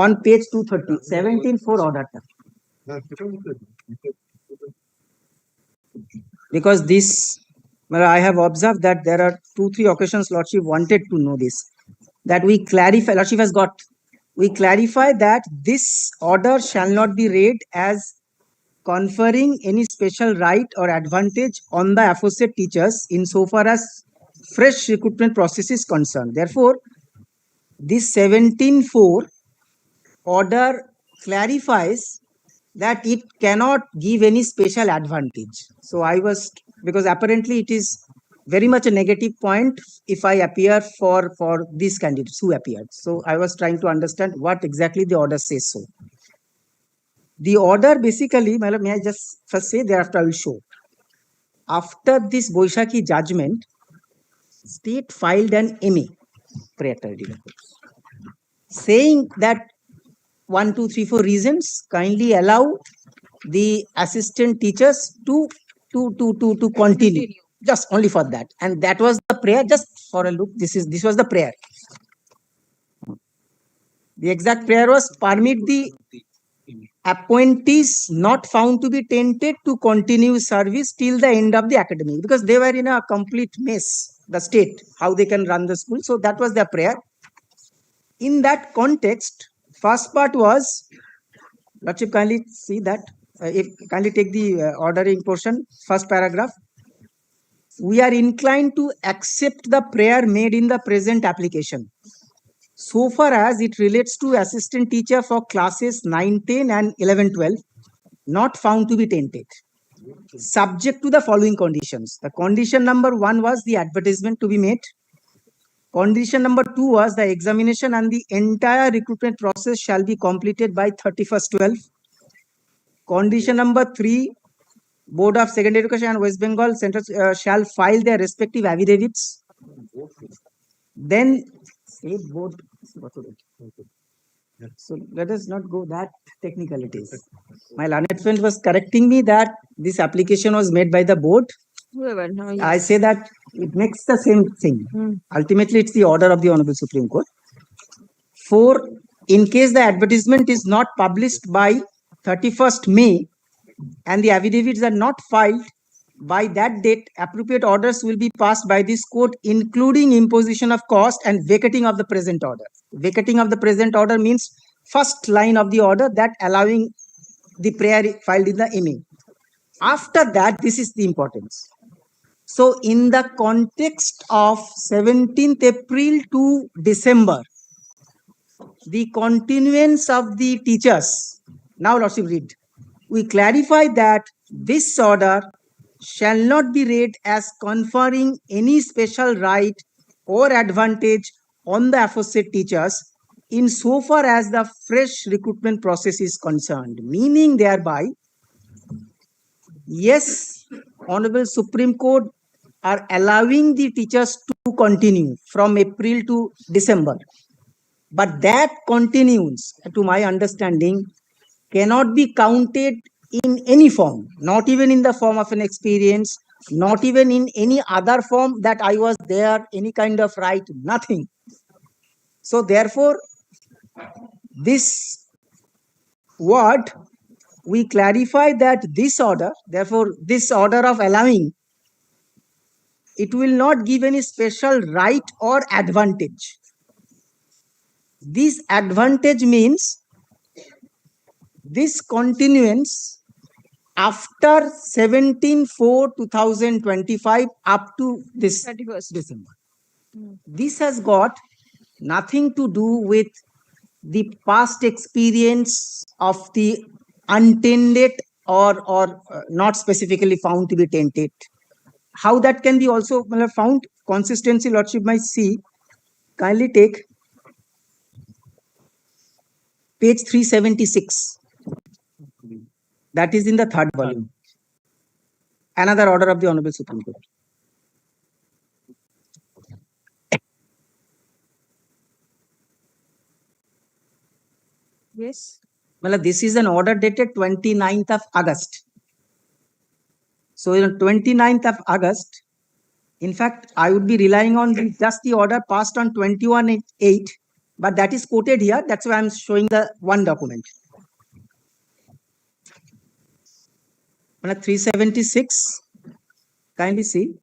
on page 230, 17.4 order. Because this, I have observed that there are 2-3 occasions Lordship wanted to know this, that we clarify, Lordship has got, we clarify that this order shall not be read as conferring any special right or advantage on the aforesaid teachers insofar as fresh recruitment process is concerned. Therefore, this 17.4 order clarifies that it cannot give any special advantage. So I was, because apparently it is very much a negative point if I appear for these candidates who appeared. So I was trying to understand what exactly the order says so. The order basically, may I just first say, thereafter I will show. After this Boishaki judgment, state filed an MA, saying that 1, 2, 3, 4 reasons kindly allow the assistant teachers to continue. Just only for that. And that was the prayer. Just for a look, this was the prayer. The exact prayer was, permit the appointees not found to be tainted to continue service till the end of the academic, because they were in a complete mess, the state, how they can run the school. So that was their prayer. In that context, first part was, Lordship, kindly see that, if kindly take the ordering portion, first paragraph. We are inclined to accept the prayer made in the present application, so far as it relates to assistant teacher for classes 9, 10 and 11, 12, not found to be tainted, subject to the following conditions. The condition number 1 was the advertisement to be made. Condition number 2 was the examination and the entire recruitment process shall be completed by 31st 12. Condition number 3, Board of Secondary Education and West Bengal Central shall file their respective affidavits. Then, board. So let us not go that technicalities. My learned friend was correcting me that this application was made by the board. Whoever, no, I yes. say that it makes the same thing. Ultimately, it's the order of the Honorable Supreme Court. 4, in case the advertisement is not published by 31st May and the affidavits are not filed by that date, appropriate orders will be passed by this court, including imposition of cost and vacating of the present order. Vacating of the present order means first line of the order, that allowing the prayer filed in the MA. After that, this is the importance. So in the context of 17th April to December, the continuance of the teachers, now Lordship read, we clarify that this order shall not be read as conferring any special right or advantage on the aforesaid teachers in so far as the fresh recruitment process is concerned, meaning thereby, yes, Honorable Supreme Court are allowing the teachers to continue from April to December. But that continuance, to my understanding, cannot be counted in any form, not even in the form of an experience, not even in any other form that I was there, any kind of right, nothing. So therefore, this word, we clarify that this order, therefore this order of allowing, it will not give any special right or advantage. This advantage means this continuance after 17/4/2025 up to this 31st December. This has got nothing to do with the past experience of the untainted or not specifically found to be tainted. How that can be also found, consistency, Lordship might see. Kindly take page 376. That is in the 3rd volume. Another order of the Honorable Supreme Court. Yes. Well, this is an order dated 29th of August. So on 29th of August, in fact, I would be relying on just the order passed on 21/8, but that is quoted here. That's why I'm showing the one document. 376, kindly see.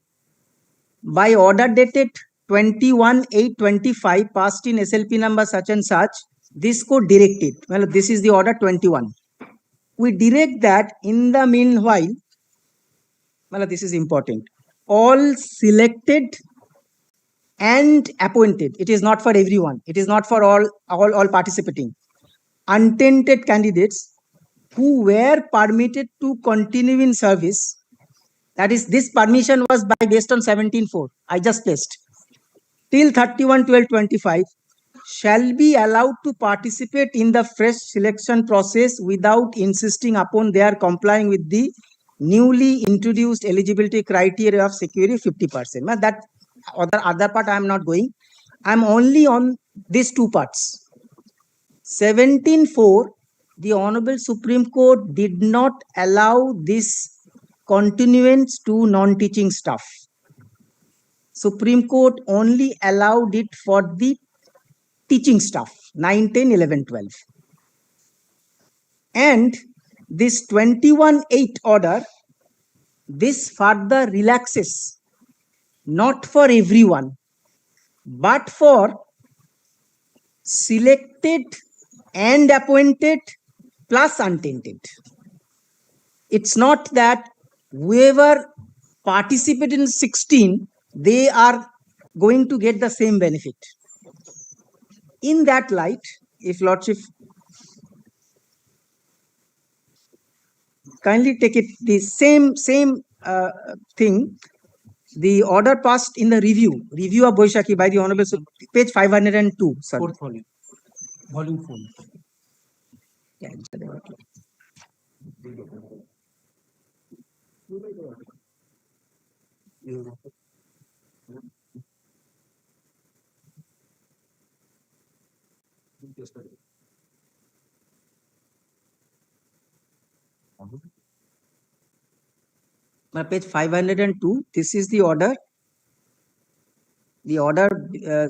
By order dated 21/8/25 passed in SLP number such and such, this court directed, well, this is the order 21. We direct that in the meanwhile, well, this is important, all selected and appointed, it is not for everyone, it is not for all participating, untainted candidates who were permitted to continue in service, that is, this permission was based on 17/4, I just placed, till 31/12/25, shall be allowed to participate in the fresh selection process without insisting upon their complying with the newly introduced eligibility criteria of securing 50%. Now that other part I am not going. I am only on these two parts. 17/4, the Honorable Supreme Court did not allow this continuance to non-teaching staff. Supreme Court only allowed it for the teaching staff, 9, 10, 11, 12. And this 21/8 order, this further relaxes, not for everyone, but for selected and appointed plus untainted. It's not that whoever participated in 16, they are going to get the same benefit. In that light, if Lordship kindly take it the same thing, the order passed in the review of Boishaki by the Honorable page 502. Sorry. Fourth volume. Volume 4. Page 502, this is the order. The order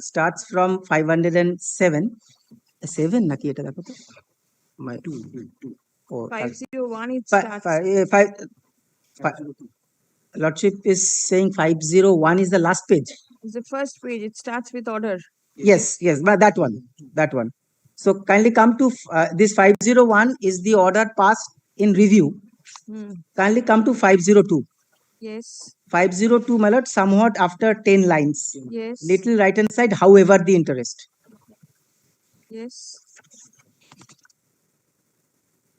starts from 507. 7 naki eta dekho to. My 2. Oh, 501 it fi- starts. Lordship is saying 501 is the last page. It's the first page. It starts with order. Yes, but that one. So kindly come to this 501 is the order passed in review. Kindly come to 502. Yes. 502, my lord, somewhat after 10 lines. Yes. Little right hand side, however the interest. Yes.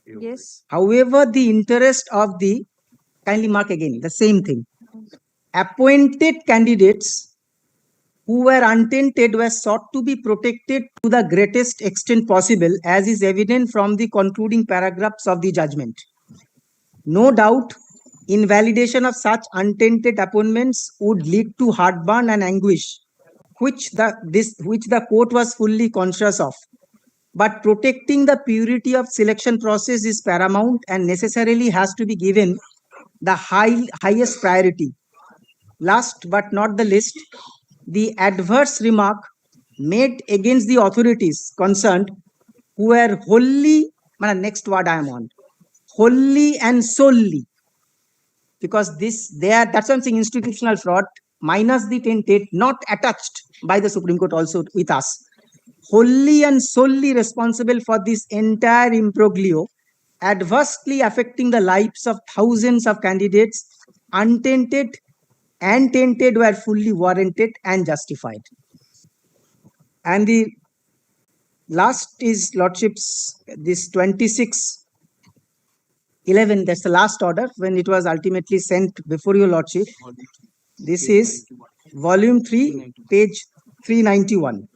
Yes. However the interest of the, kindly mark again, the same thing. Appointed candidates who were untainted were sought to be protected to the greatest extent possible, as is evident from the concluding paragraphs of the judgment. No doubt, invalidation of such untainted appointments would lead to heartburn and anguish, which the court was fully conscious of. But protecting the purity of selection process is paramount and necessarily has to be given the highest priority. Last but not the least, the adverse remark made against the authorities concerned who were wholly, next word I am on, wholly and solely, because that's something institutional fraud minus the tainted, not attached by the Supreme Court also with us, wholly and solely responsible for this entire imbroglio, adversely affecting the lives of thousands of candidates, untainted and tainted, were fully warranted and justified. And the last is Lordship's, this 2611, that's the last order when it was ultimately sent before your Lordship. This is volume 3, page 391.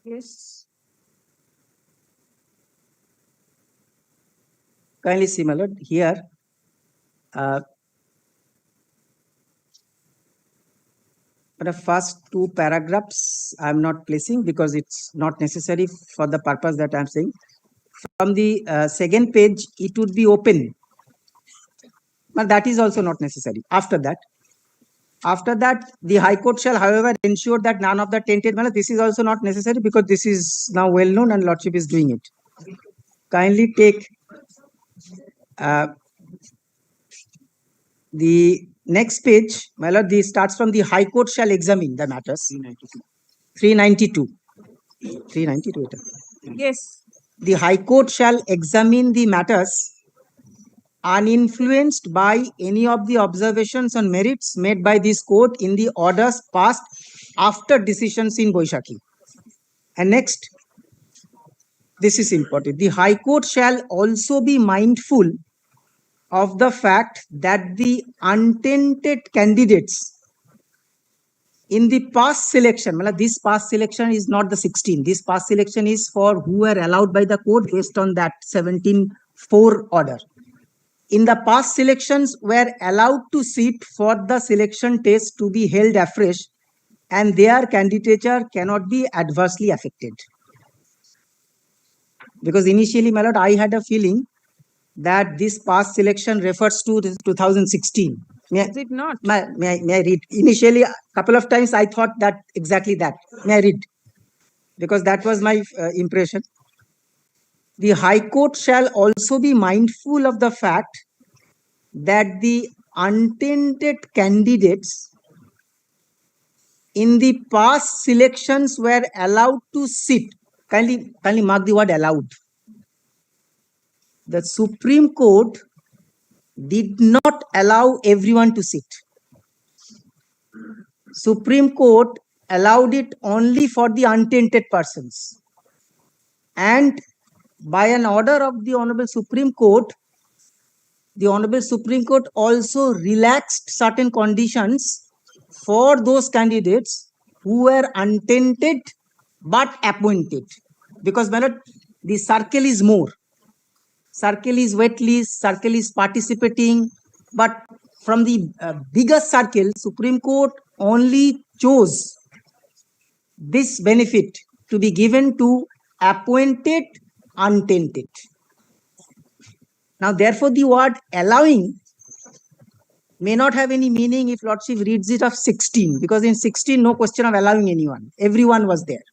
Yes. Kindly see, my lord, here. But the first two paragraphs I am not placing because it's not necessary for the purpose that I am saying. From the second page, it would be open. But that is also not necessary. After that, the High Court shall, however, ensure that none of the tainted matters. This is also not necessary because this is now well known and Lordship is doing it. Kindly take the next page, my lord. This starts from the High Court shall examine the matters. 392. 392. Yes. The High Court shall examine the matters uninfluenced by any of the observations on merits made by this court in the orders passed after decisions in Boishaki. And next, this is important. The High Court shall also be mindful of the fact that the untainted candidates in the past selection, this past selection is not the 16. This past selection is for who were allowed by the court based on that 17-4 order. In the past selections were allowed to sit for the selection test to be held afresh, and their candidature cannot be adversely affected. Because initially, my lord, I had a feeling that this past selection refers to 2016. Is it not? May I read? Initially, a couple of times I thought that exactly that. May I read? because that was my impression. The High Court shall also be mindful of the fact that the untainted candidates in the past selections were allowed to sit. Kindly mark the word allowed. The Supreme Court did not allow everyone to sit. Supreme Court allowed it only for the untainted persons. And by an order of the Honorable Supreme Court, the Honorable Supreme Court also relaxed certain conditions for those candidates who were untainted but appointed. Because the circle is more. Circle is wet list, circle is participating, but from the bigger circle, Supreme Court only chose this benefit to be given to appointed untainted. Now, therefore, the word allowing may not have any meaning if Lordship reads it of 16, because in 16, no question of allowing anyone. Everyone was there.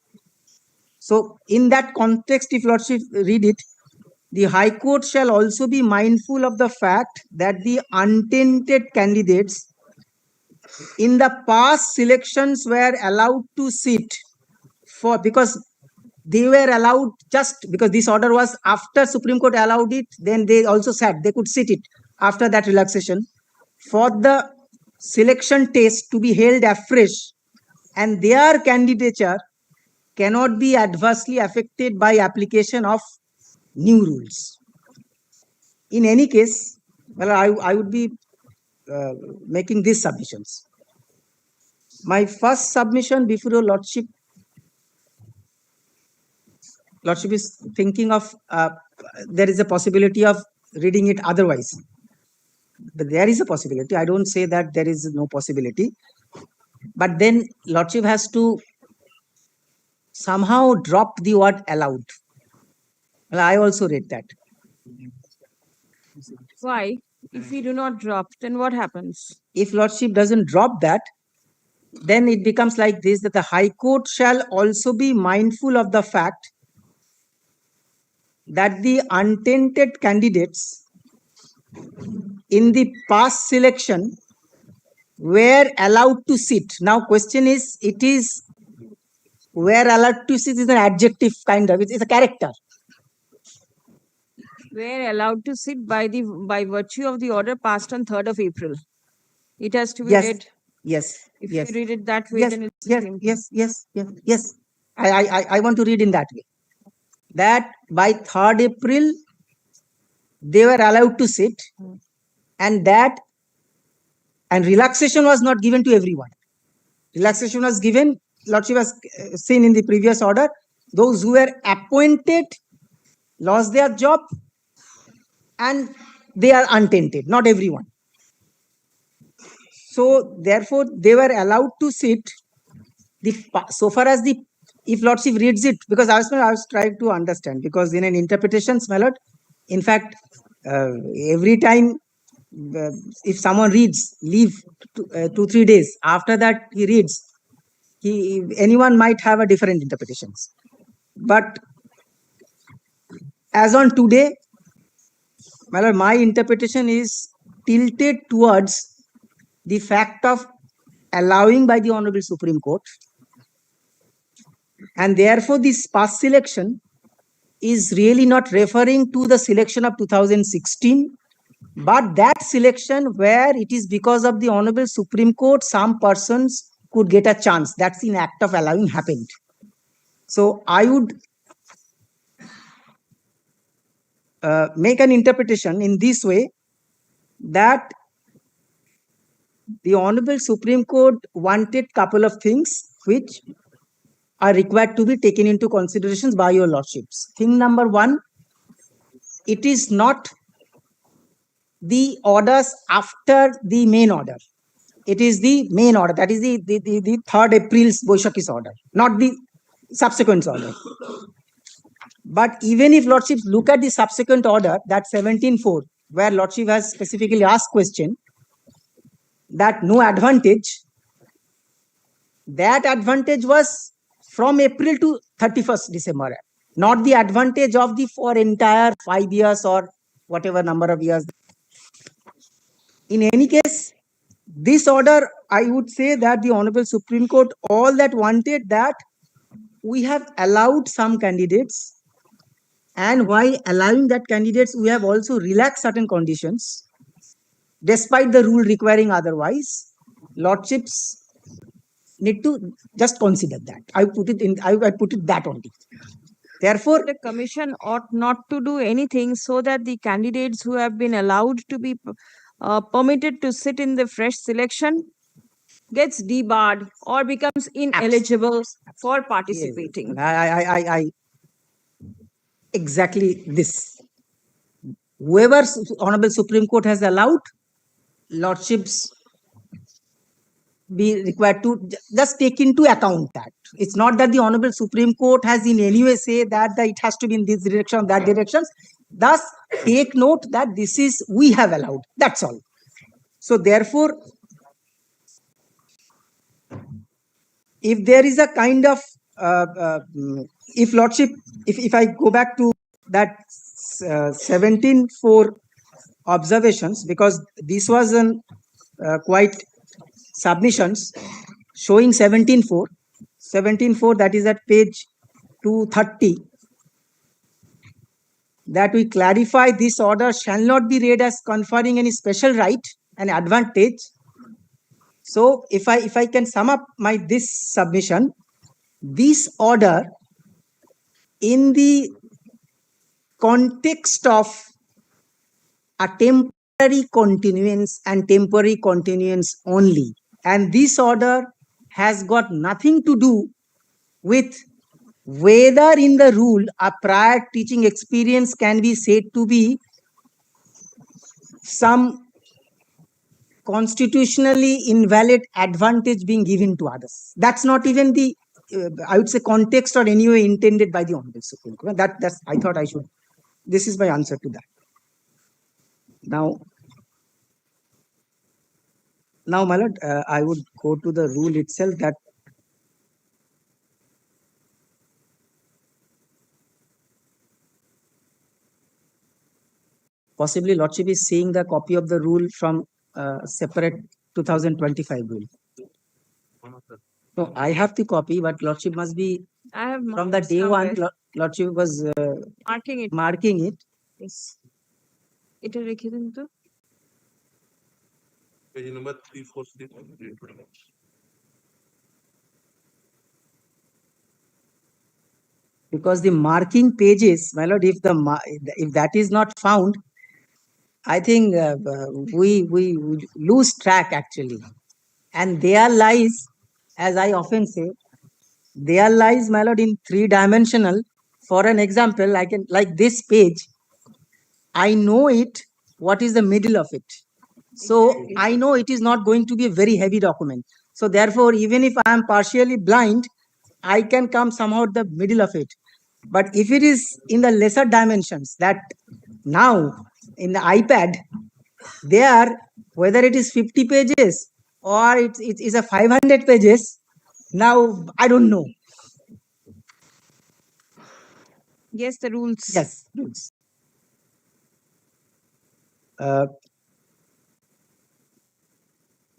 So, in that context, if Lordship read it, the High Court shall also be mindful of the fact that the untainted candidates in the past selections were allowed to sit because they were allowed, just because this order was after Supreme Court allowed it, then they also sat, they could sit it after that relaxation, for the selection test to be held afresh, and their candidature cannot be adversely affected by application of new rules. In any case, well, I would be making these submissions. My first submission before your Lordship is thinking of, there is a possibility of reading it otherwise. But there is a possibility. I don't say that there is no possibility. But then Lordship has to somehow drop the word allowed. Well, I also read that. Why? If we do not drop, then what happens? If Lordship doesn't drop that, then it becomes like this, that the High Court shall also be mindful of the fact that the untainted candidates in the past selection were allowed to sit. Now, question is, it is were allowed to sit is an adjective kind of, it's a character. Were allowed to sit by virtue of the order passed on 3rd of April. It has to be Yes. read. Yes. If yes. you read it that way, Yes. then it's Yes. I want to read in that way. That by 3rd April, they were allowed to sit, and relaxation was not given to everyone. Relaxation was given, Lordship has seen in the previous order, those who were appointed lost their job and they are untainted, not everyone. So therefore, they were allowed to sit. So far as if Lordship reads it, because I was trying to understand, because in an interpretation, Smellot, in fact, every time if someone reads, leave 2-3 days, after that he reads, anyone might have a different interpretations. But as on today, my interpretation is tilted towards the fact of allowing by the Honorable Supreme Court, and therefore this past selection is really not referring to the selection of 2016, but that selection where it is because of the Honorable Supreme Court, some persons could get a chance. That's in act of allowing happened. So I would make an interpretation in this way, that the Honorable Supreme Court wanted couple of things which are required to be taken into considerations by your Lordships. Thing number one, it is not the orders after the main order. It is the main order, that is the 3rd April's Boishakhi's order, not the subsequent order. But even if Lordships look at the subsequent order, that 17-4, where Lordship has specifically asked question, that no advantage, that advantage was from April to 31st December, not the advantage of the for entire 5 years or whatever number of years. In any case, this order, I would say that the Honorable Supreme Court, all that wanted that we have allowed some candidates, and while allowing that candidates, we have also relaxed certain conditions, despite the rule requiring otherwise. Lordships need to just consider that. I put it that only. Therefore, the commission ought not to do anything so that the candidates who have been allowed to be permitted to sit in the fresh selection gets debarred or becomes ineligible for participating. I exactly this. Whoever Honorable Supreme Court has allowed, Lordships be required to just take into account that. It's not that the Honorable Supreme Court has in any way say that it has to be in this direction, that direction. Thus, take note that this is we have allowed. That's all. So therefore, if there is a kind of if Lordship, if I go back to that 17.4 observations, because this was an quite submissions showing 17.4, that is at page 230, that we clarify this order shall not be read as conferring any special right and advantage. So if I can sum up this submission, this order in the context of a temporary continuance and temporary continuance only, and this order has got nothing to do with whether in the rule a prior teaching experience can be said to be some constitutionally invalid advantage being given to others. That's not even the I would say context or anyway intended by the Honorable Supreme Court. That's I thought I should. This is my answer to that. Now, my lord, I would go to the rule itself. That possibly Lordship is seeing the copy of the rule from separate 2025 rule. No, I have the copy, but Lordship must be I have from the day one. Lordship was marking it. Yes. It রেখে দিন তো Page number 346. Because the marking pages, my lord, if that is not found, I think we lose track actually. And there lies, as I often say, there lies, my lord, in three-dimensional. For an example, I can, like this page, I know it, what is the middle of it. So I know it is not going to be a very heavy document. So therefore, even if I am partially blind, I can come somehow the middle of it. But if it is in the lesser dimensions, that now in the iPad, there, whether it is 50 pages or it is a 500 pages, now I don't know. Yes, the rules. Yes, rules.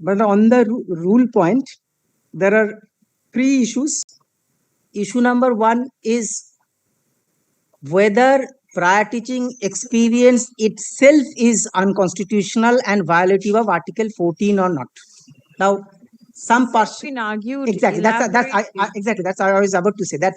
But on the rule point, there are three issues. Issue number one is whether prior teaching experience itself is unconstitutional and violative of Article 14 or not. Now, some parts been argued. Exactly. Exactly. That's what I was about to say. That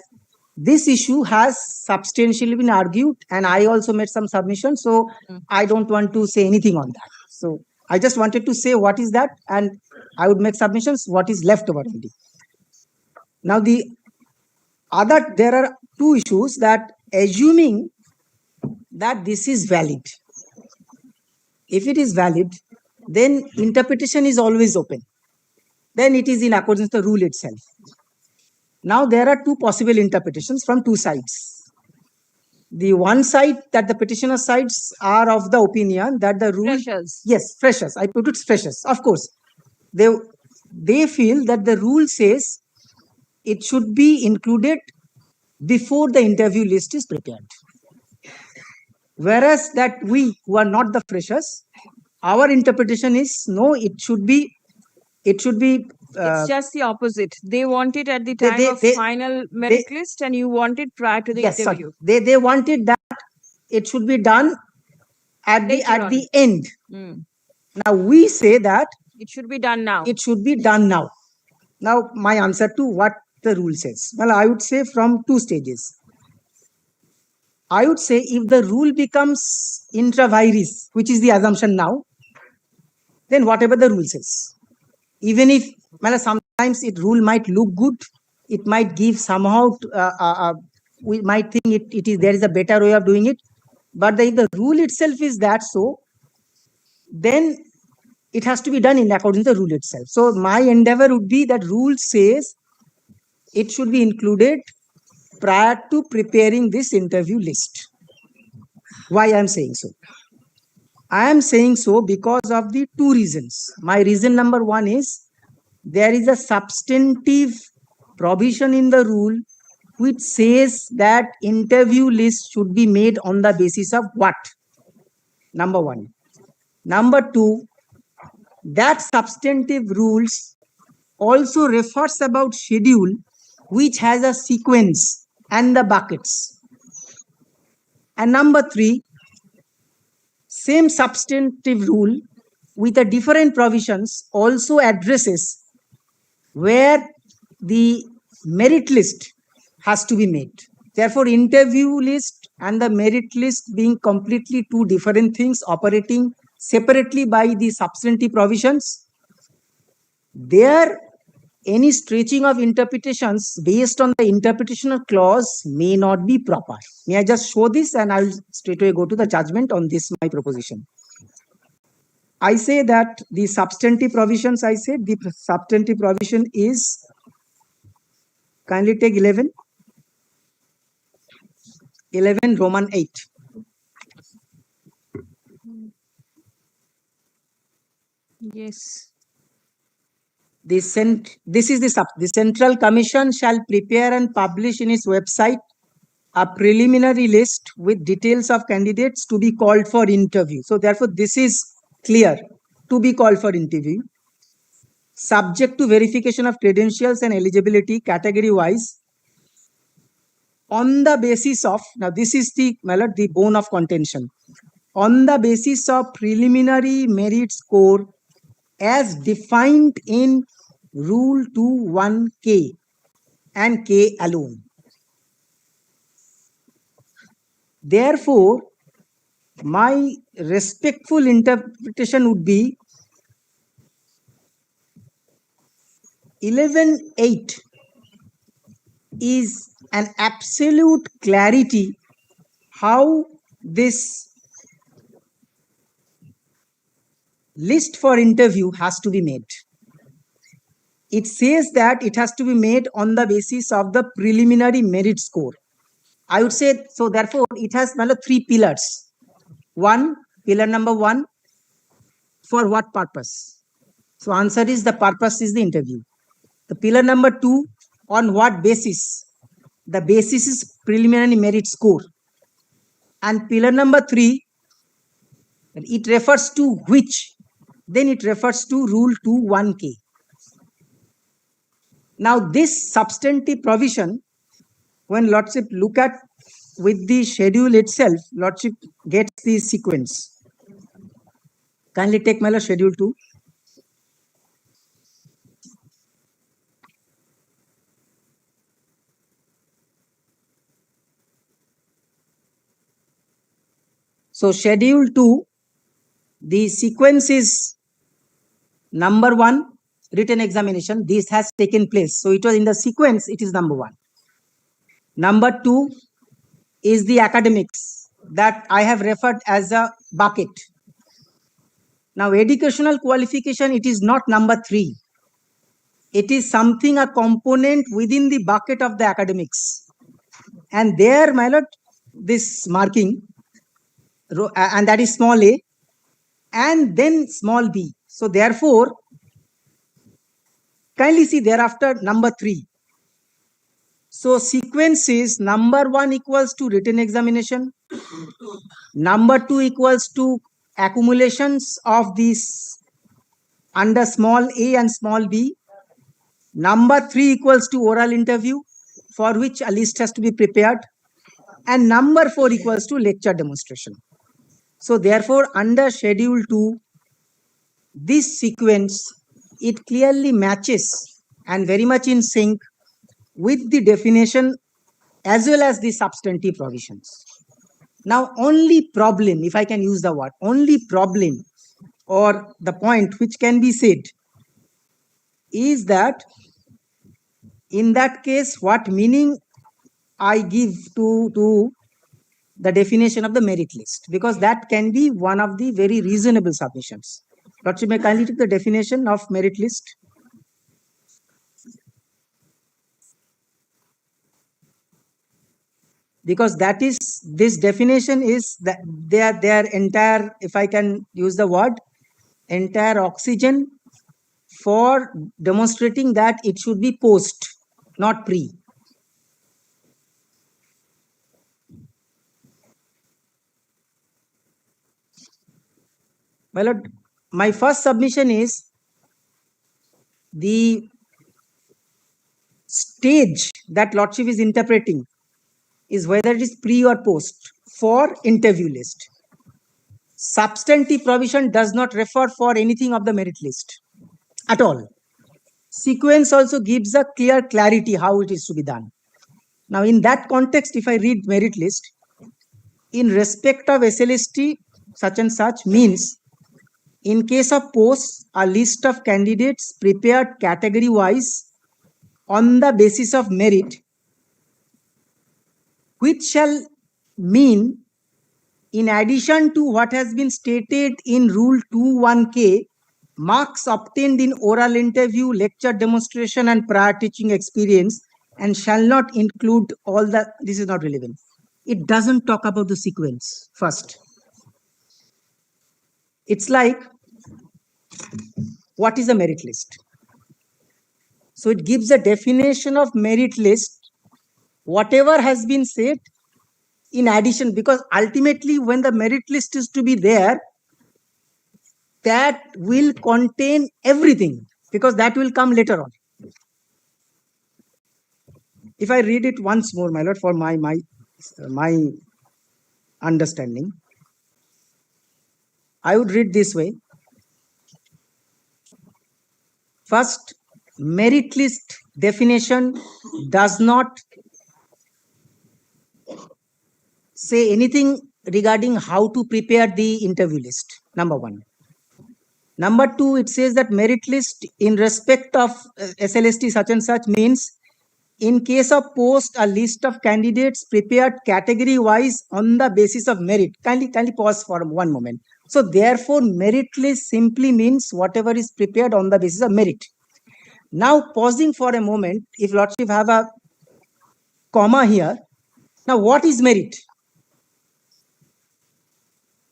this issue has substantially been argued, and I also made some submissions. So I don't want to say anything on that. So I just wanted to say what is that, and I would make submissions what is left over only. Now there are two issues that assuming that this is valid. If it is valid, then interpretation is always open. Then it is in accordance with the rule itself. Now there are two possible interpretations from two sides. The one side, that the petitioner sides are of the opinion that the rule, yes, freshers. I put it freshers. Of course, they feel that the rule says it should be included before the interview list is prepared. Whereas that we who are not the freshers, our interpretation is no, it should be. It's just the opposite. They want it at the time of final merit list, and you want it prior to the yes, sorry. interview. They wanted that it should be done at the end. Now we say that It should be done now. it should be done now. Now my answer to what the rule says. Well, I would say from two stages. I would say if the rule becomes intra vires, which is the assumption now, then whatever the rule says, even if sometimes it rule might look good, it might give somehow we might think it is there is a better way of doing it, but if the rule itself is that so, then it has to be done in accordance to the rule itself. So my endeavor would be that rule says it should be included prior to preparing this interview list. Why I am saying so? I am saying so because of the two reasons. My reason number one is there is a substantive provision in the rule which says that interview list should be made on the basis of what? Number one. Number two, that substantive rules also refers about schedule which has a sequence and the buckets. And number three, same substantive rule with a different provisions also addresses where the merit list has to be made. Therefore, interview list and the merit list being completely two different things operating separately by the substantive provisions, there any stretching of interpretations based on the interpretational clause may not be proper. May I just show this and I will straightaway go to the judgment on this my proposition. I say that the substantive provisions, I said the substantive provision is, kindly take 11 Roman 8. Yes. This is the Central Commission shall prepare and publish in its website a preliminary list with details of candidates to be called for interview. So therefore, this is clear, to be called for interview, subject to verification of credentials and eligibility category wise on the basis of, now this is the bone of contention, on the basis of preliminary merit score as defined in Rule 2(1)K and K alone. Therefore, my respectful interpretation would be 11(8) is an absolute clarity how this list for interview has to be made. It says that it has to be made on the basis of the preliminary merit score. I would say, so therefore, it has three pillars. Pillar number one, for what purpose? So answer is the purpose is the interview. The pillar number two, on what basis? The basis is preliminary merit score. And pillar number three, it refers to which? Then it refers to Rule 2(1)K. Now this substantive provision, when Lordship look at with the schedule itself, Lordship gets the sequence. Kindly take my schedule 2. So schedule 2, the sequence is number 1, written examination. This has taken place. So it was in the sequence, it is number 1. Number 2 is the academics that I have referred as a bucket. Now educational qualification, it is not number 3. It is something, a component within the bucket of the academics. And there, my lord, this marking, and that is small a, and then small b. So therefore, kindly see thereafter number 3. So sequence is number 1 equals to written examination, number 2 equals to accumulations of these under small a and small b, number 3 equals to oral interview for which a list has to be prepared, and number 4 equals to lecture demonstration. So therefore under schedule 2, this sequence, it clearly matches and very much in sync with the definition as well as the substantive provisions. Now only problem, if I can use the word, only problem or the point which can be said is that in that case what meaning I give to the definition of the merit list, because that can be one of the very reasonable submissions. Lordship, may kindly take the definition of merit list. Because that is, this definition is that their entire, if I can use the word, entire oxygen for demonstrating that it should be post, not pre. My lord, my first submission is the stage that Lordship is interpreting is whether it is pre or post for interview list. Substantive provision does not refer for anything of the merit list at all. Sequence also gives a clear clarity how it is to be done. Now in that context, if I read merit list, in respect of SLST such and such means in case of posts, a list of candidates prepared category wise on the basis of merit, which shall mean in addition to what has been stated in Rule 21K, marks obtained in oral interview, lecture demonstration and prior teaching experience, and shall not include all the, this is not relevant. It doesn't talk about the sequence first. It's like, what is a merit list? So it gives a definition of merit list, whatever has been said in addition, because ultimately when the merit list is to be there, that will contain everything, because that will come later on. If I read it once more, my lord, for my understanding, I would read this way. First, merit list definition does not say anything regarding how to prepare the interview list, number 1. Number 2, it says that merit list in respect of SLST such and such means in case of post, a list of candidates prepared category wise on the basis of merit. Kindly pause for one moment. So therefore, merit list simply means whatever is prepared on the basis of merit. Now pausing for a moment, if Lordship have a comma here. Now what is merit?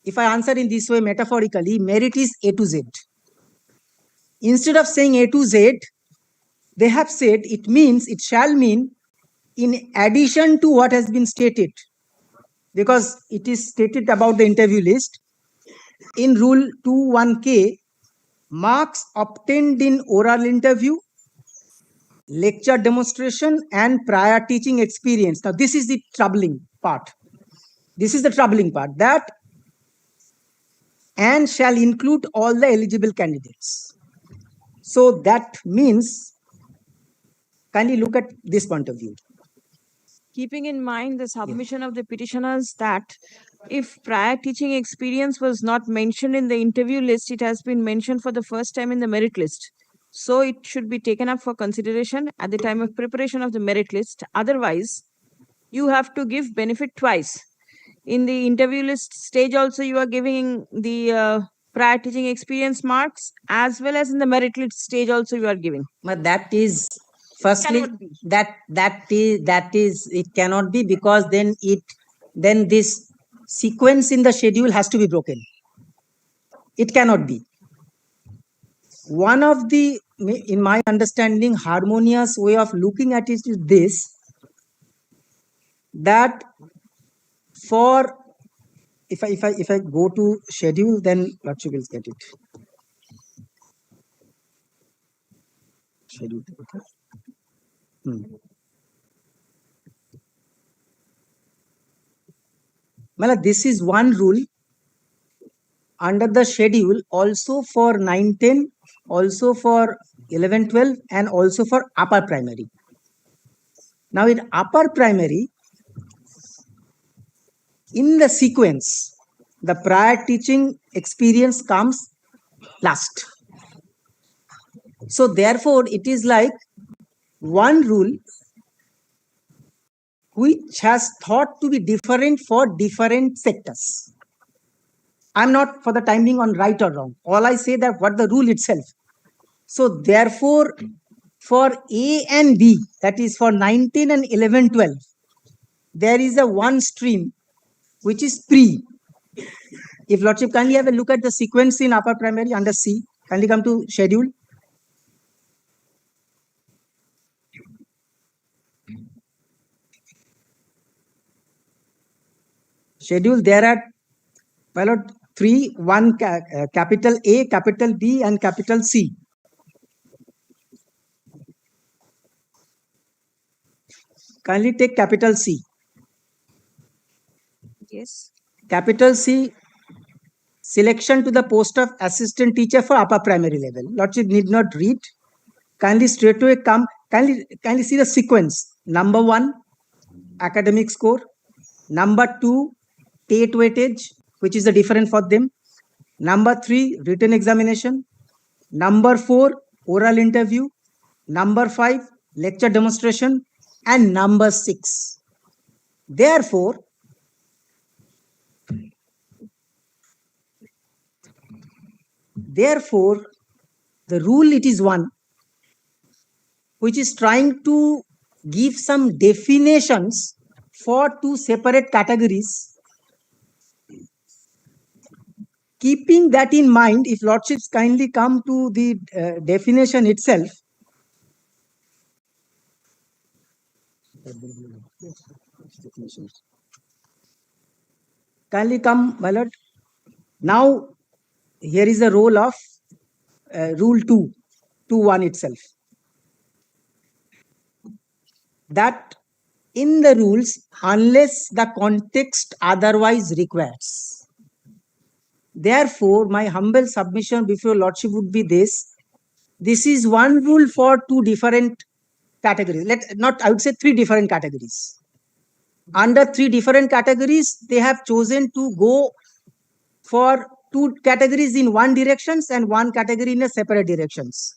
If I answer in this way metaphorically, merit is A to Z. Instead of saying A to Z, they have said it means, it shall mean in addition to what has been stated, because it is stated about the interview list in Rule 21K, marks obtained in oral interview, lecture demonstration and prior teaching experience. Now this is the troubling part. This is the troubling part, that and shall include all the eligible candidates. So that means, kindly look at this point of view. Keeping in mind the submission of the petitioners that if prior teaching experience was not mentioned in the interview list, it has been mentioned for the first time in the merit list. So it should be taken up for consideration at the time of preparation of the merit list. Otherwise, you have to give benefit twice. In the interview list stage also, you are giving the prior teaching experience marks, as well as in the merit list stage also you are giving. But that is, firstly, that is it cannot be, because then this sequence in the schedule has to be broken. It cannot be. One of the, in my understanding, harmonious way of looking at it is this, that for if I go to schedule, then Lordship will get it. Schedule. Okay. This is one rule under the schedule, also for 9-10, also for 11-12, and also for upper primary. Now in upper primary, in the sequence, the prior teaching experience comes last. So therefore, it is like one rule which has thought to be different for different sectors. I'm not for the time being on right or wrong. All I say that what the rule itself. So therefore, for A and B, that is for 19 and 11-12, there is a one stream which is pre. If Lordship kindly have a look at the sequence in upper primary under C, kindly come to schedule. Schedule, there are three, one capital A, capital B, and capital C. Kindly take capital C. Yes. Capital C, selection to the post of assistant teacher for upper primary level. Lordship need not read. Kindly straightaway come. Kindly see the sequence. Number 1, academic score. Number 2, TATE weightage, which is the difference for them. Number 3, written examination. Number 4, oral interview. Number 5, lecture demonstration. And number 6. Therefore, the rule it is one which is trying to give some definitions for 2 separate categories. Keeping that in mind, if Lordships kindly come to the definition itself. Kindly come, my lord. Now, here is the role of rule 2.1 itself. That in the rules, unless the context otherwise requires. Therefore, my humble submission before Lordship would be this. This is one rule for 2 different categories. I would say 3 different categories. Under 3 different categories, they have chosen to go for 2 categories in one directions and 1 category in a separate directions.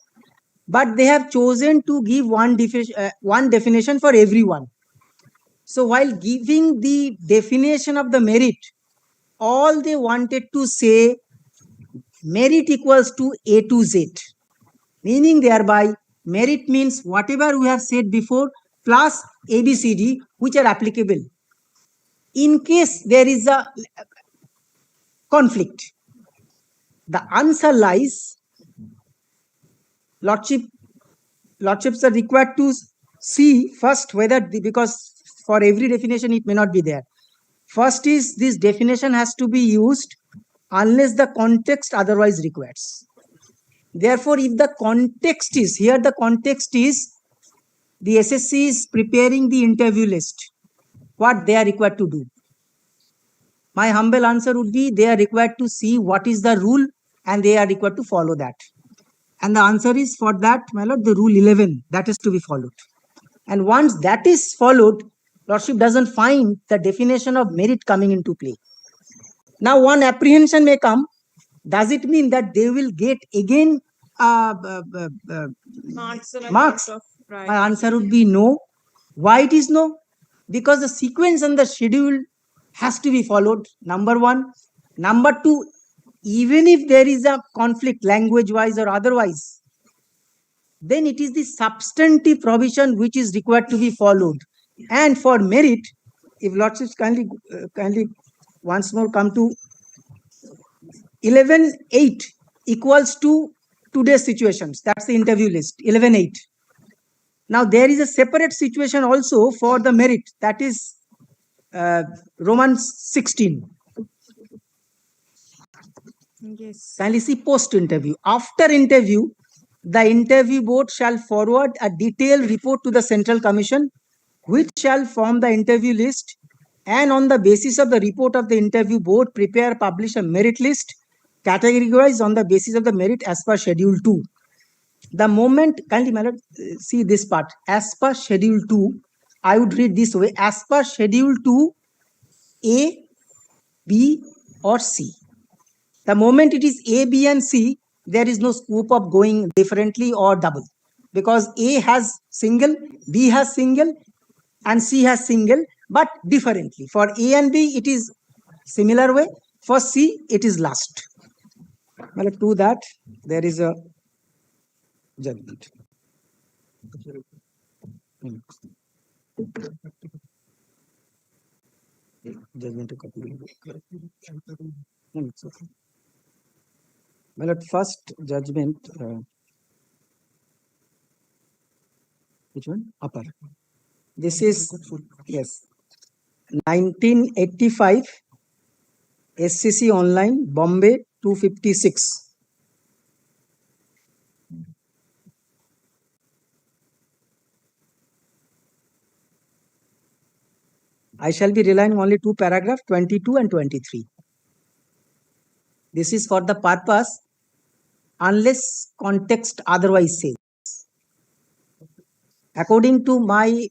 But they have chosen to give one definition for everyone. So while giving the definition of the merit, all they wanted to say merit equals to A to Z. Meaning thereby, merit means whatever we have said before plus ABCD which are applicable. In case there is a conflict, the answer lies, Lordships are required to see first whether, because for every definition it may not be there. First is this definition has to be used unless the context otherwise requires. Therefore, if the context is, here the context is the SSC is preparing the interview list, what they are required to do. My humble answer would be they are required to see what is the rule and they are required to follow that. And the answer is for that, my lord, the rule 11, that is to be followed. And once that is followed, Lordship doesn't find the definition of merit coming into play. Now, one apprehension may come. Does it mean that they will get again marks? My answer would be no. Why it is no? Because the sequence and the schedule has to be followed, number 1. Number 2, even if there is a conflict language-wise or otherwise, then it is the substantive provision which is required to be followed. And for merit, if Lordships kindly once more come to 11.8 equals to today's situations. That's the interview list, 11.8. Now, there is a separate situation also for the merit. That is Romans 16. Yes. Kindly see post interview. After interview, the interview board shall forward a detailed report to the Central Commission, which shall form the interview list, and on the basis of the report of the interview board, prepare, publish a merit list, categorized on the basis of the merit as per Schedule 2. The moment, kindly my lord, see this part, as per Schedule 2, I would read this way, as per Schedule 2, A, B, or C. The moment it is A, B, and C, there is no scope of going differently or double, because A has single, B has single, and C has single, but differently. For A and B, it is similar way. For C, it is last. Well, to that, there is a judgment. Judgment to copy. It's okay. Well, at first judgment, which one? Upper. This is, yes, 1985 SCC online, Bombay 256. I shall be relying only two paragraph 22 and 23. This is for the purpose unless context otherwise says. According to my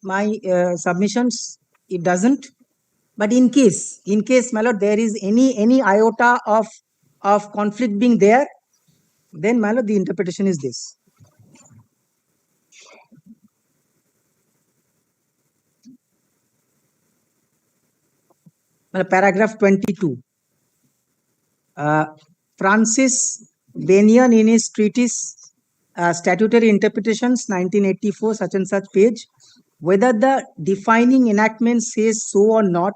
submissions, it doesn't. But in case, my lord, there is any iota of conflict being there, then my lord, the interpretation is this. Paragraph 22. Francis Benyon in his treatise Statutory Interpretations 1984, such and such page, whether the defining enactment says so or not,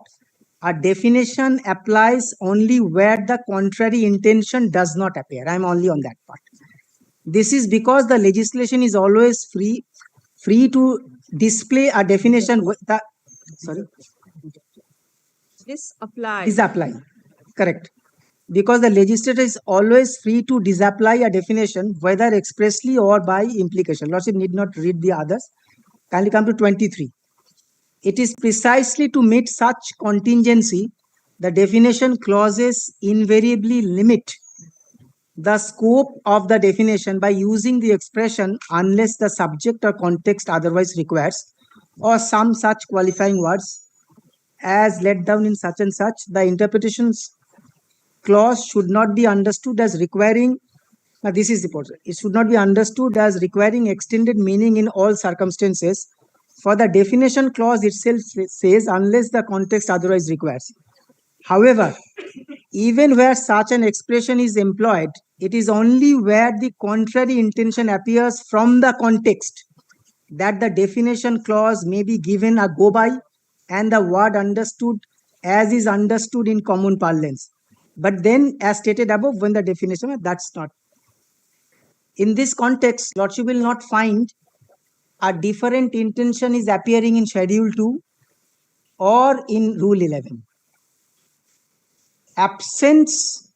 a definition applies only where the contrary intention does not appear. I am only on that part. This is because the legislation is always free to display a definition. Sorry. Disapply. Correct. Because the legislator is always free to disapply a definition, whether expressly or by implication. Lordship need not read the others. Kindly come to 23. It is precisely to meet such contingency, the definition clauses invariably limit the scope of the definition by using the expression unless the subject or context otherwise requires, or some such qualifying words as let down in such and such. The interpretations clause should not be understood as requiring, now this is the point, it should not be understood as requiring extended meaning in all circumstances, for the definition clause itself says unless the context otherwise requires. However, even where such an expression is employed, it is only where the contrary intention appears from the context that the definition clause may be given a go by and the word understood as is understood in common parlance. But then, as stated above, when the definition, that's not. In this context, Lordship will not find a different intention is appearing in Schedule 2 or in Rule 11. Absence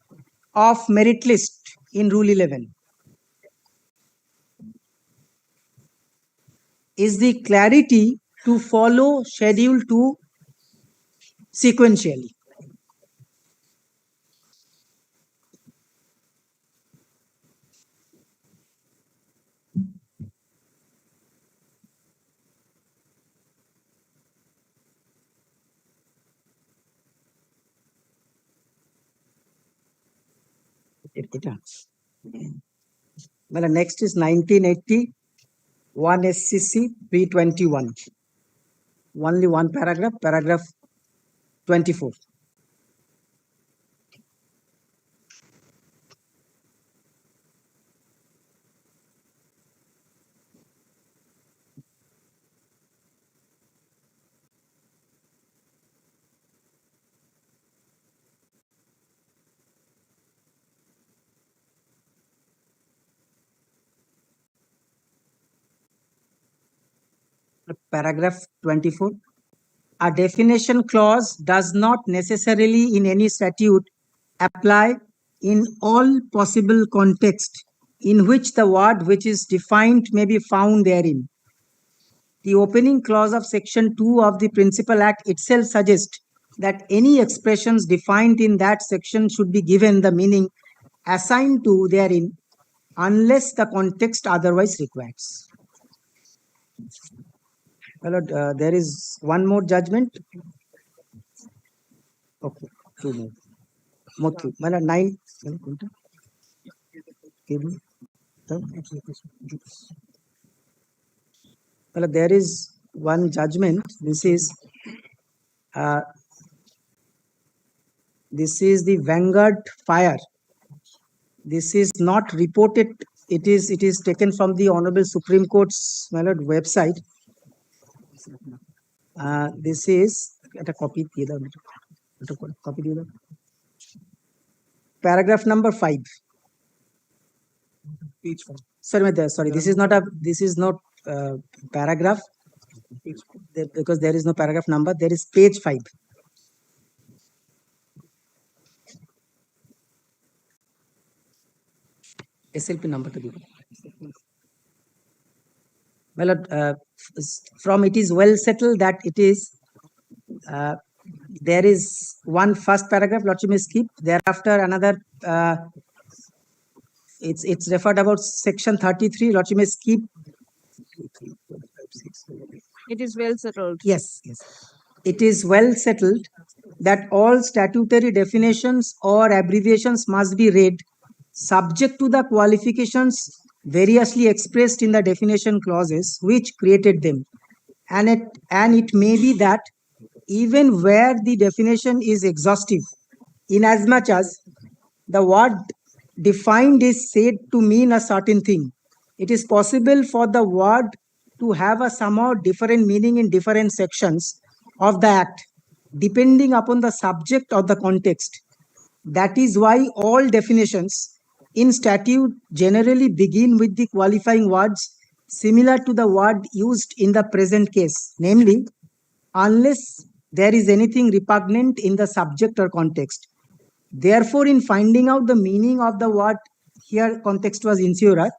of merit list in Rule 11 is the clarity to follow Schedule 2 sequentially. Well, next is 1980, 1 SCC P21. Only one paragraph, paragraph 24. Paragraph 24. a definition clause does not necessarily in any statute apply in all possible contexts in which the word which is defined may be found therein. The opening clause of section 2 of the Principal Act itself suggests that any expressions defined in that section should be given the meaning assigned to therein unless the context otherwise requires. Well, there is one more judgment. Okay, two more. Mothu, well, 9. Well, there is one judgment. This is the Vanguard fire. This is not reported. It is taken from the Honorable Supreme Court's website. This is a copy. Paragraph number 5. Sorry, this is not paragraph because there is no paragraph number. There is page 5. SLP number to give. Well, from it is well settled that it is there is one first paragraph, Lordship may skip. Thereafter, another. It's referred about section 33. Lordship may skip. It is well settled. Yes. It is well settled that all statutory definitions or abbreviations must be read subject to the qualifications variously expressed in the definition clauses which created them. And it may be that even where the definition is exhaustive, inasmuch as the word defined is said to mean a certain thing, it is possible for the word to have a somehow different meaning in different sections of the act, depending upon the subject or the context. That is why all definitions in statute generally begin with the qualifying words similar to the word used in the present case, namely, unless there is anything repugnant in the subject or context. Therefore, in finding out the meaning of the word, here context was insurer,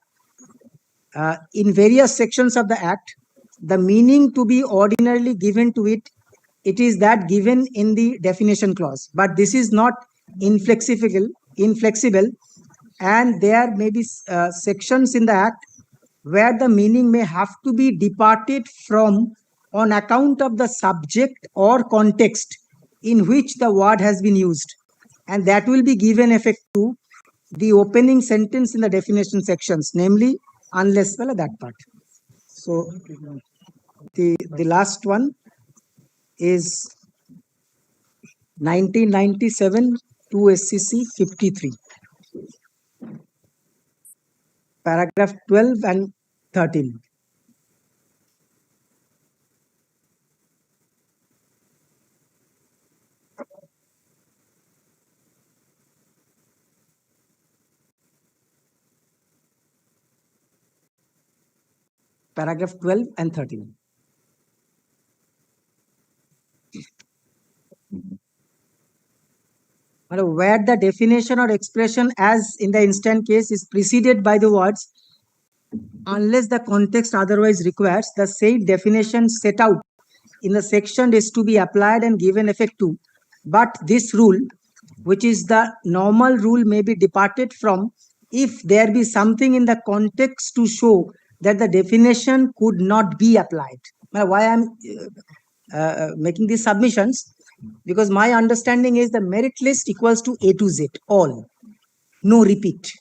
in various sections of the act, the meaning to be ordinarily given to it, it is that given in the definition clause. But this is not inflexible, and there may be sections in the act where the meaning may have to be departed from on account of the subject or context in which the word has been used, and that will be given effect to the opening sentence in the definition sections, namely unless, well, that part. So the last one is 1997 to SCC 53. Paragraph 12 and 13. Paragraph 12 and 13. Where the definition or expression as in the instant case is preceded by the words unless the context otherwise requires, the said definition set out in the section is to be applied and given effect to. But this rule, which is the normal rule, may be departed from if there be something in the context to show that the definition could not be applied. Now, why I'm making these submissions? Because my understanding is the merit list equals to A to Z, all, no repeat.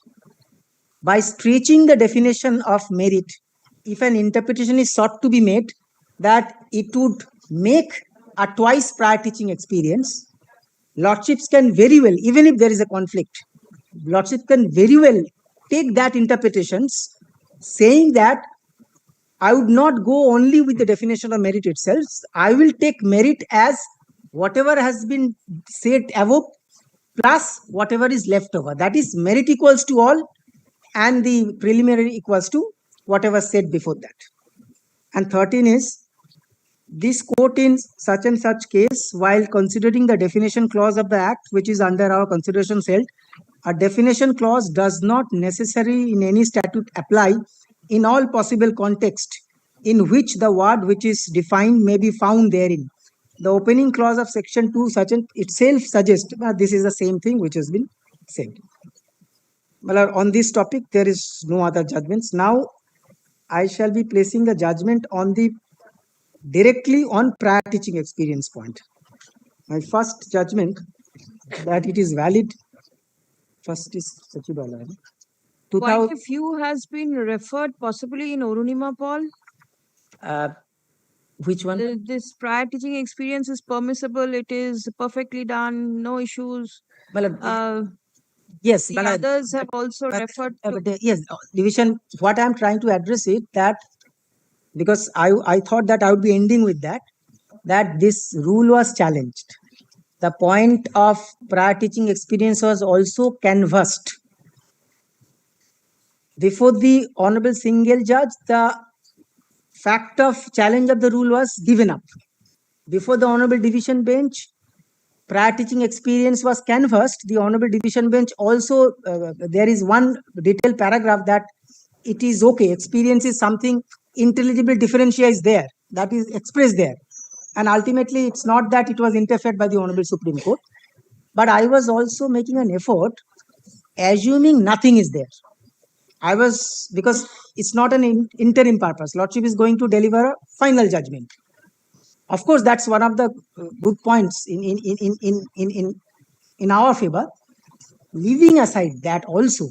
By stretching the definition of merit, if an interpretation is sought to be made that it would make a twice prior teaching experience, Lordships can very well, even if there is a conflict, Lordships can very well take that interpretations saying that I would not go only with the definition of merit itself. I will take merit as whatever has been said above plus whatever is left over. That is, merit equals to all and the preliminary equals to whatever said before that. And 13 is This court in such and such case, while considering the definition clause of the act, which is under our consideration held, a definition clause does not necessarily in any statute apply in all possible context in which the word which is defined may be found therein. The opening clause of section 2 such and itself suggests this is the same thing which has been said. Well, on this topic, there is no other judgments. Now, I shall be placing the judgment on the directly on prior teaching experience point. My first judgment that it is valid. First is Sachibala. Point of view has been referred possibly in Orunima Paul. Which one? This prior teaching experience is permissible. It is perfectly done. No issues. Yes, the others have also referred to. Yes, division. What I am trying to address is that because I thought that I would be ending with that this rule was challenged. The point of prior teaching experience was also canvassed before the honorable single judge. The fact of challenge of the rule was given up before the honorable division bench. Prior teaching experience was canvassed. The honorable division bench also there is one detailed paragraph that it is okay. Experience is something intelligible differentia is there, that is expressed there, and ultimately it's not that it was interfered by the honorable Supreme Court. But I was also making an effort, assuming nothing is there. I was, because it's not an interim purpose. Lordship is going to deliver a final judgment. Of course, that's one of the good points in our favor. Leaving aside that also,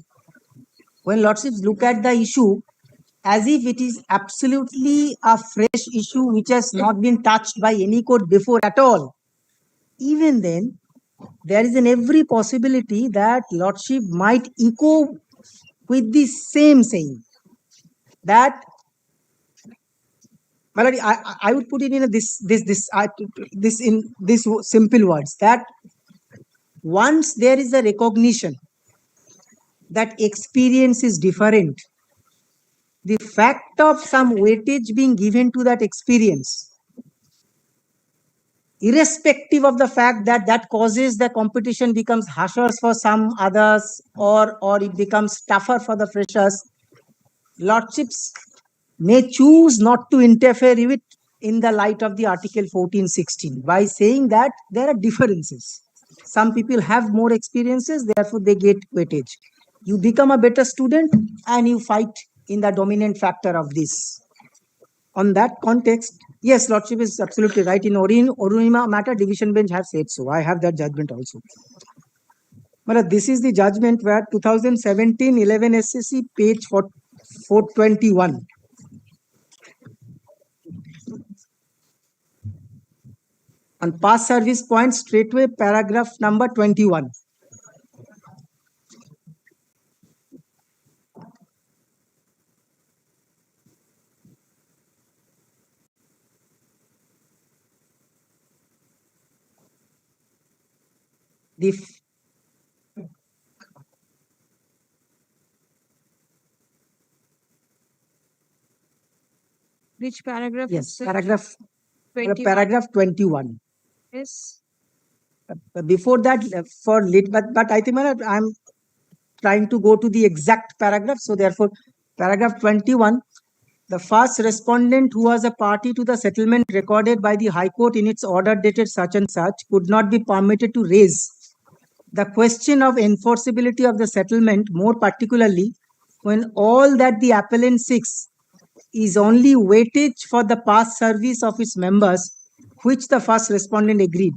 when Lordships look at the issue as if it is absolutely a fresh issue which has not been touched by any court before at all, even then, there is an every possibility that Lordship might echo with the same saying that Maladi, I would put it in this simple words that once there is a recognition that experience is different, the fact of some weightage being given to that experience, irrespective of the fact that that causes the competition becomes harsher for some others or it becomes tougher for the freshers, Lordships may choose not to interfere with it in the light of the Article 1416 by saying that there are differences. Some people have more experiences, therefore they get weightage. You become a better student and you fight in the dominant factor of this. On that context, yes, Lordship is absolutely right. In Orunima matter, division bench have said so. I have that judgment also. But this is the judgment where 2017 11 SSC page 421. On past service point, straightway paragraph number 21. Which paragraph? Yes, is it? paragraph 21. paragraph 21. Yes. Before that, for lit, but I think I'm trying to go to the exact paragraph. So therefore, paragraph 21, the first respondent who was a party to the settlement recorded by the High Court in its order dated such and such could not be permitted to raise the question of enforceability of the settlement, more particularly when all that the appellant seeks is only weightage for the past service of its members, which the first respondent agreed.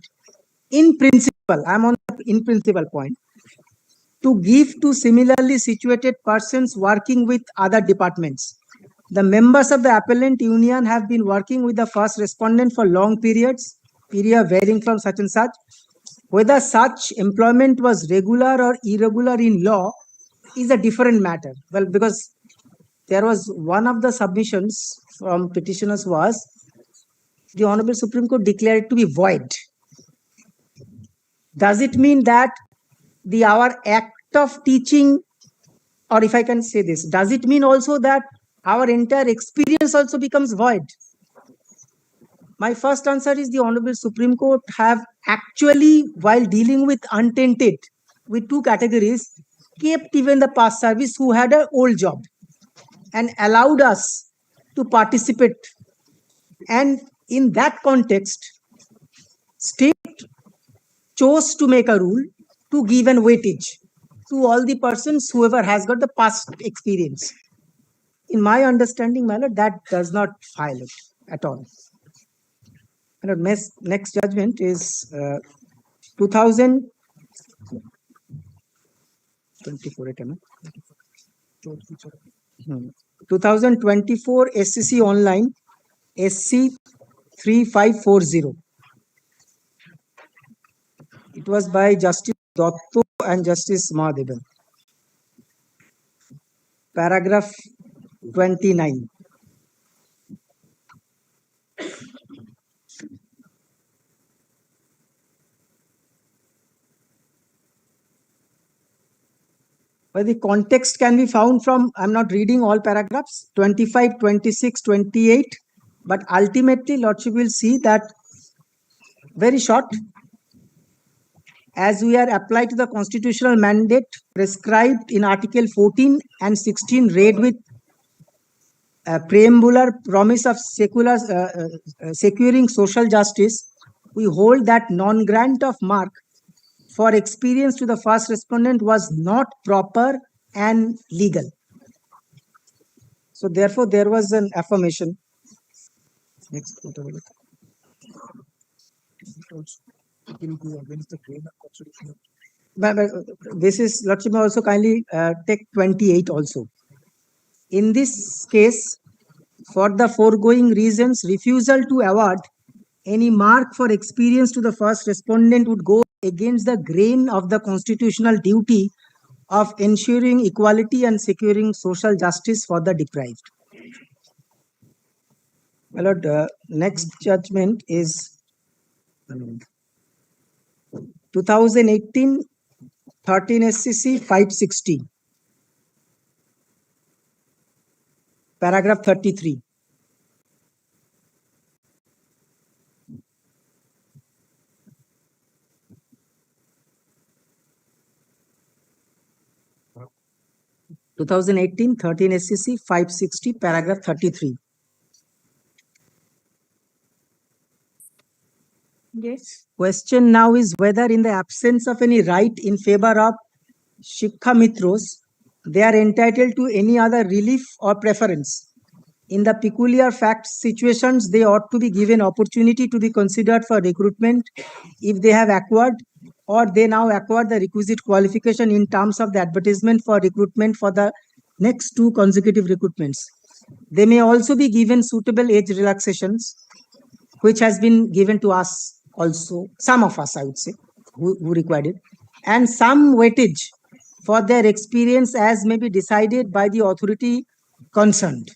In principle, I'm on the in principle point, to give to similarly situated persons working with other departments. The members of the appellant union have been working with the first respondent for long periods, period varying from such and such. Whether such employment was regular or irregular in law is a different matter. Well, because there was one of the submissions from petitioners was the Honorable Supreme Court declared it to be void. Does it mean that our act of teaching, or if I can say this, does it mean also that our entire experience also becomes void? My first answer is the Honorable Supreme Court have actually, while dealing with untainted, with two categories, kept even the past service who had an old job and allowed us to participate. And in that context, state chose to make a rule to give an weightage to all the persons whoever has got the past experience. In my understanding, my lord, that does not violate at all. My lord, next judgment is 2024 2024 SCC online SC 3540. It was by Justice Dotto and Justice Mahadevan. Paragraph 29. But the context can be found from, I'm not reading all paragraphs, 25, 26, 28, but ultimately Lordship will see that very short, as we are applied to the constitutional mandate prescribed in Article 14 and 16 read with a preambular promise of securing social justice, we hold that non-grant of mark for experience to the first respondent was not proper and legal. So therefore, there was an affirmation. Next, but this is Lordship may also kindly take 28 also. In this case, for the foregoing reasons, refusal to award any mark for experience to the first respondent would go against the grain of the constitutional duty of ensuring equality and securing social justice for the deprived. My lord, next judgment is 2018 13 SCC 560, paragraph 33. (2018) 13 SCC 560, paragraph 33. Yes. Question now is whether in the absence of any right in favor of Shikha Mitros, they are entitled to any other relief or preference. In the peculiar fact situations, they ought to be given opportunity to be considered for recruitment if they have acquired or they now acquire the requisite qualification in terms of the advertisement for recruitment for the next 2 consecutive recruitments. They may also be given suitable age relaxations, which has been given to us also, some of us, I would say, who required it, and some weightage for their experience as may be decided by the authority concerned.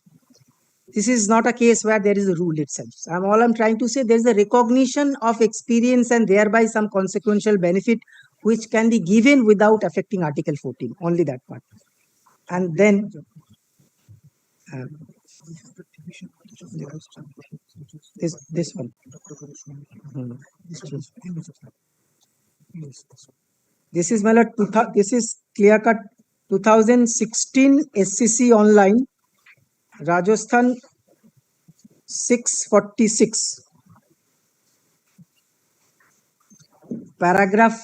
This is not a case where there is a rule itself. All I'm trying to say, there is a recognition of experience and thereby some consequential benefit which can be given without affecting Article 14, only that part. And then this one. This is this is clear cut 2016 SCC online, Rajasthan 646, paragraph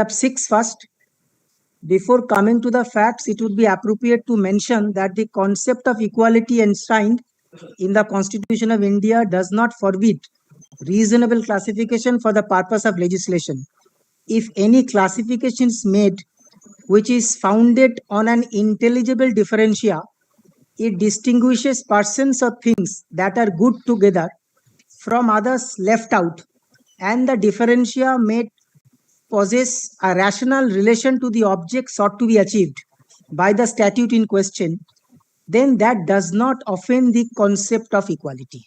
6 first. Before coming to the facts, it would be appropriate to mention that the concept of equality enshrined in the Constitution of India does not forbid reasonable classification for the purpose of legislation. If any classification is made which is founded on an intelligible differentia, it distinguishes persons or things that are good together from others left out, and the differentia may possess a rational relation to the object sought to be achieved by the statute in question, then that does not offend the concept of equality.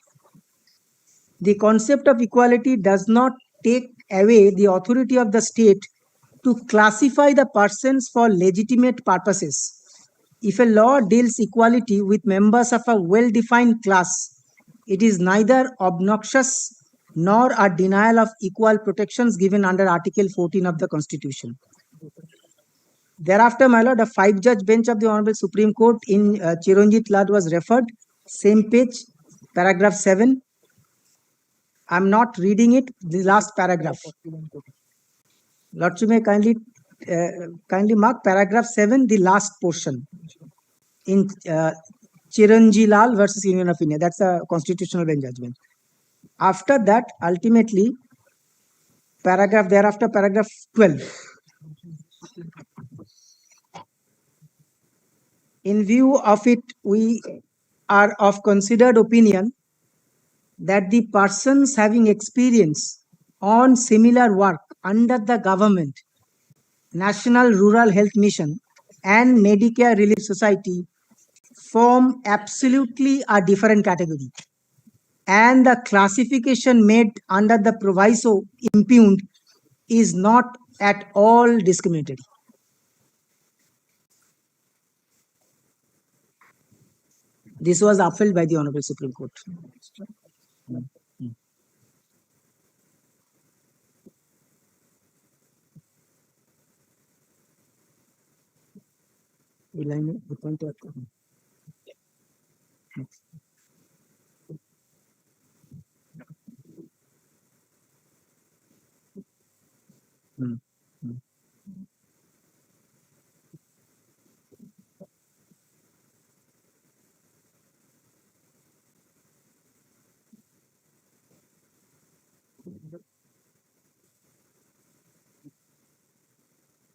The concept of equality does not take away the authority of the state to classify the persons for legitimate purposes. If a law deals equality with members of a well-defined class, it is neither obnoxious nor a denial of equal protections given under Article 14 of the Constitution. Thereafter, my lord, a five-judge bench of the Honorable Supreme Court in Chiranjit Lad was referred. Same page, paragraph 7. I'm not reading it, the last paragraph. Lord, you may kindly mark paragraph 7, the last portion. In Chiranjit Lal versus Union of India. That's a constitutional bench judgment. After that, ultimately, thereafter, paragraph 12. In view of it, we are of considered opinion that the persons having experience on similar work under the government, National Rural Health Mission, and Medicare Relief Society form absolutely a different category. And the classification made under the proviso impugned is not at all discriminatory. This was upheld by the Honorable Supreme Court.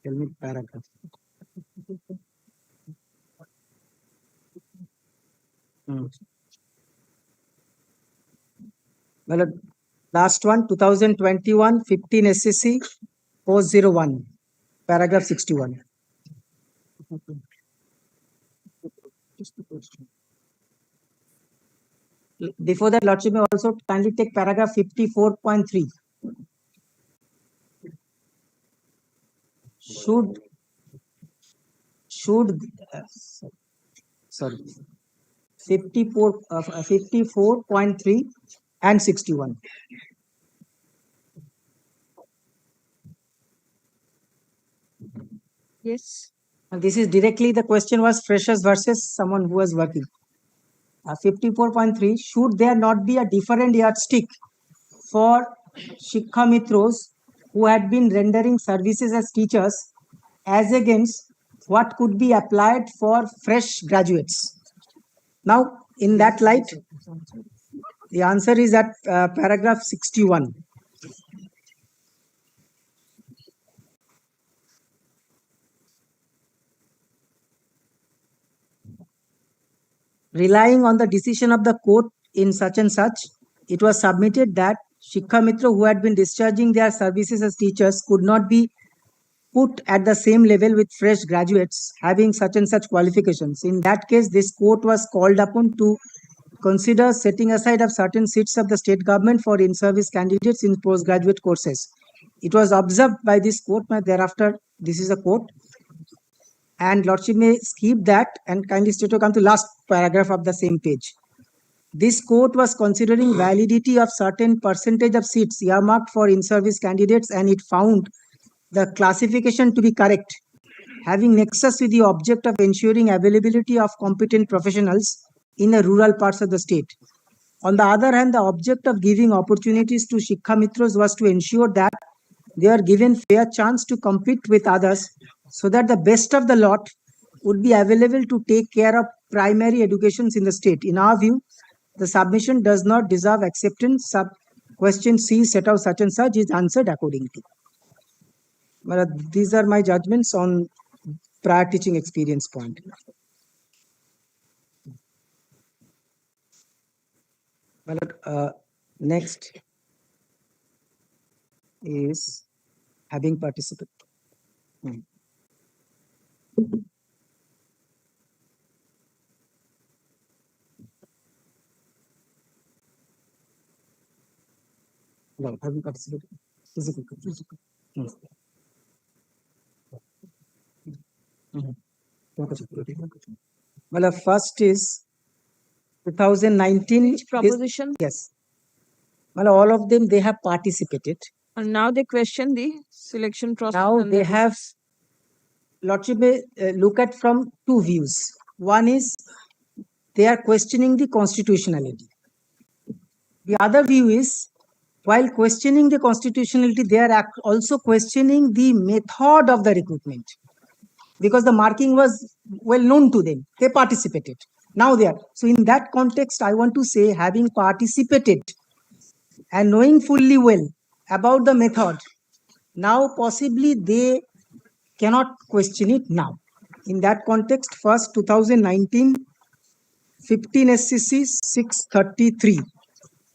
Tell me paragraph. Well, last one, 2021, 15 SSC, 401, paragraph 61. Before that, Lordship may also kindly take paragraph 54.3. Should sorry, 54.3 and 61. Yes. And this is directly, the question was freshers versus someone who was working. 54.3, should there not be a different yardstick for Shikha Mitros who had been rendering services as teachers as against what could be applied for fresh graduates? Now, in that light, the answer is at paragraph 61. Relying on the decision of the court in such and such, it was submitted that Shikha Mitra who had been discharging their services as teachers could not be put at the same level with fresh graduates having such and such qualifications. In that case, this court was called upon to consider setting aside of certain seats of the state government for in-service candidates in postgraduate courses. It was observed by this court, thereafter, this is a quote, and Lordship may skip that and kindly straight to come to last paragraph of the same page. This court was considering validity of certain percentage of seats earmarked for in-service candidates, and it found the classification to be correct, having nexus with the object of ensuring availability of competent professionals in the rural parts of the state. On the other hand, the object of giving opportunities to Shikha Mitros was to ensure that they are given fair chance to compete with others so that the best of the lot would be available to take care of primary educations in the state. In our view, the submission does not deserve acceptance. Question C set out such and such is answered accordingly. Well, these are my judgments on prior teaching experience point. Well, next is having participated. have you participated? Physical. Hmm. Well, first is 2019. Which proposition? Yes. Well, all of them, they have participated. And now they question the selection process. Now and they the have, Lordship may look at from two views. One is they are questioning the constitutionality. The other view is, while questioning the constitutionality, they are also questioning the method of the recruitment, because the marking was well known to them. They participated. Now they are. So in that context, I want to say, having participated and knowing fully well about the method, now possibly they cannot question it now. In that context, first 2019 15 SCC 633,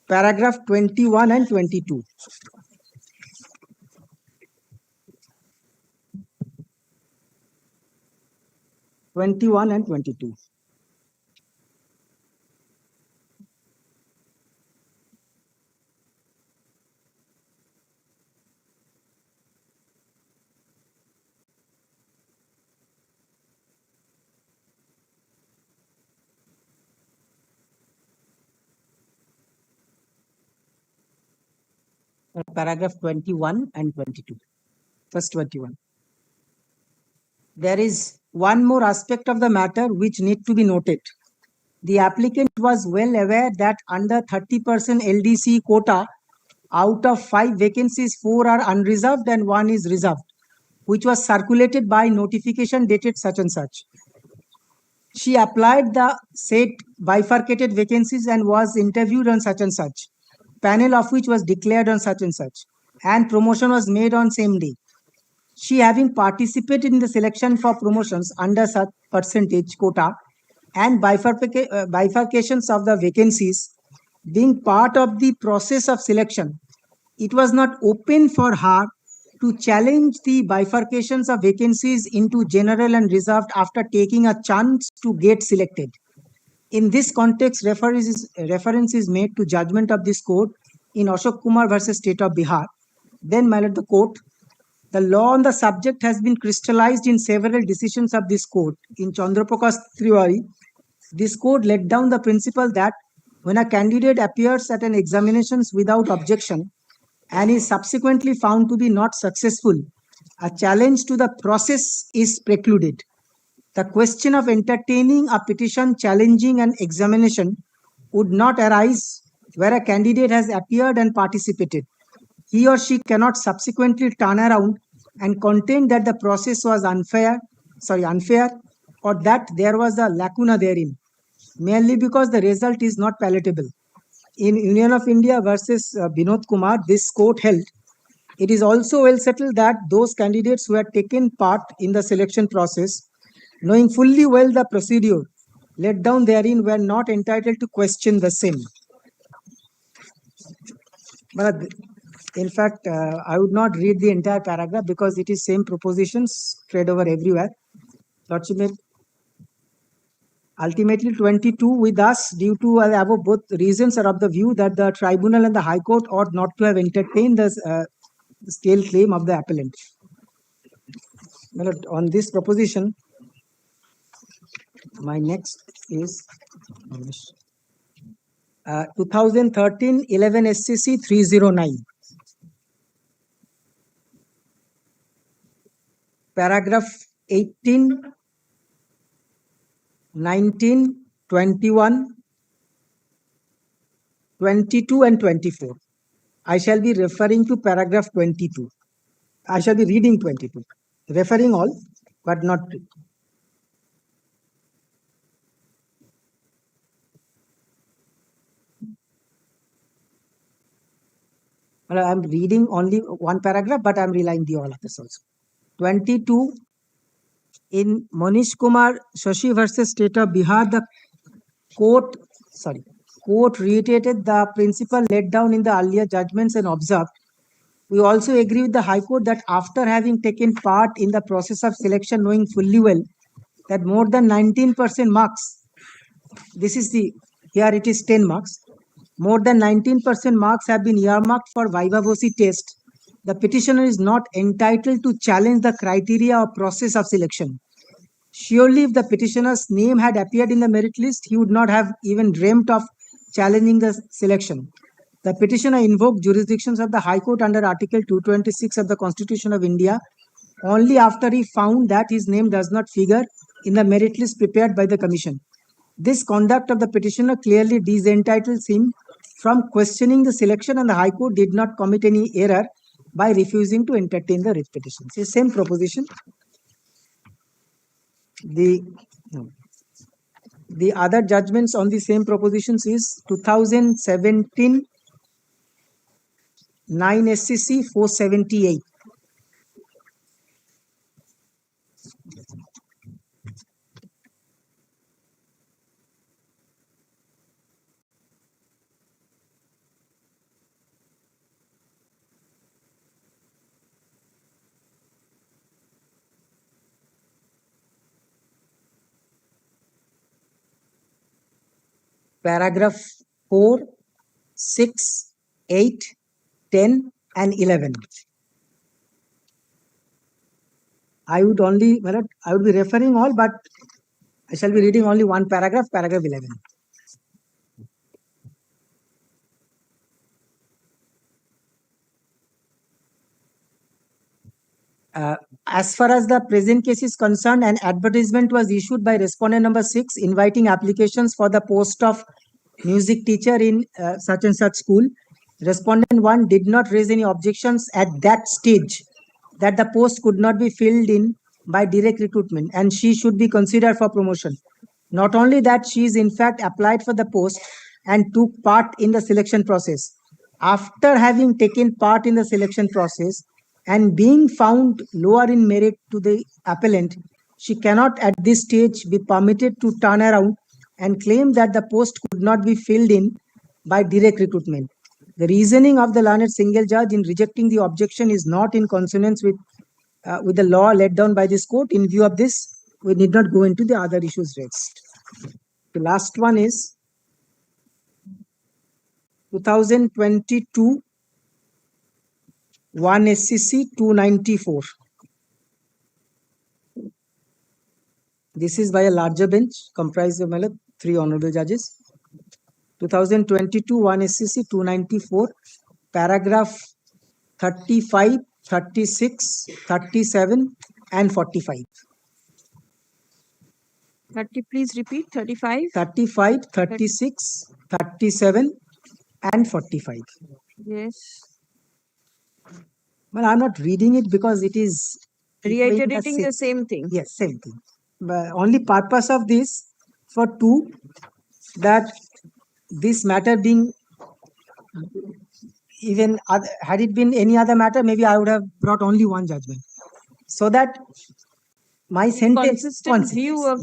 paragraph 21 and 22. And 22. Paragraph 21 and 22. First 21. There is one more aspect of the matter which need to be noted. The applicant was well aware that under 30% LDC quota, out of 5 vacancies, 4 are unreserved and 1 is reserved, which was circulated by notification dated such and such. She applied the said bifurcated vacancies and was interviewed on such and such, panel of which was declared on such and such, and promotion was made on same day. She, having participated in the selection for promotions under such percentage quota and bifurcations of the vacancies, being part of the process of selection, it was not open for her to challenge the bifurcations of vacancies into general and reserved after taking a chance to get selected. In this context, reference is made to judgment of this court in Ashok Kumar versus State of Bihar. Then, my lord, the court, the law on the subject has been crystallized in several decisions of this court. In Chandraprakash Triwari, this court laid down the principle that when a candidate appears at an examinations without objection and is subsequently found to be not successful, a challenge to the process is precluded. The question of entertaining a petition challenging an examination would not arise where a candidate has appeared and participated. He or she cannot subsequently turn around and contend that the process was unfair, or that there was a lacuna therein, merely because the result is not palatable. In Union of India versus Binod Kumar, this court held, it is also well settled that those candidates who had taken part in the selection process, knowing fully well the procedure laid down therein, were not entitled to question the same. But in fact, I would not read the entire paragraph because it is same propositions spread over everywhere. Ultimately, 22 with us, due to above both reasons, are of the view that the tribunal and the High Court ought not to have entertained the stale claim of the appellant. Well, on this proposition, my next is 2013 11 SCC 309. Paragraph 18, 19, 21, 22 and 24. I shall be referring to paragraph 22. I shall be reading 22, referring all, but not. Well, I'm reading only one paragraph, but I'm relying the all others also. 22, in Manish Kumar Shashi versus State of Bihar, the court reiterated the principle laid down in the earlier judgments and observed. We also agree with the High Court that after having taken part in the process of selection, knowing fully well that more than 19% marks, this is the, here it is 10 marks, more than 19% marks have been earmarked for viva voce test, the petitioner is not entitled to challenge the criteria or process of selection. Surely, if the petitioner's name had appeared in the merit list, he would not have even dreamt of challenging the selection. The petitioner invoked jurisdictions of the High Court under Article 226 of the Constitution of India only after he found that his name does not figure in the merit list prepared by the Commission. This conduct of the petitioner clearly disentitles him from questioning the selection, and the High Court did not commit any error by refusing to entertain the writ petition. It's the same proposition. The other judgments on the same propositions is 2017 9 SCC 478. Paragraph 4, 6, 8, 10, and 11. I would be referring all, but I shall be reading only one paragraph, paragraph 11. As far as the present case is concerned, an advertisement was issued by respondent number 6 inviting applications for the post of music teacher in such and such school. Respondent 1 did not raise any objections at that stage that the post could not be filled in by direct recruitment and she should be considered for promotion. Not only that, she is in fact applied for the post and took part in the selection process. After having taken part in the selection process and being found lower in merit to the appellant, she cannot at this stage be permitted to turn around and claim that the post could not be filled in by direct recruitment. The reasoning of the learned single judge in rejecting the objection is not in consonance with the law laid down by this court. In view of this, we need not go into the other issues raised. The last one is 2022 1 SCC 294. This is by a larger bench comprised of 3 honorable judges. 2022 1 SCC 294, paragraph 35, 36, 37, and 45. 30, please repeat. 35. 35, 36, 37, and 45. Yes. Well, I'm not reading it because it is Reiterating the same thing. Yes, same thing. But only purpose of this for 2, that this matter being even had it been any other matter, maybe I would have brought only one judgment, so that my sentence Consistent view of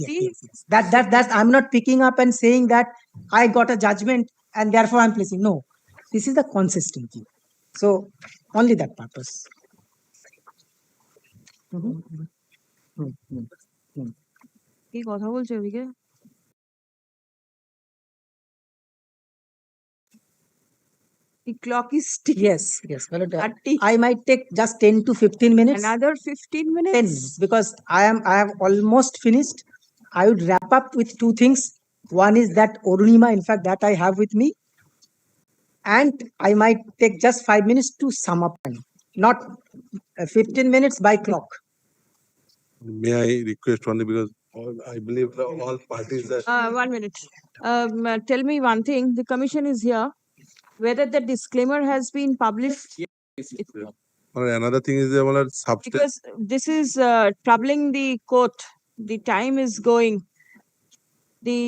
that I'm not picking up and saying that I got a judgment and therefore I'm placing. No, this is the consistent view. So only that purpose. কি কথা বলছে ওদিকে? The clock is ticking. Yes. Well, I might take just 10 to 15 minutes. Another 15 minutes? 10 minutes, because I have almost finished. I would wrap up with 2 things. One is that Orunima, in fact, that I have with me. And I might take just 5 minutes to sum up, not 15 minutes by clock. May I request only because I believe all parties are. 1 minute. Tell me one thing. The commission is here. Whether the disclaimer has been published. Another thing is substance. Because this is troubling the court. The time is going. The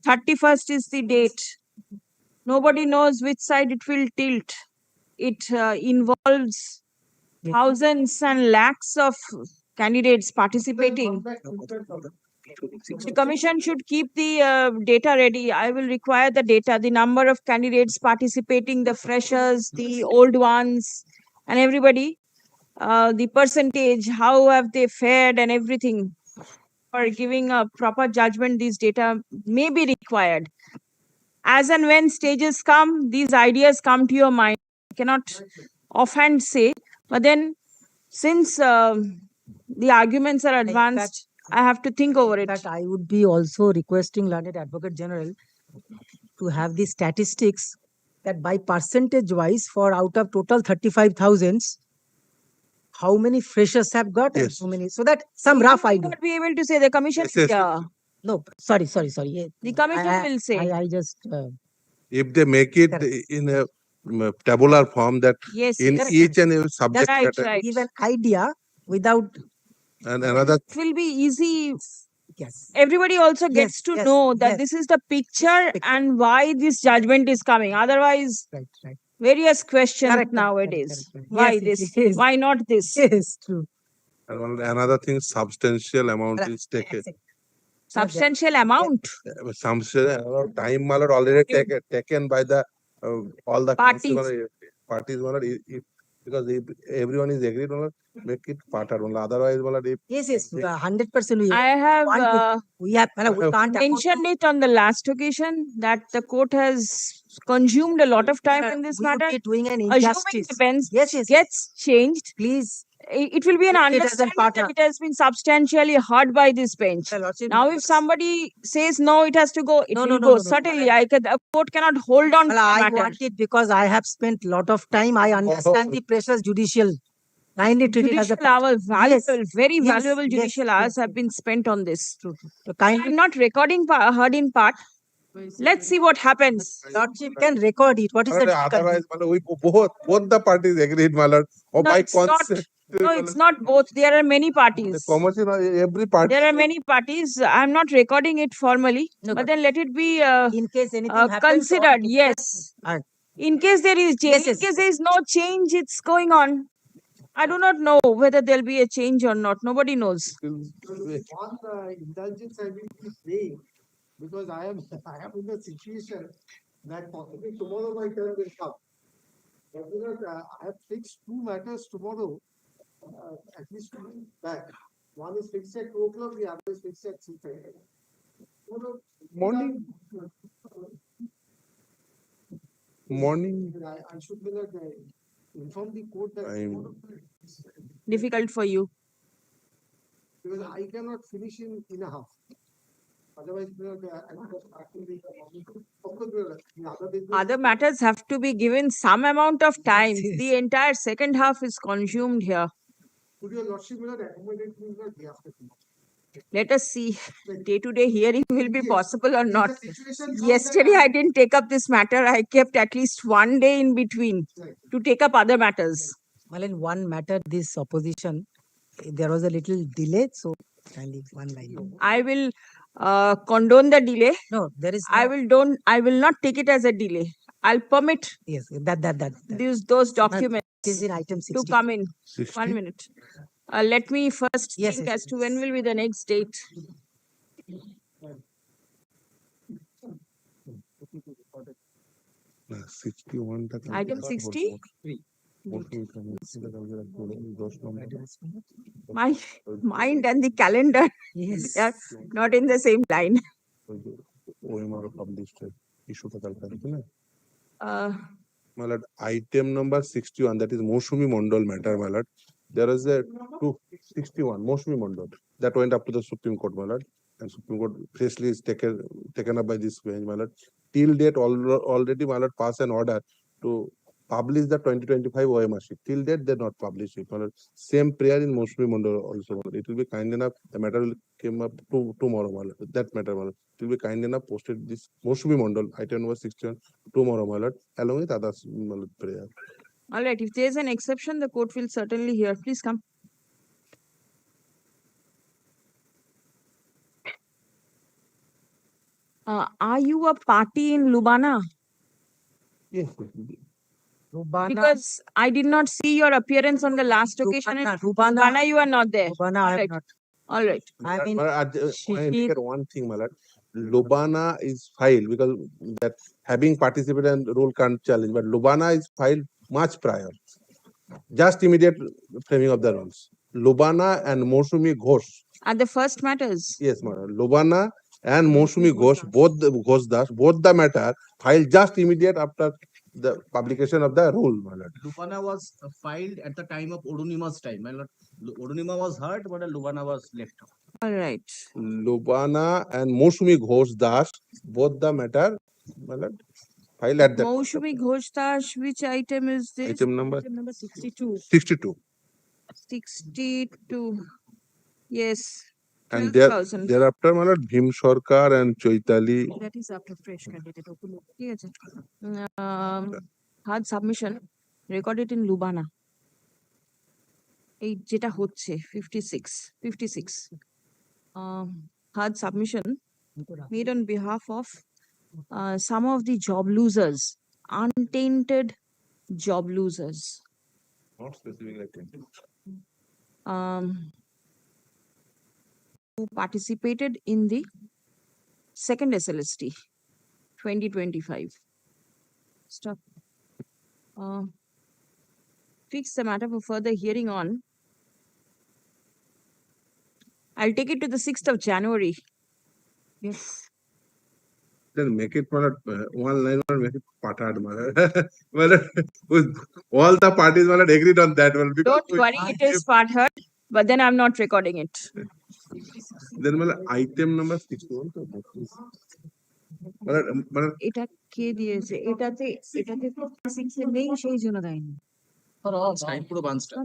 31st is the date. Nobody knows which side it will tilt. It involves thousands and lakhs of candidates participating. The commission should keep the data ready. I will require the data, the number of candidates participating, the freshers, the old ones, and everybody. The percentage, how have they fared and everything. For giving a proper judgment, these data may be required. as and when stages come, these ideas come to your mind. I cannot offhand say, but then since the arguments are advanced, I have to think over it. That I would be also requesting Learned Advocate General to have the statistics that by percentage wise for out of total 35,000, how many freshers have got and how many, so that some You rough will idea. not be able to say the commission. Yes, yes. No, sorry. Yeah, The commission will say. I just. If they make it in a tabular form that Yes, in yes. each and every subject Right, matter, right. Give an idea without. and another It will be easy. Yes. Everybody also gets to know that yes. this is the picture and why this judgment is coming. Otherwise, Right. various questions Correct, nowadays. correct. Why Yes, this? yes. Why not this? Yes, true. and another thing, substantial amount is taken. Substantial amount. Substantial time already taken by the all the Parties. parties because if everyone is agreed on it, make it part only. Otherwise, if Yes, 100%. I have we can't mentioned it on the last occasion that the court has consumed a lot of time in this we would matter. be doing an Assuming injustice. the bench Yes. gets changed, please. It will be an Take it as a understanding part that of- it has been substantially heard by this bench. Now, if somebody says no, it has to go, it will go. Certainly, the court cannot hold on to the I matter. want it because I have spent lot of time. I understand the precious judicial. Kindly treat it as a Judicial hours, valuable, very Yes, valuable yes, judicial hours have been spent on this. So I'm not recording heard in part. Let's see what happens. Lordship can record it. What is the otherwise, we both the parties agreed, my lord, or No, by it's not. consent. No, it's not both. There are many parties. Every party. There are many parties. I'm not recording it formally, but then let it be in case anything happens, considered. Yes. In case there is change, in case there is no change, it's going on. I do not know whether there'll be a change or not. Nobody knows. On the indulgence, I will be praying because I am in the situation that possibly tomorrow my turn will come. But I have fixed two matters tomorrow, at least 2 weeks back. One is fixed at 2 o'clock, the other is fixed at 3:30. Morning. I should inform the court that tomorrow, Difficult for you. because I cannot finish in a half. Otherwise, Other matters have to be given some amount of time. The entire second half is consumed here. Could your lordship accommodate me the day after tomorrow? Let us see. Day-to-day hearing will be possible or not. situation Yesterday, I didn't take up this matter. I kept at least one day in between to take up other matters. Well, in one matter, this opposition, there was a little delay, so kindly one line. I will condone the delay. No, there is. I will not take it as a delay. I'll permit. Yes, that. Those documents is in item to 60. come in. 60? 1 minute. Let me first Yes, think yes, as to when will be the next date. No, 61 টা Item 60? My mind and the calendar Yes. are not in the same line. OMR published ইস্যুটা কালকে আছে না Uh, my lord, item number 61, that is Moshumi Mondal matter, my lord. There is a 261 Moshumi Mondal that went up to the Supreme Court, my lord, and Supreme Court freshly is taken up by this bench, my lord. Till date, already, my lord, pass an order to publish the 2025 OMR sheet. Till date, they not publish it, my lord. Same prayer in Moshumi Mondal also, my lord. It will be kind enough. The matter will come up tomorrow, my lord. That matter, my lord. It will be kind enough posted this Moshumi Mondal item number 61 tomorrow, my lord, along with others, my lord, prayer. all right. If there is an exception, the court will certainly hear. Please come. Are you a party in Lubana? Yes. Because I did not see your appearance on the last occasion. Lubana, you are not there. Lubana, I am not. All right. I mean, I indicate one thing, my lord. Lubana is filed because that having participated and rule can't challenge, but Lubana is filed much prior, just immediate framing of the rules. Lubana and Moshumi Ghosh. Are the first matters? Yes, madam. Lubana and Mosumi Ghosh, both the Ghosh Das, both the matter filed just immediate after the publication of the rule, my lord. Lubana was filed at the time of Odunima's time. My lord, Odunima was heard, but Lubana was left out. All right. Lubana and Mosumi Ghosh Das, both the matter, my lord, filed at the Moushumi Ghosh Dash, which item is this? item number Item number 62. 62. 62. Yes. And there, 12,000. thereafter, my lord, Bhim Sarkar and Chaitali. That is after fresh candidate. ঠিক আছে। Hard submission recorded in Lubana. এই যেটা হচ্ছে 56. Hard submission made on behalf of some of the job losers, untainted job losers. Not specific like that. Who participated in the second SLST 2025. Stop. Fix the matter for further hearing on. I'll take it to the 6th of January. Yes. Then make it, my lord, one line, or make it patad, my lord. My lord, with all the parties, my lord, agreed on that one. Don't worry, it is part heard, but then I'm not recording it. Then, my lord, item number 61. এটা কে দিয়েছে? এটাতে 6 এ নেই, সেই জন্য দেয়নি। পুরো বান্সটা।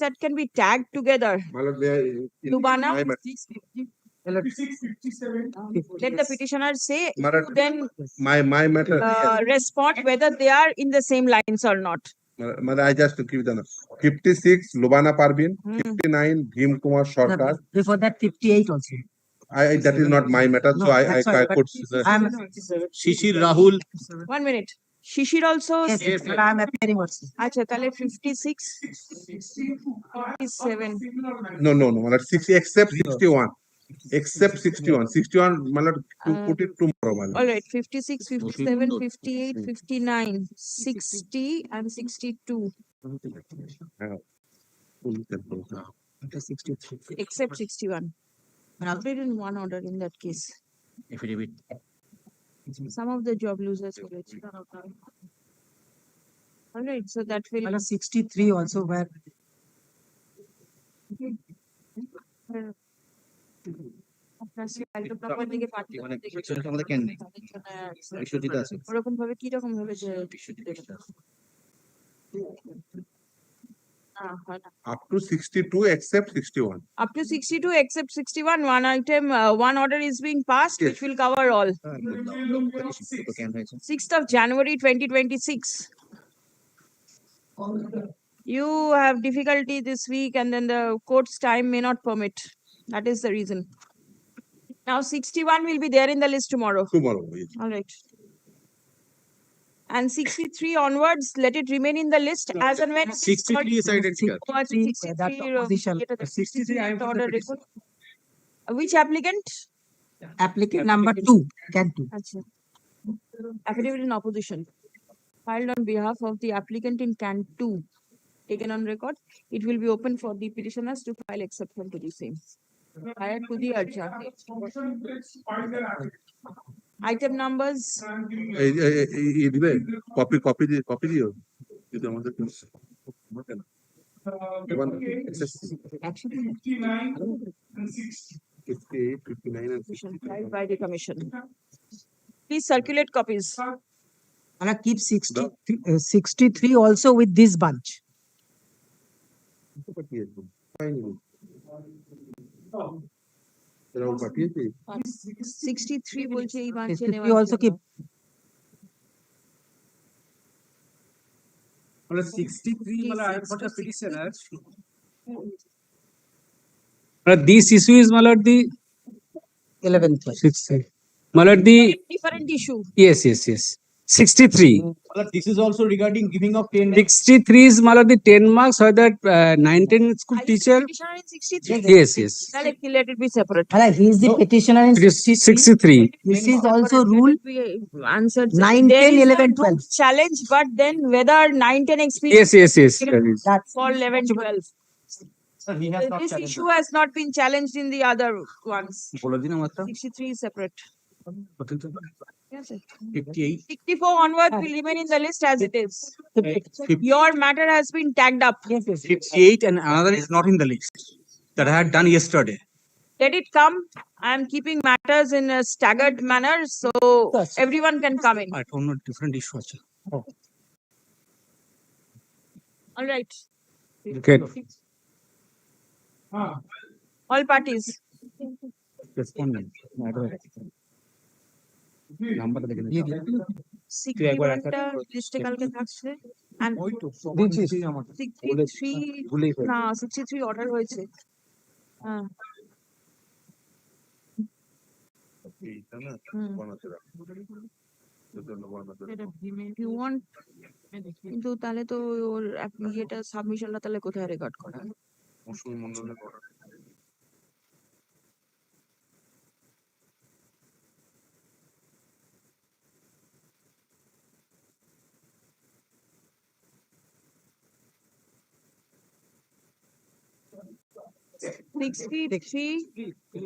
That can be tagged together. My lord, they are Lubana, my matter. 657. Let the petitioner say, My lord, you then my matter. respond whether they are in the same lines or not. My lord, I just give the number. 56 Lubana Parvin, 59 Bhim Kumar Sarkar. Before that, 58 also. That is not my matter, so I could. Shishir Rahul. 1 minute. Shishir also. Yes, but I am appearing also. আচ্ছা তাহলে 56 57 No, my lord, 60 except 61. Except 61. 61, my lord, to put it tomorrow, my lord. all right 56 57 58 59 60 and 62 except 61 and I'll read in one order in that case. Affidavit. Some of the job losers will all right, so that will 63 also where ওরকম ভাবে কিরকম ভাবে যে Up to 62 except 61. Up to 62 except 61, one item, one order is being passed, which will cover all. 6th of January 2026. You have difficulty this week and then the court's time may not permit. That is the reason. Now 61 will be there in the list tomorrow. Tomorrow, yes. All right. And 63 onwards, let it remain in the list as and when. 63 is identical. 63 order record. Which applicant? applicant number 2 can 2. Achha. Affidavit in opposition filed on behalf of the applicant in can 2 taken on record. It will be open for the petitioners to file exception to the same. Prior to the adjournment. Item numbers. Copy দিও যদি আমাদের Actually, 58, 59 and 60. filed by the commission. Please circulate copies. And I keep 63 also with this bunch. 63 বলছে এই বাঁচে 63 also keep. Well, 63 for the petitioner. This issue is, my lord, the 11th. 6th. My lord, the different issue. yes. 63. This is also regarding giving of 10. 63 is the 10 marks or that 19 school teacher. Petitioner in 63. Yes, yes. Let it be separate. He is the petitioner in It is 63. This is also rule Answered. 9, There 10, is 11, a 12. group challenge, but then whether 9, 10 experience. Yes. That's for 11, 12. We have not This challenged issue has not been challenged in the other ones. 63 is separate. Yes, sir. 58. 64 onward will remain in the list as it is. Your matter has been tagged up. 58 and another is not in the list that I had done yesterday. Let it come. I am keeping matters in a staggered manner so everyone can come in. I don't know different issue. All right. Okay. All parties. Respondent. Number দেখে নিতে হবে। 61 টা লিস্টে কালকে থাকছে and 63 না 63 order হয়েছে হ্যাঁ you want কিন্তু তাহলে তো ওর ইয়েটা সাবমিশনটা তাহলে কোথায় রেকর্ড করা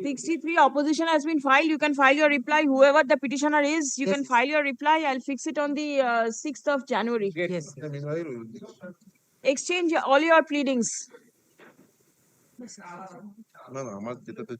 Sixty-three opposition has been filed. You can file your reply. Whoever the petitioner is, you can file your reply. I'll fix it on the 6th of January. Yes. Exchange all your pleadings. না আমার যেটাতে